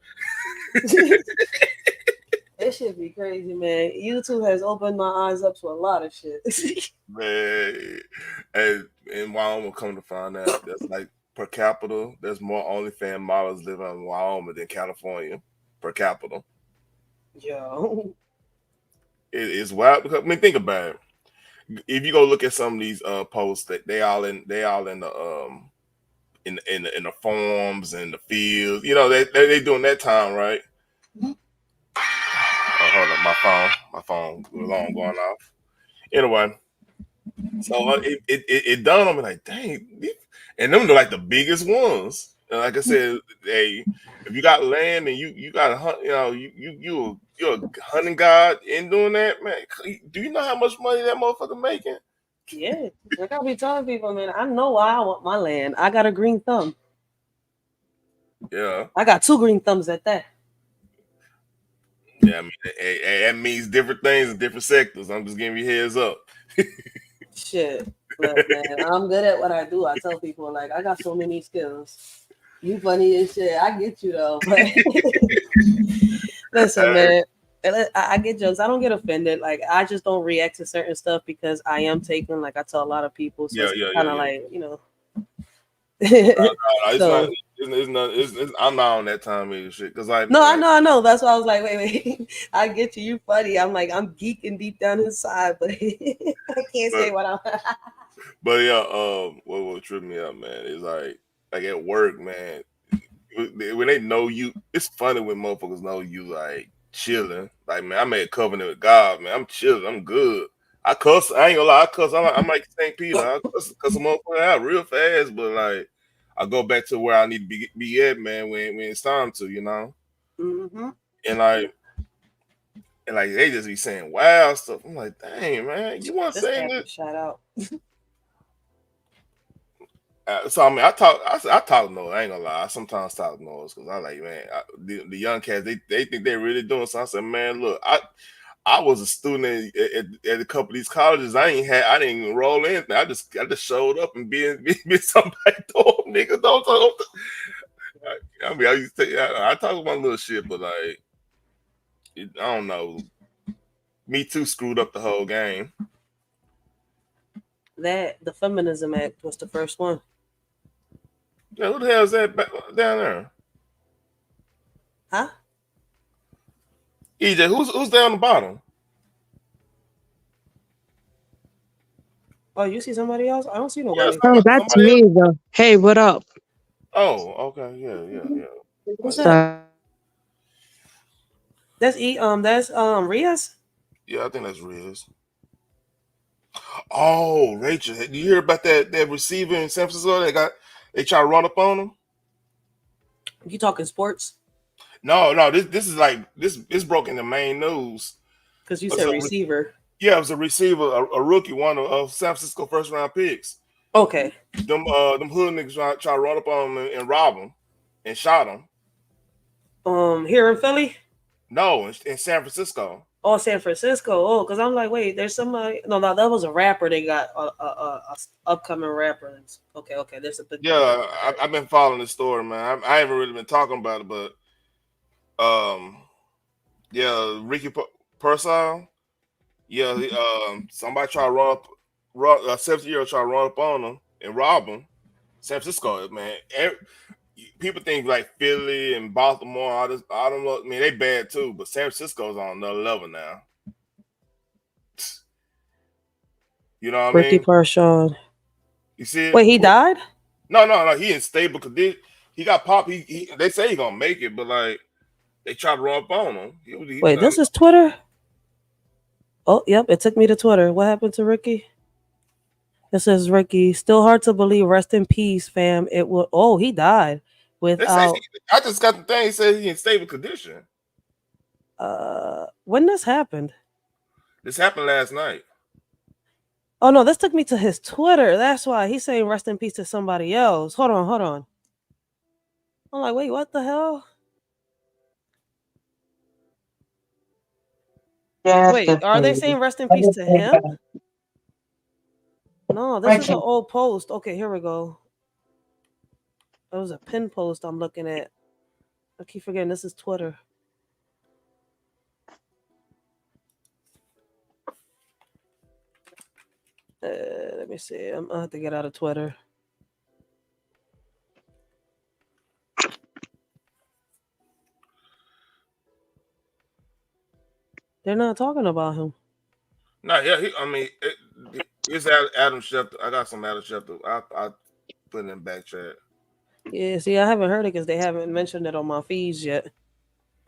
It should be crazy, man. YouTube has opened my eyes up to a lot of shit. Man, and Wyoming, come to find out, that's like per capita, there's more OnlyFans models living in Wyoming than California per capita. Yo. It's wild because I mean, think about it. If you go look at some of these posts, that they all in the in the farms and the fields, you know, they doing that time, right? Oh, hold up, my phone alarm going off. Anyway, so it dawned on me like, dang, and them are like the biggest ones. And like I said, hey, if you got land and you got a hunt, you know, you're a hunting god in doing that, man. Do you know how much money that motherfucker making? Yeah. Like I be telling people, man, I know why I want my land. I got a green thumb. Yeah, I got two green thumbs at that. yeah. I mean, that means different things in different sectors. I'm just giving you heads up. Shit. Look, man, I'm good at what I do. I tell people like I got so many skills. You funny as shit. I get you though, but listen, man. I get jokes. I don't get offended. Like I just don't react to certain stuff because I am taken. Like I tell a lot of people, so Yeah, it's yeah, yeah, kind of yeah. like It's not. so It's not. I'm not on that time either shit. Cause like, no, I know. That's why I was like, wait. I get you. You funny. I'm like, I'm geeking deep down inside, but I can't but say what I'm. but yeah, what tripped me up, man, is like at work, man. When they know you, it's funny when motherfuckers know you like chilling. Like, man, I made a covenant with God, man. I'm chilling. I'm good. I cuss. I ain't gonna lie. I cuss. I'm like St. Peter. I cuss a motherfucker out real fast, but like, I go back to where I need to be at, man. When it's time to, you know. Mm-hmm. And like, they just be saying wild stuff. I'm like, dang, man, you want to This say app this? is shout out. So I mean, I talk noise. I ain't gonna lie. I sometimes talk noise because I like, man, the young cats they think they're really doing something. I said, man, look, I was a student at a couple of these colleges. I didn't even roll in. I just showed up and being somebody told nigga don't. I mean, I used to I talk about little shit, but like I don't know. Me Too screwed up the whole game. That the Feminism Act was the first one. Yeah, who the hell is that down there? Huh? EJ, who's down the bottom? Oh, you see somebody else? I don't see Yeah, nobody. Oh, that's somebody else. me though. Hey, what up? Oh, okay, yeah. Who's So, that? That's Riaz. Yeah, I think that's Riz. Oh, Rachel, did you hear about that receiver in San Francisco? They try to run up on him. You talking sports? No, this is like this broke in the main news. Because you It was said a receiver. yeah, it was a receiver, a rookie, one of San Francisco first round picks. Okay. Them hood niggas try to run up on him and rob him and shot him. Here in Philly. No, in San Francisco. Oh, San Francisco. Oh, because I'm like, wait, there's somebody. No, that was a rapper. They got a upcoming rapper. Okay. There's a big. Yeah, I've been following this story, man. I haven't really been talking about it, but yeah, Ricky Pearsall. Yeah, somebody tried to run a 70-year-old tried to run up on him and rob him. San Francisco, man. People think like Philly and Baltimore, all them, I mean, they bad too, but San Francisco's on another level now. You know what I Ricky mean? Parshon. You see it? Wait, he died? No. He in stable condition. He got popped. They say he gonna make it, but like they tried to run up on him. Wait, this is Twitter? Oh, yep. It took me to Twitter. What happened to Ricky? It says Ricky. Still hard to believe. Rest in peace, fam. It will. Oh, he died They say without. I just got the thing. He said he in stable condition. When this happened? This happened last night. Oh no, this took me to his Twitter. That's why he's saying rest in peace to somebody else. Hold on. I'm like, wait, what the hell? yeah, Wait, are they saying rest in peace to him? No, this is an old post. Okay, here we go. It was a pin post I'm looking at. I keep forgetting this is Twitter. Let me see. I'm gonna have to get out of Twitter. They're not talking about him. No, yeah. It's Adam Schefter. I got some Adam Schefter. I put it in back chat. Yeah, see, I haven't heard it because they haven't mentioned it on my feeds yet.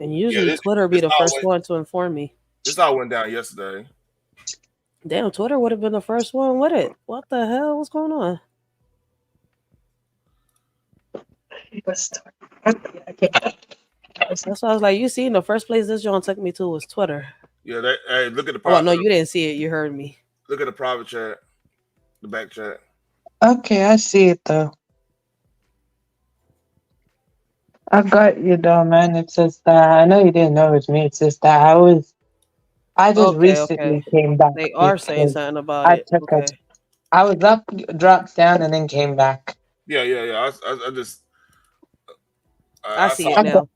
And Yeah, usually Twitter be the first one to inform me. This all went down yesterday. Damn, Twitter would have been the first one with it. What the hell? What's going on? That's why I was like, you see, the first place this John took me to was Twitter. Yeah, hey, look at the. Oh, no, you didn't see it. You heard me. Look at the private chat, the back chat. Okay, I see it though. I got you though, man. It's just that I know you didn't know it was me. It's just that I just recently came back. They are saying something about I it. took Okay. I was up, dropped down, and then came back. Yeah. I just. I see it now.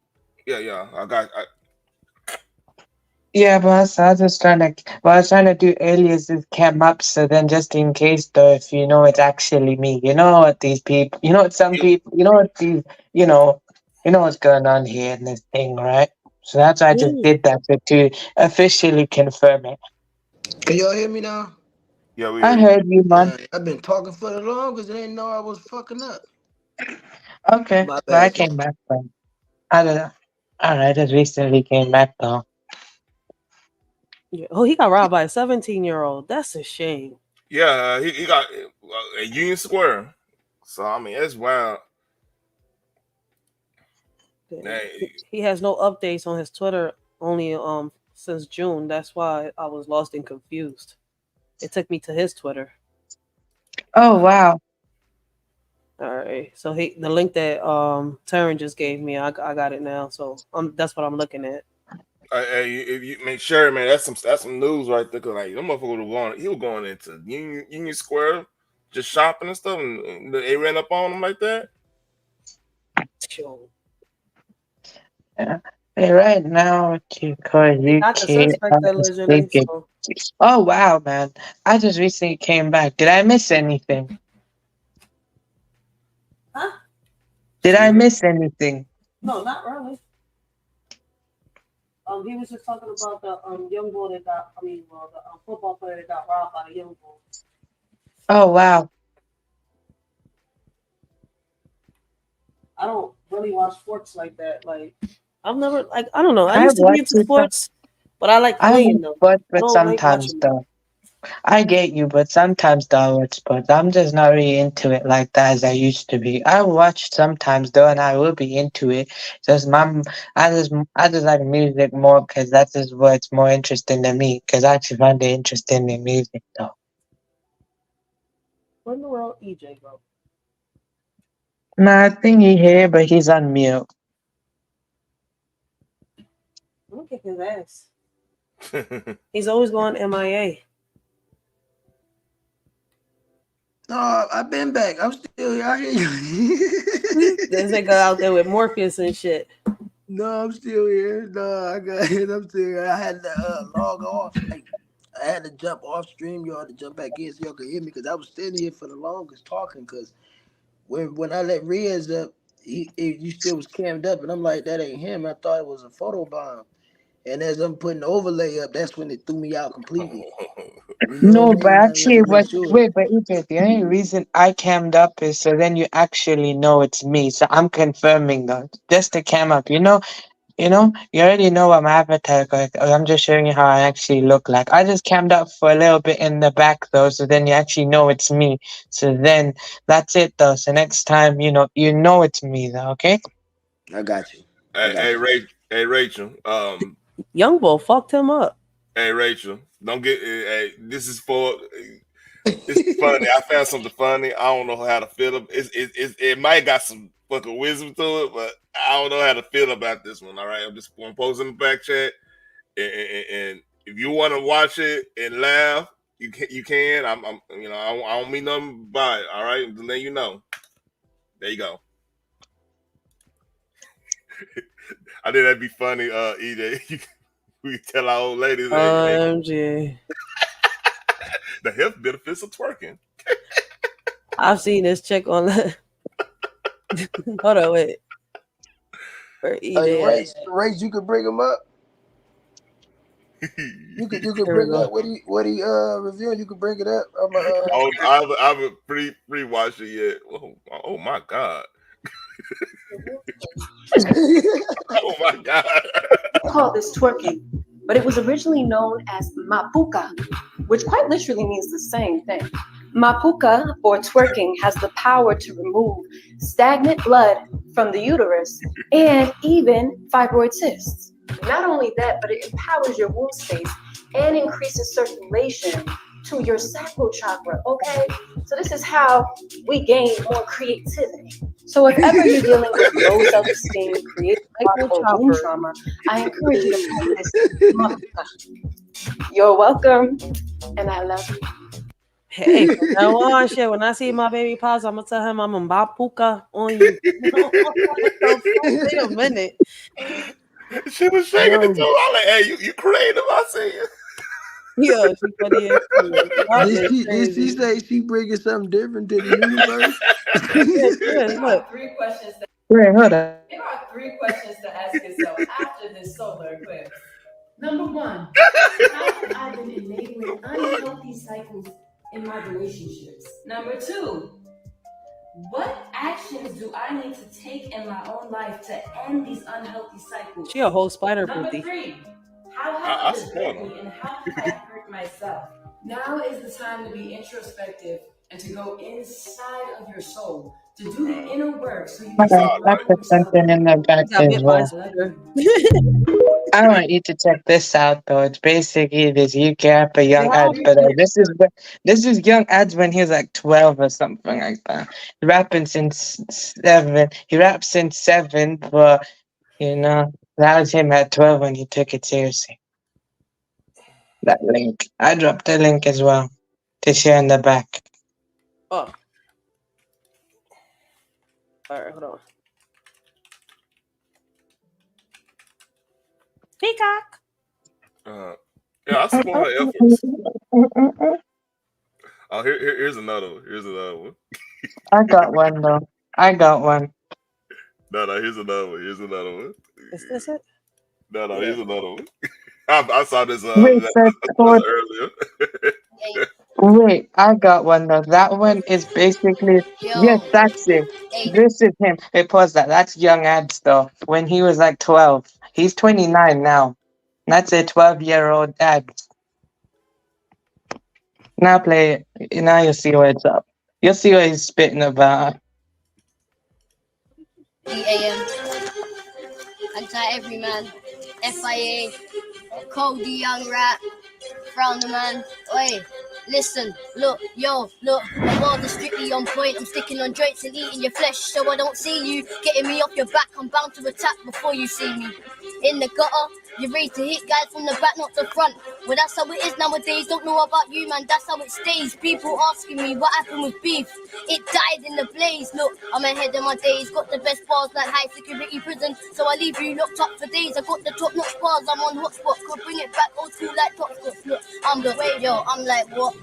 Yeah. I got. Yeah, but I was just trying to. What I was trying to do earlier is just cam up, so then just in case, though, if you know it's actually me, you know what these people, you know what some people, you know what these, you know what's going on here in this thing, right? So that's why I just did that to officially confirm it. Can y'all hear me now? Yeah, we I heard you, man. I've been talking for the longest. They didn't know I was fucking up. Okay, My but I bad. came back then. I don't know. I just recently came back though. Yeah. Oh, he got robbed by a 17-year-old. That's a shame. Yeah, he got at Union Square. So I mean, it's wild. He has no updates on his Twitter only since June. That's why I was lost and confused. It took me to his Twitter. Oh wow. All right. So the link that Taryn just gave me, I got it now. So that's what I'm looking at. If you make sure, man, that's some news right there. Cause like them motherfuckers were going, he was going into Union Square, just shopping and stuff, and they ran up on him like that. Yeah. Hey, right now, because Got the UK, suspect is allegedly, thinking. so Oh wow, man! I just recently came back. Did I miss anything? huh? Did I miss anything? No, not really. He was just talking about the young boy that got. I mean, well, the football player that got robbed by the young boy. Oh wow! I don't really watch sports like that. Like, I've never like I don't know. I I used to be watch into it. sports, but I like I playing watch them. sports, I but don't like sometimes watching them. though. I get you, but sometimes though I watch sports. I'm just not really into it like that as I used to be. I watch sometimes though, and I will be into it. Just I just like music more because that's just what's more interesting to me. Because I actually find it interesting in music though. Where in the world EJ go? Nah, I think he here, but he's on mute. I'm gonna kick his ass. He's always going MIA. No, I've been back. I'm still here. I hear you. This nigga out there with Morpheus and shit. No, I'm still here. No, I'm still here. I had to log off. Like, I had to jump off stream, y'all, to jump back in so y'all could hear me because I was sitting here for the longest talking. Because when I let Riaz up, you still was cammed up, and I'm like, that ain't him. I thought it was a photo bomb. And as I'm putting the overlay up, that's when it threw me out completely. You know No, what I but mean? I had actually, to make what? sure. Wait, but EJ, the only reason I cammed up is so then you actually know it's me. So I'm confirming though, just to cam up. You already know what my avatar is like. I'm just showing you how I actually look like. I just cammed up for a little bit in the back though, so then you actually know it's me. So then that's it though. So next time, you know it's me though. Okay. I got you. Hey, Rachel. Young boy fucked him up. Hey, Rachel. Don't get. Hey, this is for. It's funny. I found something funny. I don't know how to feel. It might got some fucking wisdom to it, but I don't know how to feel about this one. All right, I'm just gonna post in the back chat, and if you want to watch it and laugh, you can. You can. I don't mean nothing by it. All right, to let you know. There you go. I think that'd be funny, EJ. We tell our old ladies, hey, OMG. the health benefits of twerking. I've seen this chick on the. Hold on, wait. Where Hey, EJ? Race, you could bring him up. You could Here we bring go. up what he reviewing. You could bring it up. I haven't pre-watched it yet. Oh my god. Oh my god. We call this twerking, but it was originally known as mapuka, which quite literally means the same thing. Mapuka, or twerking, has the power to remove stagnant blood from the uterus and even fibroid cysts. Not only that, but it empowers your womb space and increases circulation to your sacral chakra, okay? So this is how we gain more creativity. So if ever you're dealing with low self-esteem, creative block, or womb trauma, I encourage you to practice mapuka. You're welcome, and I love you. Hey, from now on, shit, when I see my baby pops, I'm gonna tell him I'm a mapuka on you. Wait a minute. She was shaking it too. I'm like, hey, you creative, I see you. Yo, she funny as shit. Did she say she bringing something different to the universe? Look. Wait, hold on. Here are 3 questions to ask yourself after this solar eclipse. Number 1, how have I been enabling unhealthy cycles in my relationships? Number 2, what actions do I need to take in my own life to end these unhealthy cycles? She a whole spider Number booty. 3, how have others hurt me and how have I hurt myself? Now is the time to be introspective and to go inside of your soul, to do the inner work so you can I put something in the back as well. I want you to check this out though. It's basically this UK rapper Young Ads, but this is Young Ads when he was like 12 or something like that. He rapping since 7. He raps since 7, but That was him at 12 when he took it seriously. That link. I dropped the link as well to share in the back. Oh. Alright, hold on. Peacock. Yeah, I support her efforts. Oh, here's another one. Here's another one. I got one though. I got one. No, here's another one. Here's another one. Is this it? No, Yeah. here's another one. I saw this Wait, earlier. wait, I got one though. That one is basically yes, that's it. This is him. Hey, pause that. That's young Ads though. When he was like 12. He's 29 now. That's a 12-year-old Ads. Now play it. Now you'll see what it's up. You'll see what he's spitting about. EAM, Anti-Everyman, FIA, Cody Young Rat, Frown the Man. Oi, listen, look, look, my bars are strictly on point. I'm sticking on joints and eating your flesh, so I don't see you getting me off your back. I'm bound to attack before you see me. In the gutter, you're ready to hit guys from the back, not the front. Well, that's how it is nowadays. Don't know about you, man, that's how it stays. People asking me what happened with beef. It died in the blaze. Look, I'm ahead of my days. Got the best bars like high security prison, so I leave you locked up for days. I got the top notch bars. I'm on hotspot. Could bring it back old school like top spots. Look, I'm the way, yo. I'm like, what?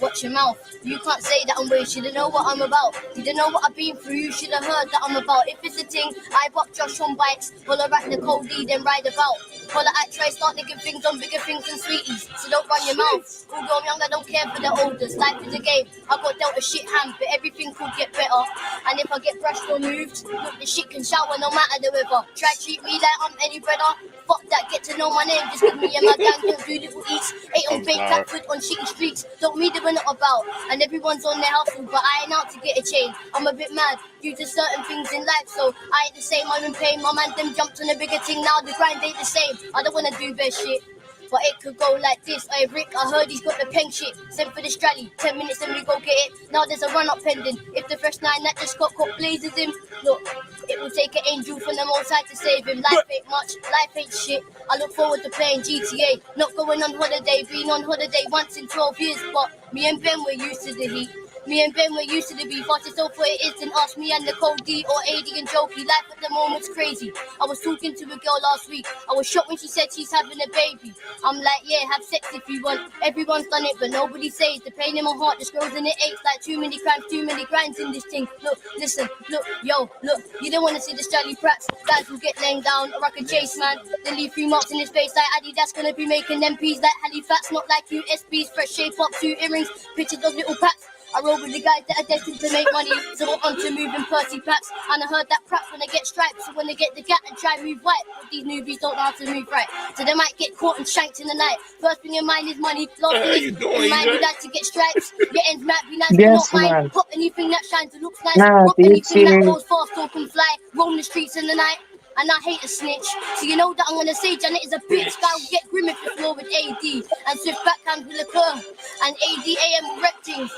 Watch your mouth. You can't say that I'm weird. You don't know what I'm about. You don't know what I've been through. You should have heard that I'm about. If it's a thing, I pop Josh on bikes. Holler at Nicole D, then ride about. Holler at Trey, start licking things on bigger things than sweeties. So don't run your mouth. Although I'm young, I don't care for the oldest. Life is a game. I got dealt a shit hand, but everything could get better. And if I get brushed or moved, look, the shit can shower no matter the weather. Try to treat me like I'm any better. Fuck that, get to know my name. Just give me and my gang, don't do little eats. Ain't on fake Catford on shitty streets. Don't mean that we're not about. And everyone's on their hustle, but I ain't out to get a chain. I'm a bit mad due to certain things in life, so I ain't the same. I'm in pain. My man them jumped on a bigger thing. Now the grind ain't the same. I don't wanna do best shit, but it could go like this. Hey Rick, I heard he's got the pen shit. Sent for the strally, 10 minutes and we go get it. Now there's a run up pending. If the fresh nine that just got blazes him, look, it will take an angel from the most high to save him. Life ain't much, life ain't shit. I look forward to playing GTA. Not going on holiday, been on holiday once in 12 years, but me and Ben were used to the heat. Me and Ben were used to the beef. Asked yourself what it is and ask me and Nicole D or AD and Jokey. Life at the moment's crazy. I was talking to a girl last week. I was shocked when she said she's having a baby. I'm like, yeah, have sex if you want. Everyone's done it, but nobody says. The pain in my heart just grows and it aches like too many crimes, too many grinds in this thing. Look, listen, look, yo, look. You don't want to see the Strally Pratt. Guys will get laying down or I could chase, man. Then leave 3 marks in his face like Addy. That's gonna be making them peas like Halifax, not like USBs. Fresh shape up, 2 earrings, pictures of little packs. I roll with the guys that are destined to make money, so we're on to moving Percy packs. And I heard that praps when they get stripes, so when they get the gap and try move right, but these newbies don't know how to move right, so they might get caught and shanked in the night. First thing in mind is money, last thing is in mind we like to get stripes. Your ends might be nice, but not Yes, mine. man. Pop anything that shines and looks nice, Nah, pop deep anything that serious. goes fast or can fly. Roam the streets in the night. And I hate a snitch, so you know that I'm gonna say Janet is a bitch. Guy will get grim if it's floor with AD, and Swift backhand will occur, and ADAM will wreck things.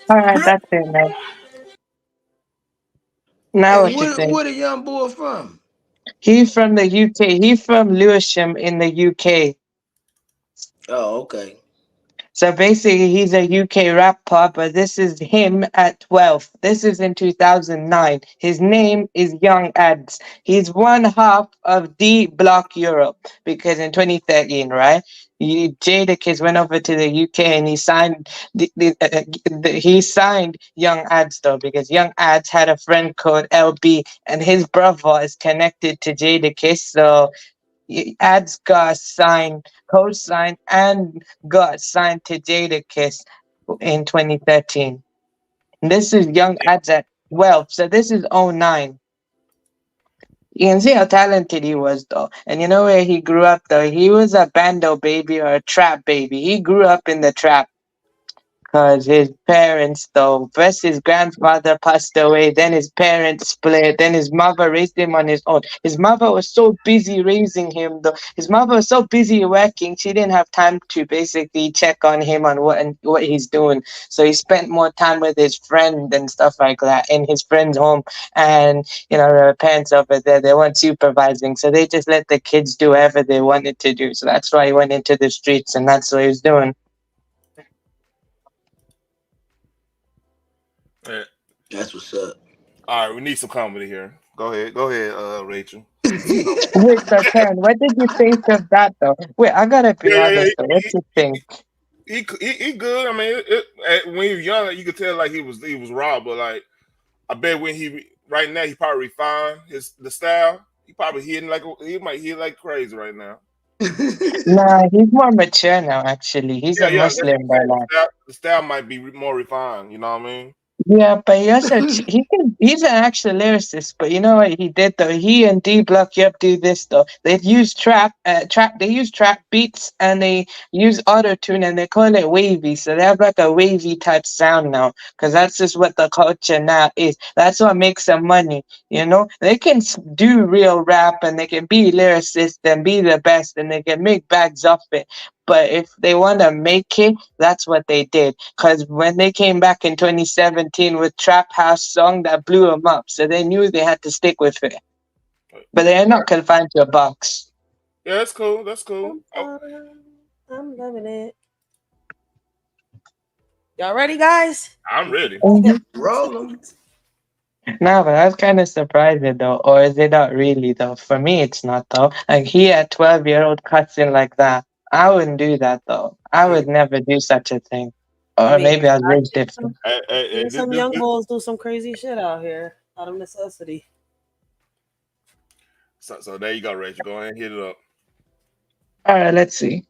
Alright, that's it, man. Now And what you think? where the young boy from? He's from the UK. He's from Lewisham in the UK. Oh, okay. So basically, he's a UK rapper, but this is him at 12. This is in 2009. His name is Young Ads. He's one half of D Block Europe because in 2013, right? Jadakiss went over to the UK and he signed he signed Young Ads though because Young Ads had a friend called LB and his brother is connected to Jadakiss, so Ads got signed, co-signed, and got signed to Jadakiss in 2013. This is Young Ads at 12, so this is '09. You can see how talented he was, though. And you know where he grew up, though? He was a bando baby or a trap baby. He grew up in the trap. because his parents, though, first his grandfather passed away, then his parents split, then his mother raised him on his own. His mother was so busy raising him, though. His mother was so busy working, she didn't have time to basically check on him on what he's doing. So he spent more time with his friend and stuff like that in his friend's home. And, the parents over there, they weren't supervising, so they just let the kids do whatever they wanted to do. So that's why he went into the streets, and that's what he was doing. Yeah. That's what's up. All right, we need some comedy here. Go ahead, Rachel. Wait, so Karen, what did you think of that, though? Wait, I gotta be honest, though. What you think? He good. I mean, when he was young, you could tell like he was raw, but like I bet when right now he probably refined the style. He probably he might hit like crazy right now. Nah, he's more mature now. Actually, he's a Muslim by now. The style might be more refined. You know what I mean? Yeah, but he's an actual lyricist. But you know what he did though? He and D Block Yep do this though. They use trap beats and they use auto tune and they call it wavy. So they have like a wavy type sound now, because that's just what the culture now is. That's what makes them money. They can do real rap and they can be lyricists and be the best and they can make bags off it. But if they want to make it, that's what they did. Because when they came back in 2017 with Trap House song, that blew them up. So they knew they had to stick with it. But they're not confined to a box. Yeah, that's cool. That's cool. I'm loving it. Y'all ready, guys? I'm ready. Roll them. No, but I was kind of surprised though. Or is it not really though? For me, it's not though. Like he at 12-year-old cussing like that. I wouldn't do that though. I would never do such a thing. Or maybe I was raised different. Some young bulls do some crazy shit out here out of necessity. So there you go, Rachel. Go ahead and hit it up. All right, let's see.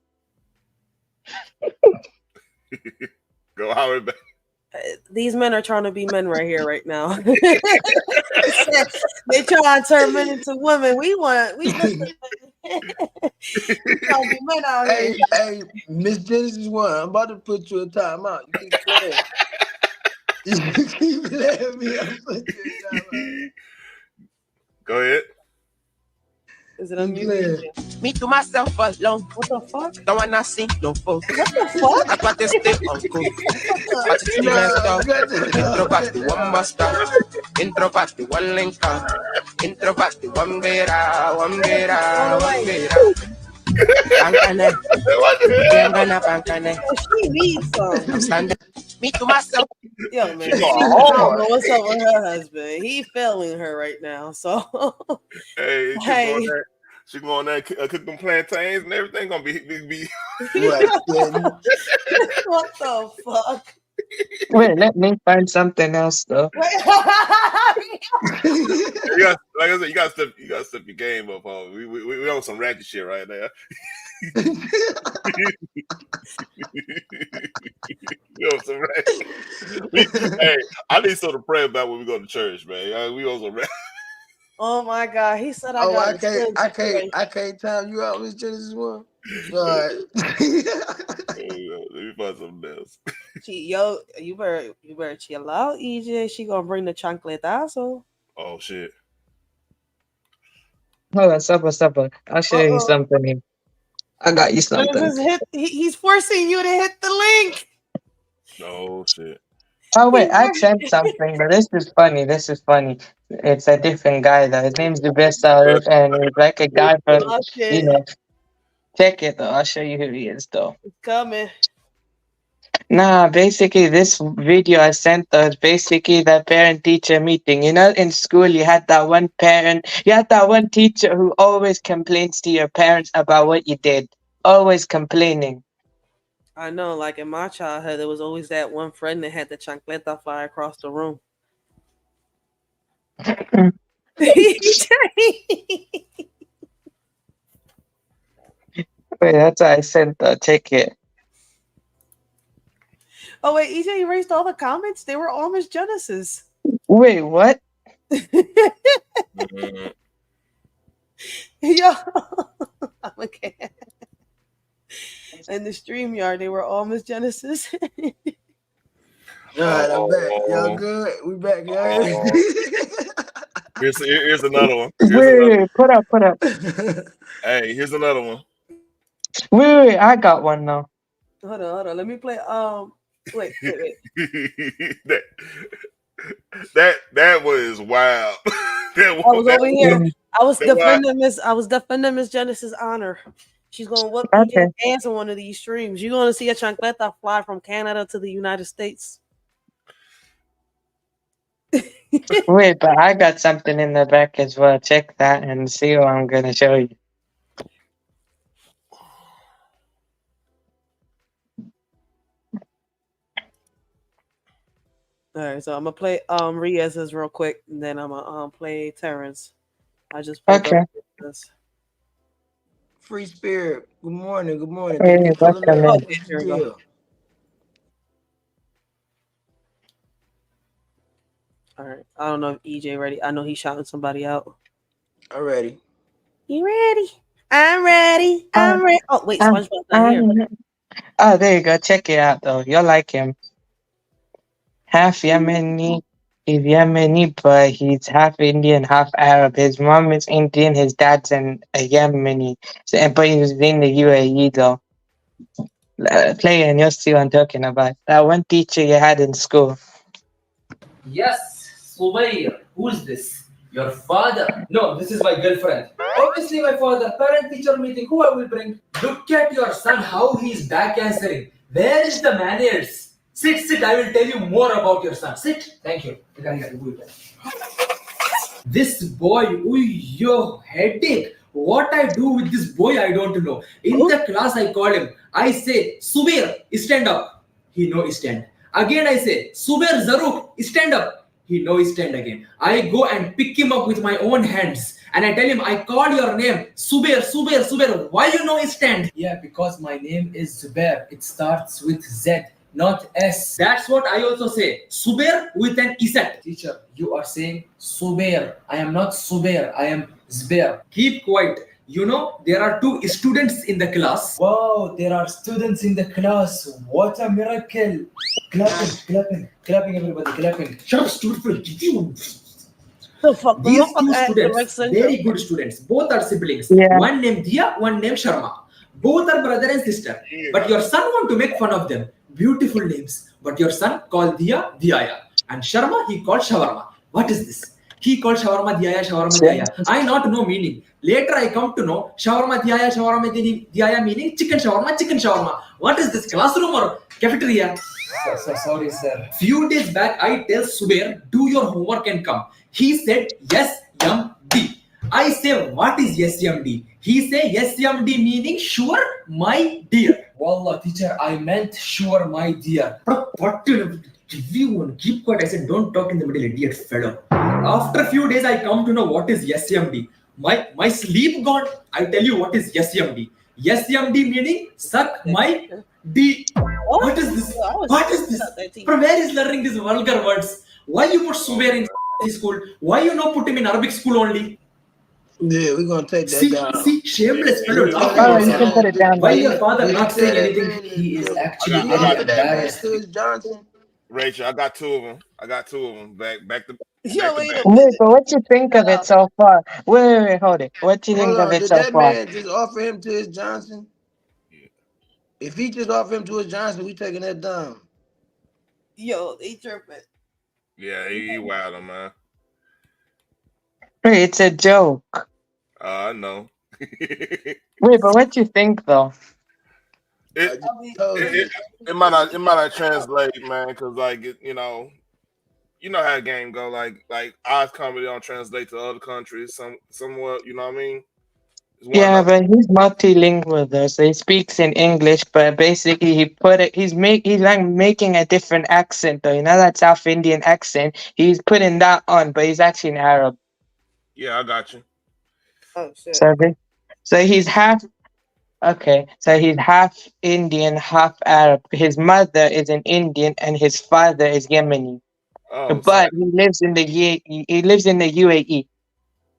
Go Howard back. These men are trying to be men right here, right now. They try to turn men into women. We trying to be men out here. Hey, Miss Genesis 1, I'm about to put you in timeout. You keep playing. You keep playing me. I'm putting you in timeout. Go ahead. Is it unmuted? Me to myself alone. What the fuck? Don't wanna see no folks. What the fuck? I got to stay on cool. But it's the messed up. Introvert, one master. Introvert, one link up. Introvert, one beta. Bankane. Bankane. She needs some. I'm standing. Me to myself. Yo, man. I don't know what's up with her husband. He failing her right now. So Hey, she going there, cook them plantains and everything gonna be. What the fuck? Wait, let me find something else though. Like I said, you gotta step your game up. We on some ratchet shit right now. Hey, I need something to pray about when we go to church, man. We on some ratchet. Oh my God, he said I can't time you out, Miss Genesis 1. All right. Let me find something else. You better chill out, EJ. She gonna bring the chancletazo. Oh shit. Hold on, stop. I'll show you something. I got you something. He's forcing you to hit the link. Oh shit. Oh wait, I sent something, but this is funny. It's a different guy though. His name's Dubesa, and he's like a guy from Check it though. I'll show you who he is though. It's coming. Nah, basically this video I sent though is basically the parent-teacher meeting. In school you had that one teacher who always complains to your parents about what you did. Always complaining. I know, like in my childhood, there was always that one friend that had the chancleta fly across the room. Wait, that's what I sent though. Check it. Oh wait, EJ erased all the comments? They were all Miss Genesis. Wait, what? Yo, I'm okay. In the StreamYard, they were all Miss Genesis. All right, I'm back. Y'all good? We back, y'all. Here's another one. Wait, put up. Hey, here's another one. Wait, I got one now. Hold on. Let me play. Wait. that was wild. I was over here. I was defending Miss Genesis' honor. She's gonna whoop EJ's ass on one of these streams. You're gonna see a chancleta fly from Canada to the United States. Wait, but I got something in the back as well. Check that and see what I'm gonna show you. All right, so I'm gonna play Riez's real quick, and then I'm gonna play Terrence. I just pulled up this. Free Spirit. Good morning. Good morning. Hey, Thank you for pulling up. Okay, What's here the we go. deal? All right. I don't know if EJ ready. I know he's shouting somebody out. I'm ready. You ready? I'm ready. I'm ready. Oh wait, SpongeBob's not here. Oh, there you go. Check it out though. You'll like him. Half Yemeni. He's Yemeni, but he's half Indian, half Arab. His mom is Indian. His dad's a Yemeni. So, but he was in the UAE though. Play and you'll see what I'm talking about. That one teacher you had in school. Yes, Subayr. Who's this? Your father? No, this is my girlfriend. Obviously, my father. Parent-teacher meeting. Who I will bring? Look at your son, how he's back answering. Where is the manners? Sit. I will tell you more about your son. Sit. Thank you. This boy, yo, headache. What I do with this boy, I don't know. In the class, I call him. I say, Subir, stand up. He no stand. Again, I say, Subir Zaruk, stand up. He no stand again. I go and pick him up with my own hands. And I tell him, I call your name. Subir. Why you no stand? Yeah, because my name is Zubair. It starts with Z, not S. That's what I also say. Zubair with an Isat. Teacher, you are saying Zubair. I am not Zubair. I am Zubair. Keep quiet. You know, there are 2 students in the class. Wow, there are students in the class. What a miracle. Clapping, everybody, clapping. Shut up, stupid. The fuck? These 2 students, very good students. Both are siblings. Yeah. One named Dia, one named Sharma. Both are brother and sister. But your son want to make fun of them. Beautiful names. But your son called Dia, Diaya. And Sharma, he called Shawarma. What is this? He called Shawarma, Diaya. I not know meaning. Later I come to know Shawarma, Diaya meaning chicken shawarma. What is this, classroom or cafeteria? Sorry, sir. Few days back, I tell Subair, do your homework and come. He said, yes, yum, D. I say, what is yes, yum, D? He say, yes, yum, D meaning sure, my dear. Wallah, teacher, I meant sure, my dear. What to review? Keep quiet. I said, don't talk in the middle, idiot fellow. After a few days, I come to know what is yes, yum, D. My sleep gone. I tell you what is yes, yum, D. Yes, yum, D meaning suck my D. What is this? What is this? From where is learning these vulgar words? Why you put Subair in school? Why you not put him in Arabic school only? Yeah, we're gonna take that down. See, shameless fellow laughing. You can put it down. Why your father not saying anything? He is actually very embarrassed. Johnson. Rachel, I got 2 of them. Back to. Wait, but what you think of it so far? Wait, hold it. What you think of it Did so that far? man just offer him to his Johnson? If he just offer him to his Johnson, we taking that down. Yo, they tripping. Yeah, he wild, man. Wait, it's a joke. I know. Wait, but what you think though? It might not translate, man, because you know how the game go. Like Oz comedy don't translate to other countries. Somewhat, you know what I mean? Yeah, but he's multilingual though, so he speaks in English, but basically he's like making a different accent though. You know that South Indian accent? He's putting that on, but he's actually in Arab. Yeah, I got you. Oh shit. So he's half Indian, half Arab. His mother is an Indian and his father is Yemeni. Oh, but he lives in the UAE.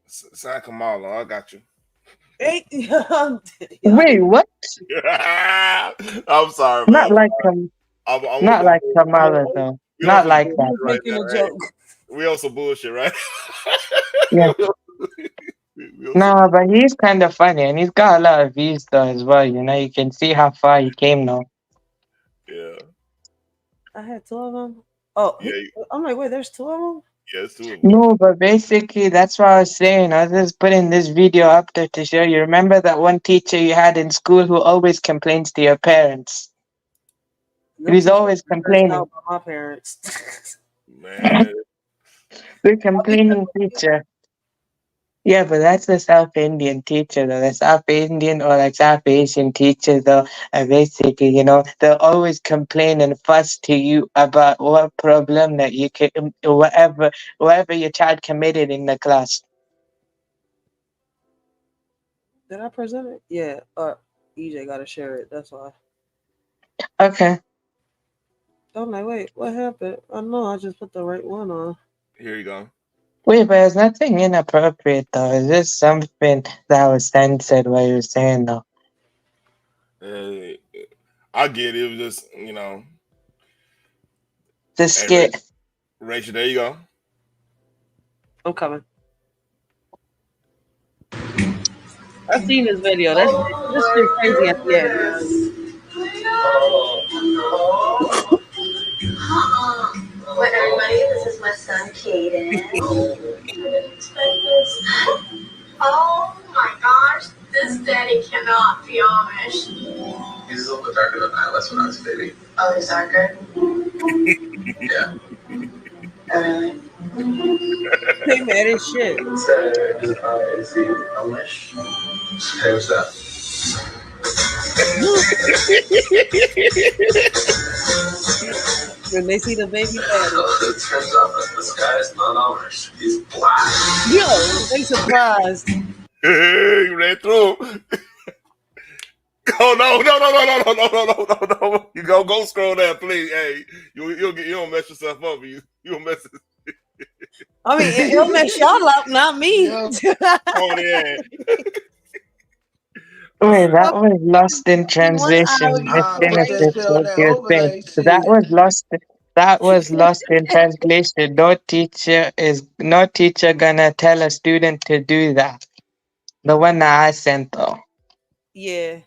San Kamala, I got you. Hey, wait, what? I'm sorry, Not man. like Kamala though. We on Not some like bullshit that. right Making now, a right? joke. We on some bullshit, right? Yeah. We on some No, but he's kind of funny, and he's got a lot of views though as well. You know, you can see how far he came now. yeah. I had two of them. Oh, Yeah, I'm like, wait, there's two of them. yeah, it's two of them. No, but basically that's what I was saying. I was just putting this video up there to show you. Remember that one teacher you had in school who always complains to your parents? Them He's teachers always are cursed out complaining. by my parents. Man, The complaining teacher. Yeah, but that's the South Indian teacher though. The South Indian or like South Asian teacher though, basically, you know, they'll always complain and fuss to you about what problem that you can, whatever your child committed in the class. Did I present it? Yeah. EJ got to share it. That's why. Okay. I'm like, wait, what happened? Oh no, I just put the right one on. here you go. Wait, but there's nothing inappropriate though. It's just something that was censored what you were saying though. Hey, I get it. It was just, The hey, skit. Rachel, there you go. I'm coming. I've seen this video. This shit crazy at the end. What, everybody? This is my son, Caden. Oh my gosh, this daddy cannot be Amish. He's a little bit darker than I was when I was a baby. Oh, he's darker? Yeah. Oh, really? They mad as shit. Is he Amish? Hey, what's that? When they see the baby daddy. It turns out that this guy is not Amish. He's black. Yo, they surprised. Hey, you ran through. Oh no, no, no, no, no, no, no, no, no, no. You go scroll down, please. Hey, you don't mess yourself up. You don't mess it. I mean, it'll mess y'all up, not me. Oh yeah. Wait, that was lost in translation. Let's Nah, put finish that this shit on what that you were saying. overlay So that shit. was lost. That was lost in translation. No teacher gonna tell a student to do that. The one that I sent though. Yeah.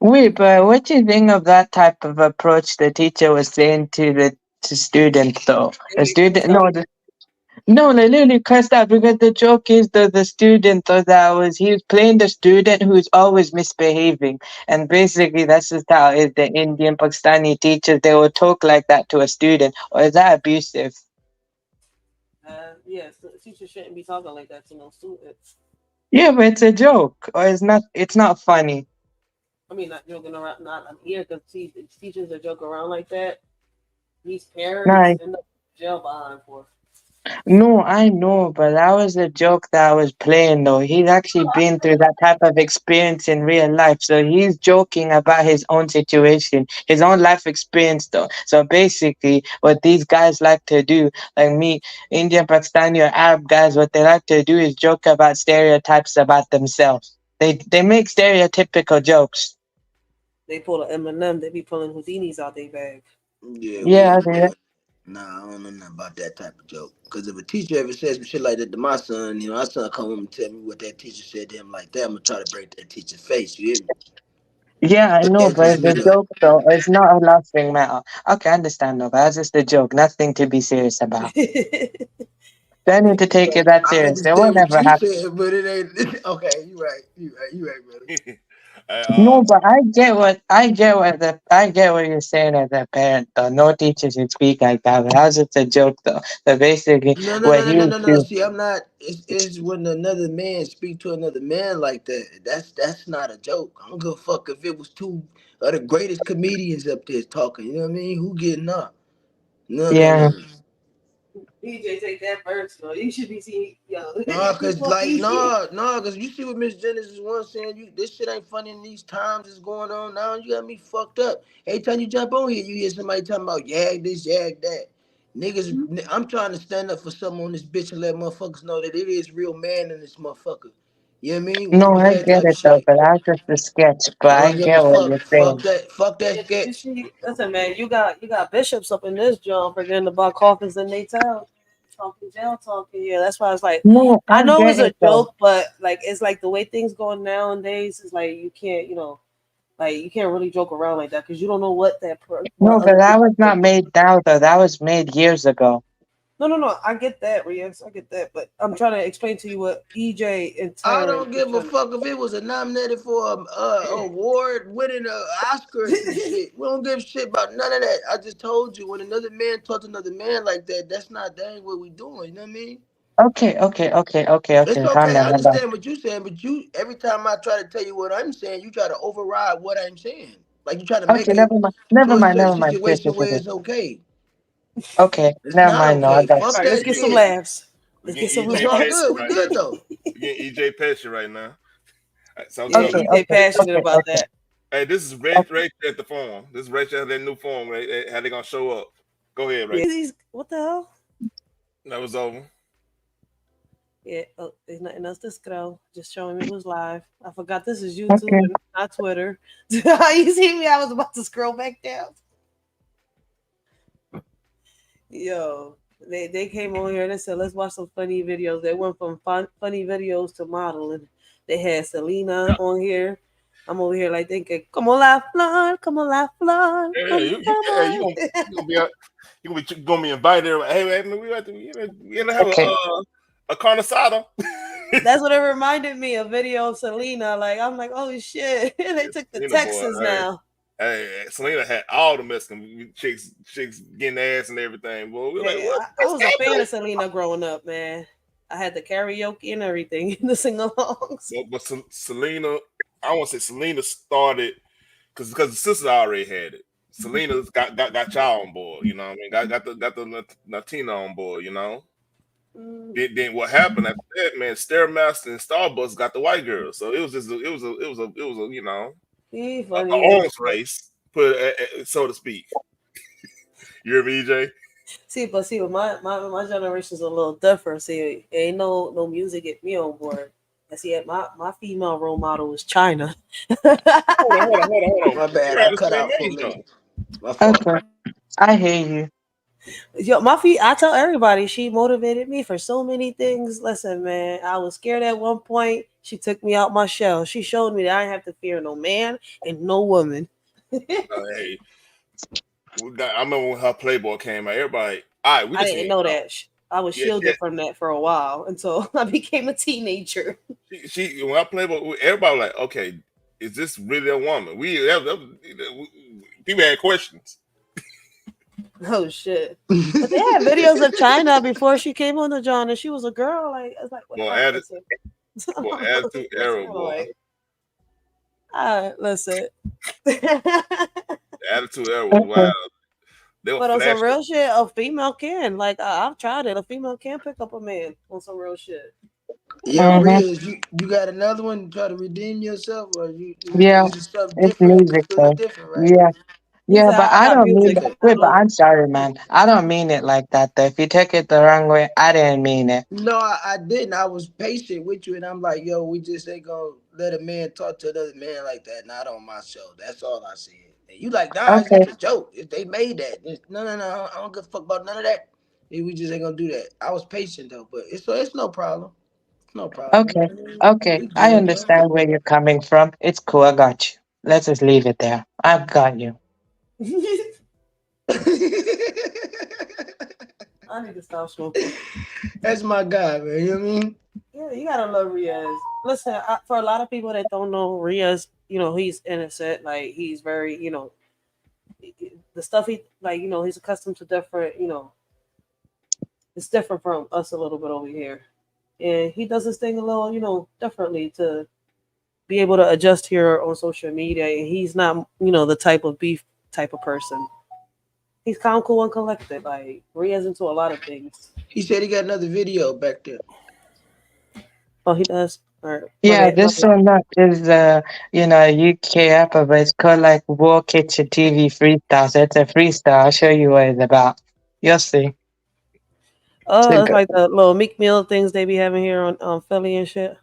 Wait, but what do you think of that type of approach the teacher was saying to student though? The student, no, they literally cursed out because the joke is the student thought that he was playing the student who's always misbehaving, and basically that's just how it is. The Indian Pakistani teachers, they will talk like that to a student, or is that abusive? Yes, the teacher shouldn't be talking like that to no students. Yeah, but it's a joke, or it's not. It's not funny. I mean, not joking around, not here because teachers that joke around like that, these parents Nah, end up jail behind for. no, I know, but that was a joke that I was playing though. He's actually been through that type of experience in real life. So he's joking about his own situation, his own life experience though. So basically what these guys like to do, like me, Indian, Pakistani or Arab guys, what they like to do is joke about stereotypes about themselves. They make stereotypical jokes. They pull an Eminem, they be pulling Houdinis out their bag. Yeah, Yeah, they, nah, I don't know nothing about that type of joke. Because if a teacher ever says some shit like that to my son, my son come home and tell me what that teacher said to him like that, I'm gonna try to break that teacher's face. You hear me? yeah, I But know, that's but just it's me a though. joke though. It's not a laughing matter. Okay, I understand though, but that's just a joke. Nothing to be serious about. Don't need to take it that I seriously. understand what Whatever you happened. said, but it ain't. Okay, you right. You right, brother. No, but I get what you're saying as a parent though. No teacher should speak like that. But that was just a joke though. So basically, No, no, what no, no, he no, was no, no. doing. See, I'm not. It's when another man speak to another man like that. That's not a joke. I don't give a fuck if it was two of the greatest comedians up there talking. You know what I mean? Who getting up? No, no, Yeah. no. DJ take that first, though. You should be seeing, yo. No, cause Fuck like EJ. cause you see what Miss Genesis was saying. This shit ain't funny in these times. It's going on now. You got me fucked up. Every time you jump on here, you hear somebody talking about yag this, yag that. I'm trying to stand up for something on this bitch and let motherfuckers know that it is real man in this motherfucker. You know what I mean? No, Whooping I that get type of it though, shit. but that's just a sketch. But I I don't give a get what fuck. you're saying. Fuck that You sketch. see, listen, man, you got bishops up in this joint forgetting about coffins in they town. Talking jail talking. Yeah, that's why it's like No, I I know get it's a it though. joke, but like it's like the way things going nowadays is like you can't, like you can't really joke around like that because you don't know what what No, other but that people was are not thinking. made now though. That was made years ago. No. I get that, Riaz. I get that, but I'm trying to explain to you what EJ and I Terrence don't is give a trying to. fuck if it was a nominated for a award, winning an Oscar or some shit. We don't give a shit about none of that. I just told you when another man talks to another man like that, that ain't what we doing. You know what I mean? Okay. It's Calm okay. I down, hold on. understand what you're saying, but you every time I try to tell you what I'm saying, you try to override what I'm saying. Like you try to make Okay, it never mind. to Never a mind. certain Never mind. Shit, situation shit, shit, where shit. it's okay. Okay, It's never not mind. No, I okay. got All Fuck right, you. let's that get some shit. laughs. We Let's get getting some We EJ all laughs. good. We Pesci right good now. though. We getting EJ Pesci right now. All right, so Yeah, tell Okay, me. EJ passionate about okay. that. Hey, this is Rachel at the farm. This is Rachel at that new farm. Right? How they gonna show up? Go ahead, Yeah, Rachel. what the hell? That was over. Yeah, there's nothing else to scroll. Just showing me who's live. I forgot this is Okay. YouTube and not Twitter. You see me? I was about to scroll back down. Yo, they came on here and they said, let's watch some funny videos. They went from funny videos to modeling. They had Selena on here. I'm over here like thinking, come on, la flor, come on, la flor, Yeah, come, you, come yeah, you on. gonna you gonna be out- you gonna be invited. Hey, man, we gonna have Okay. a carne asada. That's what it reminded me of video of Selena. Like I'm like, oh shit, they took the Selena boy, Texans now. hey, Selena had all the Mexican chicks getting ass and everything. Boy, we were like, Yeah, what? I was a fan of Selena growing up, man. I had the karaoke and everything, the sing-alongs. But Selena, I want to say Selena started because the sisters already had it. Selena's got y'all on board, you know what I mean? Got the Latina on board, you know. Then what happened after that, man? Stairmaster and Starbucks got the white girl, so it was just you know He an funny as arms shit. race, so to speak. You hear me, EJ? See, but my generation's a little different. See, ain't no music get me on board. I see, my female role model was China. Hold on. My We bad. I around the cut same out for a age though. minute. My fault. Okay. I hear you. Yo, I tell everybody she motivated me for so many things. Listen, man, I was scared at one point. She took me out my shell. She showed me that I didn't have to fear no man and no woman. Hey, I remember when her Playboy came out. Everybody, all right, we I just didn't need know to know. that. I was Yeah, shielded from that for a while until I became a teenager. she when I Playboy, everybody was like, okay, is this really a woman? People had questions. Oh shit! But they had videos of China before she came on the John, and she was a girl. Like I was like, Boy, I listen. attitude era, I'm boy. like, all right, listen. The attitude era was Okay. wild. They were But on some flashing. real shit, a female can. Like I've tried it. A female can pick up a man on some real shit. Yo, Riz, you got another one to try to redeem yourself, or Yeah, is it something it's different? You music feeling though. different, right? Yeah. He Yeah, said, but I I got don't mean music. that. Wait, but I'm sorry, man. I don't mean it like that though. If you take it the wrong way, I didn't mean it. No, I didn't. I was patient with you, and I'm like, yo, we just ain't gonna let a man talk to another man like that. Not on my show. That's all I said. And you like, nah, it's Okay. just a joke. If they made that, no. I don't give a fuck about none of that. We just ain't gonna do that. I was patient though, but it's no problem. It's no problem. Okay. Okay. We I good though. understand where you're coming from. It's cool. I got you. Let's just leave it there. I've got you. I need to stop smoking. That's my guy, man. You know what I mean? Yeah, you gotta love Riaz. Listen, for a lot of people that don't know Riaz, he's innocent. Like he's very, the stuff he like, he's accustomed to different, it's different from us a little bit over here, and he does his thing a little, differently to be able to adjust here on social media. And he's not, the type of beef type of person. He's calm, cool, and collected. Like Riaz into a lot of things. He said he got another video back there. Oh, he does. All right, my Yeah, bad. My this bad. one is UK rapper, but it's called like War Kitchen TV Freestyle. So it's a freestyle. I'll show you what it's about. You'll see. Oh, it's like the little Meek Mill things they be having here on Philly and shit.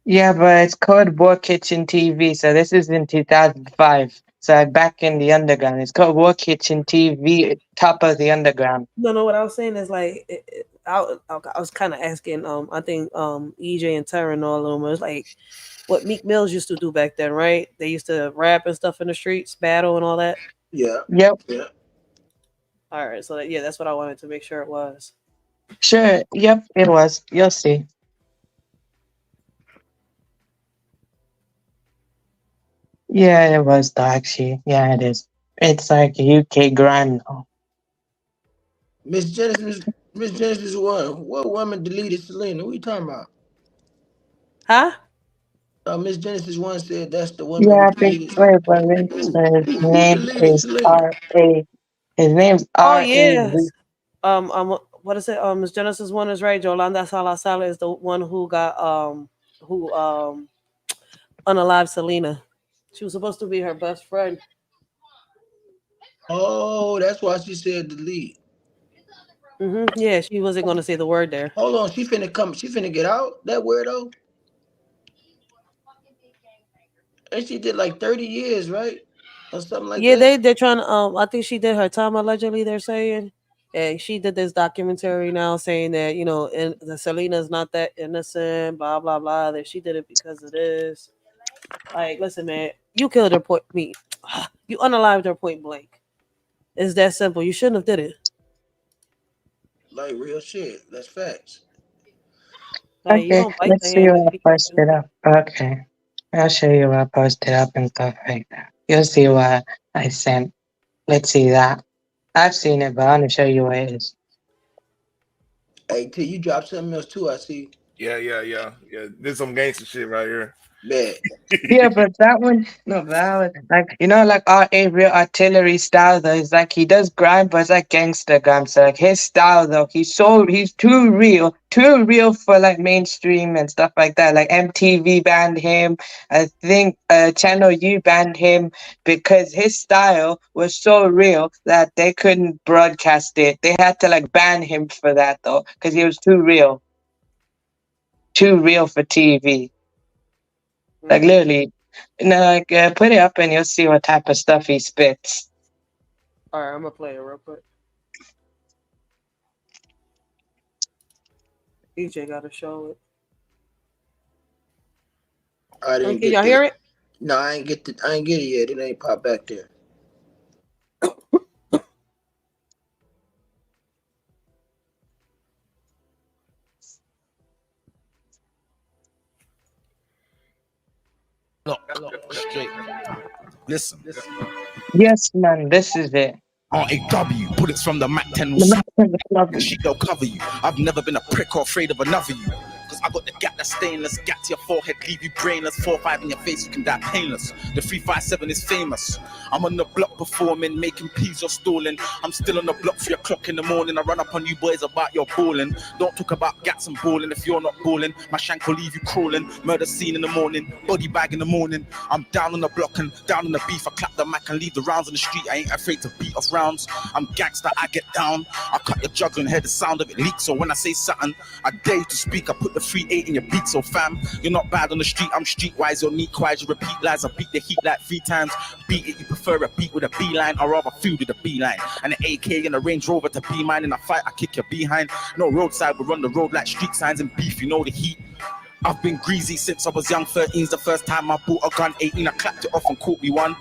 Yeah, but it's called War Kitchen TV. So this is in 2005. So back in the underground, it's called War Kitchen TV, top of the underground. No, what I was saying is like I was kind of asking. I think EJ and Terran all of them was like what Meek Mills used to do back then, right? They used to rap and stuff in the streets, battle and all that. Yeah. Yep. Yeah. All right, so yeah, that's what I wanted to make sure it was. Sure. Yep, it was. You'll see. Yeah, it was though, actually. Yeah, it is. It's like UK grime now. Miss Genesis one. What woman deleted Selena? What are you talking about? Huh? Miss Genesis one said that's the woman Yeah, who I think deleted. wait, but his Who name deleted is Selena? R.A. His name's Oh R.A. yes. What is it? Miss Genesis one is right. Yolanda Salazar is the one who got unalived Selena. She was supposed to be her best friend. Oh, that's why she said delete. Yeah, she wasn't going to say the word there. Hold on, she finna come. She finna get out. That weirdo. And she did like 30 years, right? Or something like Yeah, that. they're trying to. I think she did her time allegedly. They're saying, and she did this documentary now saying that the Selena's not that innocent. Blah blah blah. That she did it because of this. Like, listen, man, you killed her. You unalived her point blank. It's that simple. You shouldn't have did it. Like real shit. That's facts. Like, you Okay, don't bite the let's see hand what that I feeds you. posted up. Okay. I'll show you what I posted up and stuff like that. You'll see what I sent. Let's see that. I've seen it, but I want to show you what it is. Hey, T, you dropped something else too. I see. Yeah. There's some gangster shit right here. Bet. Yeah, but that one, no, that one, like, like R.A. real artillery style though, is like he does grime, but it's like gangster grime. So like his style though, he's too real for like mainstream and stuff like that. Like MTV banned him. I think Channel U banned him because his style was so real that they couldn't broadcast it. They had to like ban him for that though, because he was too real for TV. Like literally, put it up and you'll see what type of stuff he spits. All right, I'm gonna play it real quick. EJ got to show it. I didn't Can get y'all that. hear it? No, I ain't get it yet. It ain't pop back there. Look, straight. Listen. Yes, man, this is it. R.A.W. bullets from the Mac 10 will shit, they'll cover you. I've never been a prick or afraid of another you. Cause I got the gap that's stainless, gap to your forehead, leave you brainless. 4-5 in your face, you can die painless. The 357 is famous. I'm on the block performing, making peas or stalling. I'm still on the block 3 o'clock in the morning. I run up on you boys about your balling. Don't talk about gats and balling if you're not balling. My shank will leave you crawling. Murder scene in the morning, body bag in the morning. I'm down on the block and down on the beef. I clap the Mac and leave the rounds on the street. I ain't afraid to beat off rounds. I'm gangster, I get down. I cut your juggling, hear the sound of it leak. So when I say something, I dare you to speak. I put the 3-8 in your beat. So fam, you're not bad on the street. I'm streetwise, you're neat wise. You repeat lies, I beat the heat like 3 times. Beat it, you prefer a beat with a beeline. Or rather food with a beeline. And an AK and a Range Rover to be mine. In a fight, I kick your behind. No roadside, we run the road like street signs and beef. You know the heat. I've been greasy since I was young. 13's the first time I bought a gun. 18, I clapped it off and caught me one.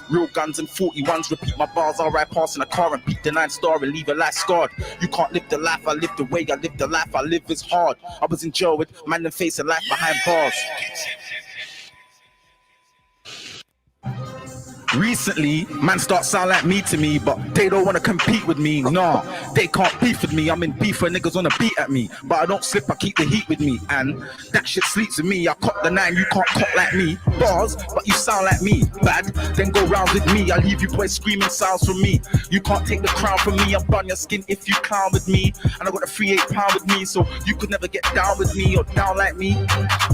Real guns and 41s. Repeat my bars, I'll ride past in a car and beat the 9-star and leave your life scarred. You can't live the life I live, the way I live the life I live is hard. I was in jail with man and face a life behind bars. Recently, man start sound like me to me, but they don't want to compete with me. Nah, they can't beef with me. I'm in beef where niggas wanna beat at me, but I don't slip, I keep the heat with me. And that shit sleeps with me. I cop the 9, you can't cop like me. Bars, but you sound like me. Bad, then go round with me. I leave you boys screaming sounds from me. You can't take the crown from me. I'll burn your skin if you clown with me. And I got a 3-8 pound with me, so you could never get down with me or down like me.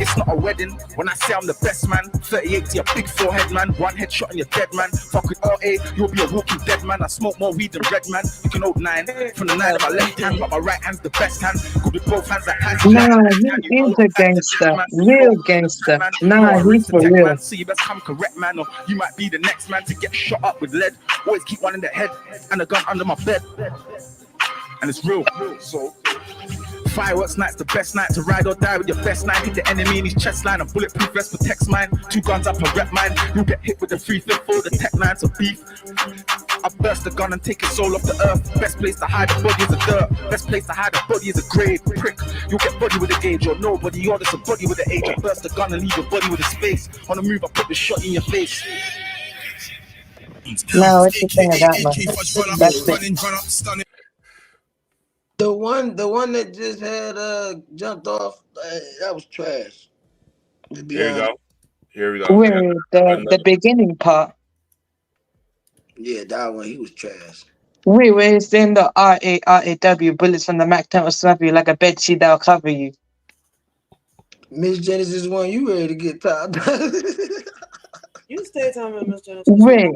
It's not a wedding when I say I'm the best man. 38 to your big forehead, man. 1 headshot and you're dead. dead man. Fuck with RA, you'll be a walking dead man. I smoke more weed than red man. You can hold 9 from the 9 of my left hand, but my right hand's the best hand. Good with both hands like hands. Nah, he's a gangster. Real gangster. Nah, he's for real. Man, so you best come correct, man, or you might be the next man to get shot up with lead. Always keep one in the head and a gun under my bed. And it's real. So fireworks night's the best night to ride or die with your best night. Hit the enemy in his chest line. A bulletproof vest protects mine. 2 guns up and rep mine. You'll get hit with the 3-5-4, the tech lines of beef. I burst the gun and take his soul off the earth. Best place to hide a body is a dirt. Best place to hide a body is a grave. Prick, you'll get body with a gauge or nobody. You're just a body with an age. I burst the gun and leave your body with a space. On the move, I put the shot in your face. Nah, what you think of that, man? That's it. The one that just had jumped off, that was trash. To be Here we honest. go. Here we go. Wait, the beginning part. Yeah, that one, he was trash. Wait, where it's in the RAW bullets from the Mac 10 will snap you like a bedsheet that'll cover you. Miss Genesis one, you ready to get topped? You stay telling me, Miss Genesis. Wait,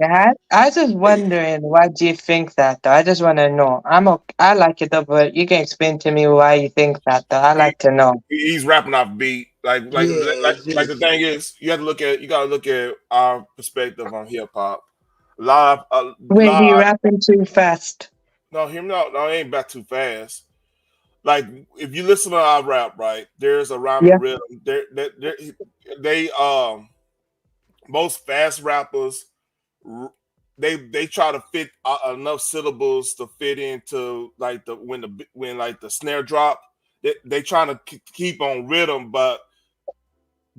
I just wondering why do you think that though? I just want to know. I like it though, but you can explain to me why you think that though. I like to know. He's rapping off beat. Like the thing is, you gotta look at our perspective on hip hop. Wait, he rapping too fast. No, no, it ain't back too fast. Like if you listen to our rap, right? There's a rhyme and rhythm. They most fast rappers, they try to fit enough syllables to fit into like when the snare drop. They trying to keep on rhythm, but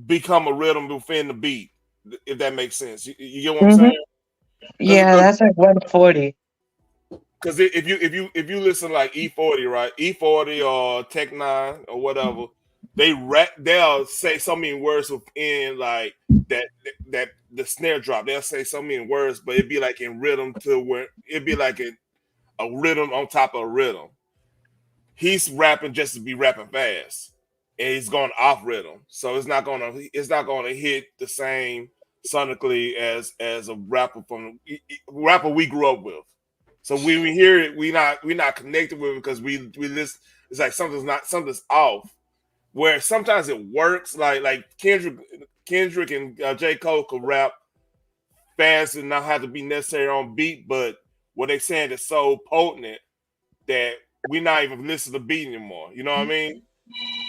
become a rhythm within the beat. If that makes sense, you get what I'm saying? Yeah, that's like 140. Because if you listen like E40, right? E40 or Tech 9 or whatever, they'll say so many words within like that the snare drop. They'll say so many words, but it'd be like in rhythm to where it'd be like a rhythm on top of a rhythm. He's rapping just to be rapping fast, and he's going off rhythm, so it's not gonna hit the same sonically as a rapper we grew up with. So when we hear it, we not connected with it because we listen. It's like something's off. Where sometimes it works, like Kendrick and J. Cole could rap fast and not have to be necessarily on beat, but what they saying is so potent that we not even listen to beat anymore. You know what I mean?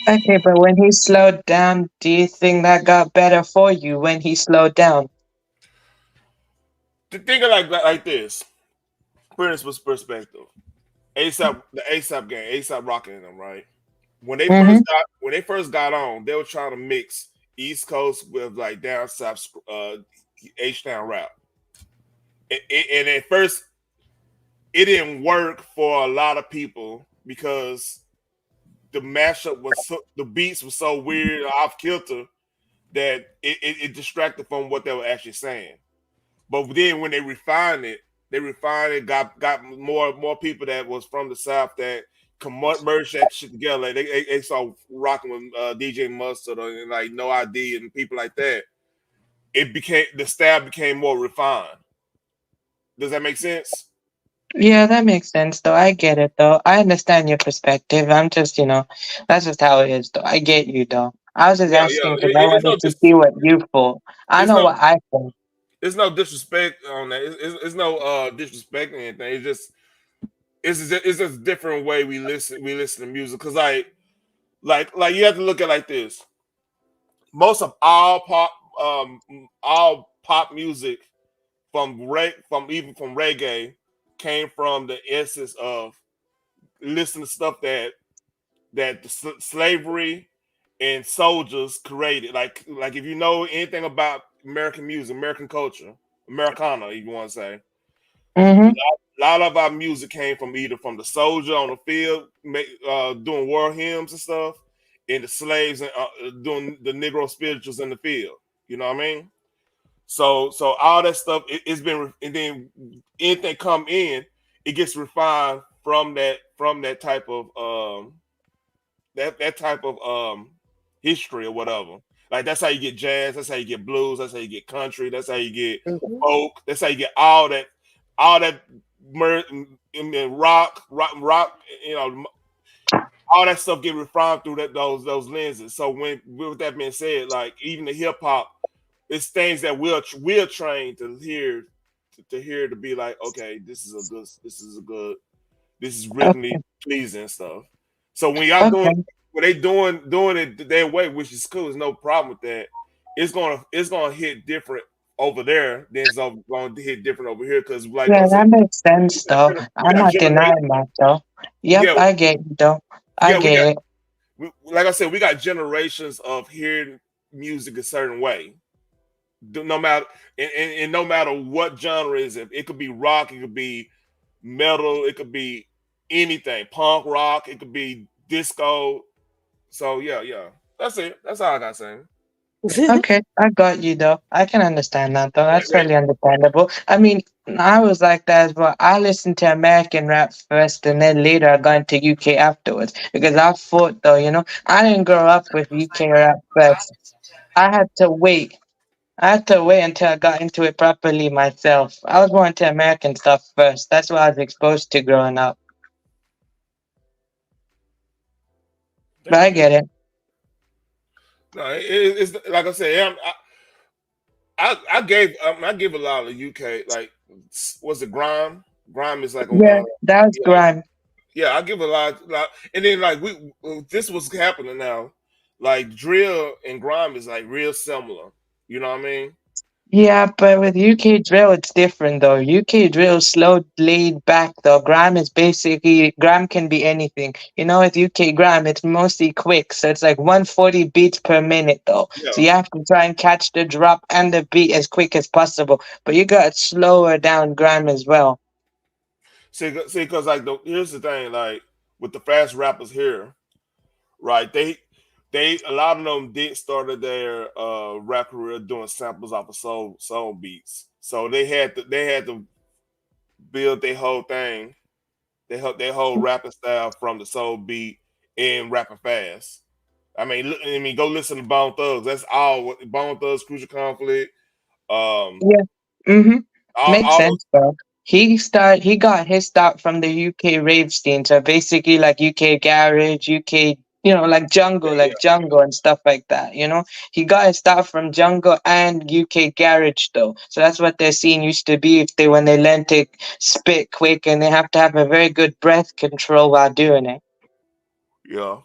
Okay, but when he slowed down, do you think that got better for you when he slowed down? To think of like this, for instance, perspective, the ASAP gang, ASAP Rocky in them, right? When they first got on, they were trying to mix East Coast with like down south H-Town rap, and at first it didn't work for a lot of people because the mashup the beats were so weird, off kilter that it distracted from what they were actually saying. But then when they refined it, got more people that was from the South that can merge that shit together. Like they saw rocking with DJ Mustard and like No ID and people like that. The style became more refined. Does that make sense? Yeah, that makes sense though. I get it though. I understand your perspective. I'm just, that's just how it is though. I get you though. I was just asking because I wanted to see what you thought. I know what I think. There's no disrespect on that. It's no disrespect or anything. It's just a different way we listen to music. Cause like you have to look at it like this. Most of all pop music from reggae came from the essence of listening to stuff that the slavery and soldiers created. Like if you know anything about American music, American culture, Americana, if you want to say, a lot of our music came from either from the soldier on the field, doing war hymns and stuff, and the slaves doing the Negro spirituals in the field. You know what I mean? So all that stuff it's been, and then anything come in, it gets refined from that type of that type of history or whatever. Like that's how you get jazz. That's how you get blues. That's how you get country. That's how you get Mhm. folk. That's how you get all that rock. You know, all that stuff get refined through those lenses. So with that being said, like even the hip hop, it's things that we're trained to hear to be like, okay, this is rhythmically Okay. pleasing stuff. So when y'all Okay. when they doing it their way, which is cool, there's no problem with that. It's gonna hit different over there than it's going to hit different over here because, like I Yeah, said, that makes sense though. we I'm got not generations. denying that though. Yep, Yeah, I get you though. I yeah, get it. like I said, we got generations of hearing music a certain way. No matter and no matter what genre is it, it could be rock, it could be metal, it could be anything, punk rock, it could be disco. So yeah, that's it. That's all I got saying. Okay, I got you though. I can understand that though. Right, That's right. fairly understandable. I mean, I was like that as well. I listened to American rap first and then later I got into UK afterwards. Because I thought though, I didn't grow up with UK rap first. I had to wait. I had to wait until I got into it properly myself. I was more into American stuff first. That's what I was exposed to growing up. But I get it. No, it's like I said. I give a lot of UK like what's it grime? Grime is like Yeah, that's yeah, grime. yeah. I give a lot, and then like this was happening now. Like drill and grime is like real similar. You know what I mean? Yeah, but with UK drill, it's different though. UK drill slow, laid back though. Grime can be anything. With UK grime, it's mostly quick, so it's like 140 beats per minute though. So Yeah. you have to try and catch the drop and the beat as quick as possible. But you got slower down grime as well. See, because like here's the thing, like with the fast rappers here, right? They a lot of them did started their rap career doing samples off of soul beats. So they had to build their whole thing, their whole rapping style from the soul beat and rapping fast. I mean, go listen to Bone Thugs. That's all Bone Thugs, Crucial Conflict. Um, Yeah. Mm-hmm. Makes all those. sense though. He got his start from the UK rave scene, so basically like UK garage, UK, like jungle, Yeah, and stuff like that. He got his start from jungle and UK garage though, so that's what their scene used to be. If they when they learn to spit quick and they have to have a very good breath control while doing it. yeah.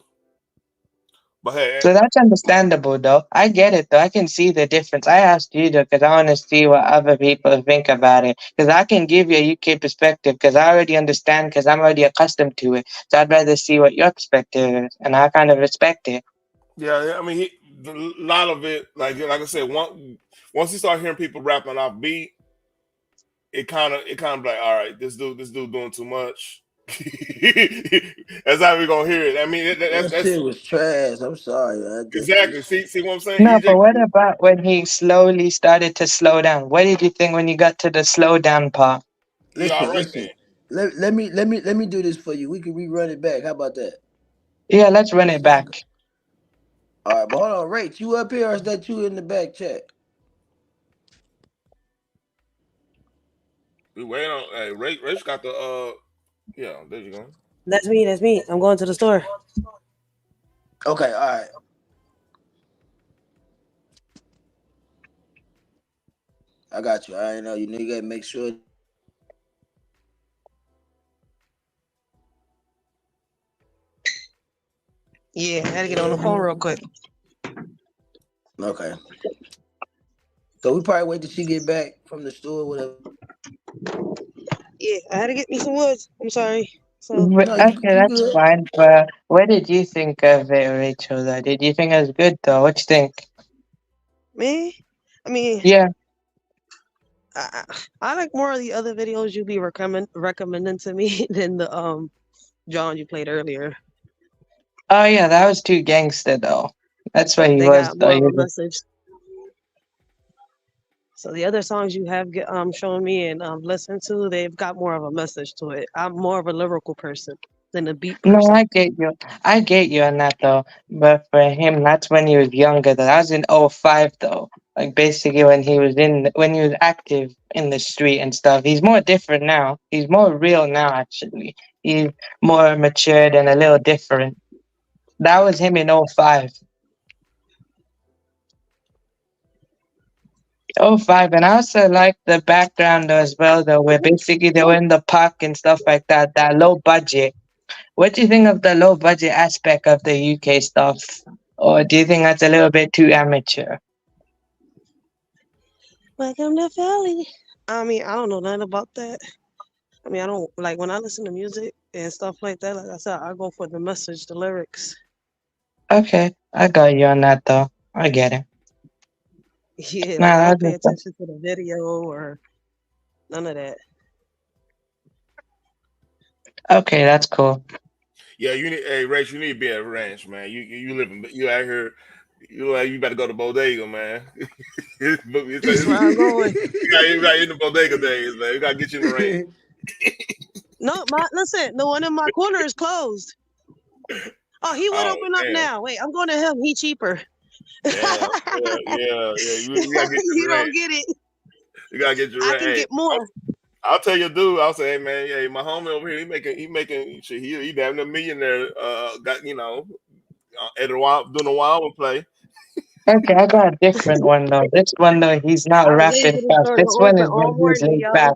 But hey, So that's understandable, though. I get it, though. I can see the difference. I asked you, though, because I want to see what other people think about it. Because I can give you a UK perspective, because I already understand, because I'm already accustomed to it. So I'd rather see what your perspective is, and I kind of respect it. yeah, I mean, a lot of it, like I said, once you start hearing people rapping off beat, it kind of like, all right, this dude doing too much. That's how we gonna hear it. I mean, That that's shit was trash. I'm sorry. exactly. See what I'm saying? No, EJ, but what about when he slowly started to slow down? What did you think when you got to the slow down part? you all right Listen. Let me do this for you. We can rerun it back. How about that? Yeah, let's run it back. All right, but hold on, Rach, you up here or is that you in the back chat? We wait on. Hey, Rach got the yeah. There you go. That's me. That's me. I'm going to the store. Okay, all right. I got you. I know you gotta make sure. Yeah, I had to get on the phone real quick. Okay. So we probably wait till she get back from the store, whatever. Yeah, I had to get me some woods. I'm sorry. So No, Okay, you that's good. fine. But what did you think of it, Rachel? Though, did you think it was good though? What you think? me, I mean, Yeah. I like more of the other videos you be recommending to me than the John you played earlier. Oh yeah, that was too gangster though. That's what he They was got though. more of a message. So the other songs you have shown me and listened to, they've got more of a message to it. I'm more of a lyrical person. than the beat No, person. I get you on that though. But for him, that's when he was younger. Though that was in '05 though. Like basically when he was active in the street and stuff. He's more different now. He's more real now. Actually, he's more matured and a little different. That was him in '05. '05, and I also like the background as well though, where basically they were in the park and stuff like that. That low budget. What do you think of the low budget aspect of the UK stuff? Or do you think that's a little bit too amateur? Welcome to Philly. I mean, I don't know nothing about that. I mean, I don't like when I listen to music and stuff like that. Like I said, I go for the message, the lyrics. Okay, I got you on that though. I get it. Yeah, like I Nah, don't pay that's just, attention to the video or none of that. okay, that's cool. Yeah, you need. Hey, Rach, you need to be at ranch, man. You living. You out here. You better go to bodega, man. That's where I'm going. You got in the bodega days, man. You got to get you in the range. No, listen, the one in my corner is closed. Oh, he would open up now. Wait, I'm going to him. He cheaper. Yeah. You gotta get your You don't rent. get it. You gotta get your I rent. can Hey, get more. I'll tell your dude. I'll say, hey man, hey, my homie over here, he making shit. He having a millionaire. Got at a while doing a wild play. Okay, I got a different one though. This one though, he's not I was waiting rapping for the fast. store to This one open is all when he's morning, laid yo. back.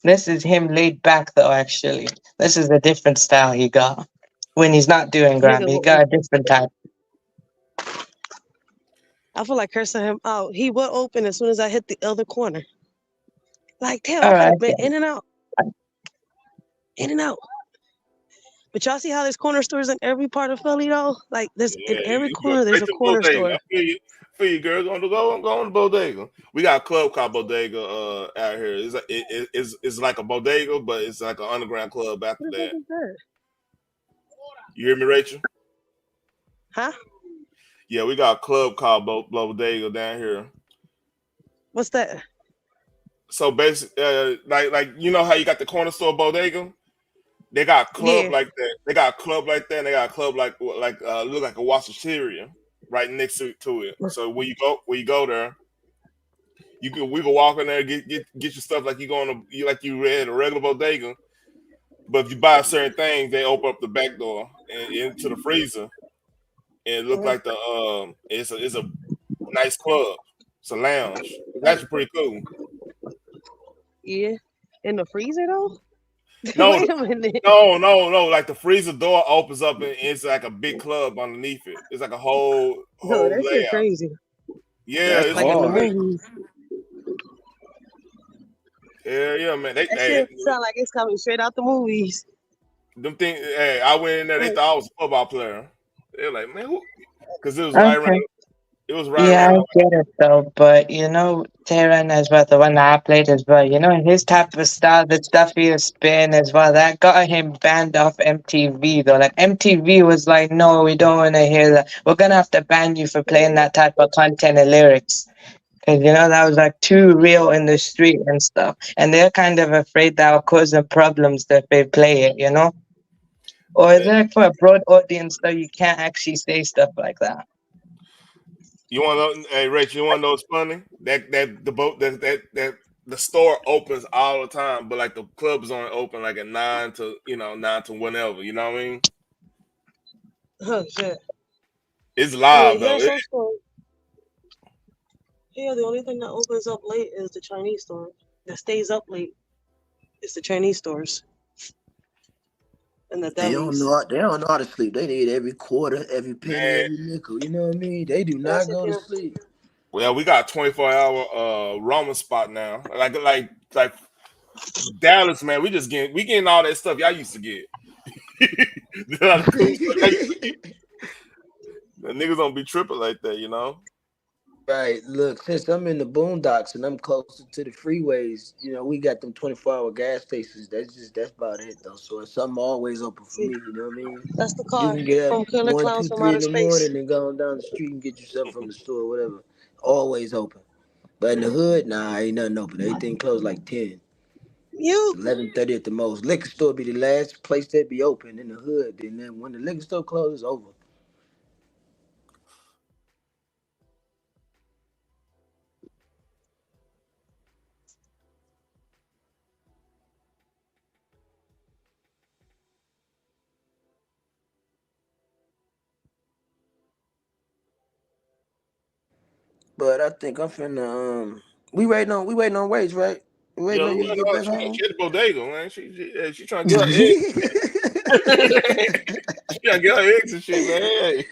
This is him laid back though, actually. This is a different style he got. When he's not doing Nigga Grammy, he will got a open. different type. I feel like cursing him out. He will open as soon as I hit the other corner. Like, damn, I could Alright, have been in and out. In and out. But y'all see how there's corner stores in every part of Philly though? Like there's in every You go corner there's straight a to the corner bodega. store. I feel you, girl. Go on the bodega. We got a club called Bodega out here. It's like a bodega, but it's like an underground club after What the that. fuck is that? You hear me, Rachel? Huh? Yeah, we got a club called Bodega down here. What's that? So basically, like you know how you got the corner store Bodega? They got a club Yeah. like that. They got a club like that. And they got a club like look like a washateria right next to it. So when you go there, we can walk in there get your stuff like you read a regular bodega. But if you buy certain things, they open up the back door and into the freezer, and it look like it's a nice club. It's a lounge. It's actually pretty cool. Yeah. In the freezer though? No, Wait a minute. no. Like the freezer door opens up and it's like a big club underneath it. It's like a whole No, that shit layout. crazy. Yeah, That's like in the great. movies. Yeah, man. That shit sound like it's coming straight out the movies. Them things. Hey, I went in there. They thought I was a football player. They're like, man, who? Because it was right Okay. around. It was right Yeah, I around. get it though, but you know, Tehran as well, the one that I played as well, you know, his type of style, the stuff he was spinning as well, that got him banned off MTV though. Like MTV was like, no, we don't want to hear that. We're gonna have to ban you for playing that type of content and lyrics. Cause you know, that was like too real in the street and stuff. And they're kind of afraid that will cause them problems if they play it, you know? Or is it for a broad audience though, you can't actually say stuff like that? You want to know? Hey, Rach, you want to know what's funny? That the store opens all the time, but like the club is only open like at 9 to whenever. You know what I mean? Oh shit. It's live Yeah, though. some stores. Yeah, the only thing that opens up late is the Chinese store. That stays up late. It's the Chinese stores. And the They don't delis. know. They don't know how to sleep. They need every quarter, every penny, every nickel. You know what I mean? They do not go to sleep. Well, we got 24-hour ramen spot now. Like Dallas, man. We getting all that stuff y'all used to get. The cool stuff y'all used to get. The niggas don't be tripping like that, you know. Right. Look, since I'm in the boondocks and I'm closer to the freeways, you know, we got them 24-hour gas stations. That's about it though. So it's something always open for me. You know what I mean? That's the You car can get up from Killer 1, Clowns 2, from 3 Outer in the Space. morning and go on down the street and get yourself from the store, whatever. Always open. But in the hood, nah, ain't nothing open. Everything closed like 10. You 11:30 at the most. Liquor store be the last place that be open in the hood. And then when the liquor store closes, it's over. But I think I'm finna we waiting on Waits, right? We waiting Yeah, on you to get back home. she at the bodega, man. She trying to get her eggs. She trying to get her eggs and shit, man. Hey.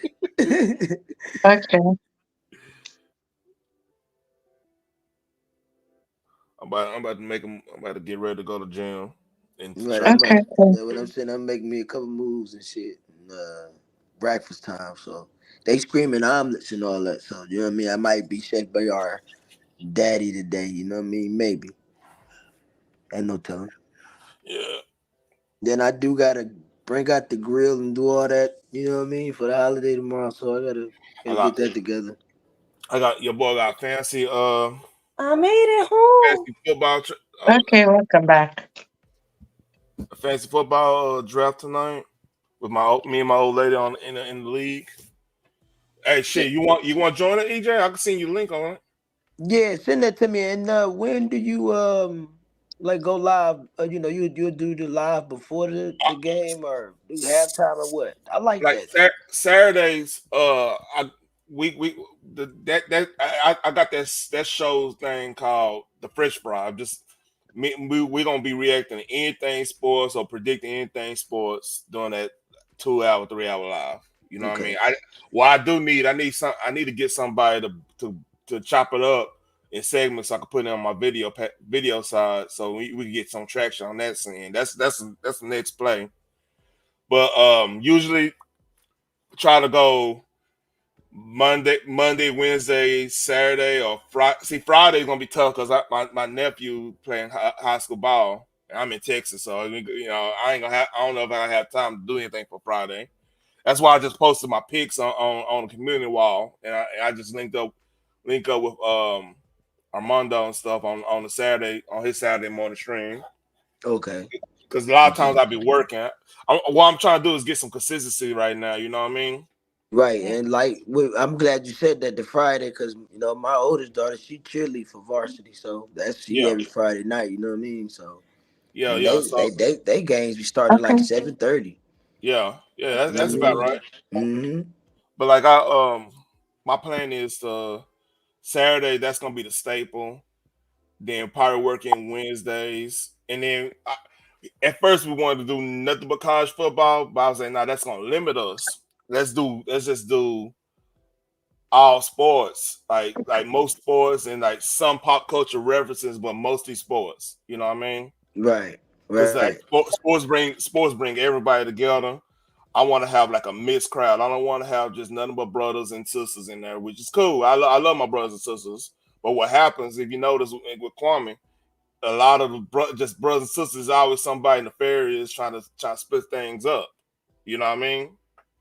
Okay. I'm about to make them. I'm about to get ready to go to gym and Right, try. I'm about, Okay. Cool. that's what I'm saying. I'm making me a couple moves and shit. And, breakfast time, so they screaming omelets and all that. So you know what I mean. I might be Sheikh Bayar daddy today. You know what I mean? Maybe. Ain't no telling. Yeah, Then I do gotta bring out the grill and do all that. You know what I mean for the holiday tomorrow. So I gotta I gotta got get that together. your boy got fancy I made it home. fancy football Okay, welcome back. fancy football draft tonight with me and my old lady on in the league. Hey, shit, you want to join it, EJ? I can send you a link on it. Yeah, send that to me. And when do you like go live? You do the live before the game or do halftime or what? I like Like that. Saturdays, we I got that shows thing called the Fresh Fry. Just we gonna be reacting to anything sports or predicting anything sports during that 2 hour, 3 hour live. You know what I Okay. mean? I need to get somebody to chop it up in segments so I can put it on my video side so we can get some traction on that scene. That's the next play. But usually try to go Monday, Wednesday, Saturday, or Friday. See, Friday's gonna be tough because my nephew playing high school ball. And I'm in Texas, so I ain't gonna have. I don't know if I have time to do anything for Friday. That's why I just posted my pics on the community wall, and I just link up with Armando and stuff on the Saturday on his Saturday morning stream. Okay. Because a lot of times Okay. I be working. What I'm trying to do is get some consistency right now. You know what I mean? Right, and I'm glad you said that the Friday because my oldest daughter she cheerlead for varsity, so that's she Yeah, every Friday night. You know what I mean? So yeah, and yeah. they So they they, they games be starting at like Okay. 7:30. yeah, that's about Mm-hmm. right. Mm-hmm. But like my plan is Saturday. That's gonna be the staple. Then probably working Wednesdays, and then at first we wanted to do nothing but college football, but I was like, nah, that's gonna limit us. Let's just do all sports, like most sports and like some pop culture references, but mostly sports. You know what I mean? Right, Because like right, sports bring everybody together. I want to have like a mixed crowd. I don't want to have just nothing but brothers and sisters in there, which is cool. I love my brothers and sisters. But what happens if you notice with Kwame, a lot of just brothers and sisters, always somebody nefarious trying to split things up. You know what I mean?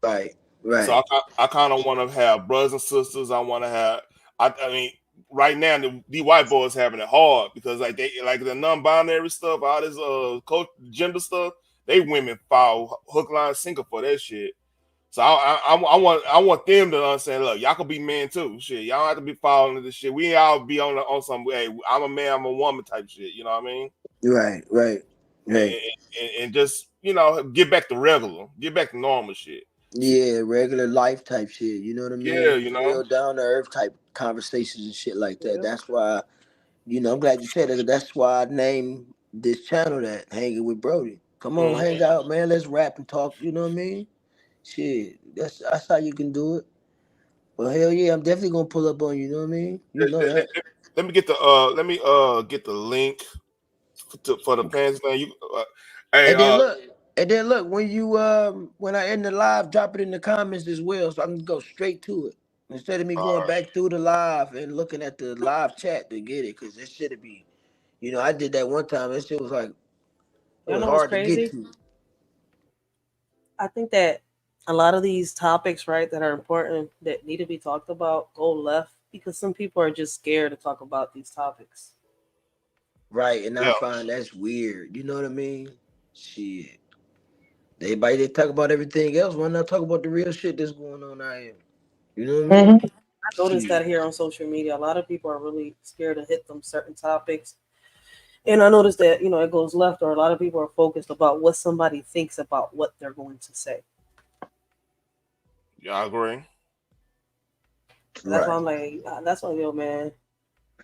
right, So right, I kind of want to have brothers and sisters. I want to have. I mean, right now the white boys having it hard because like they like the non-binary stuff, all this gender stuff. They women fall hook, line, sinker for that shit. So I want them to understand. Look, y'all can be men too. Shit, y'all don't have to be falling into this shit. We all be on some. Hey, I'm a man, I'm a woman type shit. You know what I mean? right, right, And, right. and just get back to regular, get back to normal shit. Yeah, regular life type shit. You know what I Yeah, mean? you know. Real down to earth type conversations and shit like that. Yeah. That's why I'm glad you said that. 'Cause that's why I named this channel that Hanging with Brody. Come on, Mhm. hang out, man. Let's rap and talk. You know what I mean? Shit, that's how you can do it. Well, hell yeah, I'm definitely gonna pull up on you. You know what I mean? You Let, know let- that. let- let me get the link for the fans thing. Hey And then look, when I end the live, drop it in the comments as well, so I can go straight to it instead of me all going right. back through the live and looking at the live chat to get it, cause this should be, I did that one time. That shit was like it Y'all was know what's hard to get crazy? to. I think that a lot of these topics, right, that are important that need to be talked about go left because some people are just scared to talk about these topics. Right, and I Yeah. find that's weird. You know what I mean? Shit. Everybody they talk about everything else. Why not talk about the real shit that's going on out here? You know what I mean? Mm-hmm. I noticed Shit. that here on social media, a lot of people are really scared to hit them certain topics. And I noticed that, it goes left, or a lot of people are focused about what somebody thinks about what they're going to say. Yeah, I agree. That's why Right. I'm like, that's why, yo, man,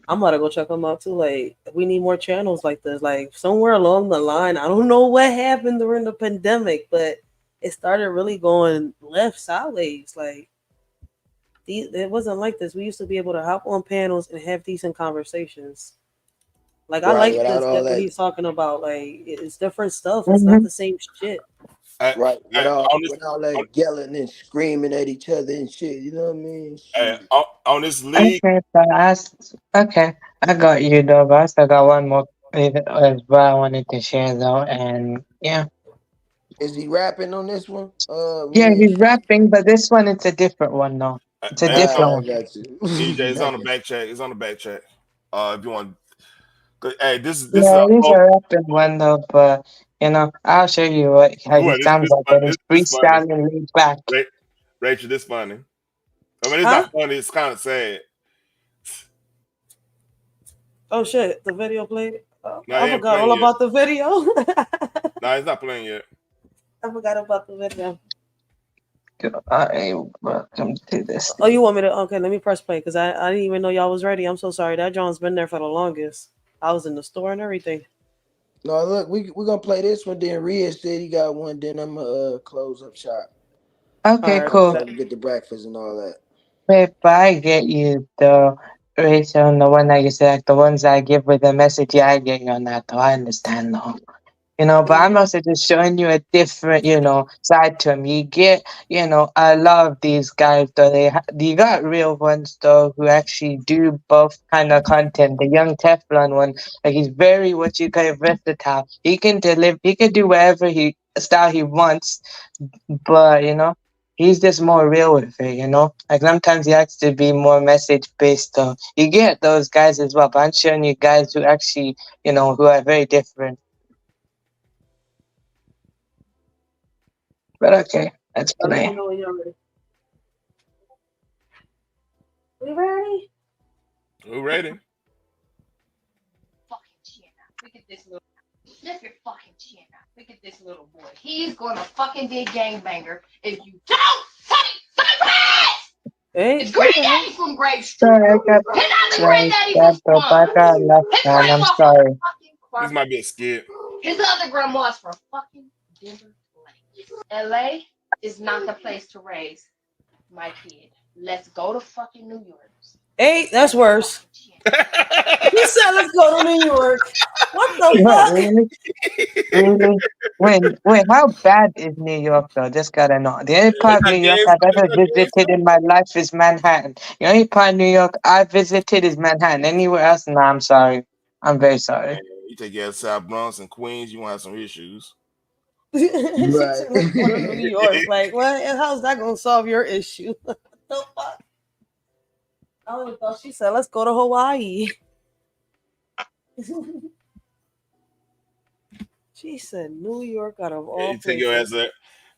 I'm about to go check them out too. Like, we need more channels like this. Like, somewhere along the line, I don't know what happened during the pandemic, but it started really going left sideways. Like, it wasn't like this. We used to be able to hop on panels and have decent conversations. Like, I Right, like without this, all that what that. he's talking about. Like, it's different stuff. It's not Mm-hmm. the same shit. Right, On this, with all that yelling and screaming at each other and shit. You know what I mean? Shit. on this league, Okay, okay, I got you though, but I still got one more bit as well I wanted to share though, and yeah. Is he rapping on this one? Yeah, Me and he's rapping, but this one it's a different one though. It's a hey, it's different on I one. got you. EJ. It's I on the got back check. It's on the back check. If you want, hey, this is Yeah, a it is a rapping one though, but I'll show you how he well, sounds this like funny. when he's This funny. freestyling laid back. Rachel, this funny. I mean, it's Huh? not funny. It's kind of sad. Oh, shit. The video played. No, I it ain't forgot playing all yet. about the video. No, it's not playing yet. I forgot about the video. Welcome to this. Oh, you want me to? Okay, let me press play because I didn't even know y'all was ready. I'm so sorry. That John's been there for the longest. I was in the store and everything. No, look, we're gonna play this one. Then Red said he got one. Then I'm gonna close up shop. All Okay, right, cool. So I can get the breakfast and all that. Wait, but I get you though, Rachel, and the one that you said, like the ones I give with the message. Yeah, I get you on that though. I understand though. But I'm also just showing you a different, side to him. You get, I love these guys though. You got real ones though who actually do both kind of content. The young Teflon one, like he's very what you call versatile. He can deliver. He can do whatever style he wants, but he's just more real with it. Like sometimes he has to be more message based though. You get those guys as well, but I'm showing you guys who actually, who are very different. But okay, let's Let me play. know when you're ready. We ready? Who ready? Look at this little. Lift your fucking chin out. Look at this little boy. He's gonna fucking be a gangbanger if you don't say Hey, his what the hell? granddaddy from Grave Street. Sorry, I got His other like granddaddy from that though, but I Sparta. got left His man. I'm grandma from sorry. fucking This Clark. might be a skit. His other grandma's from fucking Denver Lake. LA is not the place to raise my kid. Let's go to fucking New York. Hey, that's worse. He said, "Let's go to New York." What the What, fuck? really? Really? Wait, how bad is New York though? Just gotta know. The only part It's of not New York games. I've It's ever not games. visited in my life is Manhattan. The only part of New York I visited is Manhattan. Anywhere else? Nah, I'm sorry. I'm very sorry. You take your ass to South Bronx and Queens, you won't have some issues. She Right. said, "Let's go to New York." Like, what? And how's that gonna solve your issue? What the fuck? I only thought she said, "Let's go to Hawaii." She said, "New York out of Yeah, all you take your ass places." there,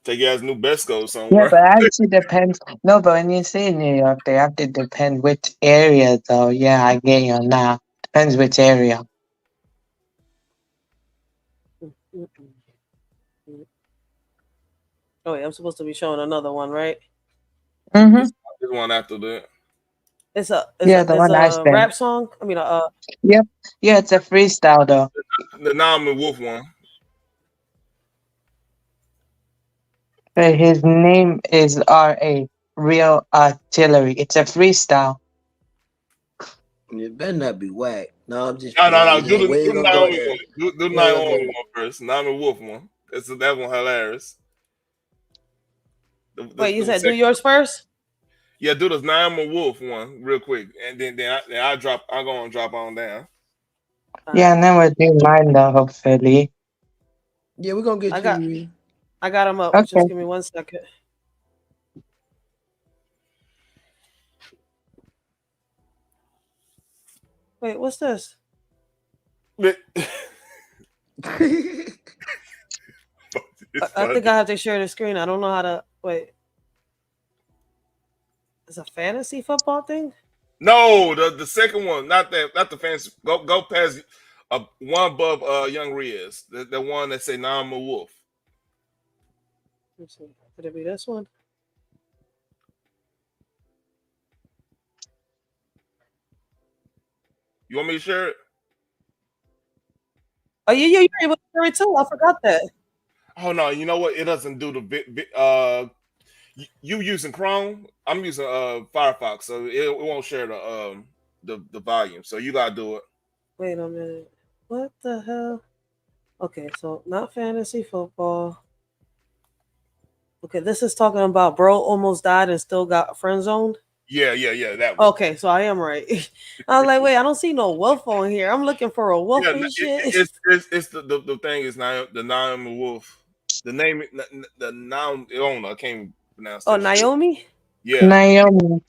take your ass New Besco Yeah, somewhere. but actually depends. No, but when you say New York, they have to depend which area though. Yeah, I get you now. Depends which area. Oh wait, I'm supposed to be showing another one, right? Mm-hmm. This one after that. Yeah, the It's one I a said. rap song. I mean, Yep. Yeah, it's a freestyle though. The Norman Wolf one. His name is R.A. Real Artillery. It's a freestyle. It better not be whack. No, I'm just No, no, playing. no. Do We the ain't gonna go Naomi there. one. Do We ain't gonna Naomi go one first. Norman Wolf one. That one hilarious. wait, you The said do second, yours first? yeah, do the Naomi Wolf one real quick, and then I drop. I go and drop on down. Yeah, and then we'll do mine though, hopefully. Yeah, we're gonna get I to got, you, Reed. I got them up. Okay. Just give me 1 second. Wait, what's this? But I think I have to share the screen. I don't know how to wait. It's a fantasy football thing? No, the second one, not the fancy. Go past one above Young Riz, the one that say "Nah, I'm a wolf." Let's see. Could it be this one? You want me to share it? Oh yeah, you're able to share it too. I forgot that. Oh no, you know what? It doesn't do you using Chrome? I'm using Firefox, so it won't share the volume. So you gotta do it. Wait a minute. What the hell? Okay, so not fantasy football. Okay, this is talking about bro almost died and still got friend zoned. Yeah, that one. Okay, so I am right. I was like, wait, I don't see no wolf on here. I'm looking for a wolf Yeah, and shit. it's the thing is now the Naomi Wolf. The name the noun I don't know. I can't pronounce Oh, that shit. Naomi? Yeah. Naomi.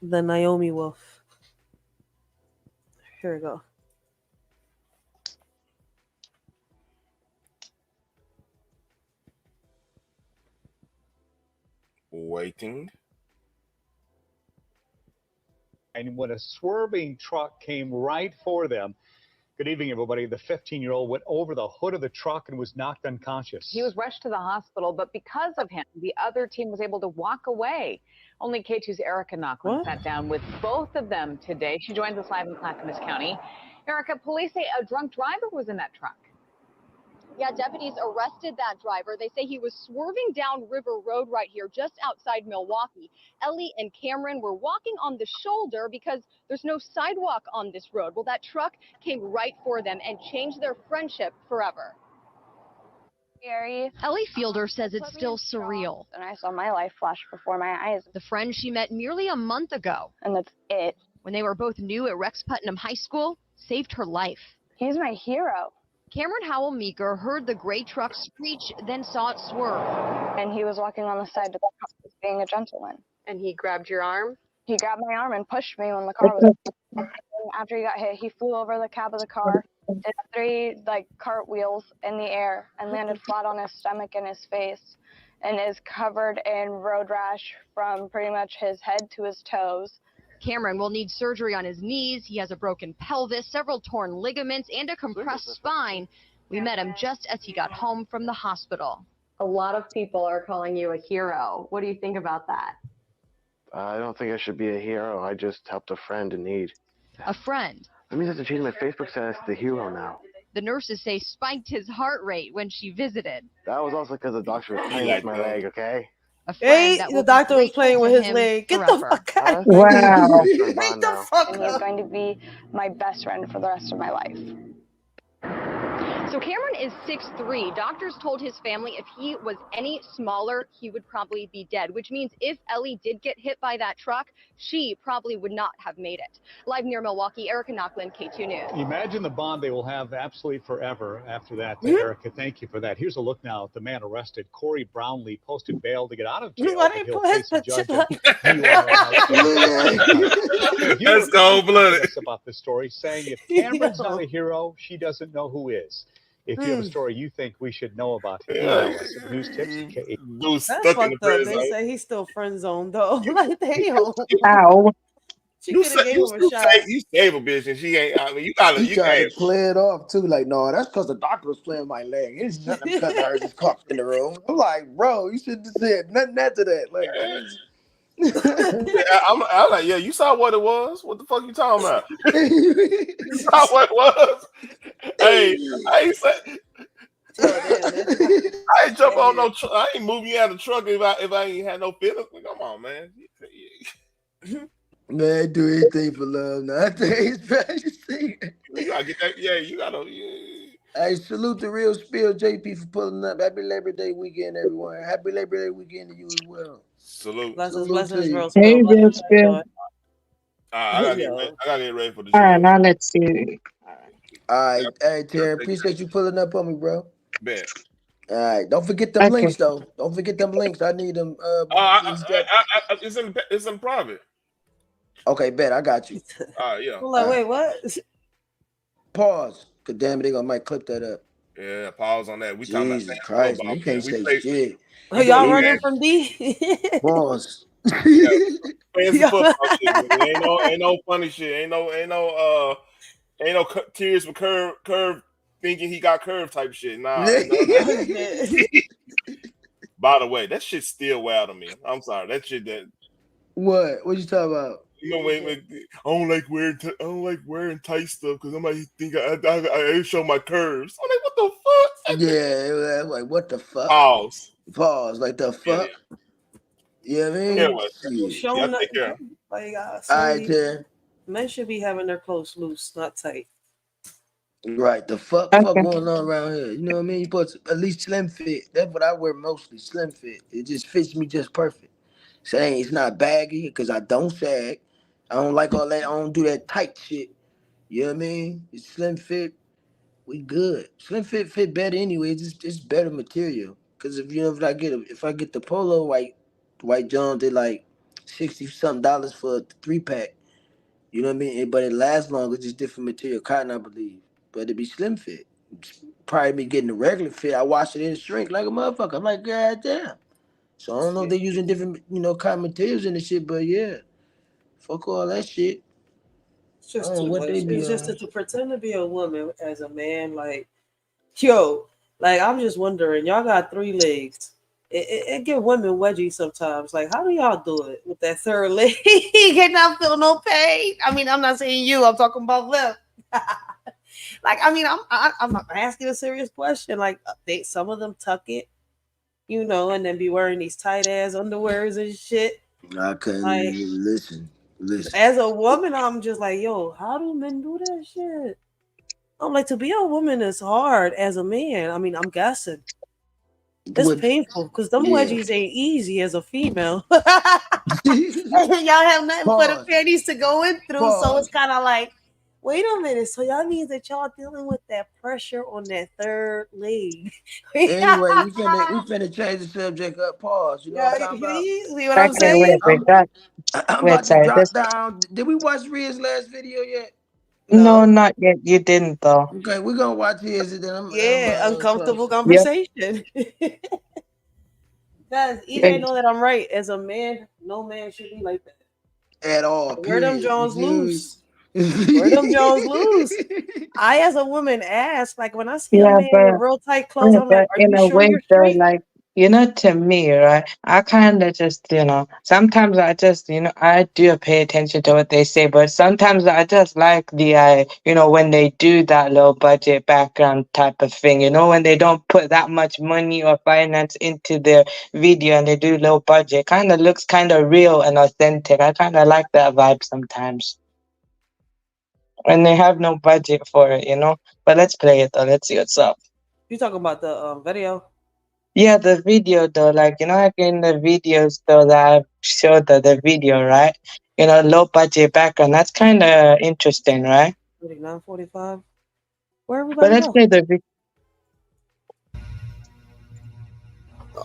The Naomi wolf. Here we go. Waiting. And when a swerving truck came right for them. Good evening, everybody. The 15-year-old went over the hood of the truck and was knocked unconscious. He was rushed to the hospital, but because of him, the other team was able to walk away. Only K2's Erica Knocklin sat down with both of them today. She joins us live in Clackamas County. Erica, police say a drunk driver was in that truck. Yeah, deputies arrested that driver. They say he was swerving down River Road right here, just outside Milwaukee. Ellie and Cameron were walking on the shoulder because there's no sidewalk on this road. Well, that truck came right for them and changed their friendship forever. Scary. Ellie Fielder says it's still surreal. And I saw my life flash before my eyes. The friend she met nearly a month ago. And that's it. When they were both new at Rex Putnam High School, saved her life. He's my hero. Cameron Howell Meeker heard the gray truck screech, then saw it swerve. And he was walking on the side of the car, being a gentleman. And he grabbed your arm? He grabbed my arm and pushed me when the car was. After he got hit, he flew over the cab of the car, did 3 cartwheels in the air, and landed flat on his stomach and his face, and is covered in road rash from pretty much his head to his toes. Cameron will need surgery on his knees. He has a broken pelvis, several torn ligaments, and a compressed spine. We met him just as he got home from the hospital. A lot of people are calling you a hero. What do you think about that? I don't think I should be a hero. I just helped a friend in need. A friend. That means I have to change my Facebook status to hero now. The nurses say spiked his heart rate when she visited. That was also because the doctor was playing with my leg, okay? Hey, the doctor was playing with his leg. Get the fuck out of here. Wow. Get the fuck And he's out. going to be my best friend for the rest of my life. So Cameron is 6'3". Doctors told his family if he was any smaller, he would probably be dead, which means if Ellie did get hit by that truck, she probably would not have made it. Live near Milwaukee, Erica Knocklin, K2 News. Imagine the bond they will have absolutely forever after that. Erica, thank you for that. Here's a look now at the man arrested. Corey Brownlee posted bail to get out of jail. Why but they he'll put his face a picture judge up? That's cold-blooded. About this story, saying if Cameron's not a hero, she doesn't know who is. If you have a story you think we should know about, email us at news tips. Dude's That's stuck in fucked the up. prison They zone. say he's still friend zoned though. Like damn. Ow. She You could have say gave him a shot. you save a bitch and she ain't. I mean, you He tried can't. to play it off too, like, no, that's because the doctor was playing my leg. It's nothing because of her just coughed in the room. I'm like, bro, you should have said nothing after that. Like, that is... I'm like, yeah, you saw what it was. What the fuck you talking about? You saw what it was. Hey, I ain't say. I ain't jump on no. I ain't move you out of the truck if I ain't had no feelings. Come on, man. Man, do anything for love. Nothing. You gotta get that. Yeah, you gotta. Hey, salute the real spill, JP, for pulling up. Happy Labor Day weekend, everyone. Happy Labor Day weekend to you as well. Salute. Blessings, real Hey, spill. real spill. I gotta get ready for the All right, show. now let's see. All right, hey, Terry, appreciate you pulling up on me, bro. Bet. All right, don't forget them Okay. links, though. Don't forget them links. I need them. It's in private. Okay, bet. I got you. Yeah. I'm like, wait, what? pause. Cause damn it, they might clip that up. Yeah, pause on that. We talking about Jesus fans Christ, man, football, you man. can't We say play. shit. Oh, We y'all we running had from D? Pause. yeah, fancy Yeah. football shit. Man. Ain't no funny shit. Ain't no tears for curve thinking he got curve type shit. Nah, ain't none of that. Oh, shit. By the way, that shit still wild to me. I'm sorry, that shit that. What? What you talking about? You know, when I don't like wearing tight stuff because I might think I show my curves. I'm like, what the fuck? Yeah, like what the fuck? Pause. Pause. Like the Yeah. fuck? You know what I mean? Anyway, Shit. Show y'all take nothing. care. Like I All say, right, then. men should be having their clothes loose, not tight. Right, the fuck Okay. going on around here? You know what I mean? You put at least slim fit. That's what I wear mostly, slim fit. It just fits me just perfect. Saying it's not baggy because I don't sag. I don't like all that. I don't do that tight shit. You know what I mean? It's slim fit. We good. Slim fit better anyway. It's better material. Cause if I get the polo white Jones, they like $60-something for a 3-pack. You know what I mean? But it lasts longer. It's just different material, cotton, I believe. But it be slim fit. Probably be getting the regular fit. I wash it in shrink like a motherfucker. I'm like, God damn. So I don't know if they're using different, cotton materials in the shit, but yeah. Fuck all that shit. It's I just don't know too what they much. be It's just on. to pretend to be a woman as a man, like, yo, like I'm just wondering, y'all got 3 legs. It give women wedgies sometimes. Like, how do y'all do it with that third leg and not feel no pain? I mean, I'm not saying you. I'm talking about left. Like, I mean, I'm not asking a serious question. Like, some of them tuck it, and then be wearing these tight ass underwears and shit. I couldn't Like, listen. as a woman, I'm just like, yo, how do men do that shit? I'm like, to be a woman is hard as a man. I mean, I'm guessing. It's What? painful because them Yeah. wedgies ain't easy as a female. Y'all have nothing but the Pause. panties to go in through, so it's Pause. kind of like, wait a minute. So y'all means that y'all dealing with that pressure on that third leg. Anyway, we finna change the subject up. Pause. You know what Yeah, I'm talking about? you see what I'm Okay, saying? wait, that. I'm Wait, about to sorry. drop down. Did we watch Ria's last video yet? No, No. not yet. You didn't, though. Okay, we're gonna watch his and then Yeah, I'm uncomfortable close. Yep. conversation. Guys, Yeah. EJ know that I'm right. As a man, no man should be like that. At all, Wear them period. You Jones feel loose. Wear them Jones loose. I, as a woman, ask, like, when I see a Yeah, man with real tight clothes, yeah, I'm like, but are in you a sure way, you're though, straight? like, to me, right? I kind of just, sometimes I just, I do pay attention to what they say, but sometimes I just like when they do that low budget background type of thing, when they don't put that much money or finance into their video and they do low budget, kind of looks kind of real and authentic. I kind of like that vibe sometimes. And they have no budget for it. But let's play it though. Let's see what's up. You talking about the video? Yeah, the video though, like like in the videos though that I showed the video, right? Low budget background. That's kind of interesting, right? 9:45. Where But everybody let's go? play the video.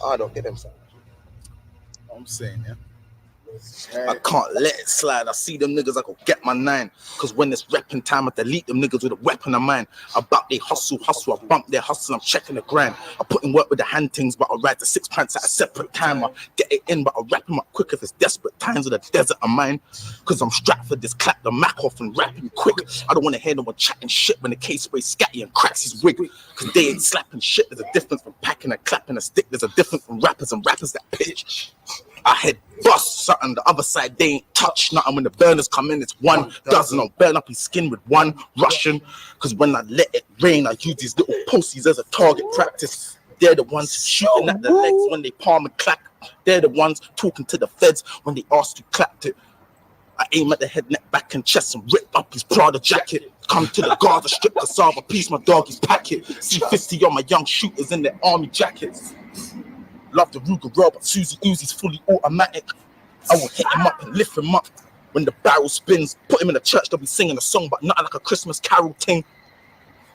I don't get them. I'm saying, yeah. I can't let it slide. I see them niggas, I go get my 9. Cause when it's repping time, I delete them niggas with a weapon of mine. I bump they hustle, I bump their hustle, I'm checking the grind. I put in work with the hand things, but I ride the 6 pints at a separate time. I get it in, but I wrap them up quick if it's desperate times with the desert of mine. Cause I'm strapped for this, clap the Mac off and rapping quick. I don't wanna hear no one chatting shit when the case spray scatty and cracks his wig. Cause they ain't slapping shit. There's a difference from packing and clapping a stick. There's a difference from rappers and rappers that pitch. I head bust something, the other side they ain't touch nothing. When the burners come in, it's 1 dozen. I'll burn up his skin with 1 Russian. Cause when I let it rain, I use these little pussies as a target practice. They're the ones shooting at the legs when they palm and clack. They're the ones talking to the feds when they asked who clapped it. I aim at the head, neck, back, and chest and rip up his Prada jacket. Come to the Gaza strip, cassava piece, my doggy's packet. C50 on my young shooters in their army jackets. Love the Ruger Rob, but Susie Uzi's fully automatic. I will hit him up and lift him up. When the barrel spins, put him in the church, they'll be singing a song, but not like a Christmas carol ting.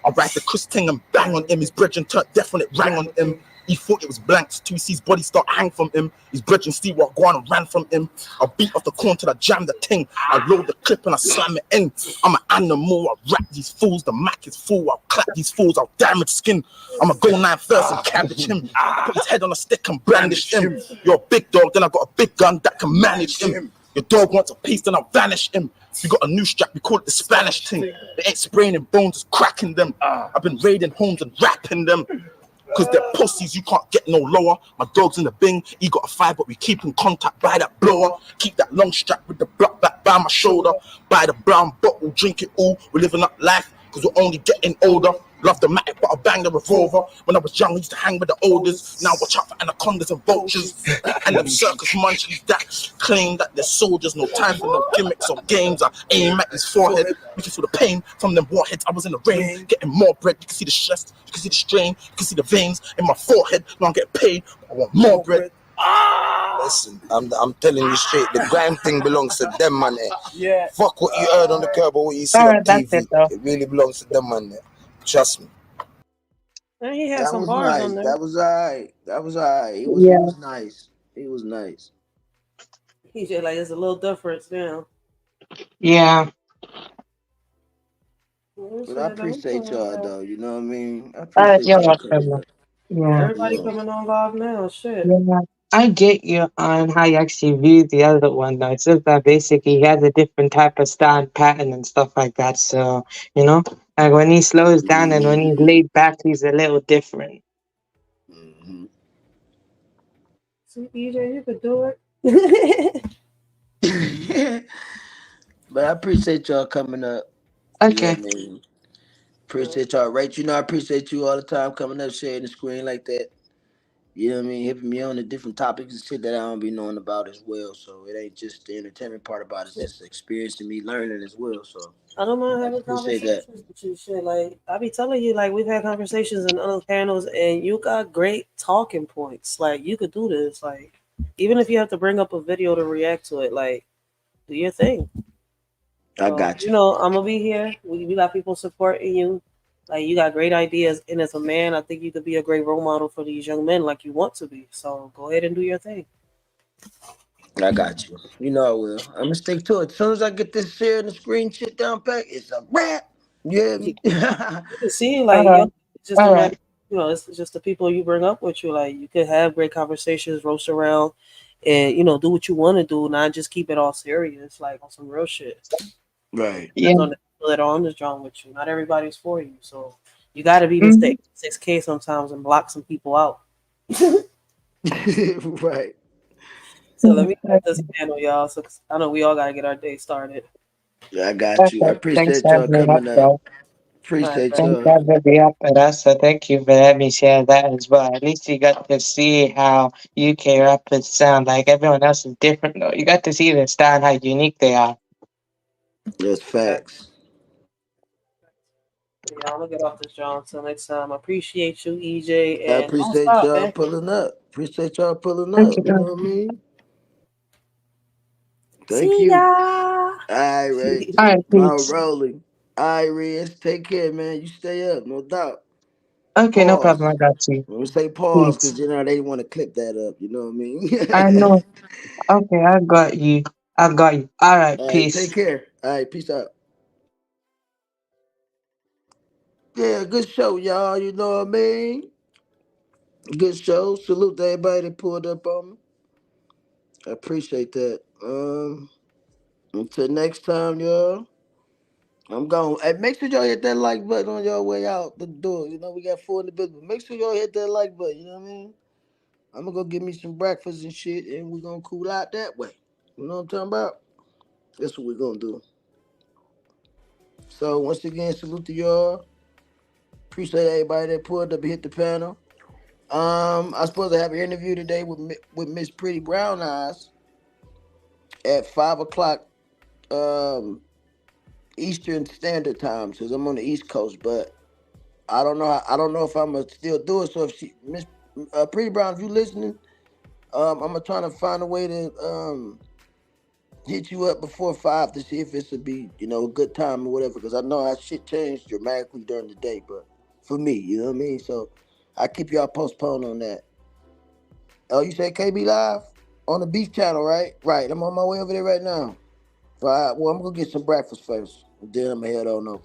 I'll ride the Chris ting and bang on him. His brethren turned deaf when it rang on him. He thought it was blanks till he sees body start hang from him. His brethren Steve walk go on and ran from him. I beat off the corn till I jam the ting. I roll the clip and I slam it in. I'm an animal, I rap these fools. The Mac is full, I'll clap these fools, I'll damage skin. I'ma go 9 first and cabbage him. Put his head on a stick and brandish him. You're a big dog, then I got a big gun that can manage him. Your dog wants a piece, then I'll vanish him. We got a new strap, we call it the Spanish thing. They ain't spraying in bones, it's cracking them. I've been raiding homes and rapping them. Cause they're pussies, you can't get no lower. My dog's in the bing, he got a 5, but we keep in contact by that blower. Keep that long strap with the block back by my shoulder. Buy the brown bottle, drink it all. We're living up life, cause we're only getting older. Love the matic, but I bang the revolver. When I was young, I used to hang with the oldest. Now watch out for anacondas and vultures. And them circus munchies that claim that they're soldiers. No time for no gimmicks or games. I aim at his forehead. You can feel the pain from them warheads. I was in the rain, getting more bread. You can see the stress, you can see the strain, you can see the veins in my forehead. Now I'm getting paid, but I want more bread. Listen, I'm telling you straight, the grime thing belongs to them, man. Yeah. Fuck what you heard on the curb or what you see All on right, that's TV. it though. It really belongs to them, man. Trust me. And he had That some was bars on nice. there. That was alright. That was alright. He Yeah. was nice. He was nice. He's just like, it's a little difference now. Yeah. But I appreciate y'all though, you know what I mean? I All right, appreciate you're y'all coming welcome. up. Yeah. Everybody coming on live now. Shit. Yeah. I get you on how you actually view the other one though. It's just that basically he has a different type of style pattern and stuff like that. So, you know, like when he slows down and when he's laid back, he's a little different. See, EJ, you could do it. But I appreciate y'all coming up. You know Okay. what I mean? Appreciate y'all. Right, you know I appreciate you all the time coming up, sharing the screen like that. You know what I mean? Hitting me on the different topics and shit that I don't be knowing about as well. So it ain't just the entertainment part about it, it's just experiencing me learning as well. So I don't mind I having appreciate that. conversations with you. Shit, like I be telling you, like we've had conversations in other panels, and you got great talking points. Like you could do this. Like even if you have to bring up a video to react to it, like do your thing. I So, got you you. know, I'm gonna be here. We got people supporting you. Like you got great ideas, and as a man, I think you could be a great role model for these young men, like you want to be. So go ahead and do your thing. I got you. You know I will. I'm gonna stick to it. As soon as I get this sharing the screen shit down pat, it's a wrap. You hear me? You can see, All like, right. yo, it's just a All matter, right. you know, it's just the people you bring up with you. Like, you could have great conversations, roast around, and, you know, do what you want to do, not just keep it all serious, like on some real shit. Right. Yeah. Depends on the people that are on this drawing with you. Not everybody's for you. So you got to be Mhm. mistake 6K sometimes and block some people out. Right. So let me cut this panel, y'all. So 'cause I know we all got to get our day started. I got you. I Okay. Thanks appreciate for y'all having me up, coming up. though. All right, Appreciate bet. Thanks y'all. for having me up with us. So thank you for letting me share that as well. At least you got to see how UK rappers sound. Like everyone else is different though. You got to see the style, how unique they are. That's facts. Yeah, I'm gonna get off this, John. Until next time. I appreciate you, EJ, I and don't appreciate stop, y'all man. pulling up. Appreciate y'all pulling Thank up. you. You know what I mean? Thank See you. ya. All right, Ray. All right, Now peace. rolling. All right, Riz. Take care, man. You stay up, no doubt. Okay, no problem. I Pause. got you. When we say pause, Peace. because you know they want to clip that up. You know what I mean? I know. Okay, I got you. I got you. All right, All right, take peace. care. All right, peace out. Yeah, good show, y'all. You know what I mean? Good show. Salute to everybody that pulled up on me. I appreciate that. Until next time, y'all. I'm gone. Hey, make sure y'all hit that like button on your way out the door. You know, we got 4 in the business. Make sure y'all hit that like button. You know what I mean? I'm gonna go get me some breakfast and shit, and we're gonna cool out that way. You know what I'm talking about? That's what we're gonna do. So once again, salute to y'all. Appreciate everybody that pulled up and hit the panel. I supposed to have an interview today with Miss Pretty Brown Eyes at 5 o'clock Eastern Standard Time, because I'm on the East Coast. But I don't know. I don't know if I'm gonna still do it. So if she, Miss Pretty Brown, if you listening, I'm gonna try to find a way to hit you up before 5 to see if it's to be a good time or whatever. Because I know how shit changed dramatically during the day, but for me, you know what I mean. So I keep y'all postponed on that. Oh, you said KB Live? On the Beef Channel, right? Right. I'm on my way over there right now. Well, I'm going to get some breakfast first. And then I'm going to head on over.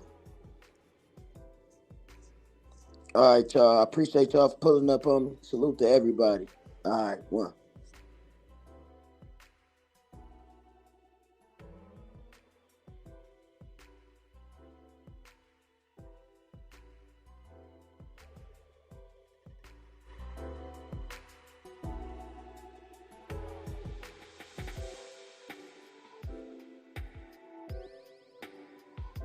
All right, y'all. I appreciate y'all for pulling up on me. Salute to everybody. All right, one.